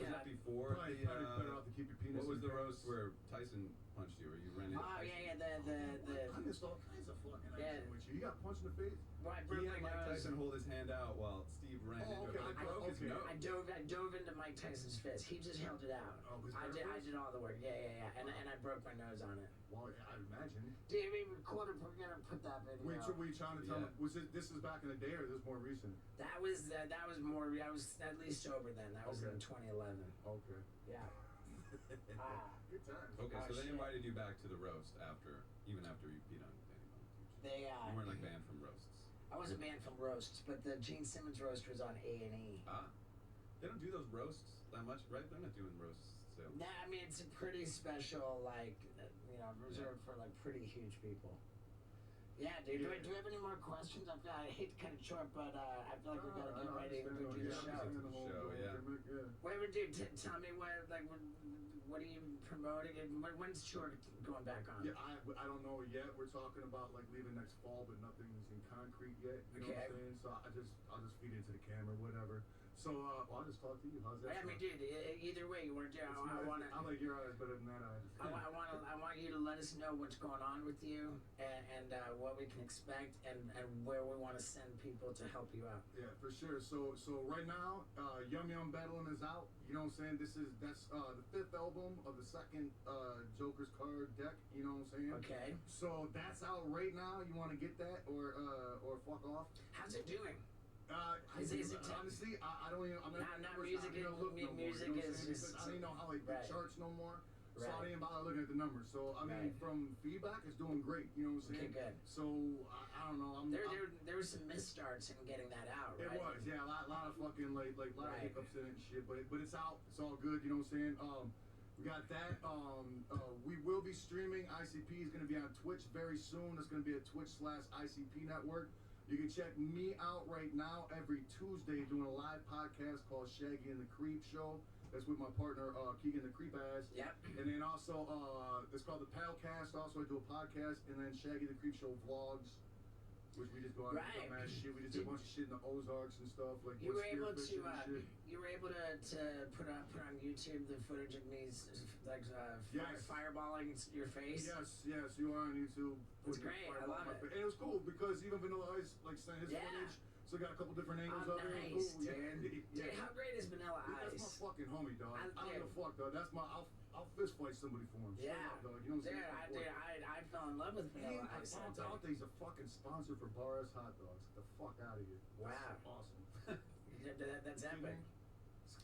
Was that before probably better off to keep your penis. What was the roast where Tyson punched you, or you ran into? Oh yeah. I missed all kinds of fucking action with you. You got punched in the face. Well, I He broke had my Mike nose. Tyson hold his hand out while Steve ran into him. okay. He broke his nose. I dove into Mike Tyson's fist. He just held it out. Oh, I did all the work. Yeah. And I broke my nose on it. Well, I imagine. Dude, we recorded. We're gonna put that video. Were you trying to tell me? This is back in the day, or this more recent? That was more. I was at least sober then. That was in 2011. Okay. Yeah. Good times. Okay, so they shit. invited you back to the roast even after you peed on Danny Bonaducci. They You weren't like banned from roasts. I wasn't banned from roasts, but the Gene Simmons roast was on A&E. They don't do those roasts that much, right? They're not doing roasts. So. Nah, I mean it's a pretty special, like reserved for like pretty huge people. Yeah, dude. Yeah. Do we have any more questions? I hate to cut it short, but I feel like we gotta get ready to do the show. Wait, dude, tell me what are you promoting? When's tour going back on? Yeah, I don't know yet. We're talking about like leaving next fall, but nothing's in concrete yet. You know what I'm saying? So I'll just feed into the camera, whatever. So I'll just talk to you. How's that? I mean, dude, either way you want to do. I like your eyes better than that eyes. I want you to let us know what's going on with you and what we can expect and where we want to send people to help you out. Yeah, for sure. So right now, Yum Yum Battling is out. You know what I'm saying? That's the 5th album of the 2nd Joker's card deck. You know what I'm saying? Okay. So that's out right now. You want to get that or fuck off? How's it doing? Honestly, I don't even. I'm not music. Music is just. I don't even know how it charts no more. So Right. I didn't bother looking at the numbers. So I mean, from feedback, it's doing great. You know what I'm saying? Okay, good. So I don't know. There were some misstarts in getting that out, right? It was, yeah, a lot of fucking like a lot of hiccups in it and shit. But it's out. It's all good. You know what I'm saying? We got that. We will be streaming. ICP is going to be on Twitch very soon. It's going to be a Twitch/ICP network. You can check me out right now every Tuesday doing a live podcast called Shaggy and the Creep Show. That's with my partner, Keegan the Creep Ass. Yep. And then also, it's called the Palcast. Also, I do a podcast. And then Shaggy the Creep Show vlogs, which we just go out and do mad shit. We just do a bunch of shit in the Ozarks and stuff. Like You were able to put on YouTube the footage of me like fireballing your face. Yes, you are on YouTube. It's great. I love it. And it was cool because even Vanilla Ice like sent his footage. So got a couple different angles of it. Nice, Cool. dude. Yeah. Dude, how great is Vanilla Dude, Ice? that's my fucking homie, dog. I don't give a fuck, dog. That's my. I'll fist fight somebody for him. Yeah. Up, dog. You know what I'm saying? I fell in love with Vanilla I Ice. found out that he's a fucking sponsor for Bar S Hot Dogs. Get the fuck out of here. Wow. That's awesome. That's epic.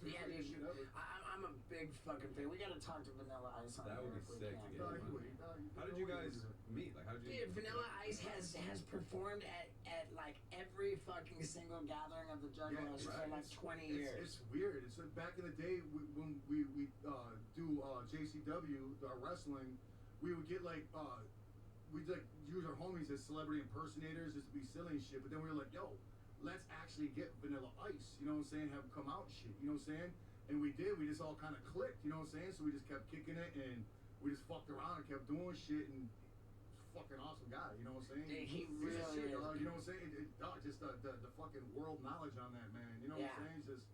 Yeah, dude. Shit ever. I'm a big fucking fan. We gotta talk to Vanilla Ice on That would here be if we sick can. to get him on. How did you guys meet? Like, how did you? Dude, Vanilla Ice has performed at like every fucking single gathering of the Juggalos for right. like 20 years. It's weird. It's like back in the day when we do JCW, our wrestling, we would get like we'd like use our homies as celebrity impersonators just to be silly and shit. But then we were like, yo, let's actually get Vanilla Ice. You know what I'm saying? Have him come out and shit. You know what I'm saying? And we did. We just all kind of clicked. You know what I'm saying? So we just kept kicking it and we just fucked around and kept doing shit and fucking awesome guy. You know what I'm saying? Dude, he He's really a shit, is. dog. You know what I'm saying? Just the fucking world knowledge on that man. You know what Yeah. I'm saying? Just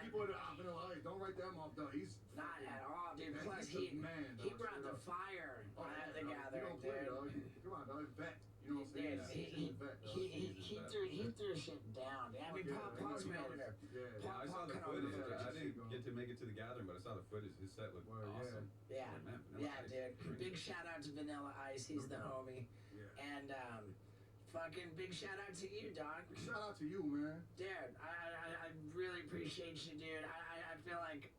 people that Vanilla Ice, don't write them off, though. He's Not fucking- at all, dude. Man, Plus, he's he the man, he dog, brought straight the up. fire Oh, at the dog. gathering, You don't play, dude. dog. Come on, dog. Vet. You know what I'm saying? Dude, He's a vet, dog. he threw shit down. Dude. I mean, Paul's he mad knows. at her. Yeah. Yeah, I saw the Paul footage. cut over I that didn't shit get to make it to the gathering, but I saw the footage. His set looked Well, yeah. awesome. Yeah, Like, man, Vanilla yeah, Ice. dude. Big shout out to Vanilla Ice. He's the homie. Yeah. And fucking big shout out to you, dog. Shout out to you, man. Dude, I really appreciate you, dude. I feel like.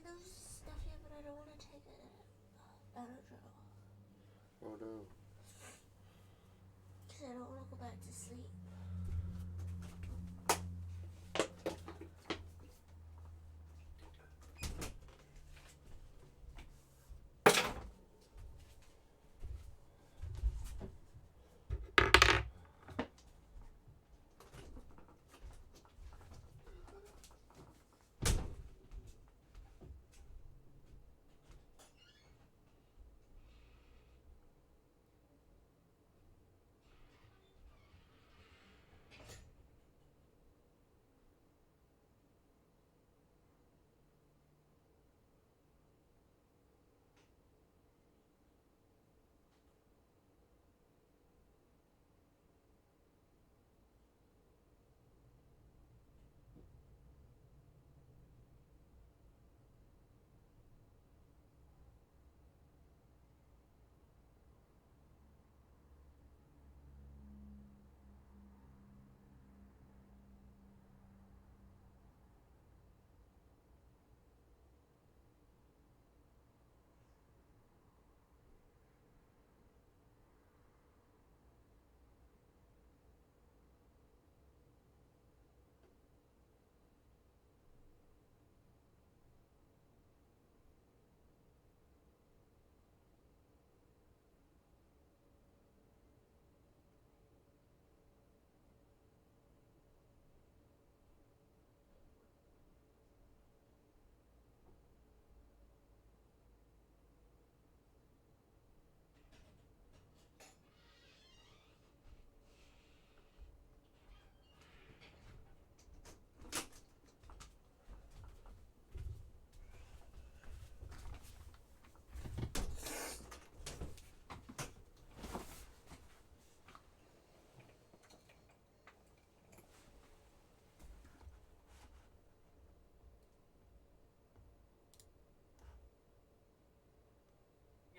knows stuff yet, but I don't want to take it Benadryl. Oh no. Because I don't want to go back to sleep.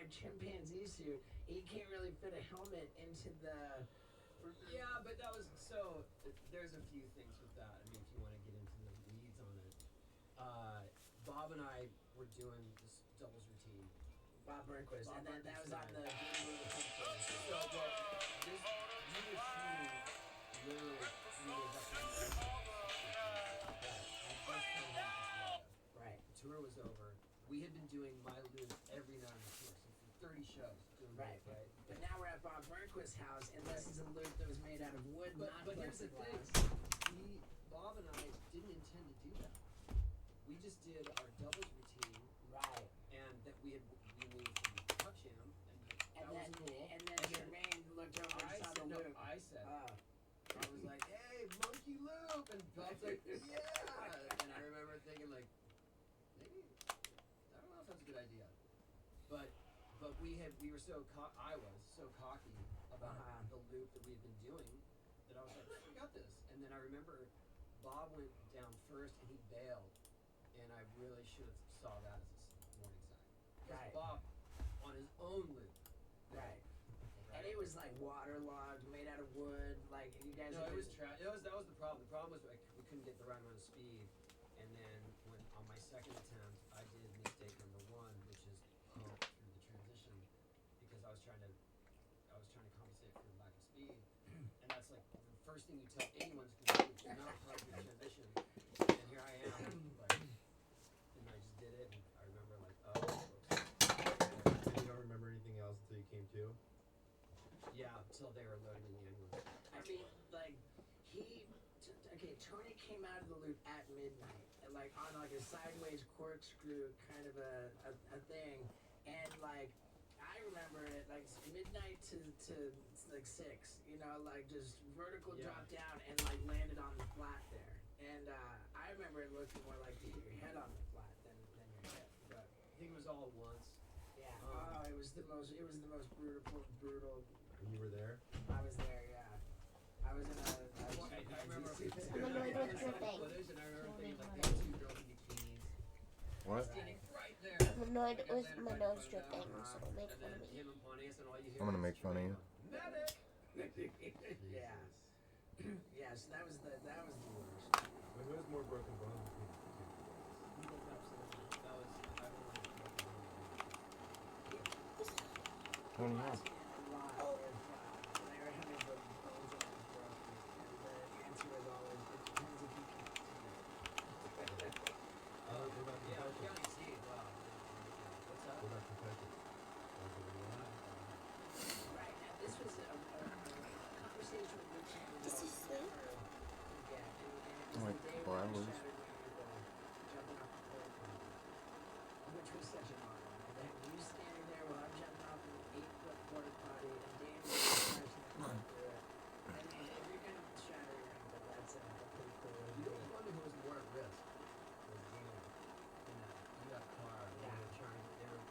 A chimpanzee suit, he can't really fit a helmet into the. Yeah, but that was so. There's a few things with that. I mean, if you want to get into the weeds on it, Bob and I were doing this doubles routine. Bob Burnquist, and then that was on the. So, well, this you were shooting literally 3 days after Right. The tour was over. We had been doing my loop every night on the tour, so for 30 shows doing Right. loop, right? But now we're at Bob Burnquist's house, and this is a loop that was made out of wood, But not here's the thing. plexiglass. Bob and I didn't intend to do that. We just did our doubles routine, Right. and that we made from Touch Him, and that was cool. And then Jermaine looked over and saw the loop. I said, I was like, hey, monkey loop, and Bob's like, yeah. And I remember thinking like, maybe I don't know if that's a good idea, but we were so I was so cocky about the loop that we had been doing that I was like, we got this. And then I remember Bob went down first and he bailed, and I really should have saw that as a warning sign. Because Right. Bob on his own loop. Right. And it was like waterlogged, made out of wood. Like you guys. No, it was trash. That was the problem. The problem was like, we couldn't get the right amount of speed. And then when on my second attempt, I did mistake number 1, which is pump through the transition, because I was trying to compensate for the lack of speed. And that's like the first thing you tell anyone to do is not pump through the transition. And here I am, like, and I just did it. And I remember like, oh. And you don't remember anything else until you came to? Yeah, until they were loading in the ambulance. I mean, like Tony came out of the loop at midnight, and, like on like a sideways corkscrew kind of a thing, and like I remember it like midnight to like 6, you know, like just vertical drop down and like landed on the flat there, and I remember it looking more like you hit your head on the flat than your hip, but I think it was all at once. yeah, it was the most brutal. And you were there? I was there, yeah. I was in a. I remember I'm annoyed with dripping. footage, and I remember thinking like these 2 girls in bikinis What? standing right there. I'm annoyed with my nose dripping, so make And fun then of me. him and Pontius, and all you hear I'm gonna is make fun of you. Medic! Yeah. Yeah, so that was the worst. Who has more broken bones between the two? That was 20 people on? ask me a lot if they were having the bones in their throat, and the answer is always, it depends if you can continue. What about Yeah, I'm confessions? counting Steve. Wow. What's up? What about confessions? Right, and this was a conversation with Rich and Does he sleep? forget, and it was Like the day 4 when I hours. shattered my ankle jumping off the porch, which was such an honor. And then you standing there while I'm jumping off an 8-foot porta potty, and Dan was crashing the car through it. I mean, if you're gonna shatter your ankle, that's a pretty cool way to You do know, it. the one who was more at risk was Danny. You got car. They were trying. They were.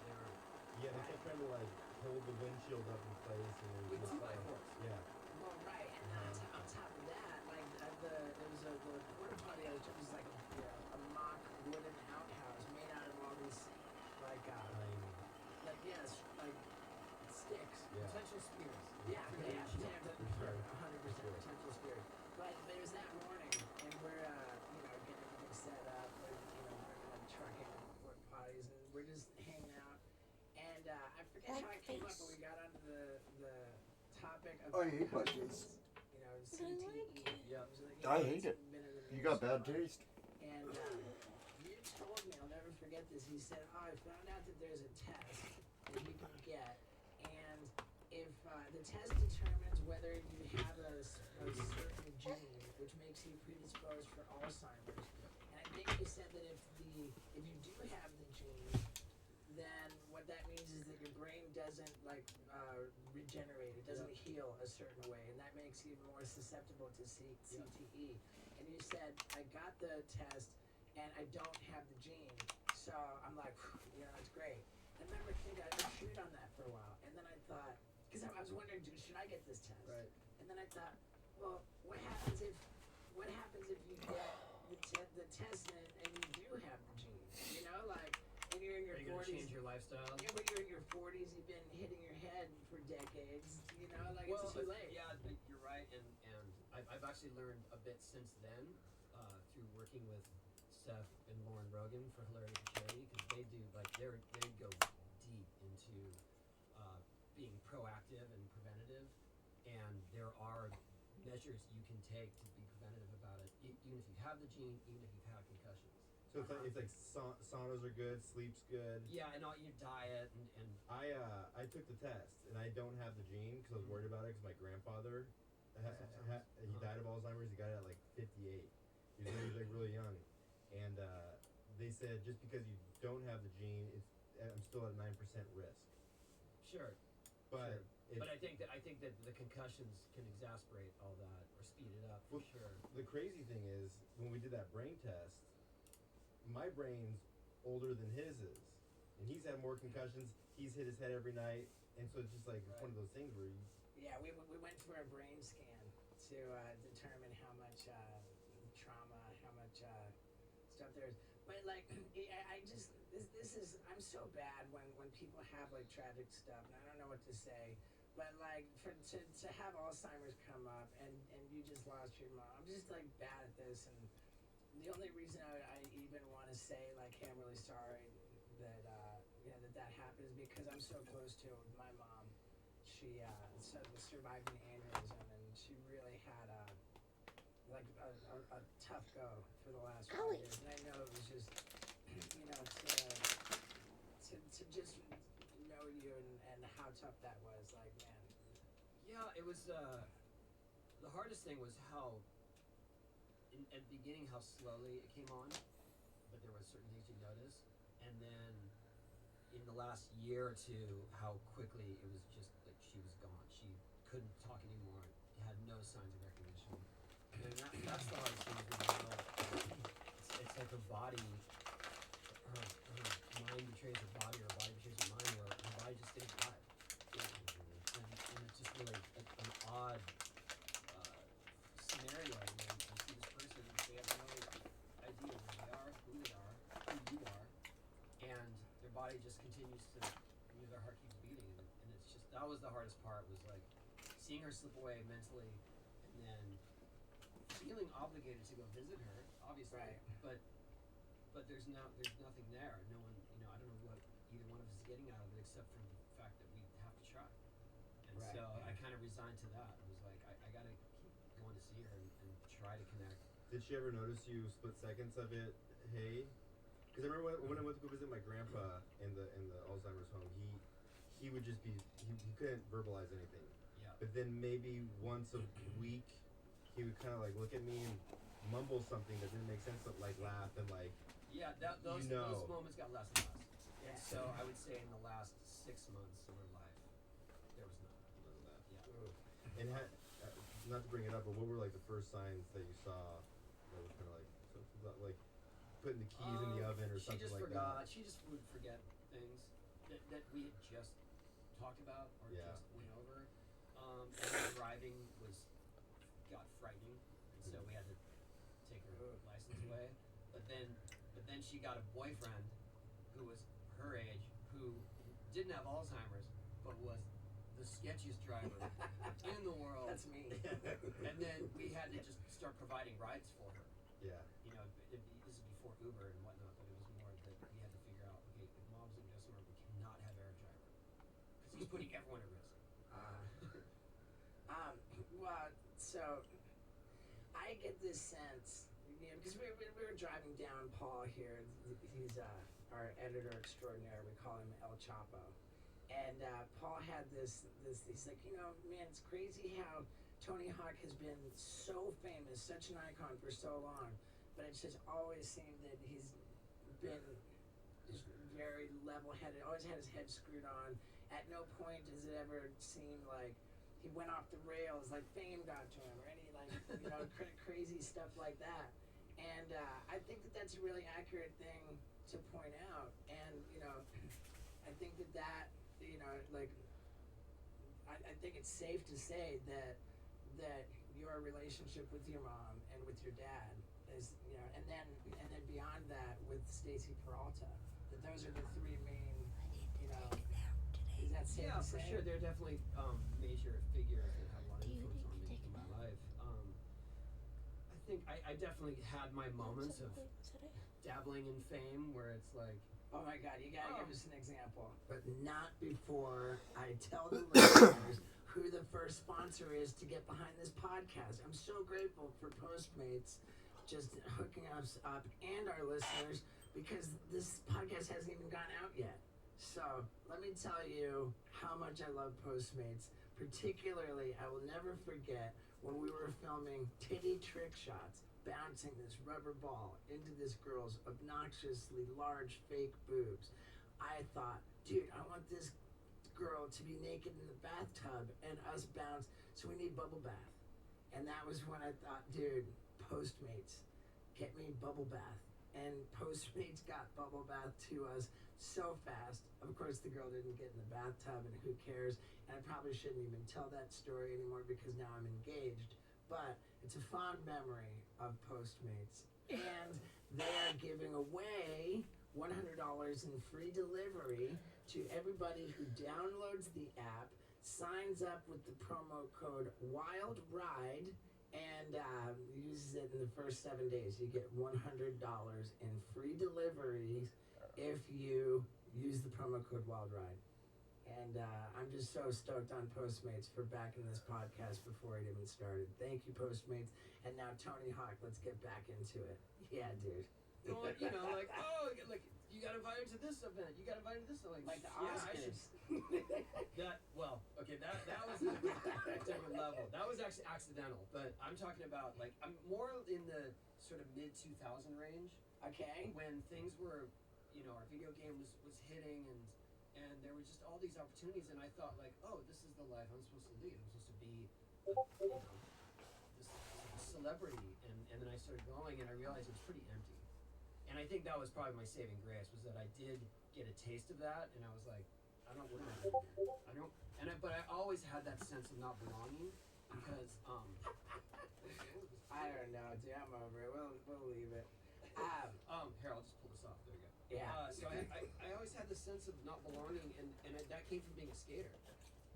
Yeah, they kept trying to like hold the windshield up in place and it With was 2x4s. Yeah. Well, right, and on top of that, like there was the porta potty I was just was like a mock wooden outhouse made out of all these like yes, like sticks. Yeah. Potential spears. Yeah, yeah, For sure. 100% potential spirit. But there's that morning, and we're getting everything set up. We're we're gonna truck in porta potties, and we're just hanging out. And I forget how I came up, but we got onto the topic of I hate my concussions. taste. CTE. like it. Yeah. It was like, I it's hate it. been in the You news got so bad much. taste. And you told me, I'll never forget this. He said, "Oh, I found out that there's a test that you can get, and if the test determines whether you have a certain gene, which makes you predisposed for Alzheimer's." And I think you said that if you do have the gene, then what that means is that your brain doesn't regenerate. It doesn't heal a certain way, and that makes you more susceptible to CTE. And you said, I got the test, and I don't have the gene. So I'm like, that's great. And I remember thinking, I chewed on that for a while, and then I thought, because I was wondering, should I get this test? Right. And then I thought, well, what happens if you get the test and you do have the gene? And you're in your Are you gonna 40s. change your lifestyle? Yeah, when you're in your 40s, you've been hitting your head for decades. Well, it's too late. Yeah, I think you're right, and I've actually learned a bit since then through working with Seth and Lauren Rogan for Hilarity for Charity, because they do they go deep into being proactive and preventative, and there are measures you can take to be preventative about it, even if you have the gene, even if you've had concussions. So it's like saunas are good, sleep's good. Yeah, and all your diet and I took the test and I don't have the gene because I was worried about it because my grandfather he died of Alzheimer's. He got it at like 58. He was like really young, and they said just because you don't have the gene, I'm still at 9% risk. sure. But But I think that the concussions can exasperate all that or speed it up for Well, sure. the crazy thing is when we did that brain test, my brain's older than his is, and he's had more concussions. He's hit his head every night, and so it's just like it's one of those things where you. Yeah, we went for a brain scan to determine how much trauma, how much stuff there is. But I just this is I'm so bad when people have like tragic stuff, and I don't know what to say. But to have Alzheimer's come up and you just lost your mom, I'm just like bad at this. And the only reason I even want to say like, hey, I'm really sorry that that happened is because I'm so close to my mom. She survived an aneurysm, and she really had a tough go for the last 5 years. And I know it was just to just know you and how tough that was. Like, man. Yeah, it was the hardest thing was how at the beginning how slowly it came on, but there were certain things you notice, and then in the last year or two how quickly it was just like she was gone. She couldn't talk anymore, had no signs of recognition. And that's the hardest thing is when you know it's like her body, her mind betrays her body, or her body betrays her mind, or her body just stays alive. And it's just really an odd scenario when you see this person and they have no idea where they are, who you are, and their body just continues to, their heart keeps beating, and it's just, that was the hardest part, was like seeing her slip away mentally, and then feeling obligated to go visit her, obviously, Right. but there's nothing there. No one, I don't know what either one of us is getting out of it except for the fact that we have to try. So I kind of resigned to that. I was like, I gotta keep going to see her and try to connect. Did she ever notice you split seconds of it? Hey, because I remember when I went to go visit my grandpa in the Alzheimer's home, he would just be he couldn't verbalize anything. Yeah. But then maybe once a week, he would kind of like look at me and mumble something that didn't make sense, but like laugh and like. Yeah, those moments got less and less. Yeah. And so I would say in the last 6 months of her life, there was none. None of that. Yeah. And not to bring it up, but what were like the first signs that you saw that was kind of like like putting the keys in the oven or something like that? She just would forget things that we had just talked about or just went over. And the driving got frightening, and so we had to take her license away. But then she got a boyfriend who was her age, who didn't have Alzheimer's, but was the sketchiest driver in the world. That's me. And then we had to just start providing rides for her. Yeah. You know, this is before Uber and whatnot, but it was more that we had to figure out, okay, if mom's gonna go somewhere, we cannot have Eric driver, because he's putting everyone at risk. Well, so I get this sense, you know, because we were driving down Paul here. He's our editor extraordinaire. We call him El Chapo. And Paul had this. He's like, you know, man, it's crazy how Tony Hawk has been so famous, such an icon for so long, but it's just always seemed that he's been just very level-headed. Always had his head screwed on. At no point does it ever seem like he went off the rails, like fame got to him, or any like crazy stuff like that. And I think that that's a really accurate thing to point out. And I think that like I think it's safe to say that your relationship with your mom and with your dad is and then beyond that with Stacy Peralta, that those are the three main Is that safe to for say? sure. They're definitely major figures that have a lot of influence on me in my life. I think I definitely had my moments of dabbling in fame where it's like, oh my God, you gotta give us an example. But not before I tell the listeners who the first sponsor is to get behind this podcast. I'm so grateful for Postmates just hooking us up and our listeners, because this podcast hasn't even gone out yet. So let me tell you how much I love Postmates. Particularly, I will never forget when we were filming titty trick shots, bouncing this rubber ball into this girl's obnoxiously large fake boobs. I thought, dude, I want this girl to be naked in the bathtub and us bounce, so we need bubble bath. And that was when I thought, dude, Postmates, get me bubble bath. And Postmates got bubble bath to us so fast. Of course, the girl didn't get in the bathtub, and who cares? And I probably shouldn't even tell that story anymore because now I'm engaged. But it's a fond memory of Postmates. And they are giving away $100 in free delivery to everybody who downloads the app, signs up with the promo code WILDRIDE, and uses it in the first 7 days. You get $100 in free deliveries if you use the promo code WILDRIDE. And I'm just so stoked on Postmates for backing this podcast before it even started. Thank you, Postmates. And now Tony Hawk, let's get back into it. Yeah, dude. like, you got invited to this event. You got invited to this event. Like the Oscars. That was a different level. That was actually accidental. But I'm talking about, like, I'm more in the sort of mid-2000 range. Okay. When things were, our video game was hitting and there were just all these opportunities, and I thought, like, oh, this is the life I'm supposed to lead. I'm supposed to be, this celebrity. And then I started going, and I realized it was pretty empty. And I think that was probably my saving grace, was that I did get a taste of that, and I was like, what am I doing here? But I always had that sense of not belonging, because, I don't know, dude, I'm over it. We'll leave it. Here, I'll just pull this off. There we go. Yeah. So I always had the sense of not belonging, and that came from being a skater.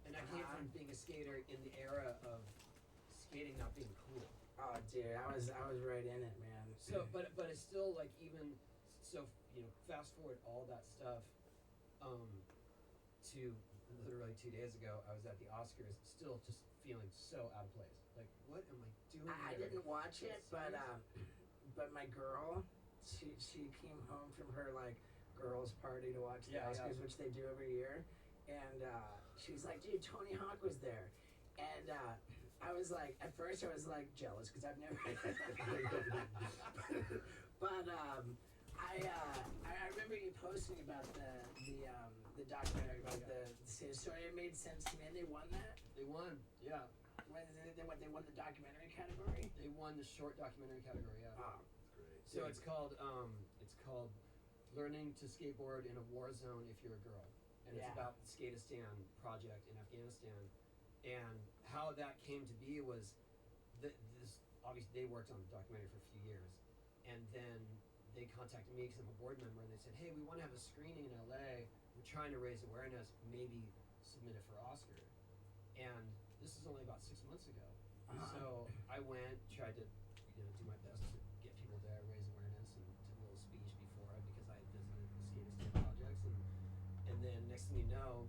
And that came from being a skater in the era of skating not being cool. Oh, dude, I was right in it, man. So, but it's still, like, even so, fast forward all that stuff to literally 2 days ago, I was at the Oscars, still just feeling so out of place. Like, what am I doing? I here? didn't watch it, but my girl, she came home from her like girls' party to watch the Oscars, which they do every year, and she was like, "Dude, Tony Hawk was there," and I was like, at first I was like jealous because I've never, but I remember you posting about the documentary about the so it made sense to me, and they won that. They won, yeah. They won the documentary category. They won the short documentary category, yeah. Oh, Great. So it's called Learning to Skateboard in a War Zone If You're a Girl, and it's about the Skatistan project in Afghanistan, and how that came to be was this obviously they worked on the documentary for a few years, and then they contacted me because I'm a board member, and they said, hey, we want to have a screening in LA. We're trying to raise awareness, maybe submit it for Oscar, and this is only about 6 months ago. So I went, tried to do my best to get people there, raise awareness, and did a little speech before it because I had visited the Skatistan projects, and then next thing you know,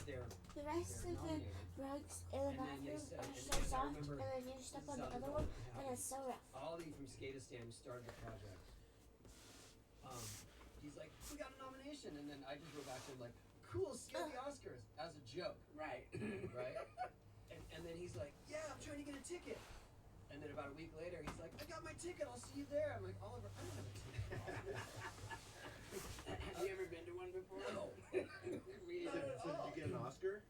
they're The rest of the nominated. rugs in the And then they bathroom said- are and so I soft, remember and then you step on the South other one, Dakota and it's so rough. Ollie from Skatistan, who started the project, he's like, we got a nomination, and then I just wrote back to him like, cool, see you at the Oscars, as a joke, right. right? And then he's like, yeah, I'm trying to get a ticket. And then about a week later, he's like, I got my ticket, I'll see you there. I'm like, Oliver, I don't have a ticket. Have you ever been to one before? No. Me So either. did you get an Oscar?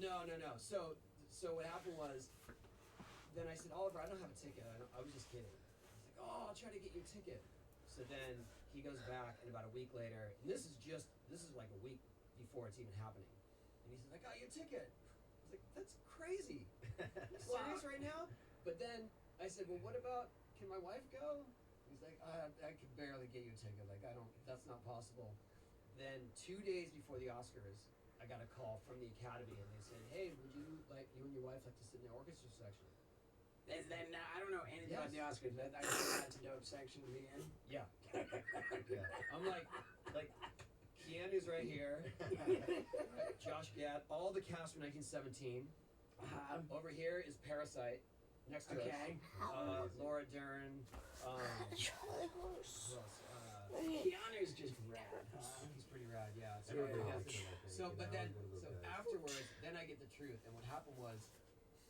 No. So what happened was, then I said, Oliver, I don't have a ticket. I was just kidding. He's like, oh, I'll try to get you a ticket. So then he goes back, and about a week later, and this is like a week before it's even happening. And he says, I got you a ticket. I was like, that's crazy. You serious right now? But then I said, well, what about, can my wife go? He's like, I could barely get you a ticket. Like, that's not possible. Then 2 days before the Oscars, I got a call from the Academy, and they said, hey, would you and your wife like to sit in the orchestra section? And then I don't know anything about the Oscars. I think that's a dope section to be in. Yeah. Yeah. I'm like Keanu's right here, Josh Gad, all the cast from 1917. Over here is Parasite, next to us. Laura Dern. Charlie horse. Who else? Keanu's just rad. He's pretty rad, yeah. So, Everybody yeah, likes him, I think, so you but know, then, he's one of those so guys. afterwards, then I get the truth, and what happened was,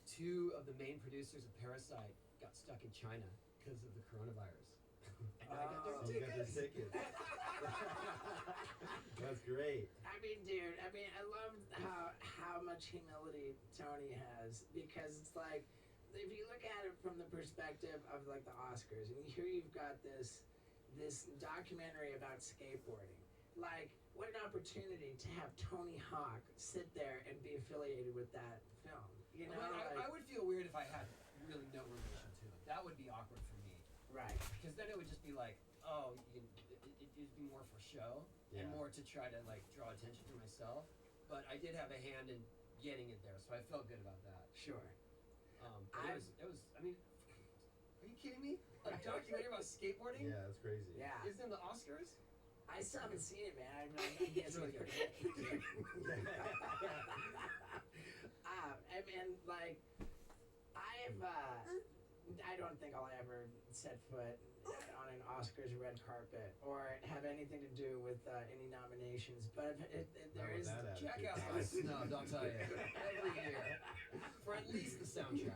2 of the main producers of Parasite got stuck in China because of the coronavirus. And I got their So you got their tickets. tickets. That's great. I mean, dude. I love how much humility Tony has, because it's like, if you look at it from the perspective of like the Oscars, and here you've got this documentary about skateboarding. Like, what an opportunity to have Tony Hawk sit there and be affiliated with that film. You know, I would feel weird if I had really no relation to it. That would be awkward for me. right. Because then it would just be like, oh, it'd be more for show and Yeah. more to try to like draw attention to myself. But I did have a hand in getting it there, so I felt good about that. Sure. But it was. I mean, are you kidding me? A documentary about skateboarding? Yeah, that's crazy. Yeah. Isn't it in the Oscars? I still haven't seen it, man. I'm guessing really it's good. pretty good. And like, I don't think I'll ever set foot on an Oscars red carpet or have anything to do with any nominations, but there is Not with that Jackass attitude. was snubbed, I'll tell you. Every year. For at least the soundtrack.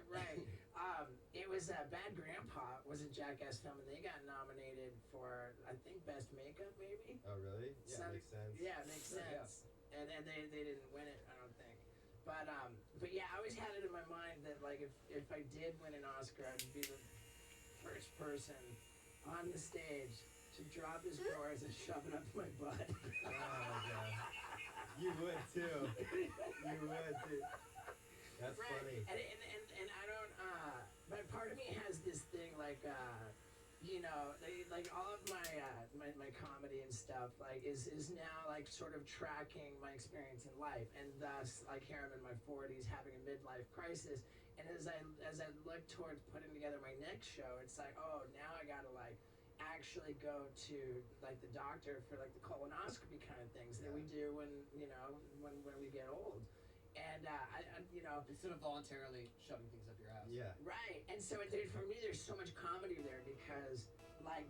right. It was Bad Grandpa was a Jackass film, and they got nominated for, I think, best makeup, maybe. Oh, really? Yeah, Some- makes sense. Yeah, it makes sense. And they didn't win it, I don't think. But yeah, I always had it in my mind that like if I did win an Oscar, I'd be the first person on the stage to drop his drawers and shove it up my butt. Oh my god. You would too. You would too. That's Right. funny. And I don't but part of me has this thing like you know, like all of my comedy and stuff like is now like sort of tracking my experience in life, and thus like here I'm in my 40s having a midlife crisis, and as I look towards putting together my next show, it's like, oh, now I gotta like actually go to like the doctor for like the colonoscopy kind of things that we do when when we get old. And instead of voluntarily shoving things up your ass. Yeah. right. And so for me, there's so much comedy there because like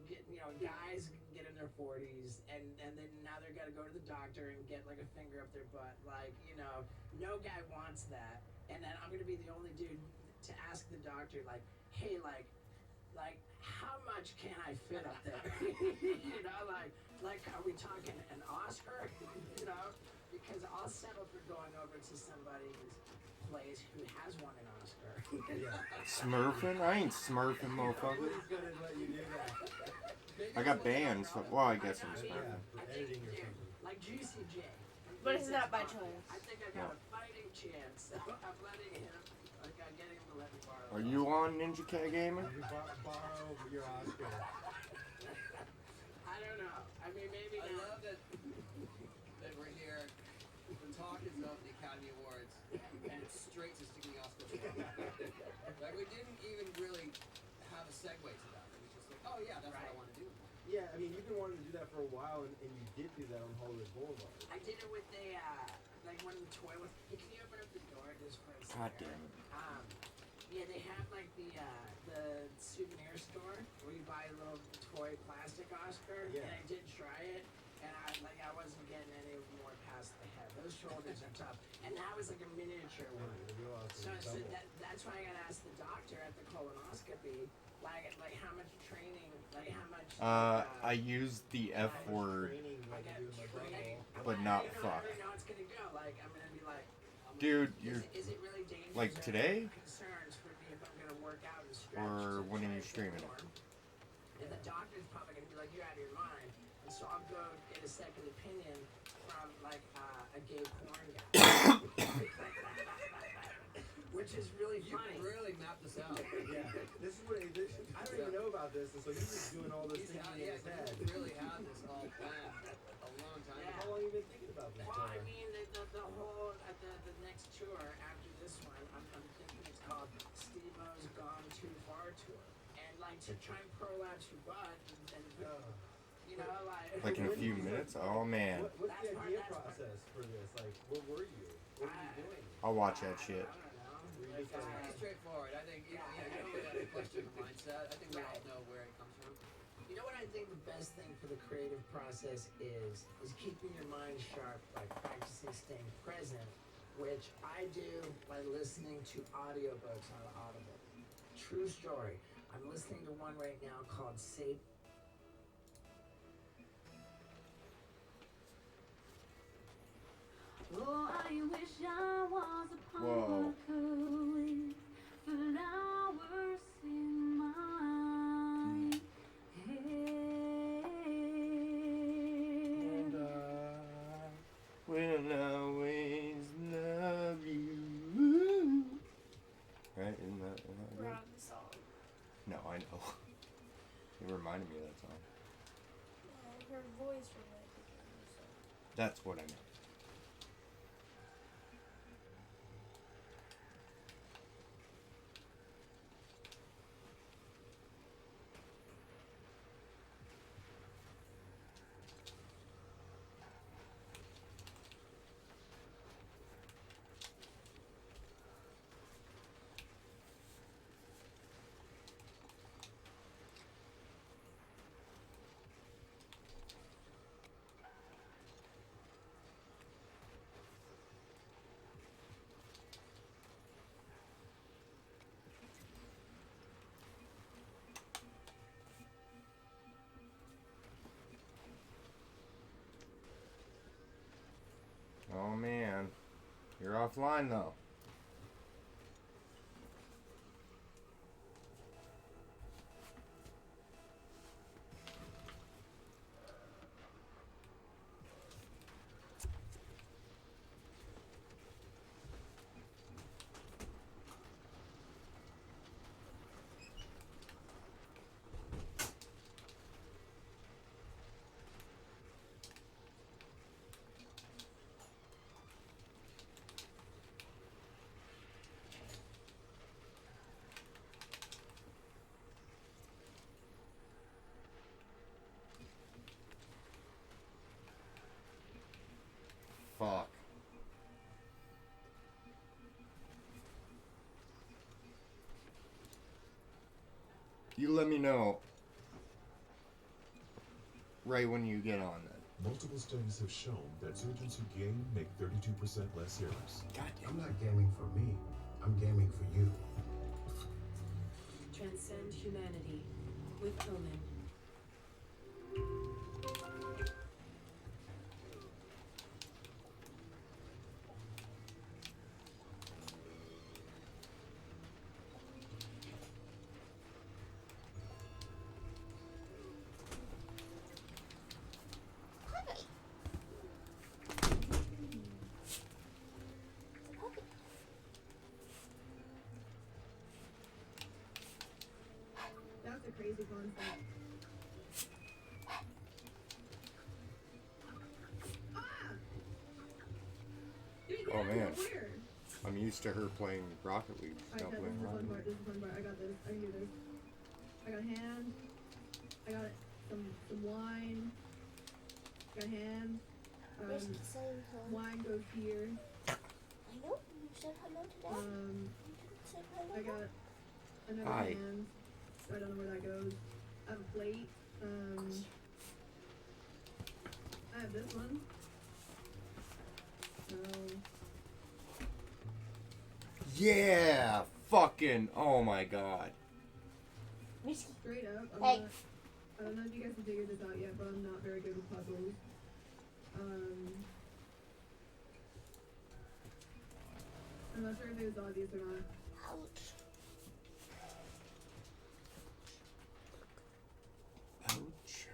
guys get in their 40s and then now they're gonna go to the doctor and get like a finger up their butt. Like no guy wants that. And then I'm gonna be the only dude to ask the doctor like, hey, like how much can I fit up there? like are we talking an Oscar? Because I'll settle for going over to somebody's place who has won an Oscar. Smurfing? I ain't smurfing, motherfucker. Nobody's gonna let you do that. I got banned, so, well, I guess I'm Yeah, smurfing. for editing or something. Like Juicy J. But it's not by choice. I think I got a fighting chance. I'm letting him. Like I'm getting him to let me borrow. Are you on Ninja Cat Gaming? You borrow your Oscar. I don't know. I mean, maybe I not. love that we're here. The talk is of the Academy Awards, and it's straight to sticking the Oscars. Like we didn't even really have a segue to that. It was just like, oh yeah, that's what I want to do. Yeah, I mean, you've been wanting to do that for a while, and you did do that on Hollywood Boulevard. I did it with like one of the toy ones. Hey, can you open up the door just for a second? God damn it. Yeah, they have like the souvenir store where you buy a little toy plastic Oscar. Yeah. And I did try it, and I wasn't getting any more past the head. Those shoulders are tough, and that was like a miniature one. So that's why I got asked the doctor at the colonoscopy, like how much training, like how much. I used the F word, I got training, but not fuck. I don't know how it's gonna go. Like I'm gonna be like. Dude, you're Is it really dangerous? like today? Concerns for me if I'm gonna work out and stretch. Or to when try are you and streaming? perform. And the doctor's probably gonna be like, you're out of your mind. And so I'll go get a second opinion from like a gay porn guy. Which is really You funny. really mapped this out. Yeah, this is what I don't even know about this, and so he's just doing all this He's thinking in his head. he really had this all planned a long time Yeah. How long have you been thinking about this? Well, I Tyler? mean, the whole the next tour after this one, I'm thinking it's called Steve-O's Gone Too Far Tour, and like to try and prolapse your butt and like in a few minutes. Oh man, What's the idea process for this? Like, where were you? What were you doing? I'll watch that shit. I don't know. It's pretty straightforward. I think you don't really have to question the mindset. I think we all know where it comes from. You know what I think the best thing for the creative process is keeping your mind sharp by practicing staying present, which I do by listening to audiobooks on Audible. True story. I'm listening to one right now called Save. Oh, I wish I was a Whoa. parker with flowers in my hair. And I will always love you. Right? Isn't that We're good? on the song. No, I know. It reminded me of that song. Her voice reminded me of the song. That's what I meant. Oh man, you're offline though. know right when you get on that. Multiple studies have shown that surgeons who game make 32% less errors. I'm not gaming for me. I'm gaming for you. Transcend humanity with Omen. That's a crazy concept. Oh man. I'm used to her playing Rocket League. She's not Alright, playing this is the fun Rocket part. This is the fun part. I got this. I can do this. I got a hand. I got some wine. Got a hand. Wine goes here. I know. You said hello to Dad. You didn't say hello. I got another Hi. hand. I don't know where that goes. I have a plate. I have this one. So Yeah! Fucking, oh my god. straight up, Hey. I don't know if you guys have figured this out yet, but I'm not very good with puzzles. I'm not sure if it was obvious or not. Ouch. Ouch.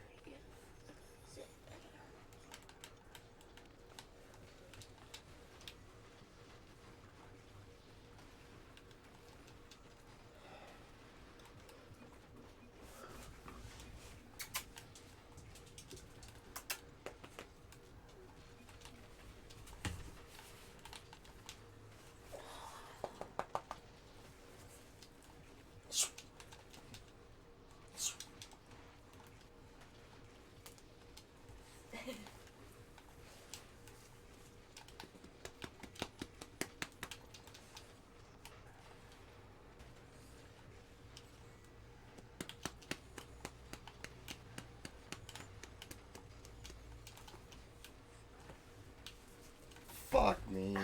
Fuck me.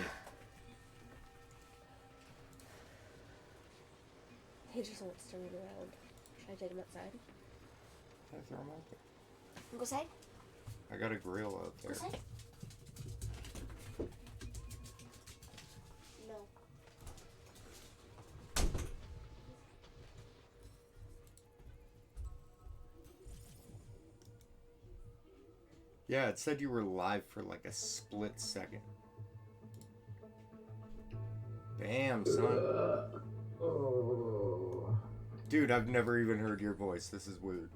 He just wants to run around. Should I take him outside? I throw him out there. Go outside? I got a grill out Go there. outside? No. Yeah, it said you were live for like a split second. Damn, son. Dude, I've never even heard your voice. This is weird.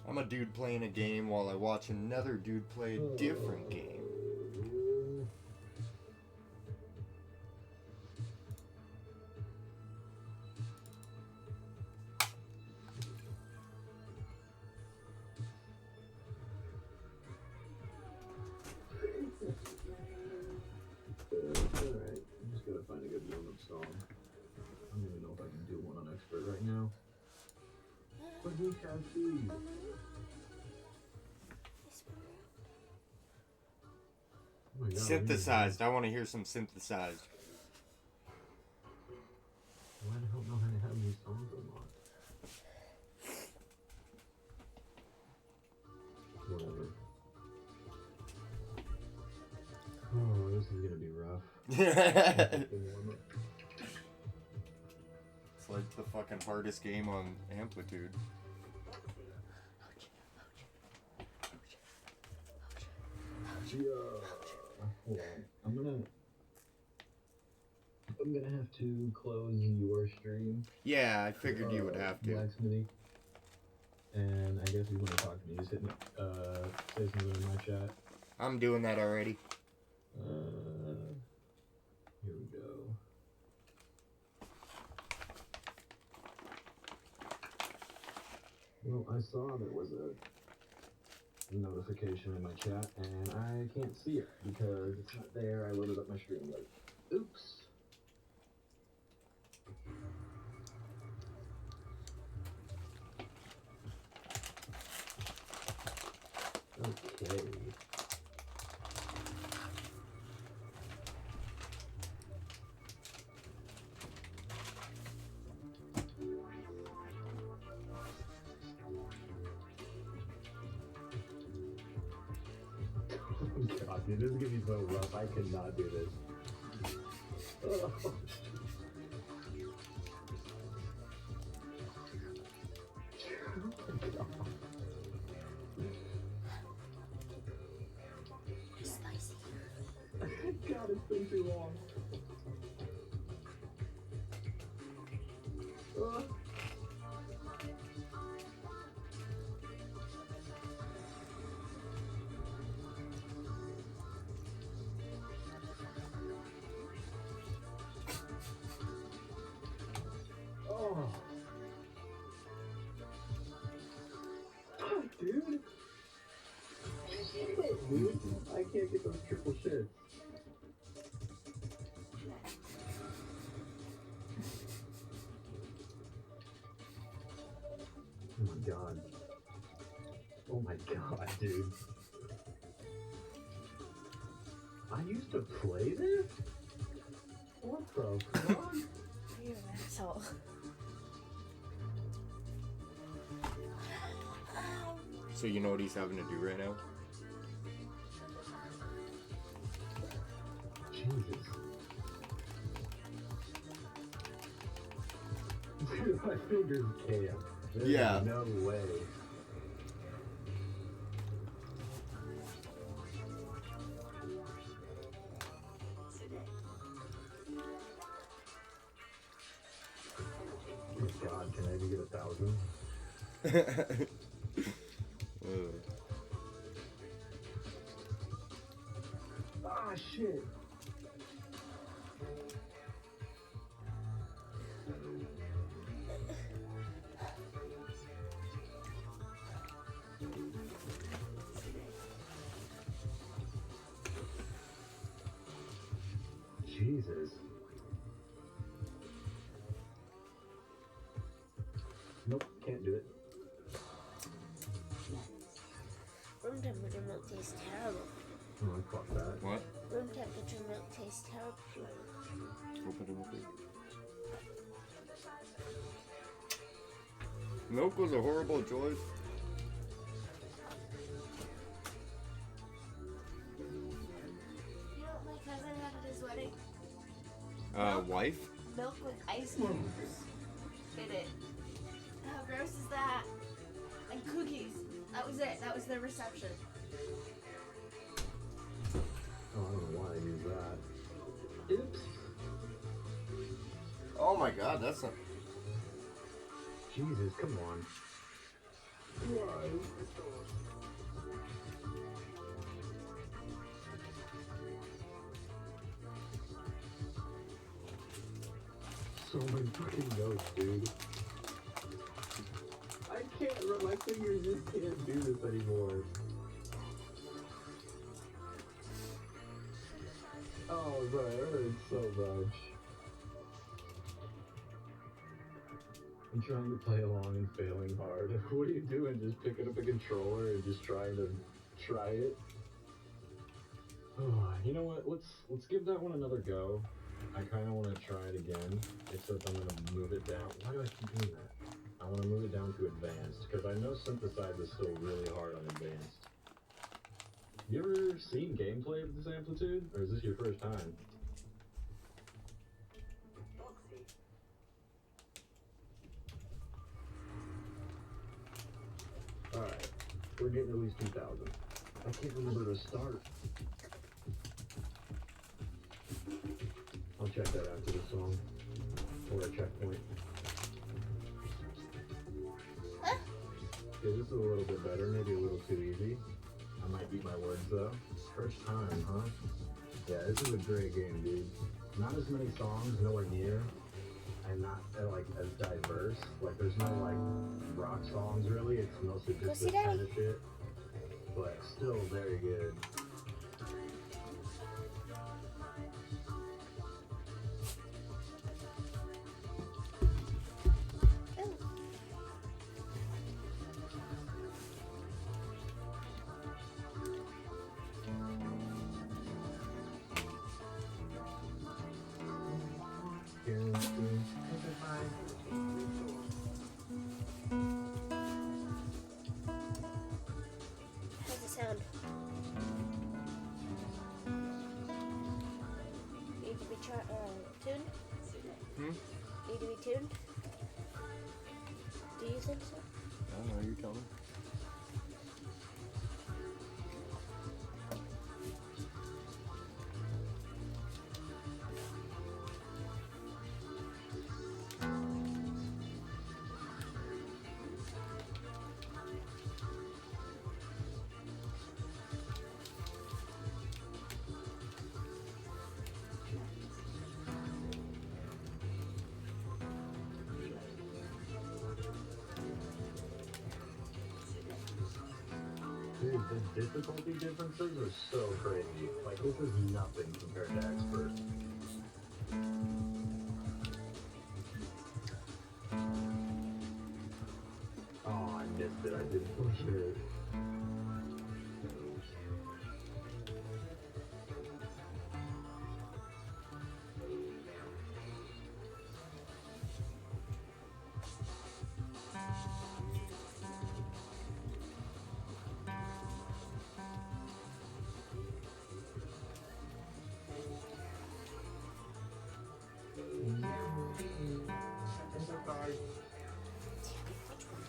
I'm a dude playing a game while I watch another dude play a different game. Alright, I'm just gotta find a good warm-up song. I don't even know if I can do one on expert right now. But we shall see. Oh my God, Synthesized. I want to hear some synthesized. Why the hell don't I have these songs unlocked? Whatever. Oh, this is gonna be rough. It's like the fucking hardest game on Amplitude. Hold on. I'm gonna have to close your stream. Yeah, I figured you would have to. Blacksmithy. And I guess if you want to talk to me, just hit me, say something in my chat. I'm doing that already. Here we go. Well, I saw there was a notification in my chat, and I can't see it because it's not there. I loaded up my stream late. Oops. Okay. God, dude, this is gonna be so rough. I cannot do this. Oh. Spicy. God, it's been too long. Oh. Fuck, dude. Shit, dude. I can't get those triple shits. Oh my god. Oh my god, dude. I used to play this? What the fuck? You're an asshole. So you know what he's having to do right now? Jesus. Dude, my fingers can't. There's Yeah. no way. Oh God, can I even get 1,000? Ah, shit. Jesus. Nope, can't do it. Room temperature milk tastes terrible. Oh, fuck that. What? Room temperature milk tastes terrible. Milk was a horrible choice. You know what my cousin had at his wedding? Wife? Milk with ice cubes in it. How gross is that? And cookies. That was it. That was their reception. Oh, I don't know why I used that. Oops. Oh my god, that's a... Jesus, come on. Why? So many fucking notes, dude. I can't, my fingers just can't do this anymore. Oh, bro, it hurts so much. I'm trying to play along and failing hard. What are you doing? Just picking up a controller and just trying to try it? Oh, you know what? Let's give that one another go. I kind of want to try it again, except I'm going to move it down. Why do I keep doing that? I want to move it down to advanced, because I know synthesize is still really hard on advanced. You ever seen gameplay of this Amplitude, or is this your first time? Alright, we're getting at least 2,000. I can't remember to start. I'll check that after the song. Or a checkpoint. Huh? Okay, this is a little bit better, maybe a little too easy. I might beat my words though. First time, huh? Yeah, this is a great game, dude. Not as many songs, nowhere near. And not like as diverse. Like there's no like rock songs really. It's mostly just this kind of shit. but still very good. How's it sound? Need to be tuned? Need to be tuned? Do you think so? I don't know, you tell me. Dude, the difficulty differences are so crazy. Like, this is nothing compared to Expert. Oh, I missed it. I didn't push it.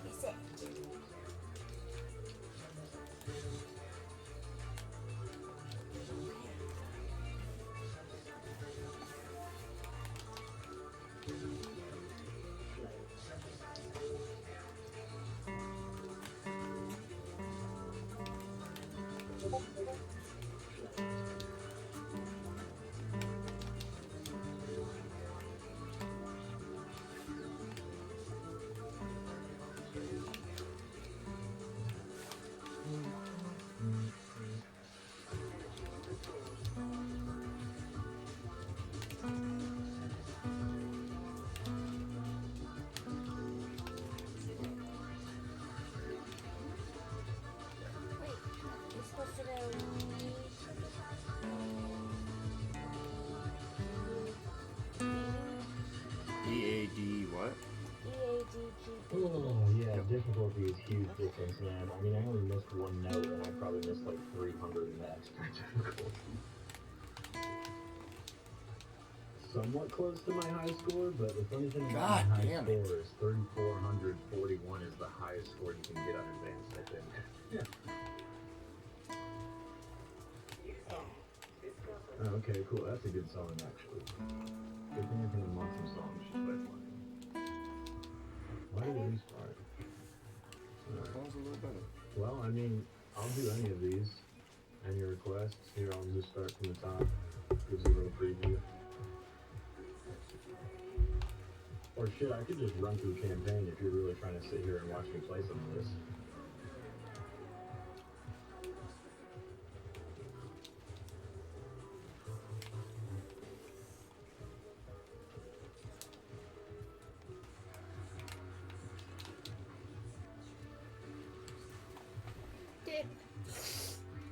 Is it? EAD what? Oh, yeah, difficulty is huge difference, man. I mean, I only missed one note, and I probably missed like 300 in the expert difficulty. Somewhat close to my high score, but the funny thing about my high score is 3,441 is the highest score you can get on advanced, I think. Yeah. Oh, okay, cool. That's a good song, actually. Good thing I can unlock some songs just by playing. Why did it restart? Sounds a little better. Well, I mean, I'll do any of these. Any requests? Here, I'll just start from the top. Gives you a little preview. Or shit, I could just run through campaign if you're really trying to sit here and watch me play some of this.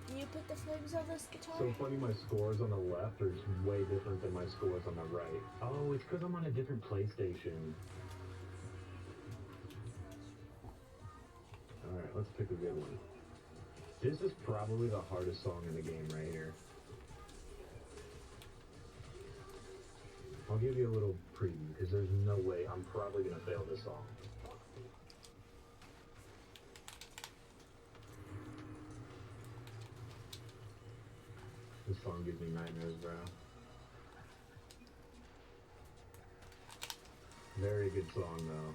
Can you put the flames on this guitar? So funny, my scores on the left are just way different than my scores on the right. Oh, it's because I'm on a different PlayStation. Alright, let's pick a good one. This is probably the hardest song in the game right here. I'll give you a little preview, because there's no way I'm probably going to fail this song. This song gives me nightmares, bro. Very good song, though.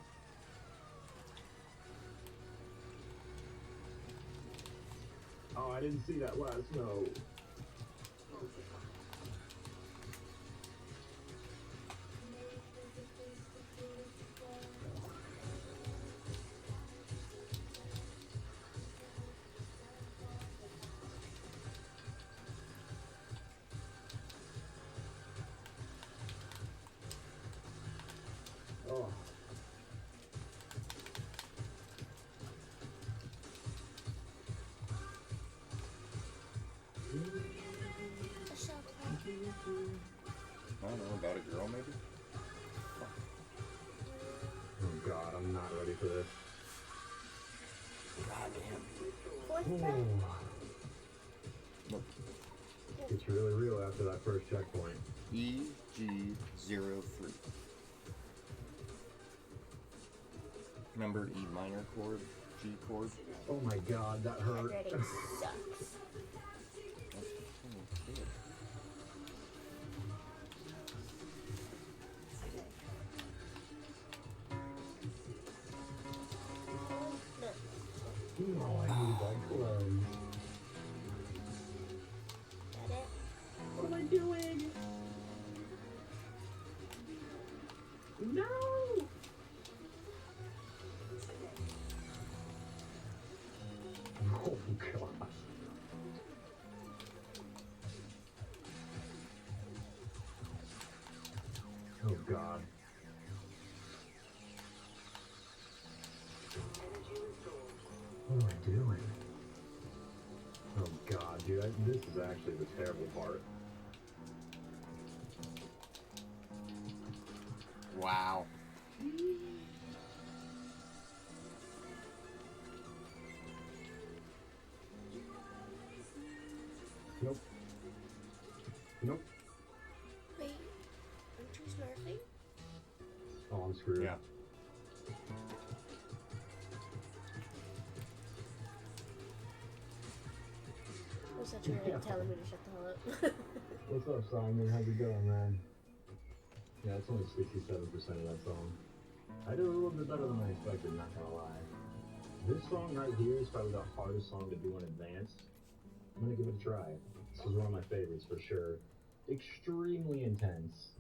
Oh, I didn't see that last note. I don't know, about a girl maybe? Oh god, I'm not ready for this. God damn. Nope. It's really real after that first checkpoint. EG03. Remember E minor chord, G chord? Oh my god, that hurt. Handwriting sucks. No, I need that clothes. Got it? What am I doing? No! Oh god. Oh god. What am I doing? Oh god, dude, this is actually the terrible part. Wow. Nope. Nope. Wait, aren't you smurfing? Oh, I'm screwed. Yeah. Was that trying to tell me to shut the hell up? What's up, Simon? How's it going, man? Yeah, it's only 67% of that song. I did a little bit better than I expected, not gonna lie. This song right here is probably the hardest song to do in advance. I'm gonna give it a try. This is one of my favorites for sure. Extremely intense.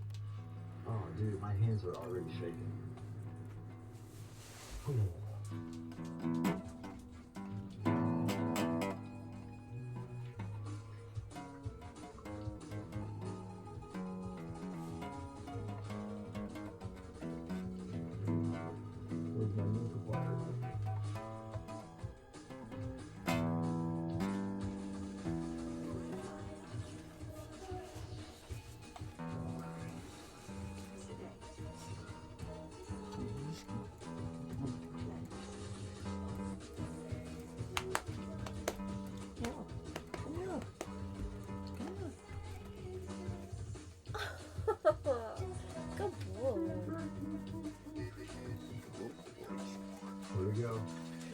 Oh, dude, my hands are already shaking. Where's my multiplier? Good boy. Where we go?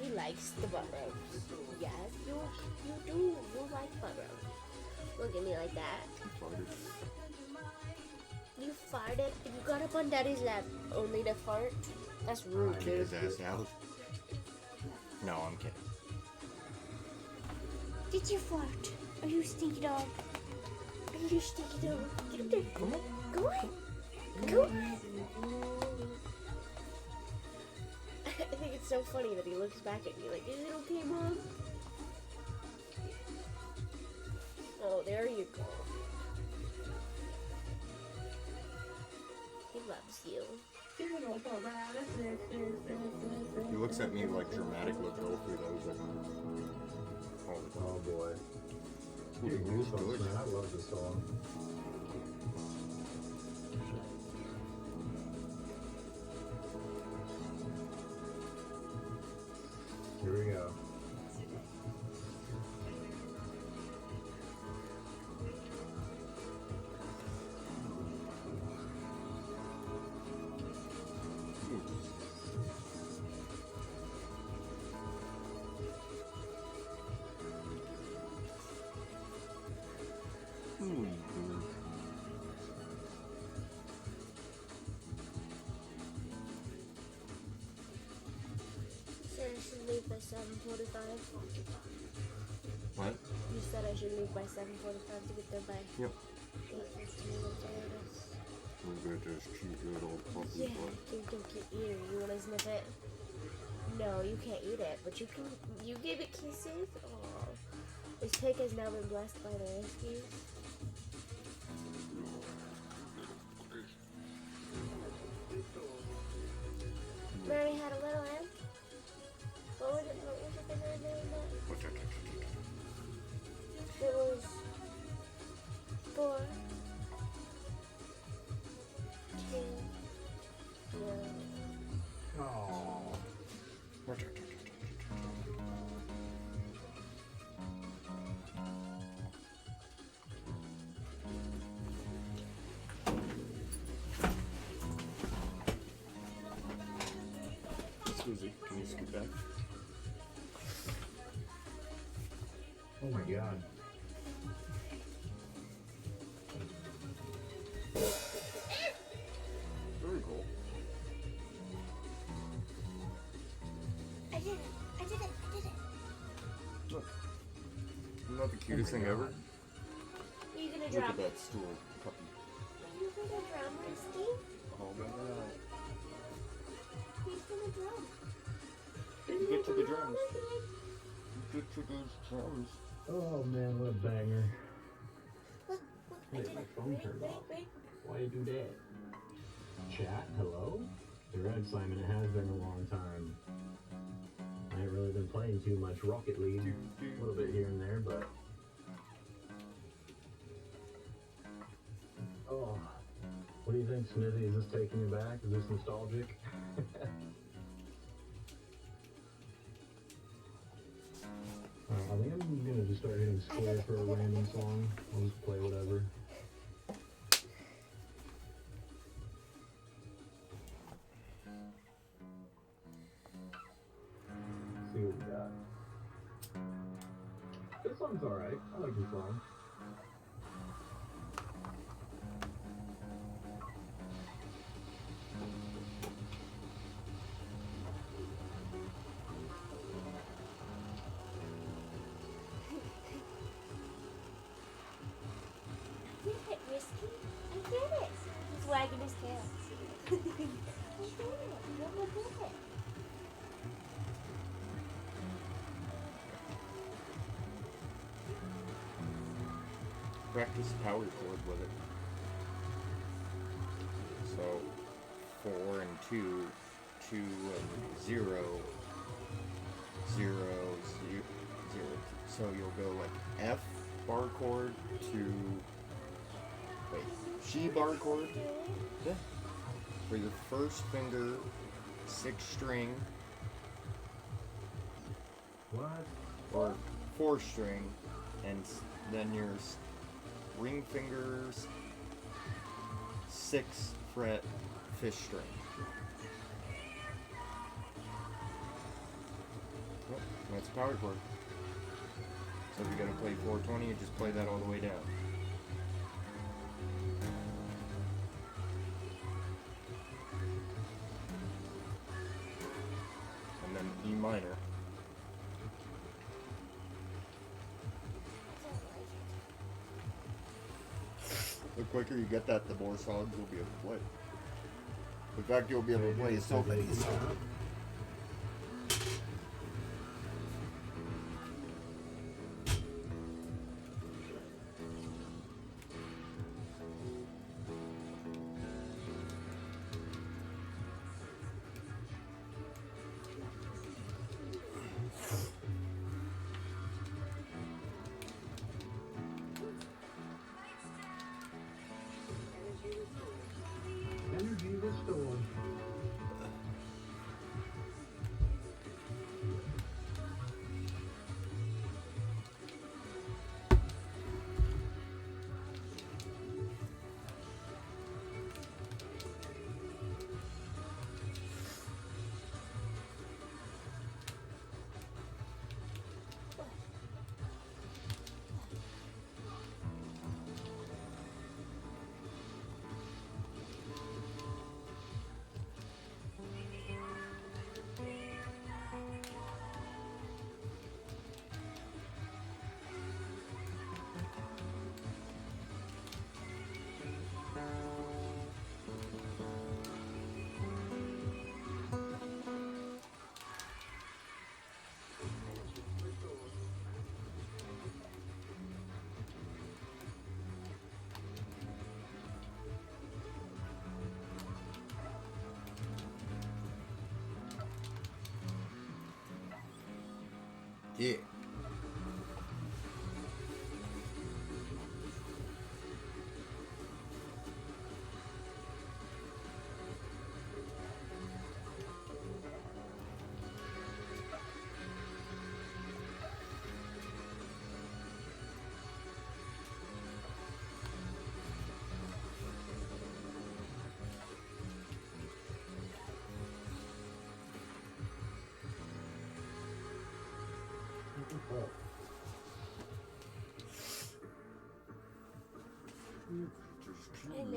He likes the butt rubs. Yes, you do. You like butt rubs. Look at me like that. You farted? You got up on Daddy's lap only to fart? That's rude, Get dude. his ass out. No, I'm kidding. Did you fart? Are you stinky dog? Are you stinky dog? Get up there. Come on. Go on. Go on. I think it's so funny that he looks back at me like, is it okay, Mom? Oh, there you go. He loves you. He looks at me like dramatic look go through those. Like, Oh boy. Dude, Goosebumps, man. I love this song. Here we go. Said I should leave by 7:45. what? You said I should leave by 7:45 to get there by Yep. 8:15. Look at this cute little puppy Yeah, boy. don't get eater. You wanna sniff it? No, you can't eat it, but you can. You gave it kisses. Oh, this pig has now been blessed by the rescue. Mary had a little lamb. What was it? What was your favorite name? It was 4 Susie, can you scoot back? Oh my god. Very cool. I did it. I did it. I did it. Look. Isn't that the cutest thing ever? Are you gonna Look drop at it? that stool puppy. Are you gonna drum, Risky? Oh my god. He's gonna drum. Get to the drums. Get to those drums. Oh man, what a banger. Look, I Wait, did my it. phone Wait, turned wait, off. wait. Why you do that? Chat, hello? You're right, Simon, it has been a long time. I ain't really been playing too much Rocket League. A little bit here and there, but... Oh. What do you think, Smithy? Is this taking you back? Is this nostalgic? I think I'm gonna just start hitting square for a random song. I'll just play whatever. See what we got. This song's alright. I like this song. Did it, Risky? I did it. He's wagging his tail. I did it. Look, I did it. Practice power chord with it. So 4 and 2, 2 and 0, 0, 0, 0. So you'll go like F bar chord to G bar chord. Yeah. For your first finger, 6 string. What? Or 4 string, and then your ring fingers, 6 fret 5th string. Yep, that's a power chord. So if you're gonna play 420, you just play that all the way down. And then E minor. The quicker you get that, the more songs you'll be able to play. In fact, you'll be able to play so many songs. Energy restored. Yeah.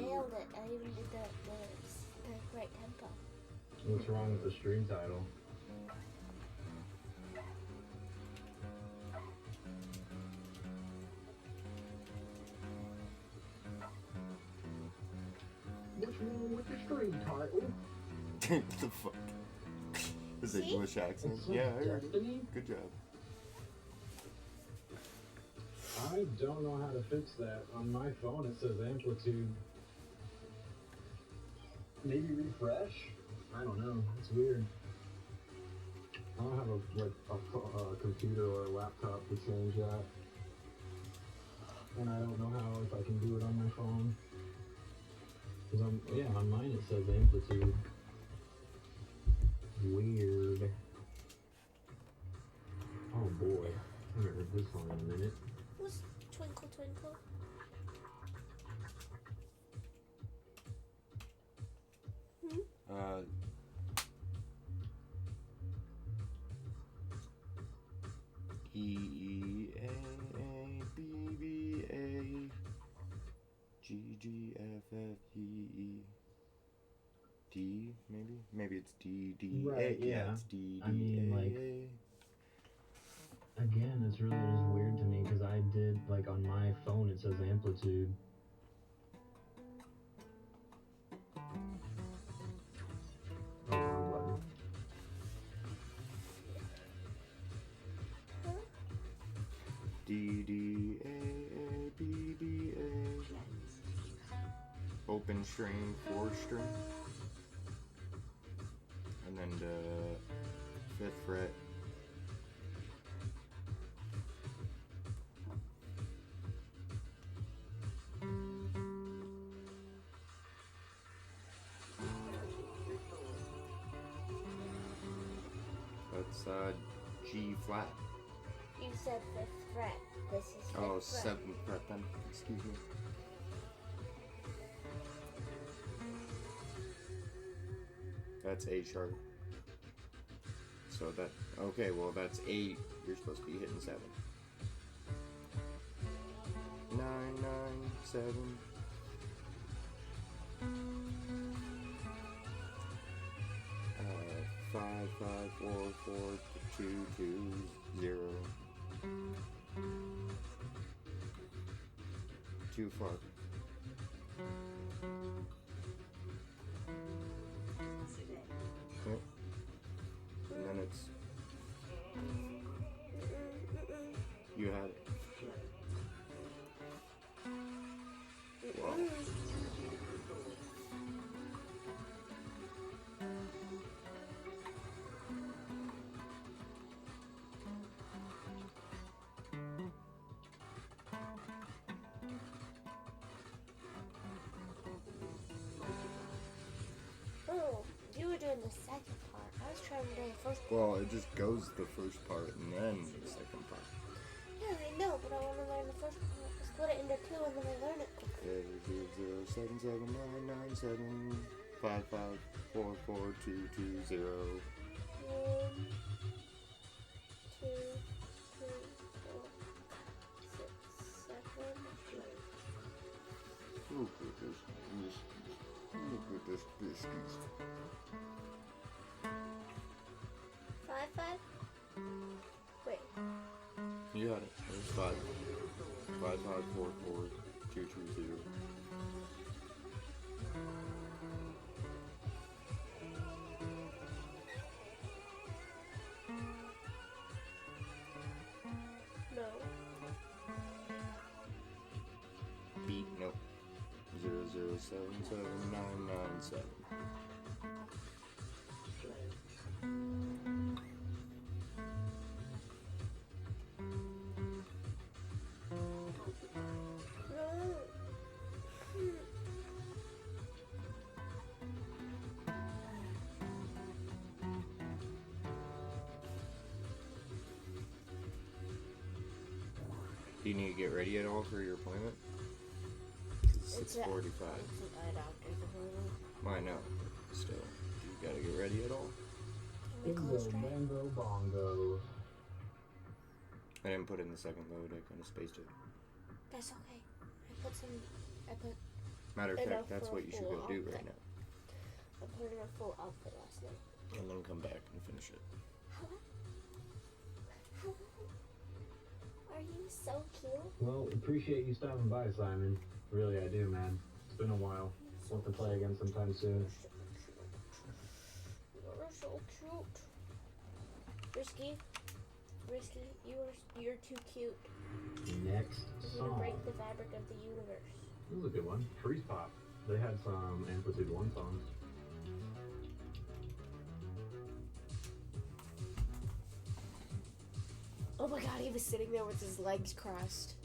nailed it. I even did the right tempo. What's wrong with the stream title? What's wrong with the stream title? The fuck? His English accent. It's like Yeah, I heard it. Destiny? Good job. I don't know how to fix that. On my phone it says amplitude. Maybe refresh? I don't know. It's weird. I don't have a computer or a laptop to change that. And I don't know how, if I can do it on my phone. Because on mine it says amplitude. Weird. Oh boy. I haven't heard this song in a minute. What's Twinkle Twinkle? E A A B B A G G F F E E D, maybe it's D D A. Right, yeah. It's D D I mean, A. like, again, it's really just weird to me because I did, like, on my phone it says amplitude. Oh, wrong button. D D A A B B A. Open string, 4 string. And then the 5th fret. That's G flat. You said 5th fret. This is 5th Oh, fret. 7th fret then. Excuse me. That's A sharp. So that, okay, well that's 8. You're supposed to be hitting 7. 9 9 7. 5 5 4 4 2 2 0. Too far. Yep. And then it's, you had it. Wow. Oh, you were doing the second part. I was trying to do the first part. Well, it just goes the first part and then the second part. Yeah, I know, but I want to learn the first part. Split it into 2 and then I learn it quickly. 0 7 7 9 9 7 5 5 4 4 2 2 0. 1, 2, 3, 4, 6, 7. Look at this biscuits. Look at this biscuits. 5, 5? Wait. You got it. There's 5. 5 5 4 4 2 2 0. No. Beat, nope. 0 0 7 7 9 9 7. Do you need to get ready at all for your appointment? It's 6:45. It's an eye doctor's appointment. Well, I know. Still, you gotta get ready at all? Bingo, bango, bongo. I didn't put in the second load. I kind of spaced it. That's okay. I put Matter of enough fact, that's for a what you should full go do outfit. right now. I put in a full outfit last night. And then come back and finish it. Are you so cute? Well, appreciate you stopping by, Simon. Really, I do, man. It's been a while. Want to play again sometime soon. You're so cute. Risky, you're too cute. Next You're gonna song. break the fabric of the universe. This was a good one. Freeze Pop. They had some Amplitude 1 songs. Oh my god, he was sitting there with his legs crossed.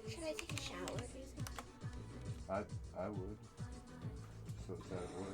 Should I take a shower? I would. So it's out of the way.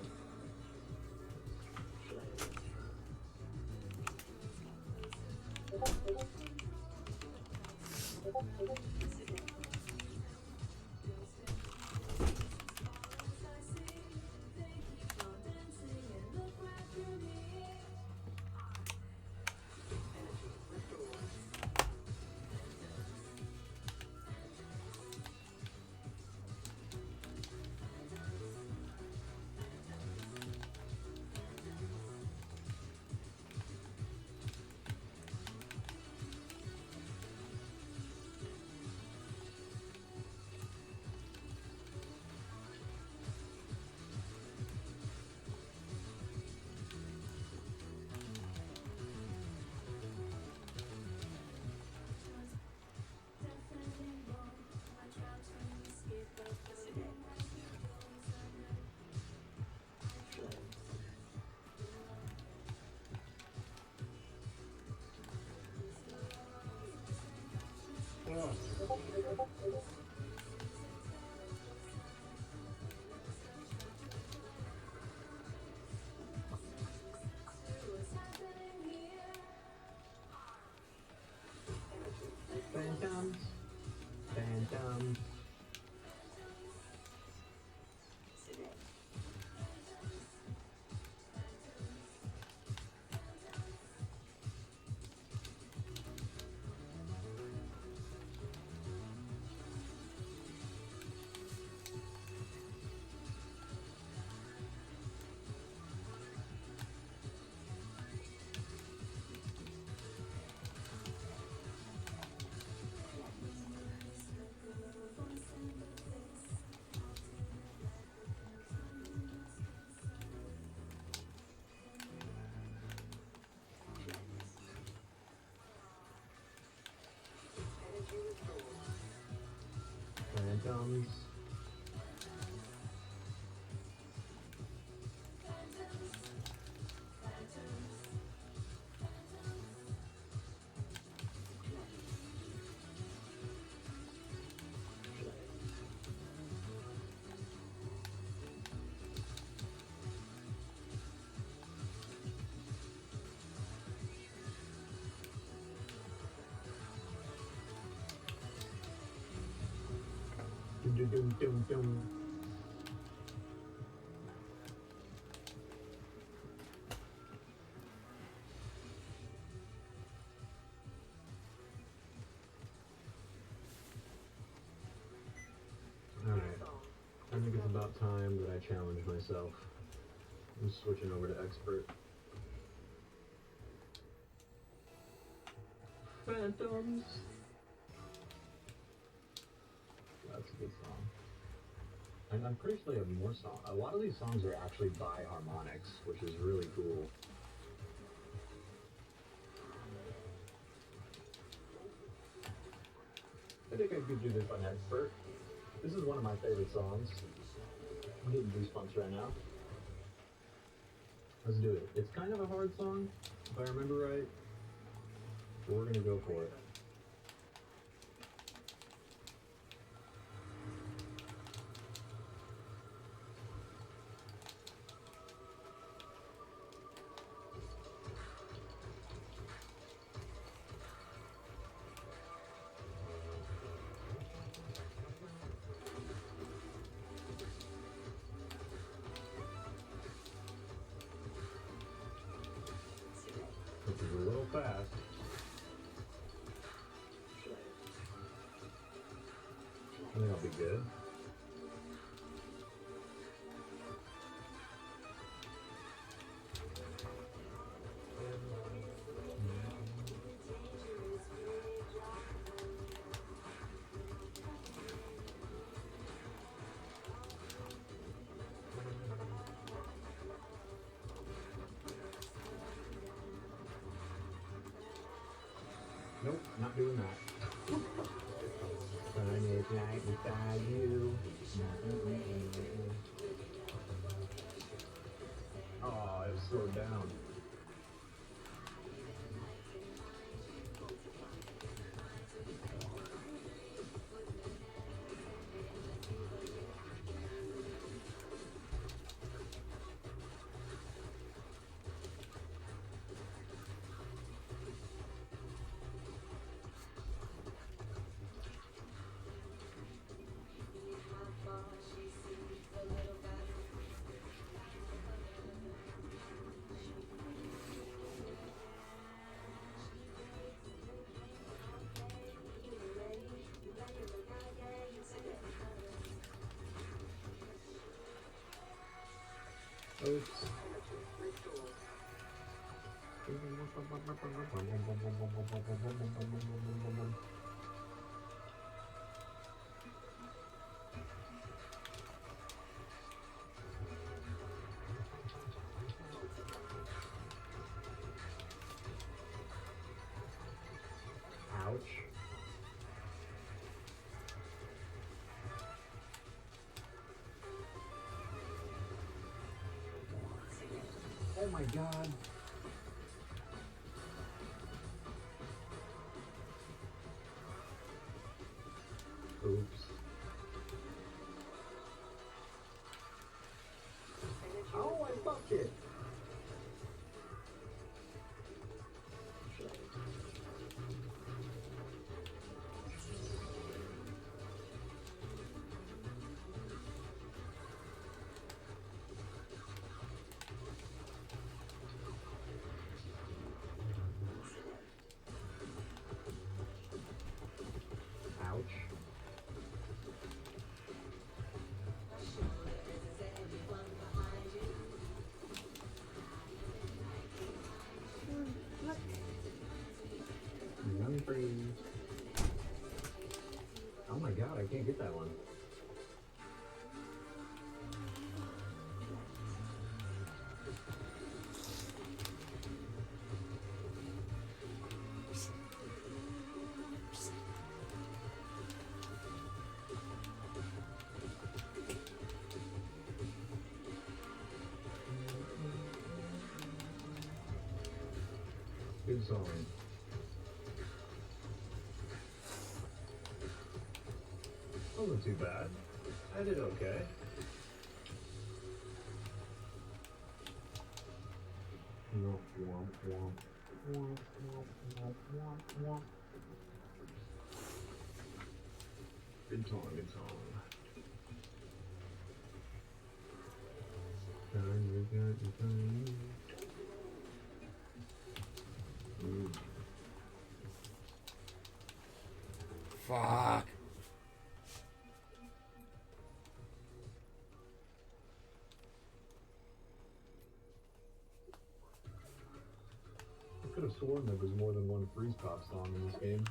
Phantoms. Phantoms. Phantoms. Dum dum dum dum. Alright, I think it's about time that I challenge myself. I'm switching over to expert. Phantoms. That's a good song. And I'm pretty sure they have more songs. A lot of these songs are actually by harmonics, which is really cool. I think I could do this on expert. This is one of my favorite songs. I'm getting goosebumps right now. Let's do it. It's kind of a hard song, if I remember right. But we're gonna go for it. fast. I think I'll be good. Nope, not doing that. Sun is right beside you. Oh, it slowed down. Oops. Ouch. Oh my god. Oops. Oh, I fucked it. Ouch. Look. Run free. Oh my god, I can't get that one. Good song. Wasn't too bad. I did okay. Womp, womp, womp. Womp, womp, womp, womp, womp. Good song, good song. Fuck. I could have sworn there was more than one freeze pop song in this game.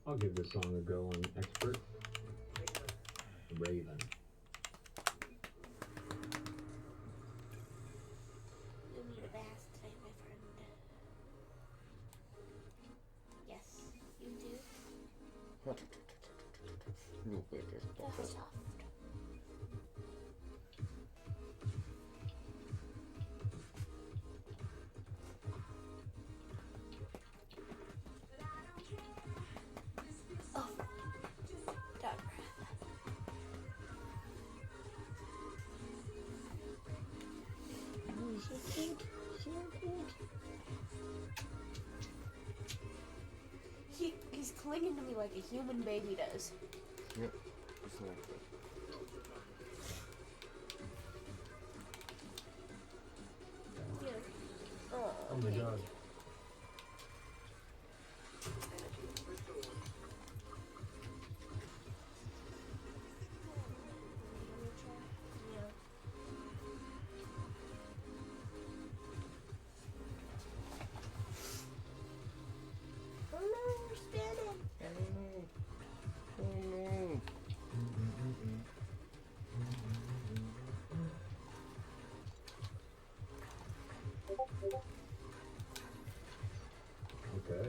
I'll give this song a go on expert. Raven. You need a bath tonight, my friend. Yes, you do. What? Look at this. That's soft. Oh, done. Oh, so cute. So cute. clinging to me like a human baby does. Yep. Just like that. Yeah. Oh my thank god. you. Oh no, we're spinning. Oh no. Okay.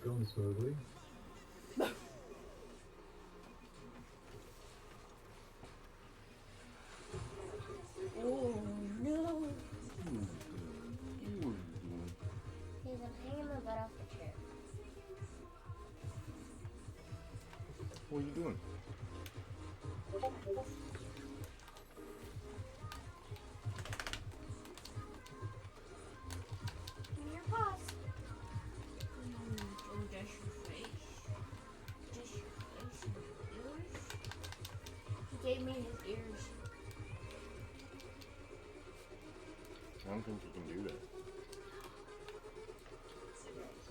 Going smoothly. Oh no. Please, I'm hanging my butt off the chair. What are you doing? Give me your paws. Oh, just your face. Just your face and your ears. He gave me his ears. I don't think you can do that.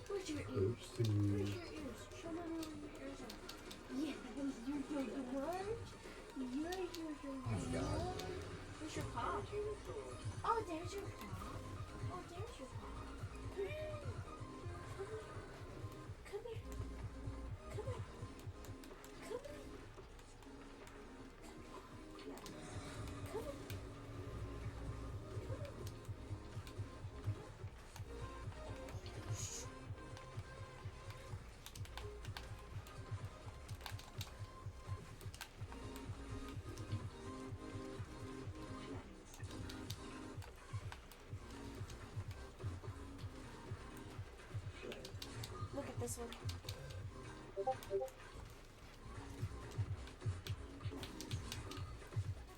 Where's your ears? Oopsie. Where's your ears? Show me where your ears are. Yeah, you're the one. You're the one. Where's your paw? Oh, there's your paw. Oh, there's your paw. Come here. Come here. Come here. Come here. Look at this one.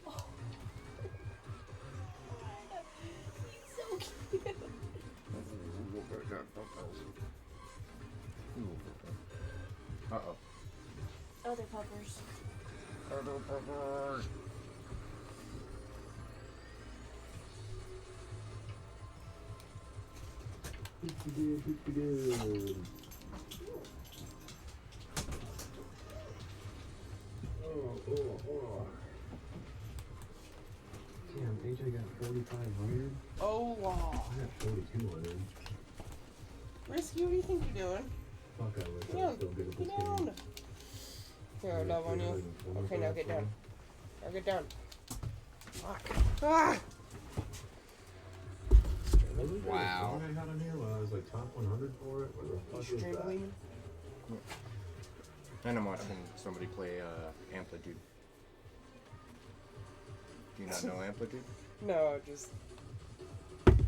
Oh. He's so cute. Uh-oh. Other puppers. Other puppers. Oh. Damn, AJ got 4,500. Oh, wow. I got 4,200. Risky, what do you think you're doing? Fuck, I wish Get I down. was still good at this Get game. down. Throw love on you. Okay, now get down. Now get down. Fuck. Ah! Wow. What I had on here when I was like top 100 for it? What the fuck is that? Streaming? And I'm watching somebody play Amplitude. Do you not know Amplitude? No, just.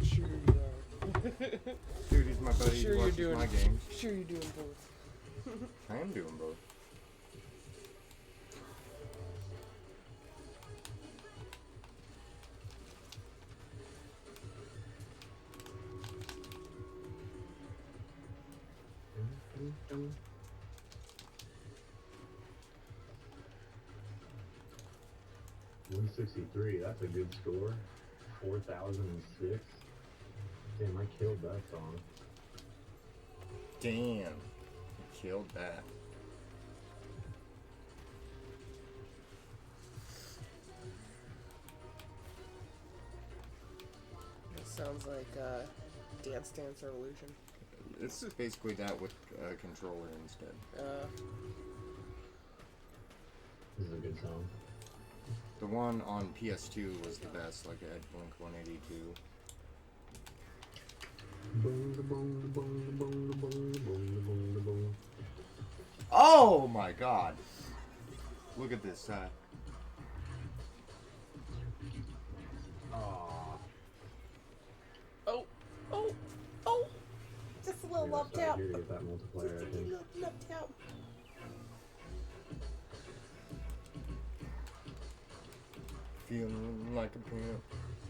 Sure you are. Dude, he's my buddy. Sure he you're watches doing. my games. Sure you're doing both. I am doing both. $163, that's a good score. 4,006. Damn, I killed that song. Damn. You killed that. It sounds like Dance Dance Revolution. It's basically that with a controller instead. This is a good song. The one on PS2 was the best, like at Blink 182. Oh my god! Look at this. Oh! Oh! Oh! Just a little lumped side out. here to get that multiplier, I think. Lumped out. Feeling like a pimp.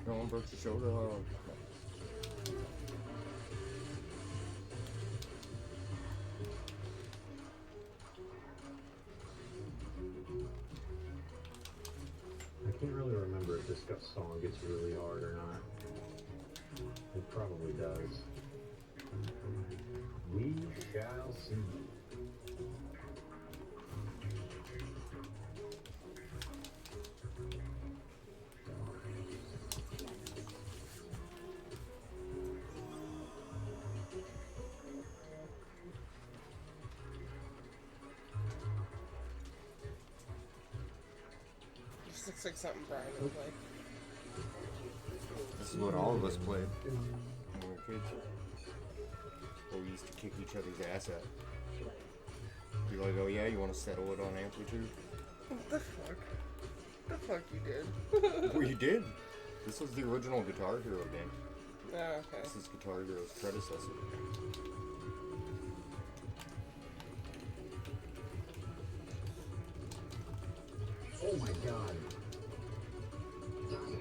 Don't broke your shoulder off. I can't really remember if this song gets really hard or not. It probably does. We shall see. This looks like something Brian would play. This is what all of us played when we were kids. Where we used to kick each other's ass at. Be like, oh yeah, you want to settle it on amplitude? What the fuck? What the fuck you did? Well, you did. This was the original Guitar Hero game. Oh, okay. This is Guitar Hero's predecessor. Oh my god.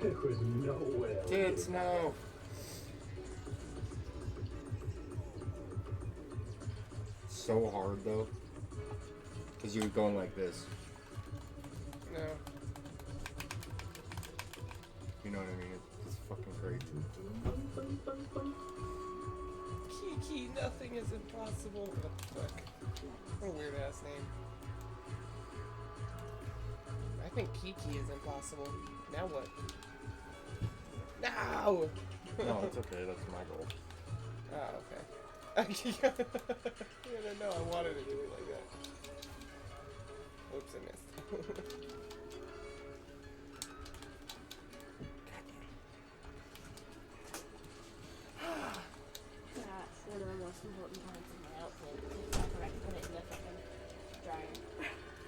There was no way. Kids, no. So hard though. Because you were going like this. No. You know what I mean? It's fucking crazy. Kiki, nothing is impossible. What the fuck? What a weird ass name. I think Kiki is impossible. Now what? No! No, it's okay. That's my goal. Oh, okay. Yeah, no, I wanted to do it like that. Oops, I missed. That's one of the most important parts of my outfit. Is after I put it in the fucking dryer.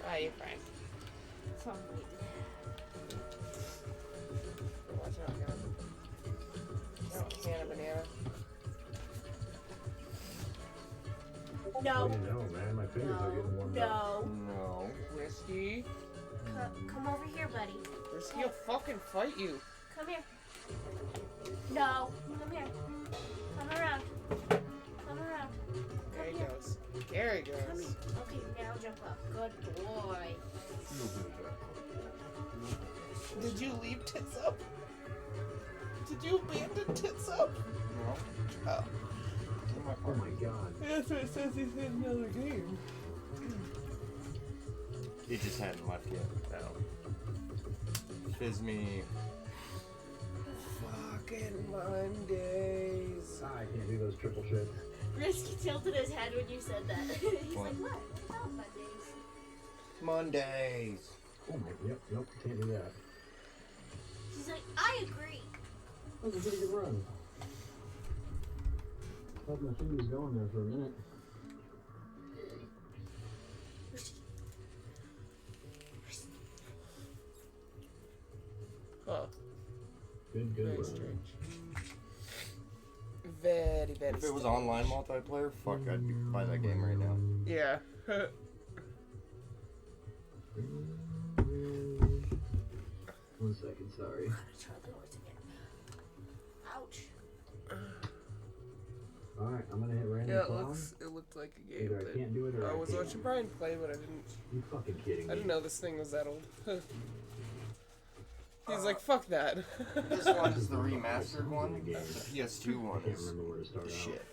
Ah, you're fine. So I'm waiting. Watch out, guys. Oh, can of banana. No. Oh, you know, man, my fingers are getting warmed up. No. No. Risky. Come over here, buddy. Risky will fucking fight you. Come here. No. Come here. Come around. Come around. There he goes. There he Come goes. here. Okay, now jump up. Good boy. Did you leave tits up? Did you abandon tits up? No. Oh. Oh my god. That's what it says he's in another game. He just hadn't left yet. No. Fizz me. Fucking Mondays. Ah, I can't do those triple shits. Risky tilted his head when you said that. He's What? like, what? What's up, Mondays? Mondays. Oh my, yep, can't do that. He's like, I agree. That was a pretty good run. Thought my finger was going there for a minute. Huh. Good Very run. strange. Very, very If it was strange. online multiplayer, fuck, I'd buy that game right now. Yeah. 1 second, sorry. Ouch. Alright, I'm gonna hit random Yeah, song. it looked like a game. Either I but can't do it or I I was can. watching Brian play, but I didn't. You fucking kidding me? I didn't know this thing was that old. He's like, fuck that. This one's the remastered one. The PS2 one I can't is remember where to start out. shit.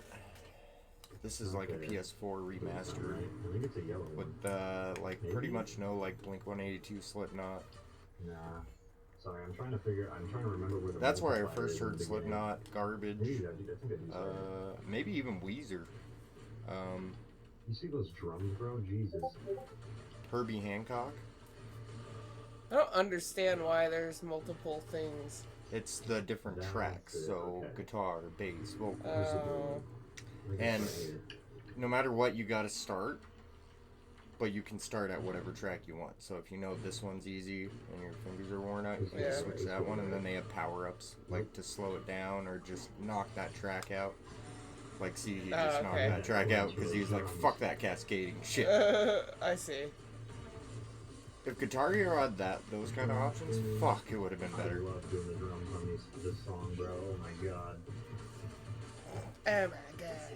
This is like a PS4 remaster I think it's a yellow one. with like pretty much no like Blink 182 Slipknot. Nah. Sorry, I'm trying to remember where the That's where I multiplier first is in heard the beginning. Slipknot, Garbage, Maybe I think I do. Sorry. maybe even Weezer, You see those drums, bro? Jesus. Herbie Hancock. I don't understand why there's multiple things. It's the different That's tracks, it, so okay. guitar, bass, vocals, Oh. Like it's and right here. no matter what, you gotta start. But you can start at whatever track you want. So if you know this one's easy and your fingers are worn out, you can just Yeah. switch to that one, and then they have power-ups like to slow it down or just knock that track out. Like, see, he just knocked that track out because he was like, fuck that cascading shit. I see. If Guitar Hero had those kind of options, fuck, it would have been better. I love doing the drums on this song, bro. Oh my god. Oh my god.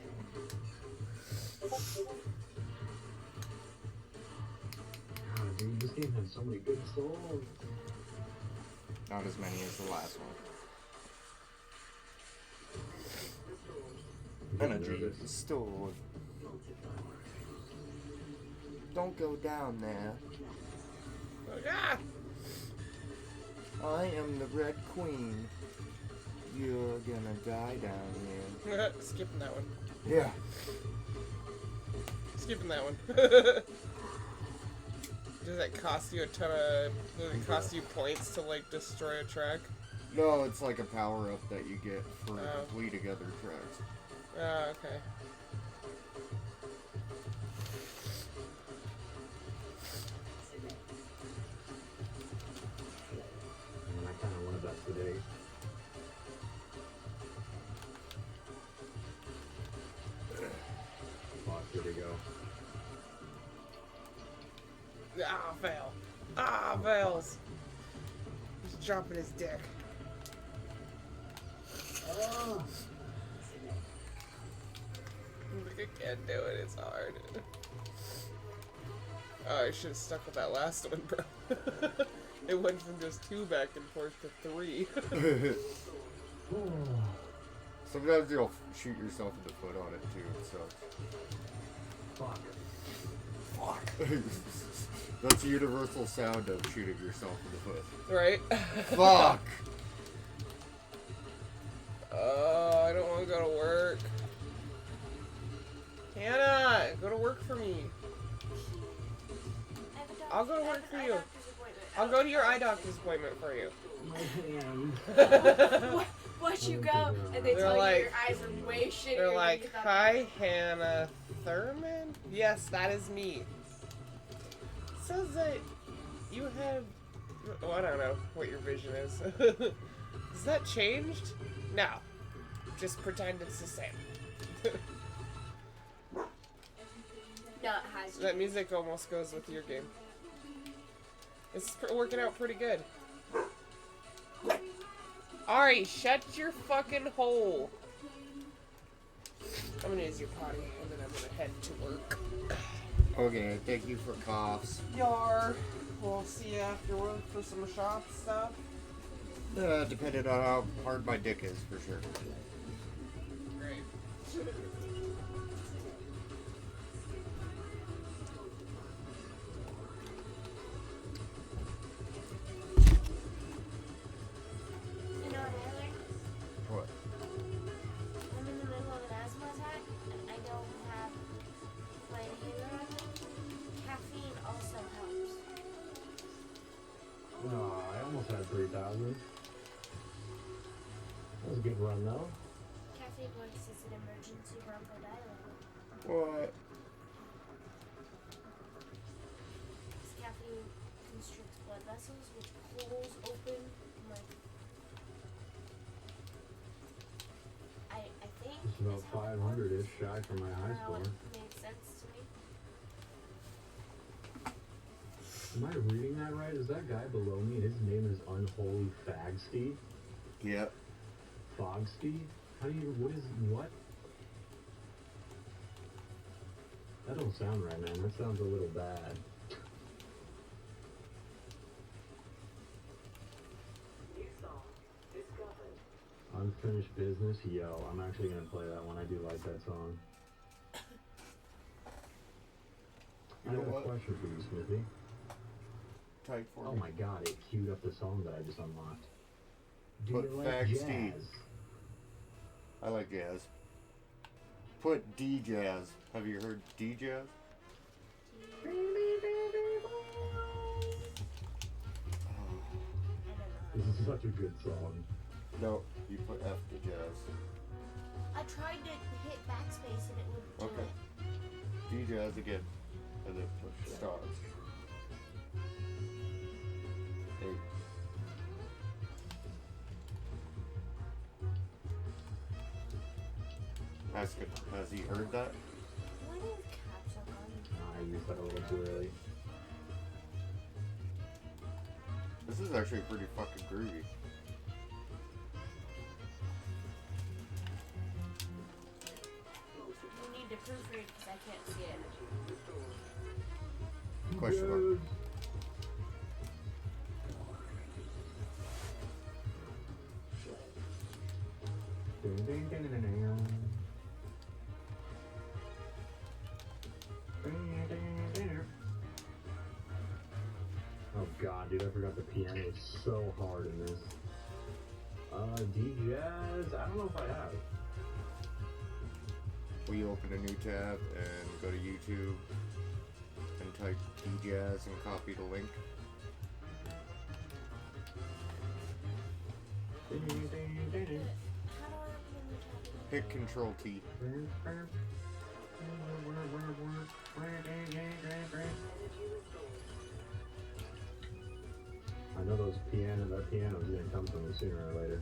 God, dude, this game has so many good songs. Not as many as the last one. Energy stored. Don't go down there. Ah! I am the Red Queen. You're gonna die down here. Skipping that one. Yeah. Skipping that one. Does that cost you a ton of... Does it cost you points to, like, destroy a track? No, it's like a power-up that you get for completing other tracks. Oh, okay. I kind of wanted that today. Fuck, here we go. Ah, fail. Ah, fails. He's dropping his dick. Oh. I can't do it, it's hard. Oh, I should have stuck with that last one, bro. It went from just 2 back and forth to 3. Sometimes you'll shoot yourself in the foot on it too, so. Fuck. Fuck. That's the universal sound of shooting yourself in the foot. Right? Fuck! Oh, I don't want to go to work. Hannah, go to work for me. I'll go to work for you. I'll go to your eye doctor's appointment for you. Watch you go, and they tell you your eyes are way shittier. They're like, hi, Hannah Thurman? Yes, that is me. Says that you have... Oh, I don't know what your vision is. Is that changed? No. Just pretend it's the same. No, it has. That music almost goes with your game. It's working out pretty good. Ari, shut your fucking hole. I'm gonna use your potty, and then I'm gonna head to work. Okay, thank you for coughs. Yar. We'll see you after work for some shop stuff. Depending on how hard my dick is, for sure. Great. You know what I learned? What? I'm in the middle of an asthma attack, and I don't have my inhaler on me. Caffeine also helps. Oh, I almost had 3,000. That was a good run, though. Caffeine works as an emergency bronchodilator. What? This caffeine constricts blood vessels, which pulls open my... I think... It's about 500-ish shy from my high score. Makes sense to me. Am I reading that right? Is that guy below me, his name is Unholy Fagsty? Yep. Fogsty? How do you, what? That don't sound right, man. That sounds a little bad. Unfinished Business? Yo, I'm actually gonna play that one. I do like that song. I have a question for you, Smithy. Type for Oh me. my god, it queued up the song that I just unlocked. Do Put you like Fag jazz? Steve. I like jazz. Put D-Jazz. Have you heard D-Jazz? This is such a good song. No, you put F to jazz. I tried to hit backspace and it wouldn't do Okay. it. D-Jazz again. And then put stars. Hey. Has he heard that? Why do caps look on? I used that a little too early. This is actually pretty fucking groovy. You need to proofread because I can't see it. Question mark. Oh god, dude, I forgot the piano is so hard in this. D-Jazz, I don't know if I have. We open a new tab and go to YouTube and type DJazz and copy the link. Hit Control T. I know that piano's gonna come from me sooner or later.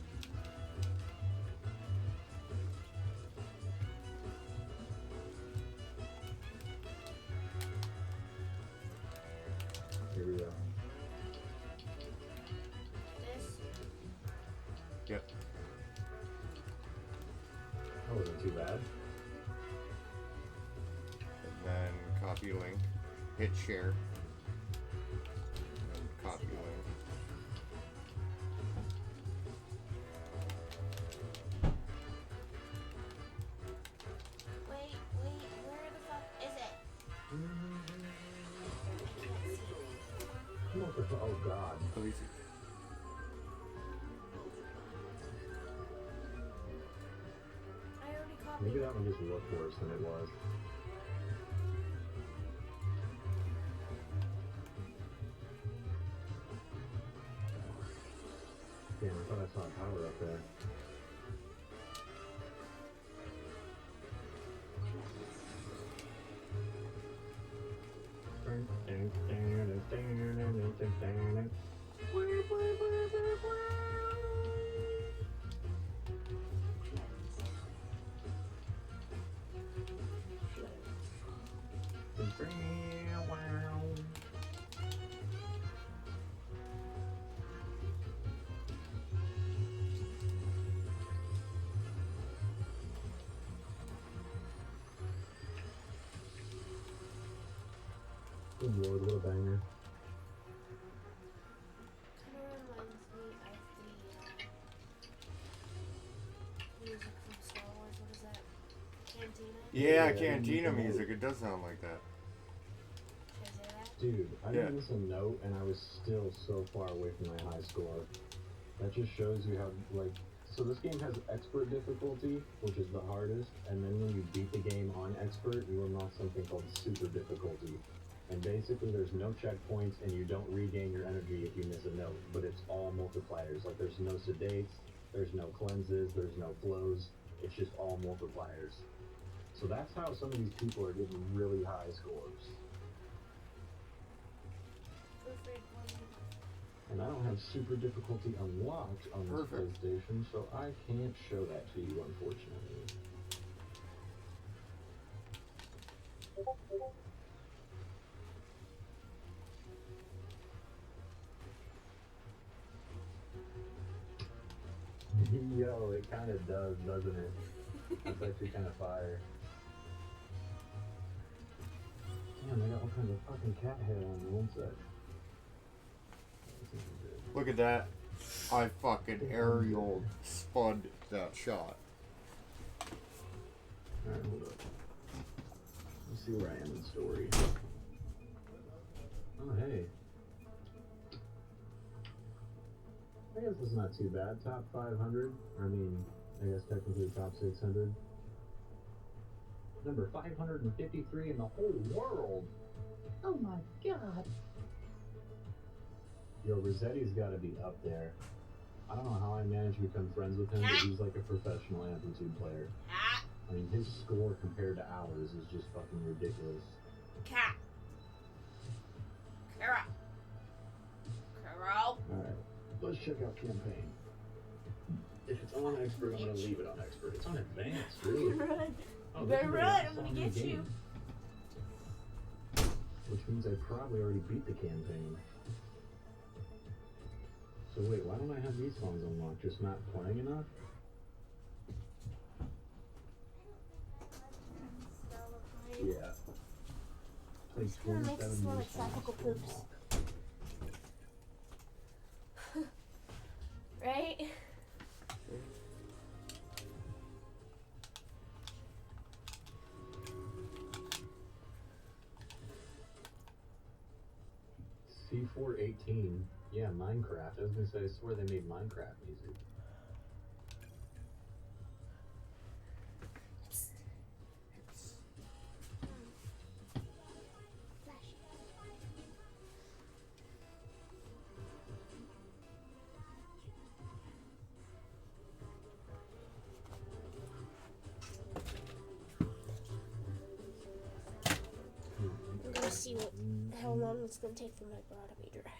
Here we go. This. Yep. That wasn't too bad. And then copy link. Hit share. And copy link. Wait, where the fuck is it? Oh god. Please. I already copied. Maybe that one just looked worse than it was. Damn, I thought I saw a power up there. Good lord, what a banger. Kind of reminds me of the music from Star Wars. What is that? Cantina? Yeah, Cantina music. It does sound like that. Should I say that? Dude, I Yeah. did this a note and I was still so far away from my high score. That just shows you how, like, so this game has expert difficulty, which is the hardest, and then when you beat the game on expert, you unlock something called super difficulty. And basically there's no checkpoints and you don't regain your energy if you miss a note, but it's all multipliers. Like there's no sedates, there's no cleanses, there's no flows, it's just all multipliers. So that's how some of these people are getting really high scores. Proofread one. And I don't have super difficulty unlocked on this Perfect. PlayStation, so I can't show that to you, unfortunately. Yo, it kind of does, doesn't it? That's actually kind of fire. Damn, I got all kinds of fucking cat hair on the one side. Look at that. I fucking aerial spun that shot. Alright, hold up. Let's see where I am in story. Oh, hey. I guess it's not too bad. Top 500. I mean, I guess technically top 600. Number 553 in the whole world. Oh my god. Yo, Rossetti's gotta be up there. I don't know how I managed to become friends with him, but he's like a professional Amplitude player. I mean, his score compared to ours is just fucking ridiculous. Cat. Carol. Carol. Alright, let's check out campaign. If it's on expert, I'm gonna leave it on expert. It's on advanced, really. Run. Oh, You this better is run. a I'm gonna fun get you. game. Which means I probably already beat the campaign. So wait, why don't I have these songs unlocked? Just not playing enough? Yeah. Play It's gonna make 27 it smell new like songs tropical to poops. unlock. Right? C418. Yeah, Minecraft. I was gonna say, I swear they made Minecraft music. I'm gonna see how long it's gonna take for my bra to be dry.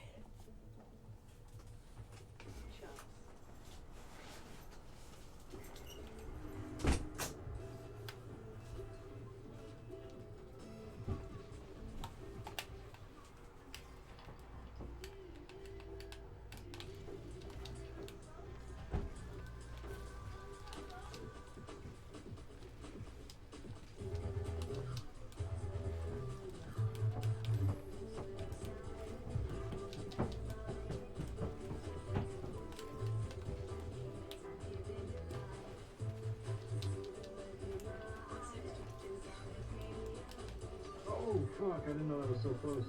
Oh fuck, I didn't know that was so close.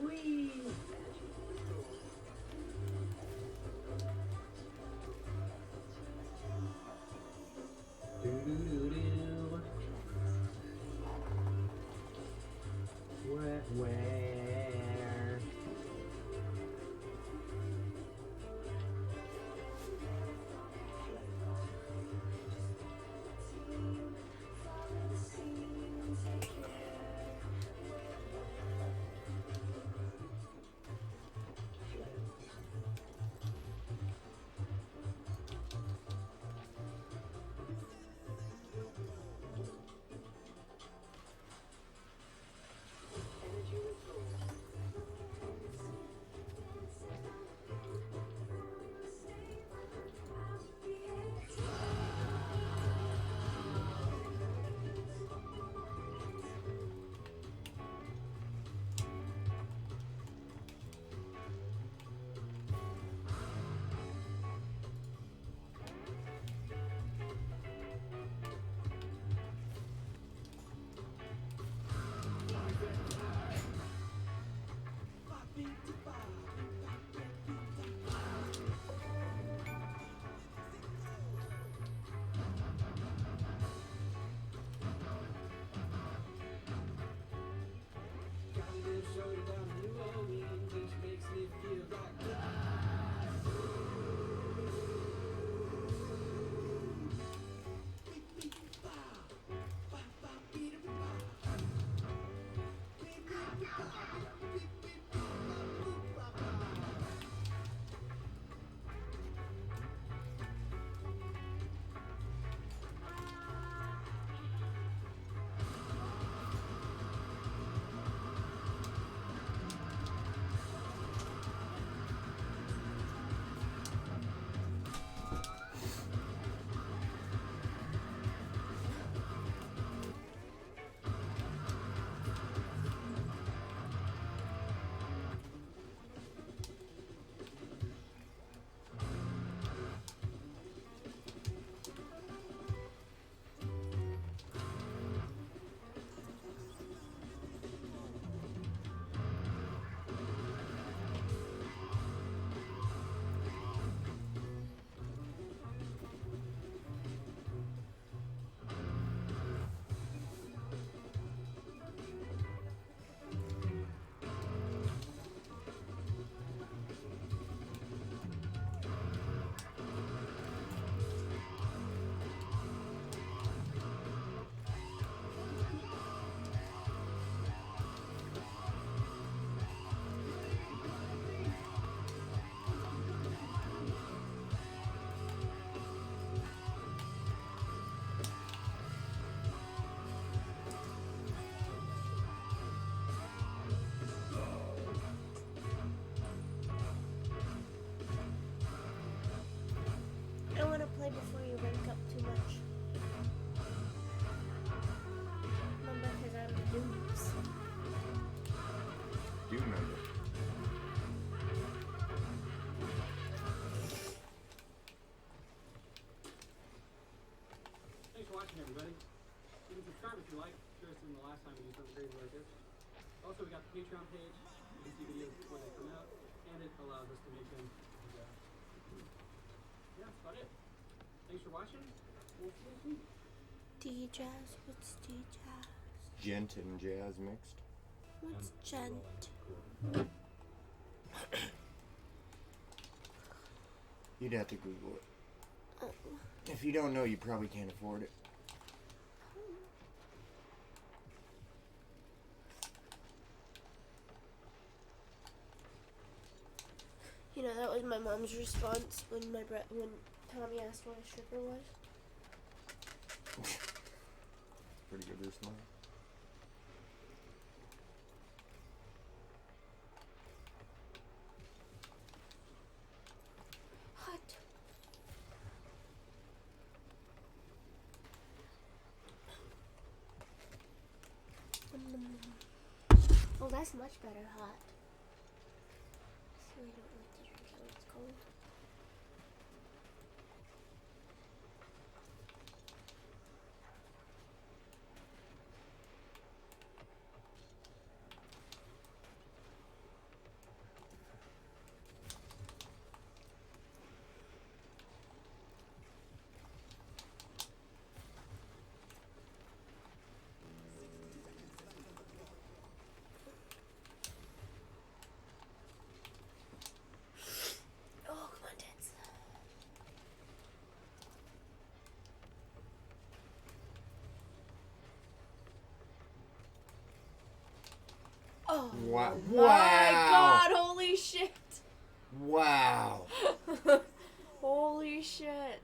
Whee! for watching, everybody. You can subscribe if you like. Curious in the last time we did something crazy like this. Also, we got the Patreon page. You can see videos before they come out, and it allows us to make them. And, yeah, that's about it. Thanks for watching. We'll see you next week. D-Jazz, what's D-Jazz? Gent and jazz mixed. What's gent? You'd have to Google it. If you don't know, you probably can't afford it. You know, that was my mom's response when when Tommy asked what a stripper was. Pretty good response. Hot. Oh, that's much better hot. So I don't like to drink it when it's cold. Oh, come on, tits. Oh Wow. my god, holy shit. Wow. Holy shit.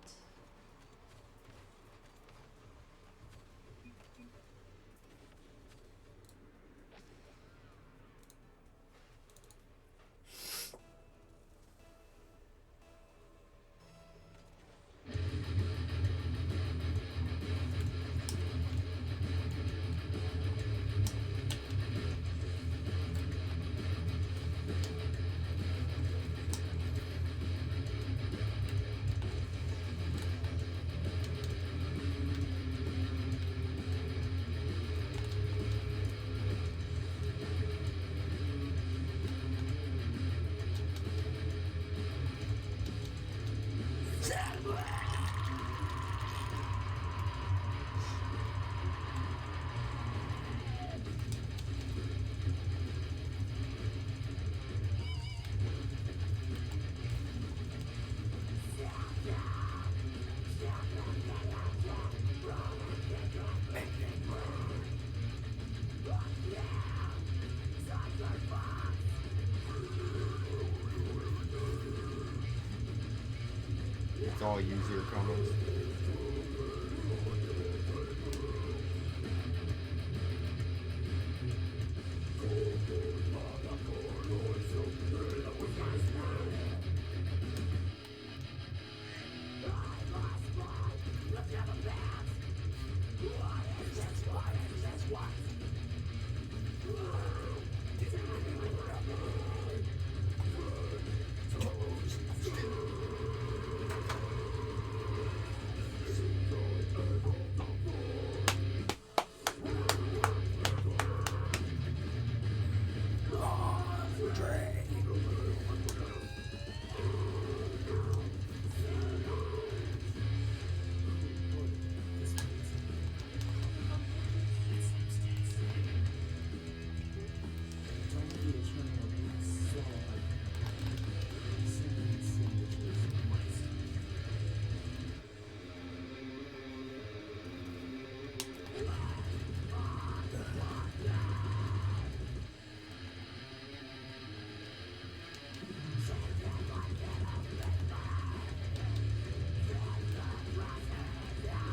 It's all user comments.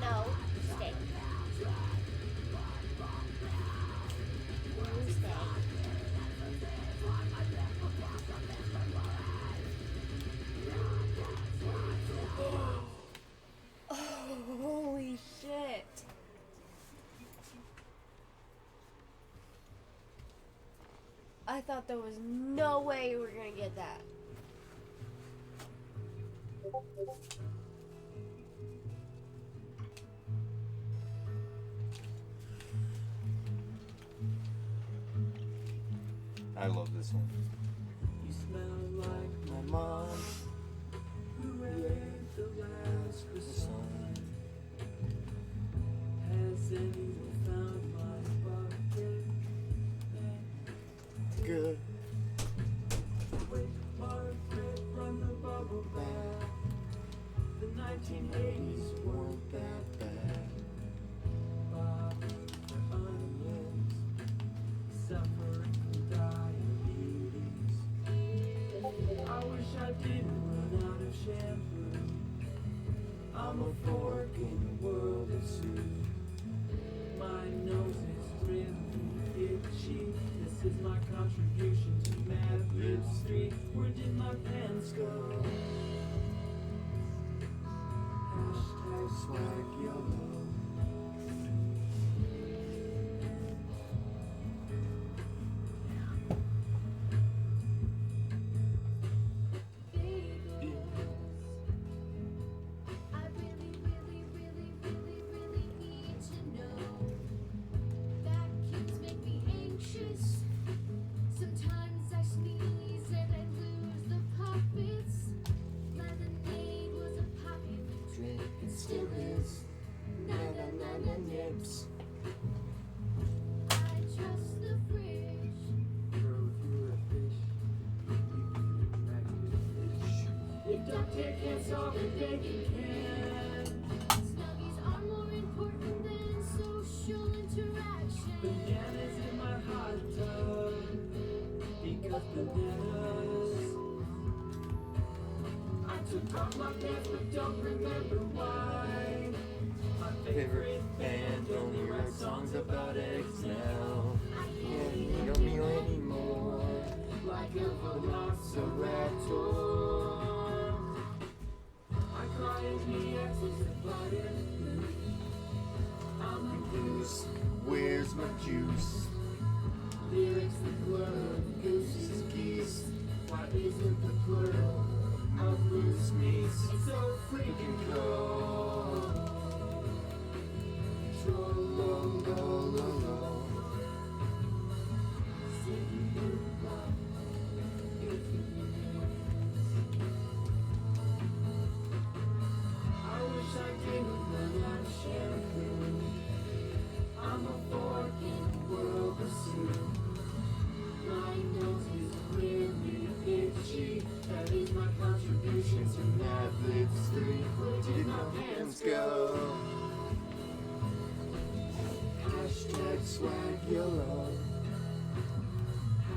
No, stay. You stay. Oh, holy shit. I thought there was no way we were gonna get that. I love this one. You smell like my mom, who ate the last croissant. Has anyone found my bucket? Good. Wait, Margaret, run the bubble bath. The 1980s weren't that bad. Bob for onions, suffering from diabetes. I wish I didn't run out of shampoo. I'm a fork in a world of soup. My nose is really itchy. This is my contribution to Mad Libs 3. Where did my pants go? Hashtag swag yellow. I really, really, really, really, really need to know. Vacuums make me anxious. Sometimes I sneeze and I lose the poppets. Lemonade was a popular drink, it still is. Na na na na nips. I trust the fridge. Throw through a fish. If duct tape can't solve it, bacon can. Snuggies are more important than social interaction. Bananas in my hot tub. Because bananas. I took off my pants but don't remember why. My favorite band only writes songs about eggs now. I Yeah, can't you don't meal anymore. Like a velociraptor. I cry as me exes about it. I'm a goose. Where's my juice? Lyrics the blur, goose is geese. Why isn't the plural of loose meats so freaking cool? Troll-lo-lo-lo-lo. Sing you love if you I wish I didn't run out of shampoo. I'm a fork in a world of soup. My nose is really itchy. That is my contribution to Mad Libs 3. Where did my pants go? Hashtag swag yellow.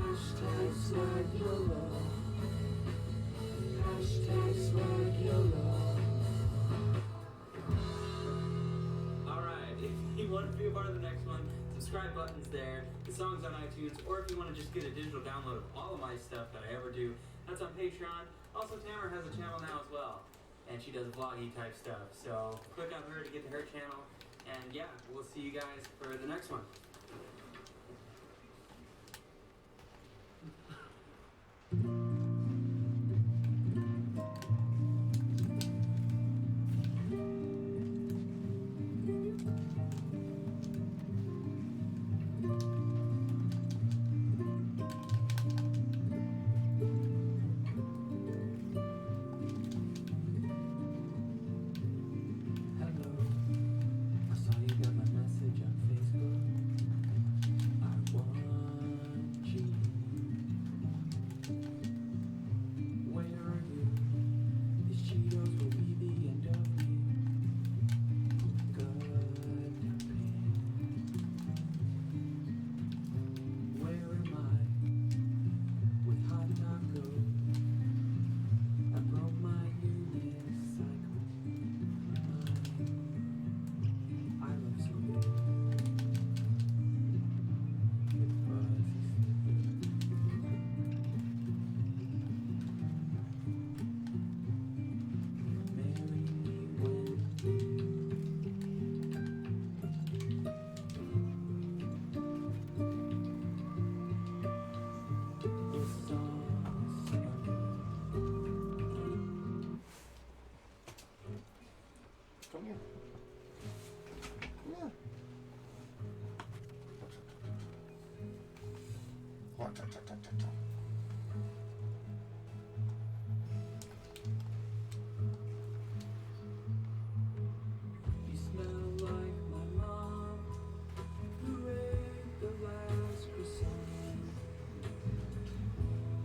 Hashtag swag yellow. Hashtag swag yellow. Alright, if you want to be a part of the next one, subscribe button's there, the song's on iTunes, or if you want to just get a digital download of all of my stuff that I ever do, that's on Patreon. Also, Tamara has a channel now as well, and she does vloggy type stuff, so click on her to get to her channel, and yeah, we'll see you guys for the next one. Hello, I saw you got my message on Facebook. I want you. Where are you? These Cheetos will be the end of me. Good pain. Where am I? With hot tacos. I broke my unicycle. I love school. It buzzes. Marry me when it's all summer. Come here. Yeah. You smell like my mom, who ate the last croissant.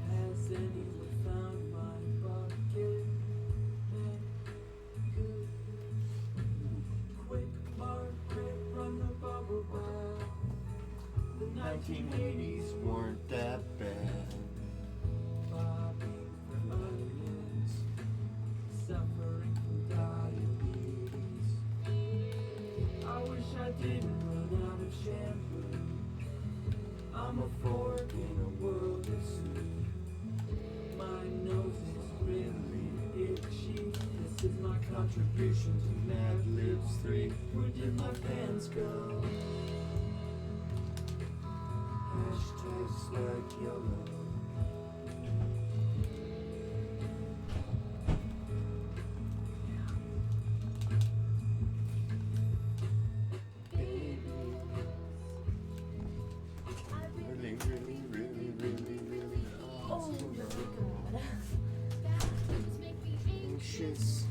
Has anyone found my bucket? Good. Quick, Margaret, run the bubble bath. The 1980s weren't that bad. Bobbing for onions, suffering from diabetes. I wish I didn't run out of shampoo. I'm a fork in a world of soup. My nose is really itchy. This is my contribution to Mad Libs 3. Where did my pants go? Hashtag swag yellow. Really, really, really, really, really Oh my anxious.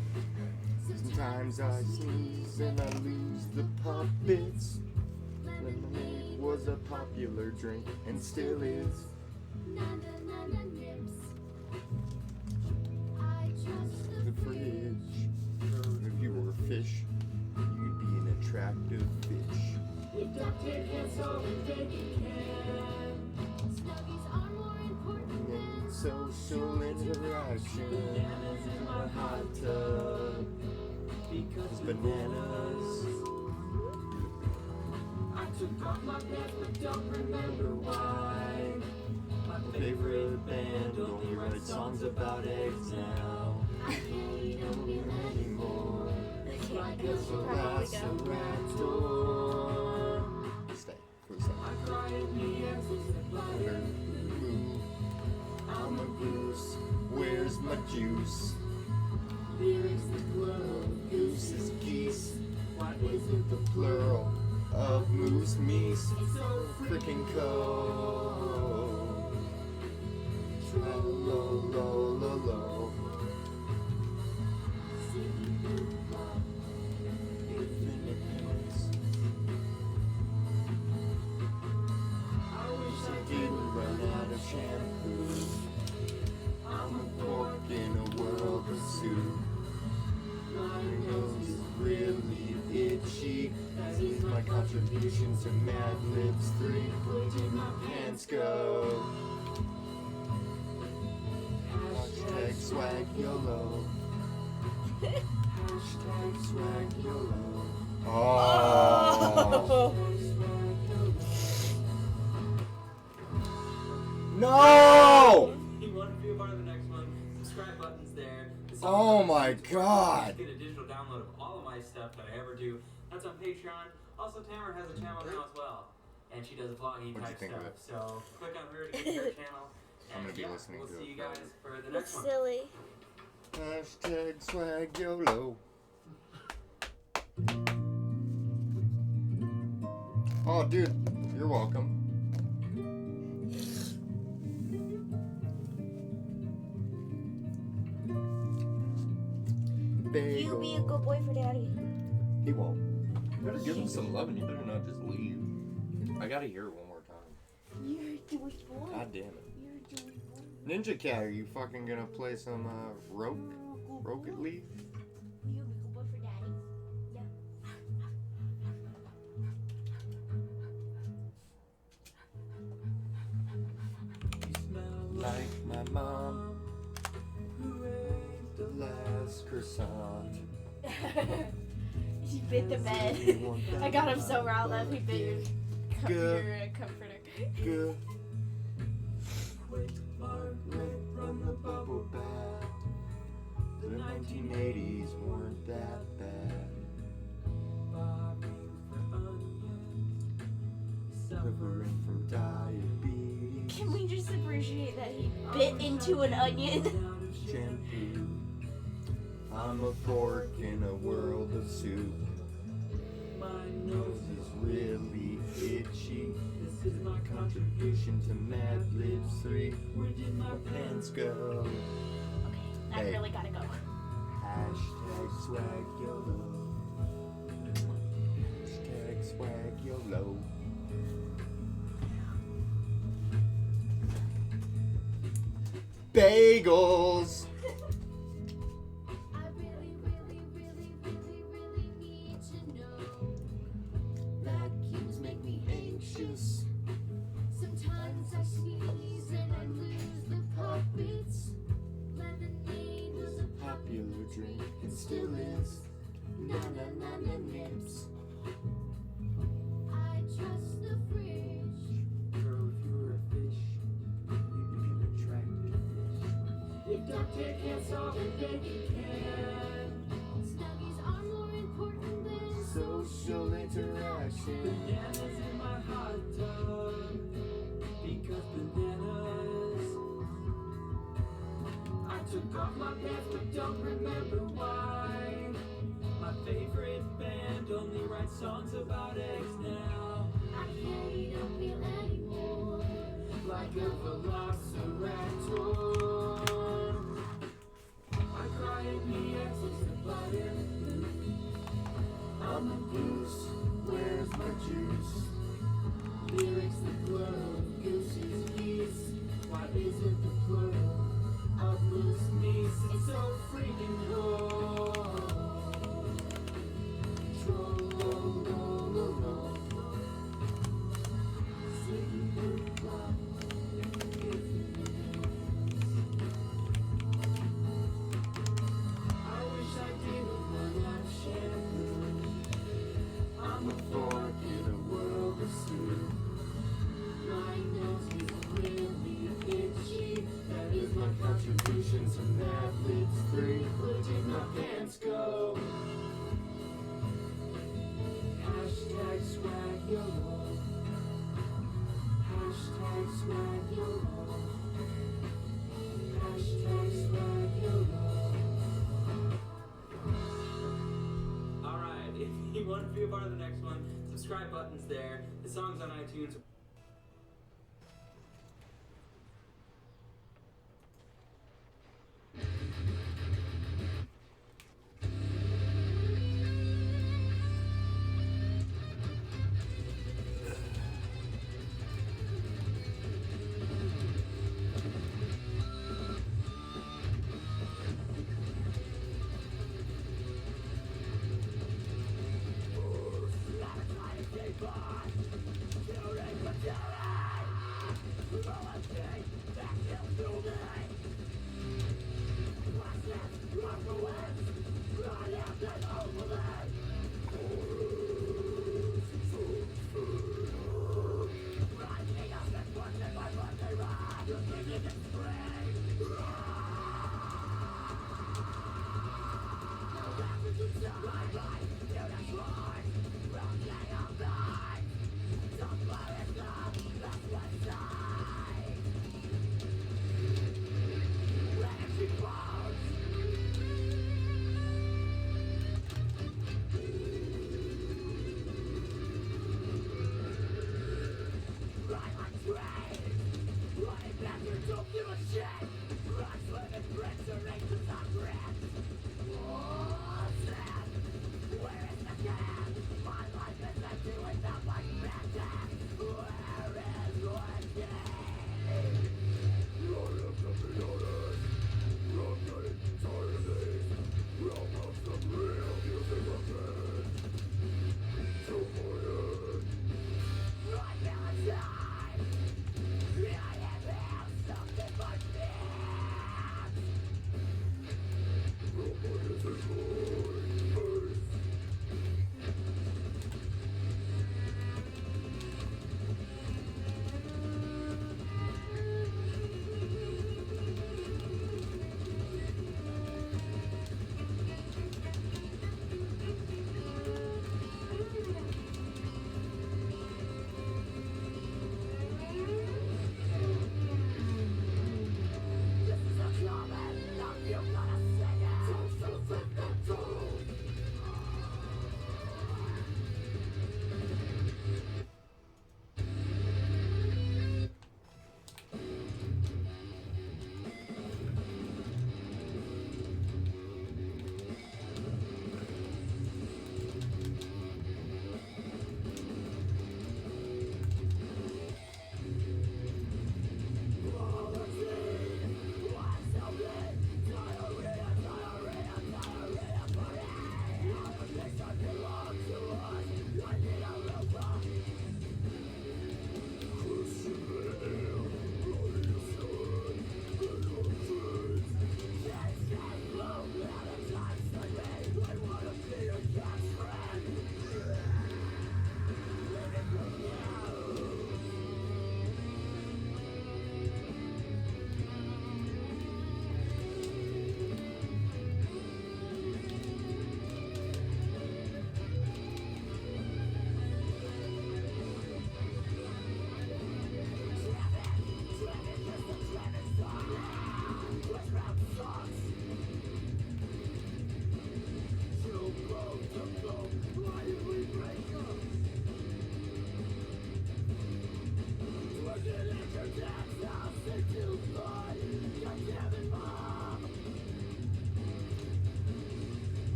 Sometimes I sneeze and I lose the puppets. Lemonade was a popular drink and still is. The fridge. If you were a fish, you'd be an attractive fish. With duct tape and salt and baking can. Snuggies are more important than Social interaction. bananas in my hot tub. Because Bananas. I took off my pants but don't remember why. My favorite band only writes songs about eggs now. I can't eat oatmeal anymore. Like a velociraptor. Stay for a second. I cry at the axles and butter. I'm a goose. Where's my juice? Lyrics the glow. Goose is geese. Why isn't the Plural of moose meese. It's so Freaking cold. Low, low, low, low, low. I wish I didn't run out of shampoo. I'm a fork in a world of soup. My Nose is really itchy. That is my contribution to Mad Libs 3. Where did my pants go? Hashtag swag YOLO. Hashtag swag YOLO. Oh. No! You want to be a part of the next one? Subscribe button's there. Oh my God. Get a digital download of all of my stuff that I ever do. That's on Patreon. Also, Tamara has a channel now as well, and she does vlogging What'd you type think of stuff. it? So click on her to get to her channel. I'm gonna be yeah, listening we'll to see it you guys probably. for the next one. silly. Hashtag swag YOLO. Oh, dude, you're welcome. You Bagel. be a good boy for daddy. He won't. You better give him some love and you better not just leave. I gotta hear it one more time. You're doing boy. God damn it. You're doing boy. Ninja Cat, are you fucking gonna play some Rocket League? You be a good boy for daddy. Yeah. You smell Like my mom, who ate the last croissant. He bit the bed. I got him so riled up he bit your Good. comforter. Good. Quick, Margaret, run the bubble bath. The 1980s weren't that bad. Bobbing for onions, Suffering from diabetes. Can we just appreciate that he bit into an onion? Shampoo. I'm a fork in a world of soup. My nose Nose is really itchy. This is my contribution contribution to Mad Libs 3. Where did my pants go? I really gotta go. Hashtag swag YOLO. Hashtag swag YOLO. Bagels! I really, really, really, really, really need to know. Vacuums make me anxious. Sometimes I sneeze and I lose the puppets. Lemonade was a Popular drink. and still is. Na nips. I trust the fridge. Girl, if you were a fish, you'd be an attractive fish. If Dr. can't solve it, then you can. Snuggies are more important than Social interaction. bananas in my hot tub. Because bananas. I took off my pants but don't remember why. My favorite band only writes songs about eggs now. I can't don't feel anymore. Like a velociraptor. I cry and the exits the button. I'm a goose, where's my juice? Lyrics the plural, goose's geese. Why isn't the plural of moose meese? It's so freaking cool. I'm a fork in a world of stew. My nose is really itchy. That is my contribution to Mad Libs 3. Where did my pants go? Hashtag swag YOLO. Hashtag swag YOLO. Hashtag swag YOLO. Alright, if you want to be a part of the next one, subscribe button's there. The song's on iTunes. Gotta try to stay by.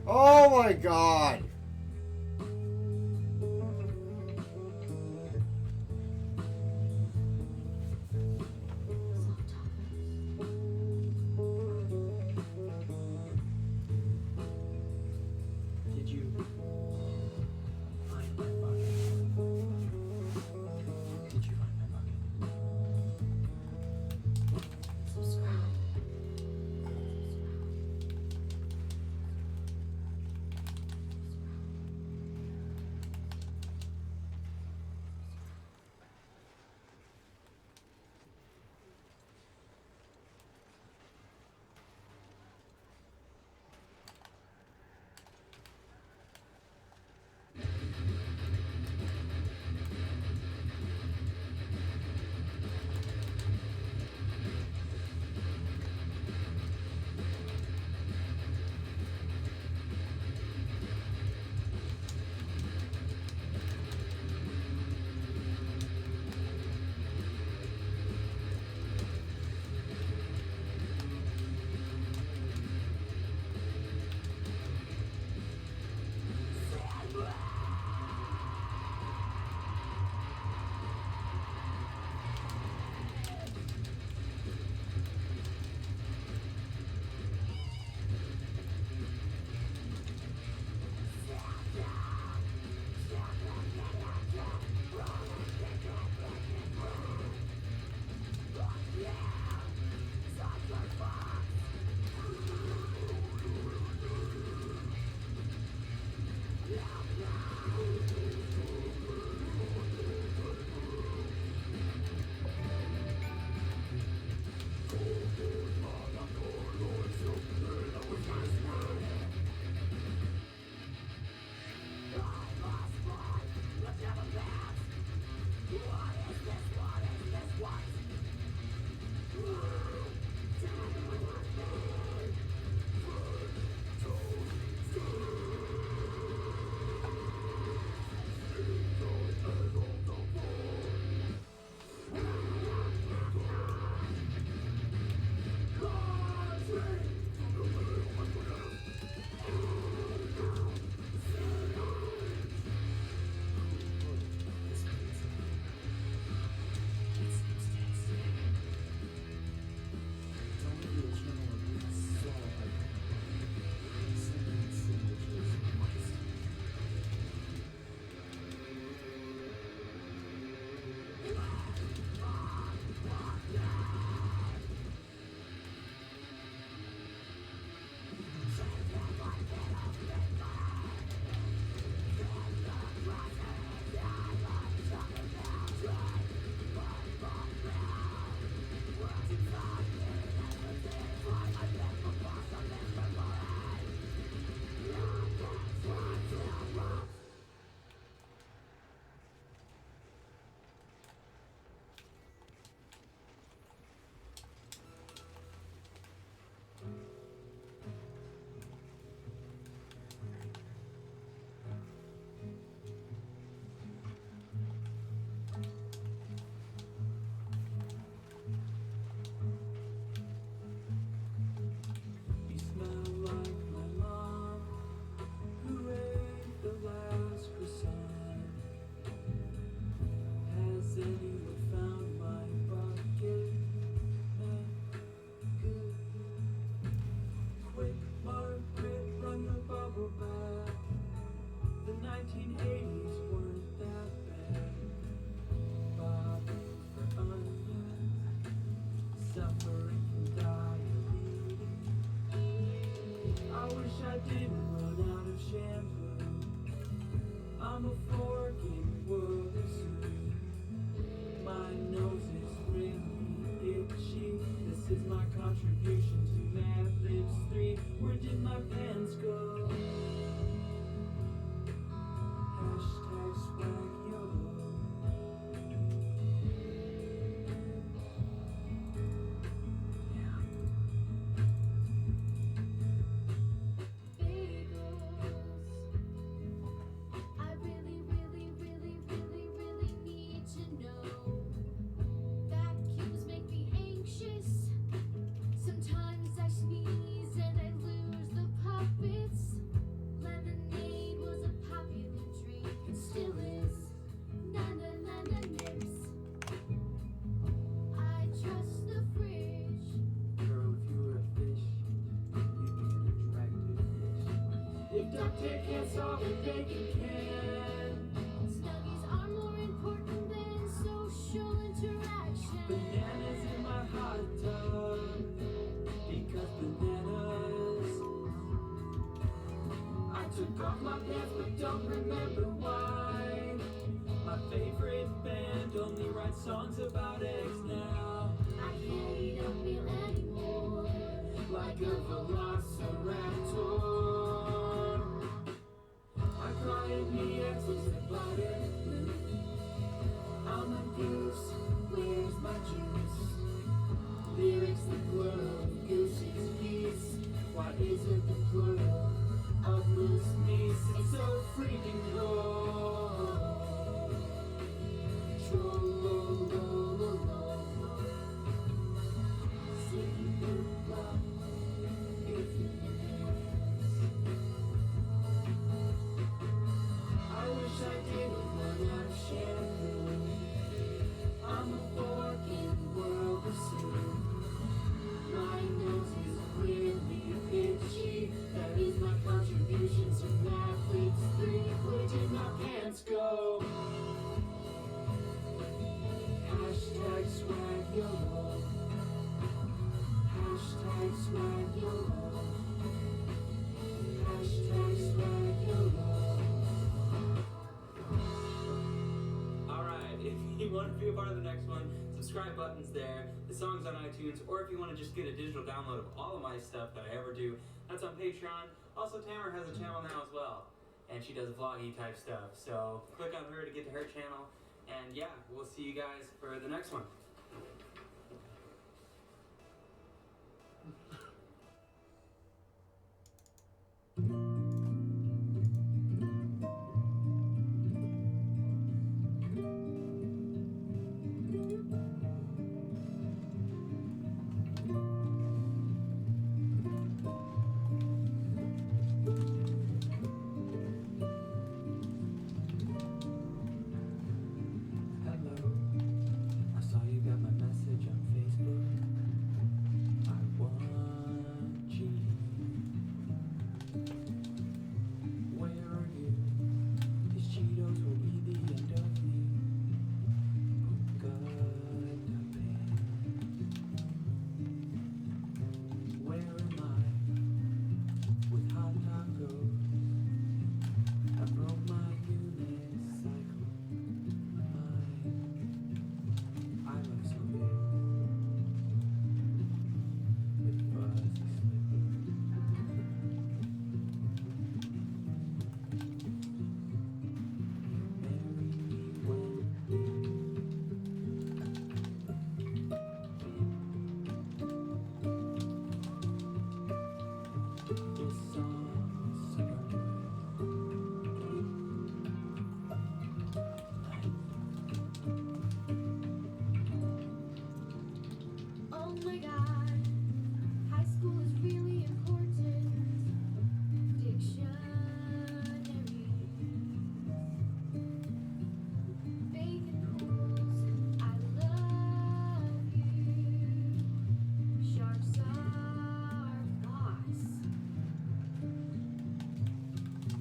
Oh my god. Did you find my bucket? Did you find my bucket? Subscribe. You smell like my mom, who ate the last croissant. Has anyone found my bucket? Make good. Quick, Margaret, run the bubble back. The 1980s weren't that bad. Bobby for onions, suffering from diabetes. I wish I didn't run out of shampoo. I'm a forking wussy. My nose is really itchy. This is my contribution to Mad Libs 3. Where did my pens go? Hashtag swag YOLO. I really, really, really, really, really need to know. Vacuums make me anxious. Sometimes I sneeze and I lose the puppets. duct tape can't solve a bacon can. Snuggies are more important than social interaction. Bananas in my hot tub, because bananas. I took off my pants but don't remember why. My favorite band only writes songs about eggs now. I can't eat oatmeal anymore. Like a velociraptor, I cry in the axles and butter. I'm a goose, where's my juice? Lyrics the plural, goose is geese. Why isn't the plural of loose meese? It's so freaking cold. I wish I didn't run out of shampoo. I'm a fork in the world of soup. My nose is really itchy. That is my contribution to Netflix 3. Where did my pants go? Hashtag swag YOLO. Hashtag swag YOLO. Hashtag swag YOLO. Alright, if you want to be a part of the next one, subscribe button's there, the song's on iTunes, or if you want to just get a digital download of all of my stuff that I ever do, that's on Patreon. Also, Tamara has a channel now as well, and she does vloggy type stuff, so click on her to get to her channel, and yeah, we'll see you guys for the next one. Hello, I saw you got my message on Facebook. I want you. Where are you? These Cheetos will be the end of me. Oh God, the pain. Where am I? With hot tacos. I broke my unicycle. I look so big with fuzzy slippers. Marry me when this song's super good. Oh my god, high school is really important. Dictionary, bathing pools, I love you. Sharks are boss.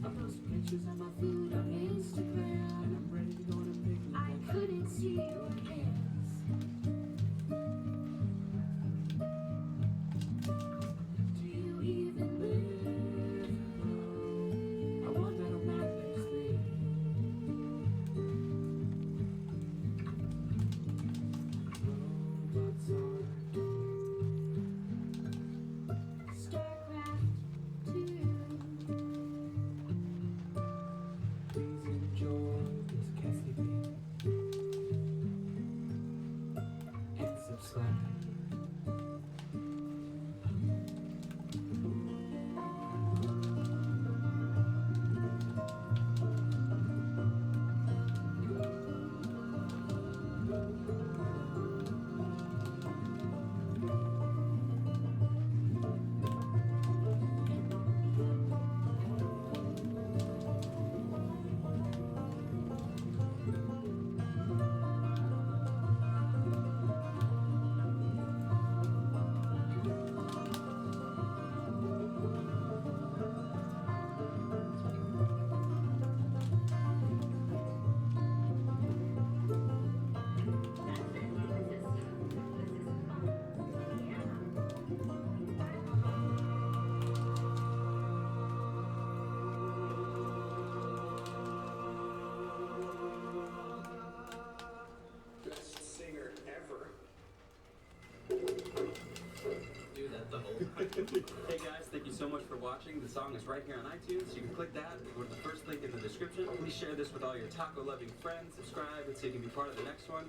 I post pictures of my food on Instagram, and I'm ready to go on a picnic. I couldn't see your hands. Do you even live? I want that on my next thing. Robots are StarCraft 2. please enjoy this Cassie beat. so much for watching. The song is right here on iTunes. You can click that or the first link in the description. Please share this with all your taco-loving friends. Subscribe so you can be part of the next one.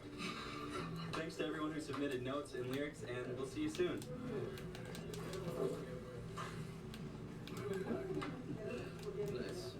Thanks to everyone who submitted notes and lyrics, and we'll see you soon. Nice.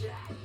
Yeah.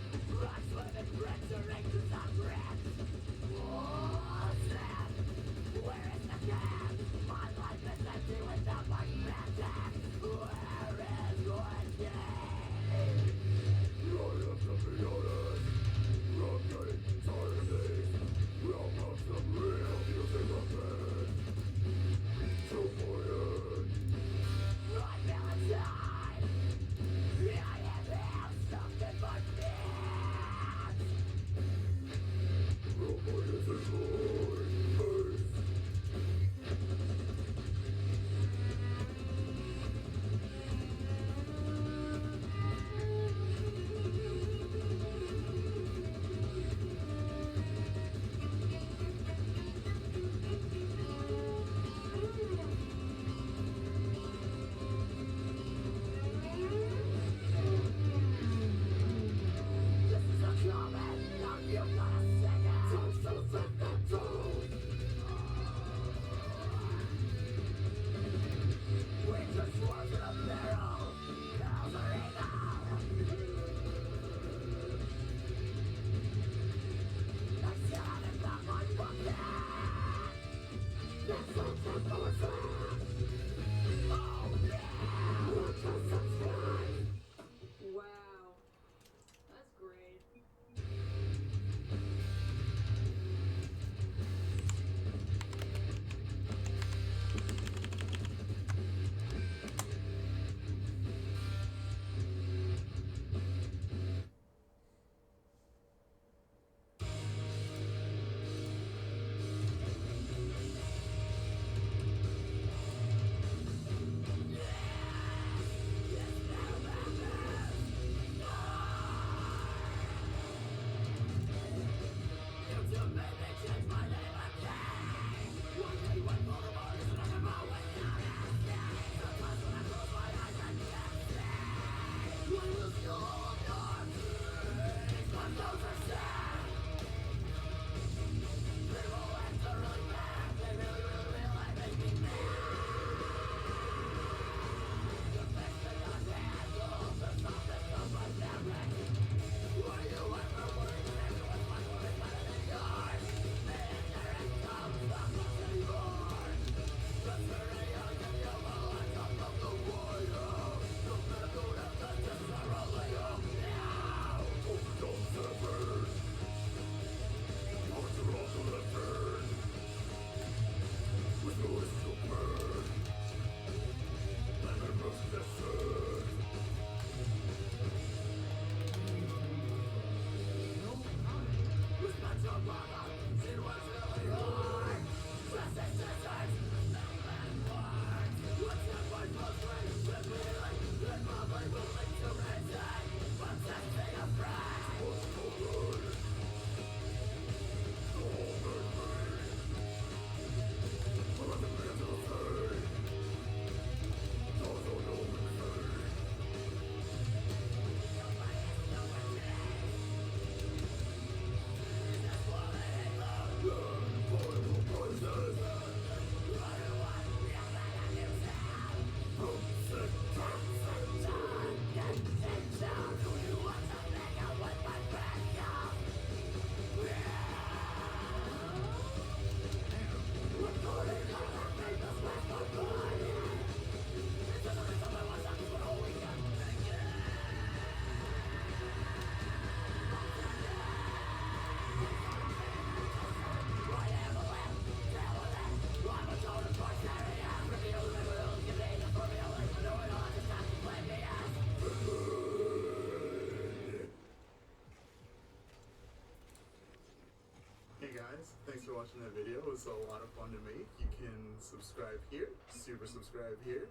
watching that video. It was a lot of fun to make. You can subscribe here, super subscribe here.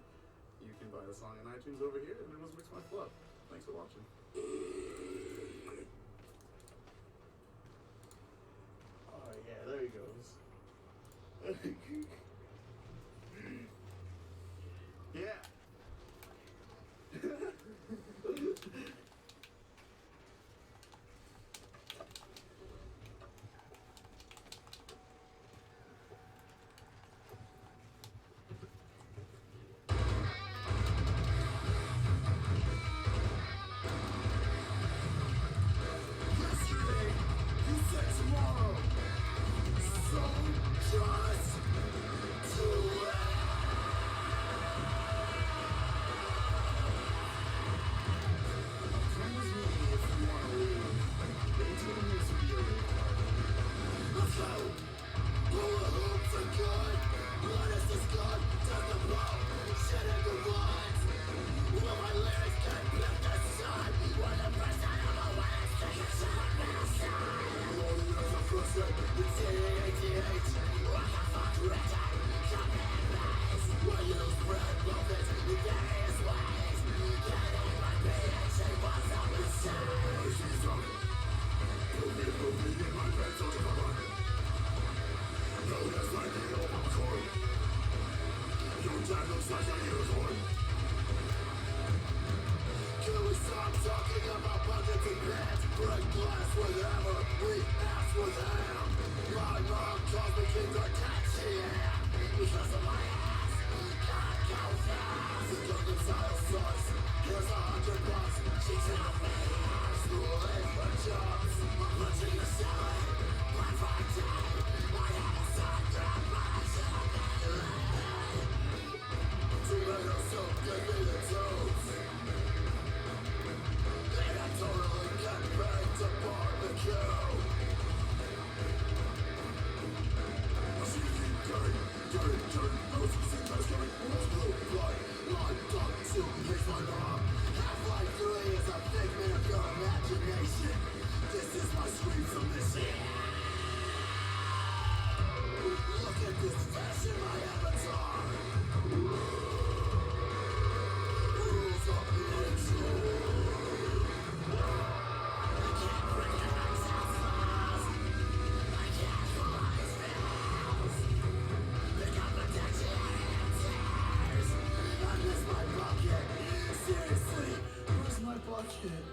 You can buy the song on iTunes over here, and it was Mix My Fluff. Thanks for watching. Oh yeah, there he goes. Yeah. Yesterday, you said tomorrow. So just do it. Come with me if you want to leave. They told me to be a little party. Let's go. All the hoops are good. What is this good? Does the blow? Shit in the woods. Will my lyrics get built aside? When the first time I'm away, take a shot outside. All the years of frustration, it's ADH. Like a fuck written, come in place. When you spread love it in various ways. Getting my pH, it was a mistake. She's drunk. Put me in my bed, don't give a fuck. No, that's like the old popcorn. Your dad looks like a unicorn. Can we stop talking about buckets and pants? Break glass with hammer, we ass with ham. My mom calls me King Kardashian because of my ass. God go fast. The Gangnam Style sucks. Here's $100. She's out me. Schooling for jobs. I'm punching the salad. Black Friday. I had a son grab my tomato soup, give me the toast. And I totally get back to barbecue. I see you keep dirty, roses and Thanksgiving, rose blue, blood, dog, soup, kiss my mom. Half-Life 3 is a figment of your imagination. This is my scream submission. Look at this fashion, my avatar. Rules of nature. I can't recognize outlaws. I can't follow his bills. The competition tears. I miss my bucket. Seriously, where's my bucket?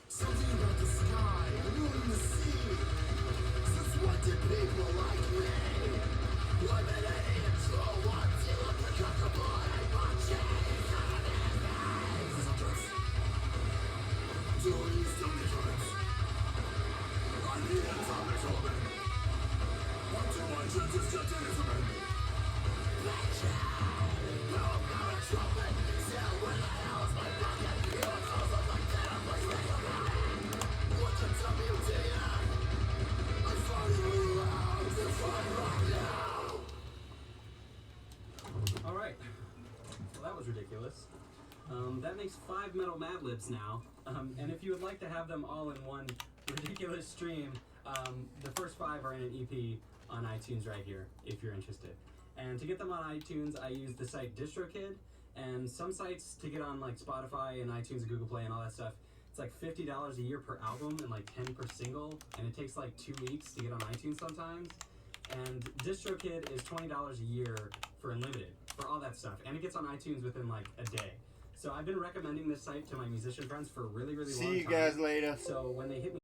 Something about the sky, the moon and the sea. Since when did people like me? Limited intro, one feel uncomfortable and I'm watching. Do you still need friends? I need atomic orbit. 1, 2, 1, just get to instrument. Bitch, no, I'm not a trumpet. Still, where the hell is my bucket? Your calls look like that, I'm like what's a WTF? I'm finally allowed to fight right now. Alright. Well, that was ridiculous. That makes 5 Metal Mad Libs now. And if you would like to have them all in one ridiculous stream, the first 5 are in an EP on iTunes right here, if you're interested. And to get them on iTunes, I use the site DistroKid, and some sites to get on like Spotify and iTunes and Google Play and all that stuff, it's like $50 a year per album and like 10 per single, and it takes like 2 weeks to get on iTunes sometimes. And DistroKid is $20 a year for unlimited, for all that stuff, and it gets on iTunes within like a day. So I've been recommending this site to my musician friends for a really, really long time. See you guys later. So when they hit me